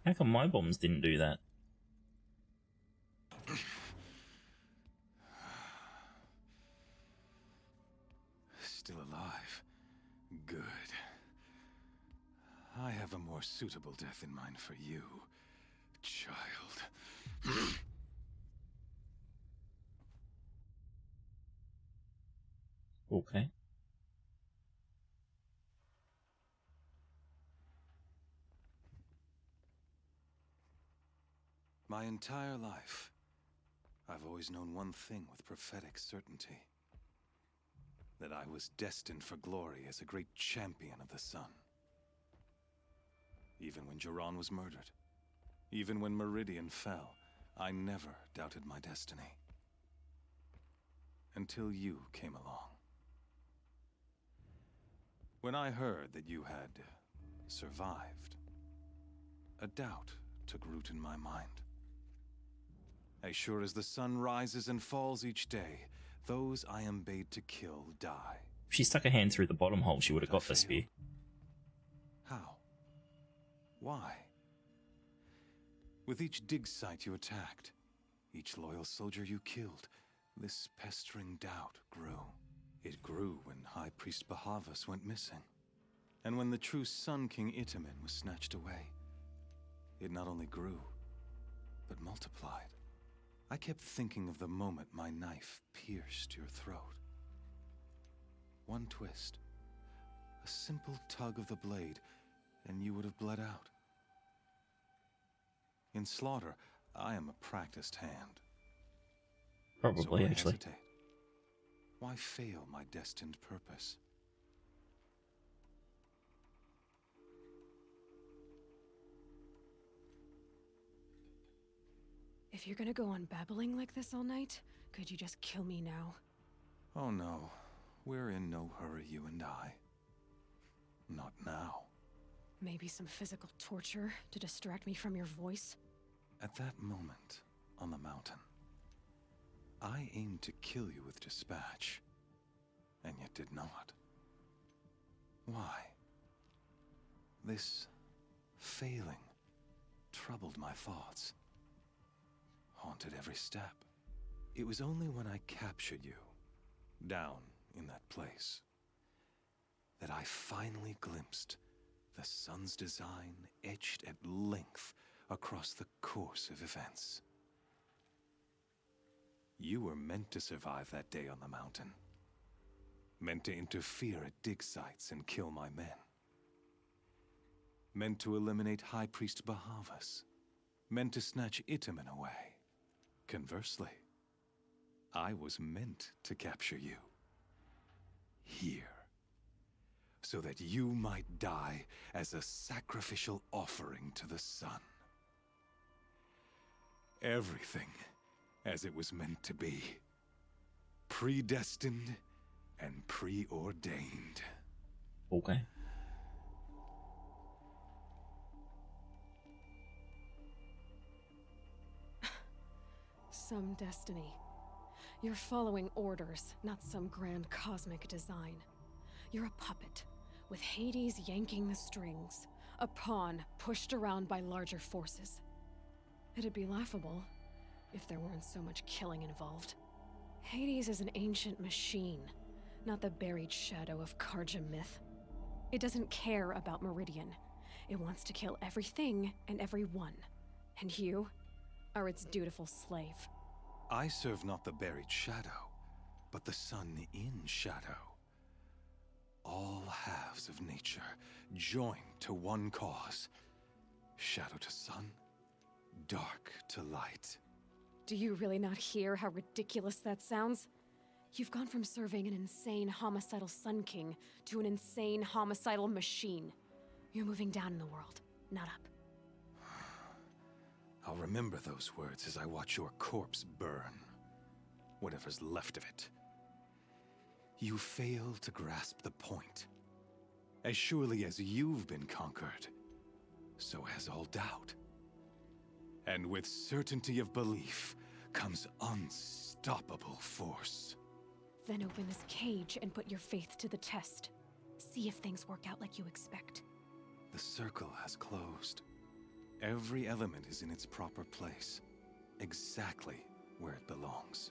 How come my bombs didn't do that? Still alive. Good. I have a more suitable death in mind for you, child. Okay. My entire life, I've always known one thing with prophetic certainty. That I was destined for glory as a great champion of the sun. Even when Jiran was murdered, even when Meridian fell, I never doubted my destiny. Until you came along. When I heard that you had survived, a doubt took root in my mind. As sure as the sun rises and falls each day, those I am bade to kill die. If she stuck her hand through the bottom hole, she would have got the spear. How? Why? With each dig site you attacked, each loyal soldier you killed, this pestering doubt grew. It grew when High Priest Bahavas went missing. And when the true Sun King Itamen was snatched away. It not only grew, but multiplied. I kept thinking of the moment my knife pierced your throat. One twist, a simple tug of the blade, and you would have bled out. In slaughter, I am a practiced hand. Probably, so why actually. hesitate? Why fail my destined purpose? If you're gonna go on babbling like this all night, could you just kill me now? Oh no, we're in no hurry, you and I. Not now. Maybe some physical torture to distract me from your voice? At that moment, on the mountain, I aimed to kill you with dispatch, and yet did not. Why? This failing troubled my thoughts, haunted every step. It was only when I captured you, down in that place, that I finally glimpsed the sun's design etched at length across the course of events. You were meant to survive that day on the mountain. Meant to interfere at dig sites and kill my men. Meant to eliminate High Priest Bahavas. Meant to snatch Itamen away. Conversely, I was meant to capture you. Here. So that you might die as a sacrificial offering to the sun. Everything as it was meant to be. Predestined and preordained. Okay. Some destiny. You're following orders, not some grand cosmic design. You're a puppet, with Hades yanking the strings. A pawn pushed around by larger forces. It'd be laughable if there weren't so much killing involved. Hades is an ancient machine, not the buried shadow of Karja myth. It doesn't care about Meridian. It wants to kill everything and everyone. And you are its dutiful slave. I serve not the buried shadow, but the sun in shadow. All halves of nature joined to one cause. Shadow to sun, dark to light. Do you really not hear how ridiculous that sounds? You've gone from serving an insane homicidal Sun King to an insane homicidal machine. You're moving down in the world, not up. I'll remember those words as I watch your corpse burn. Whatever's left of it. You fail to grasp the point. As surely as you've been conquered, so has all doubt. And with certainty of belief comes unstoppable force. Then open this cage and put your faith to the test. See if things work out like you expect. The circle has closed. Every element is in its proper place, exactly where it belongs.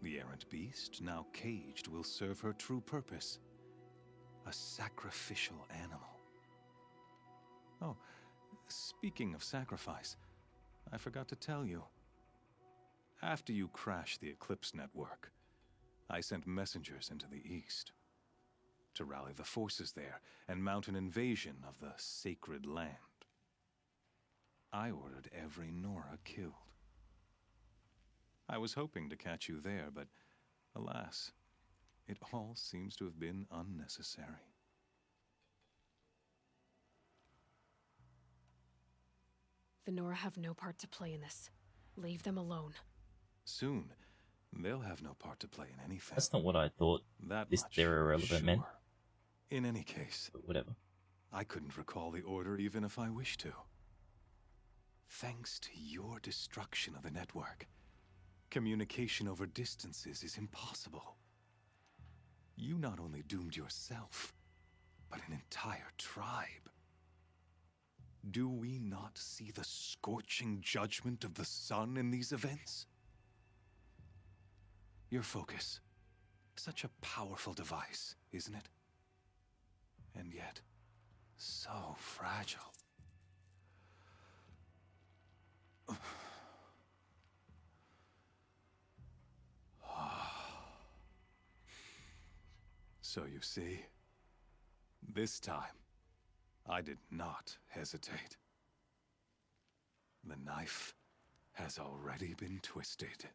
The errant beast, now caged, will serve her true purpose. A sacrificial animal. Oh, speaking of sacrifice, I forgot to tell you. After you crashed the Eclipse network, I sent messengers into the east to rally the forces there and mount an invasion of the sacred land. I ordered every Nora killed. I was hoping to catch you there, but alas, it all seems to have been unnecessary. The Nora have no part to play in this. Leave them alone. Soon, they'll have no part to play in anything. That's not what I thought they're irrelevant, man. In any case, but whatever. I couldn't recall the order even if I wished to. Thanks to your destruction of the network, communication over distances is impossible. You not only doomed yourself, but an entire tribe. Do we not see the scorching judgment of the sun in these events? Your focus. Such a powerful device, isn't it? And yet, so fragile. So you see, this time, I did not hesitate. The knife has already been twisted.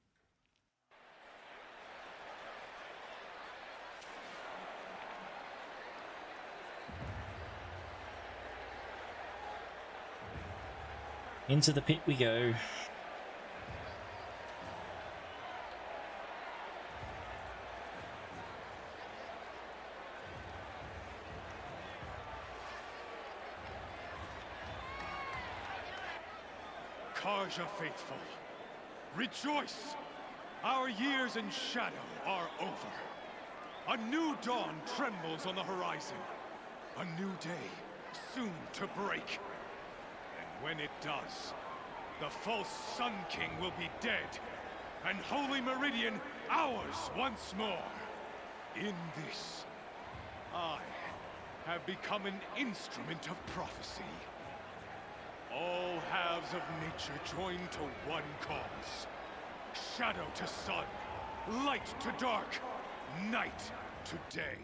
Into the pit we go. Karja faithful, rejoice! Our years in shadow are over. A new dawn trembles on the horizon. A new day soon to break. And when it does, the false Sun King will be dead, and Holy Meridian ours once more. In this, I have become an instrument of prophecy. All halves of nature join to one cause. Shadow to sun, light to dark, night to day.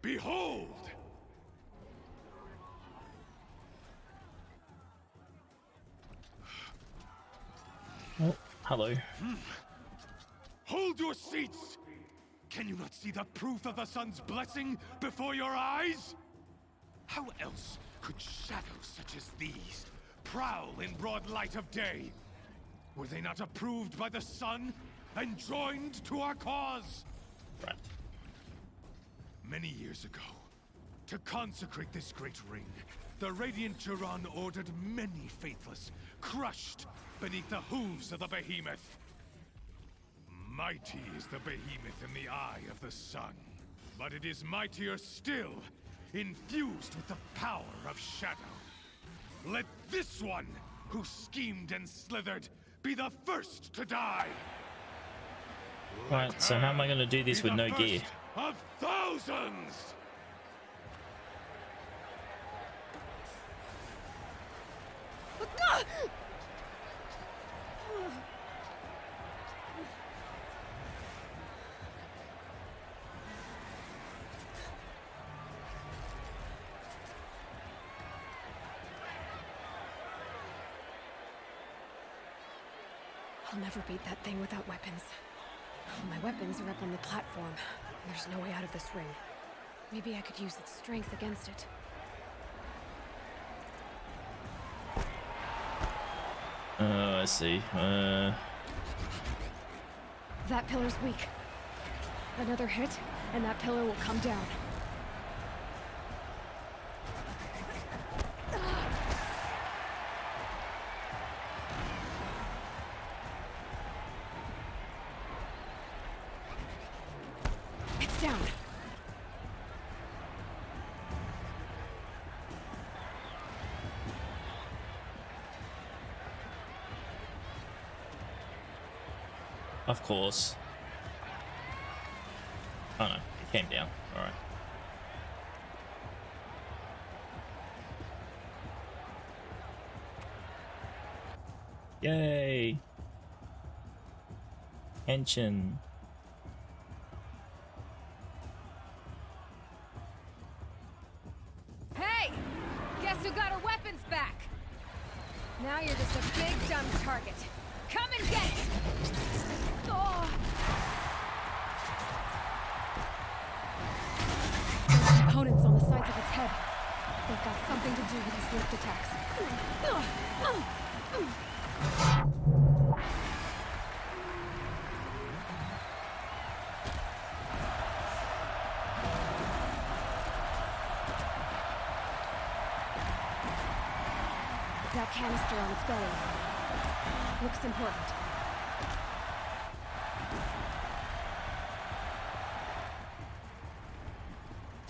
Behold! Oh, hello. Hold your seats! Can you not see the proof of the sun's blessing before your eyes? How else could shadows such as these prowl in broad light of day? Were they not approved by the sun and joined to our cause? Right. Many years ago, to consecrate this great ring, the Radiant Duran ordered many faithless, crushed beneath the hooves of the behemoth. Mighty is the behemoth in the eye of the sun, but it is mightier still, infused with the power of shadow. Let this one, who schemed and slithered, be the first to die! Right, so how am I going to do this with no gear? Of thousands! I'll never beat that thing without weapons. My weapons are up on the platform. There's no way out of this ring. Maybe I could use its strength against it. Oh, I see. That pillar's weak. Another hit, and that pillar will come down. It's down. Of course. Oh no, it came down. Alright. Yay! Tension. Hey! Guess who got her weapons back? Now you're just a big dumb target. Come and get it! Oh. There's components on the sides of its head. They've got something to do with his lift attacks. That canister on its belly looks important.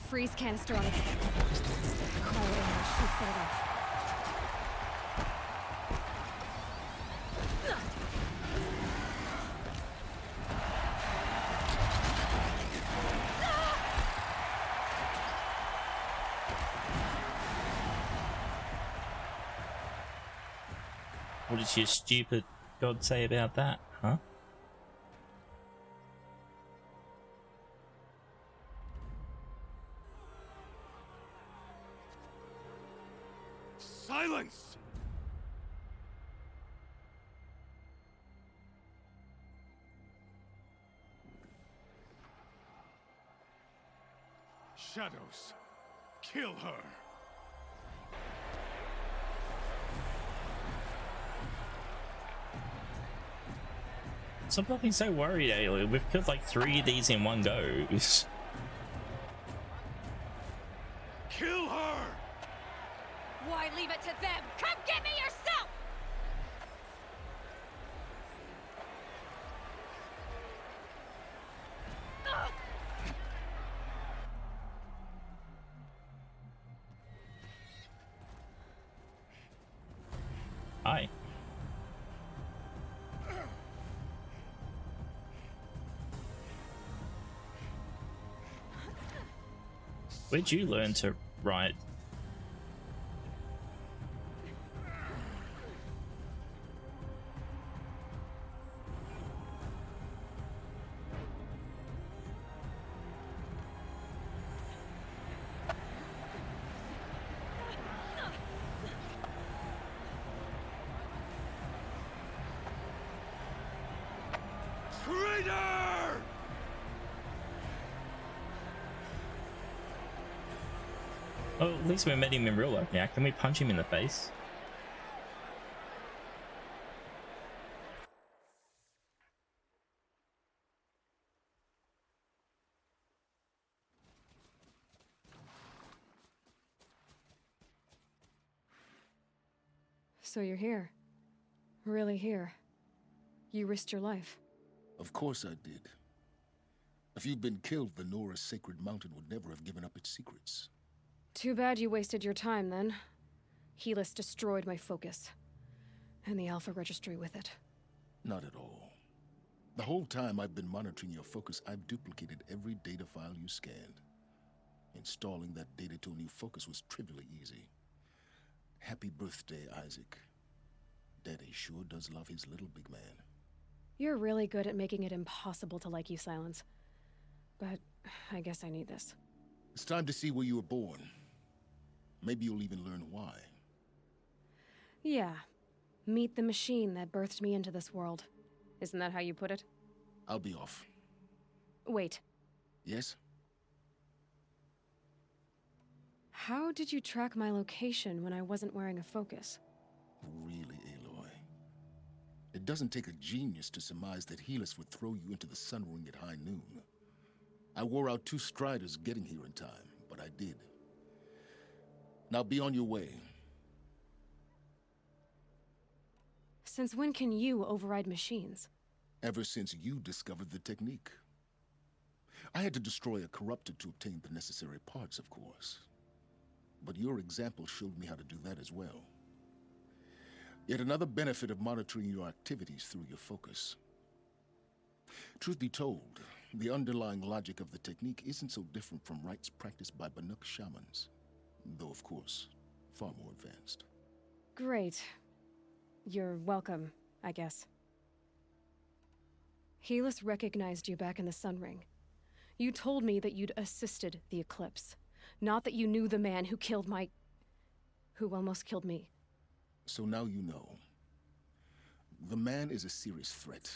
Freeze canister on its head. Quiet ammo shoots it off. What did your stupid god say about that, huh? Silence! Shadows, kill her! Stop looking so worried, Aloy. We've killed like 3 of these in one go. Kill her! Why leave it to them? Come get me yourself! Hi. Where'd you learn to write? Traitor! Oh, at least we met him in real life now. Can we punch him in the face? So you're here. Really here. You risked your life. Of course I did. If you'd been killed, the Nora's sacred mountain would never have given up its secrets. Too bad you wasted your time, then. Helis destroyed my focus. And the Alpha Registry with it. Not at all. The whole time I've been monitoring your focus, I've duplicated every data file you scanned. Installing that data to a new focus was trivially easy. Happy birthday, Isaac. Daddy sure does love his little big man. You're really good at making it impossible to like you, Silence. But I guess I need this. It's time to see where you were born. Maybe you'll even learn why. Yeah. Meet the machine that birthed me into this world. Isn't that how you put it? I'll be off. Wait. Yes? How did you track my location when I wasn't wearing a focus? Really, Aloy? It doesn't take a genius to surmise that Helis would throw you into the sun ring at high noon. I wore out 2 striders getting here in time, but I did. Now be on your way. Since when can you override machines? Ever since you discovered the technique. I had to destroy a corruptor to obtain the necessary parts, of course. But your example showed me how to do that as well. Yet another benefit of monitoring your activities through your focus. Truth be told, the underlying logic of the technique isn't so different from rites practiced by Banuk shamans. Though, of course, far more advanced. Great. You're welcome, I guess. Helis recognized you back in the Sun Ring. You told me that you'd assisted the Eclipse. Not that you knew the man who killed who almost killed me. So now you know. The man is a serious threat.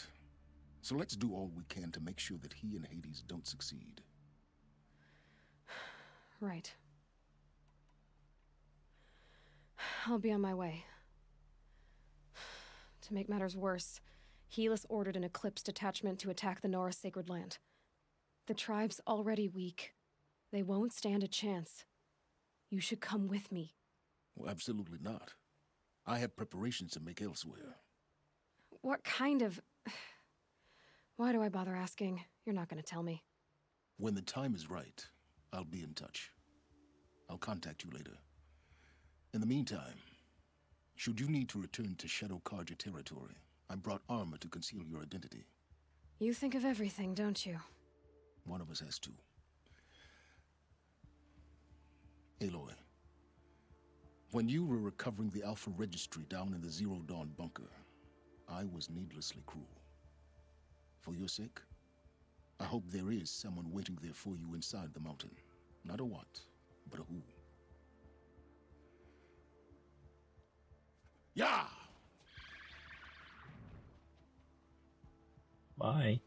So let's do all we can to make sure that he and Hades don't succeed. Right. I'll be on my way. To make matters worse, Helis ordered an Eclipse detachment to attack the Nora Sacred Land. The tribe's already weak. They won't stand a chance. You should come with me. Well, absolutely not. I have preparations to make elsewhere. What kind of... Why do I bother asking? You're not gonna tell me. When the time is right, I'll be in touch. I'll contact you later. In the meantime, should you need to return to Shadow Karja territory, I brought armor to conceal your identity. You think of everything, don't you? One of us has to. Aloy, when you were recovering the Alpha Registry down in the Zero Dawn bunker, I was needlessly cruel. For your sake, I hope there is someone waiting there for you inside the mountain. Not a what, but a who. Yeah! Bye.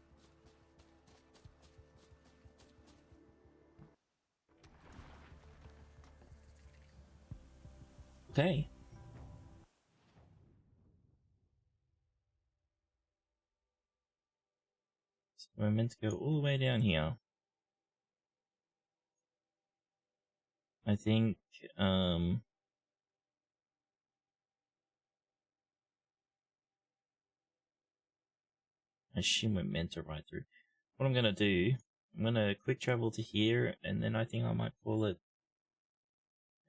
Okay. So we're meant to go all the way down here. I think, I assume we're meant to ride through. What I'm gonna do, I'm gonna quick travel to here, and then I think I might call it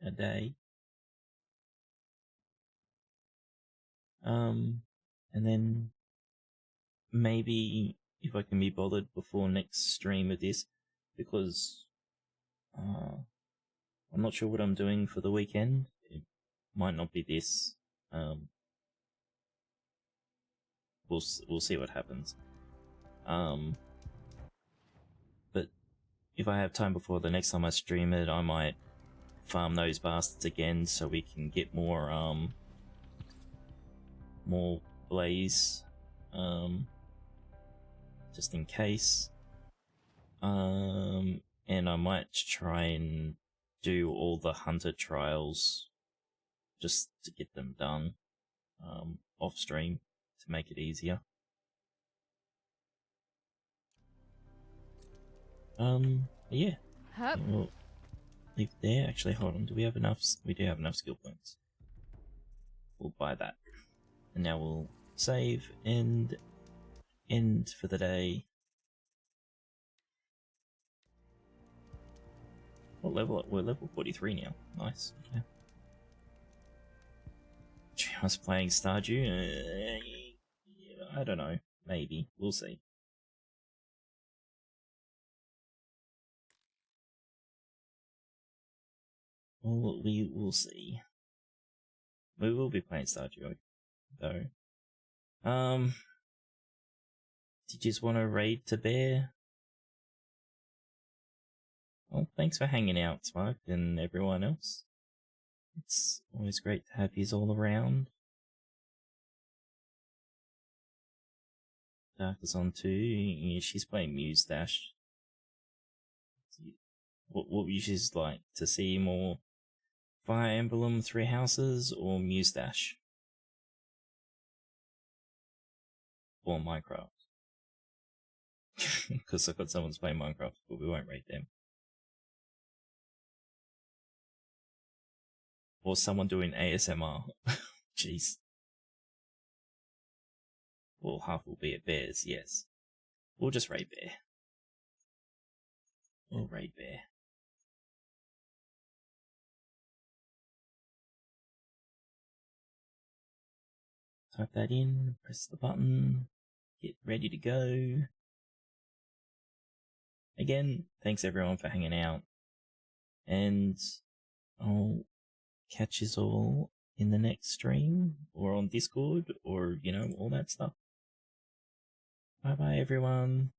a day. And then maybe if I can be bothered before next stream of this, because I'm not sure what I'm doing for the weekend. It might not be this. We'll see what happens. But if I have time before the next time I stream it, I might farm those bastards again so we can get more blaze, just in case. And I might try and do all the hunter trials just to get them done off stream to make it easier. Yeah. Hup. We'll leave it there. Actually, hold on. Do we have enough? We do have enough skill points. We'll buy that. And now we'll save and end for the day. What level? We're level 43 now. Nice. Okay. I was playing Stardew. I don't know. Maybe. We'll see. Well, we will see. We will be playing Stardew, though. Do you just want to raid to Bear? Well, thanks for hanging out, Smoke, and everyone else. It's always great to have yous all around. Dark is on too. Yeah, she's playing Muse Dash. What would you just like to see more? Fire Emblem 3 Houses or Muse Dash? or Minecraft. Because I've got someone's playing Minecraft, but we won't rate them. Or someone doing ASMR. Jeez. Or half will be at Bears, yes. We'll just raid Bear. We'll raid Bear. Type that in, press the button, get ready to go. Again, thanks everyone for hanging out. And I'll catch you all in the next stream, or on Discord, or, you know, all that stuff. Bye bye everyone.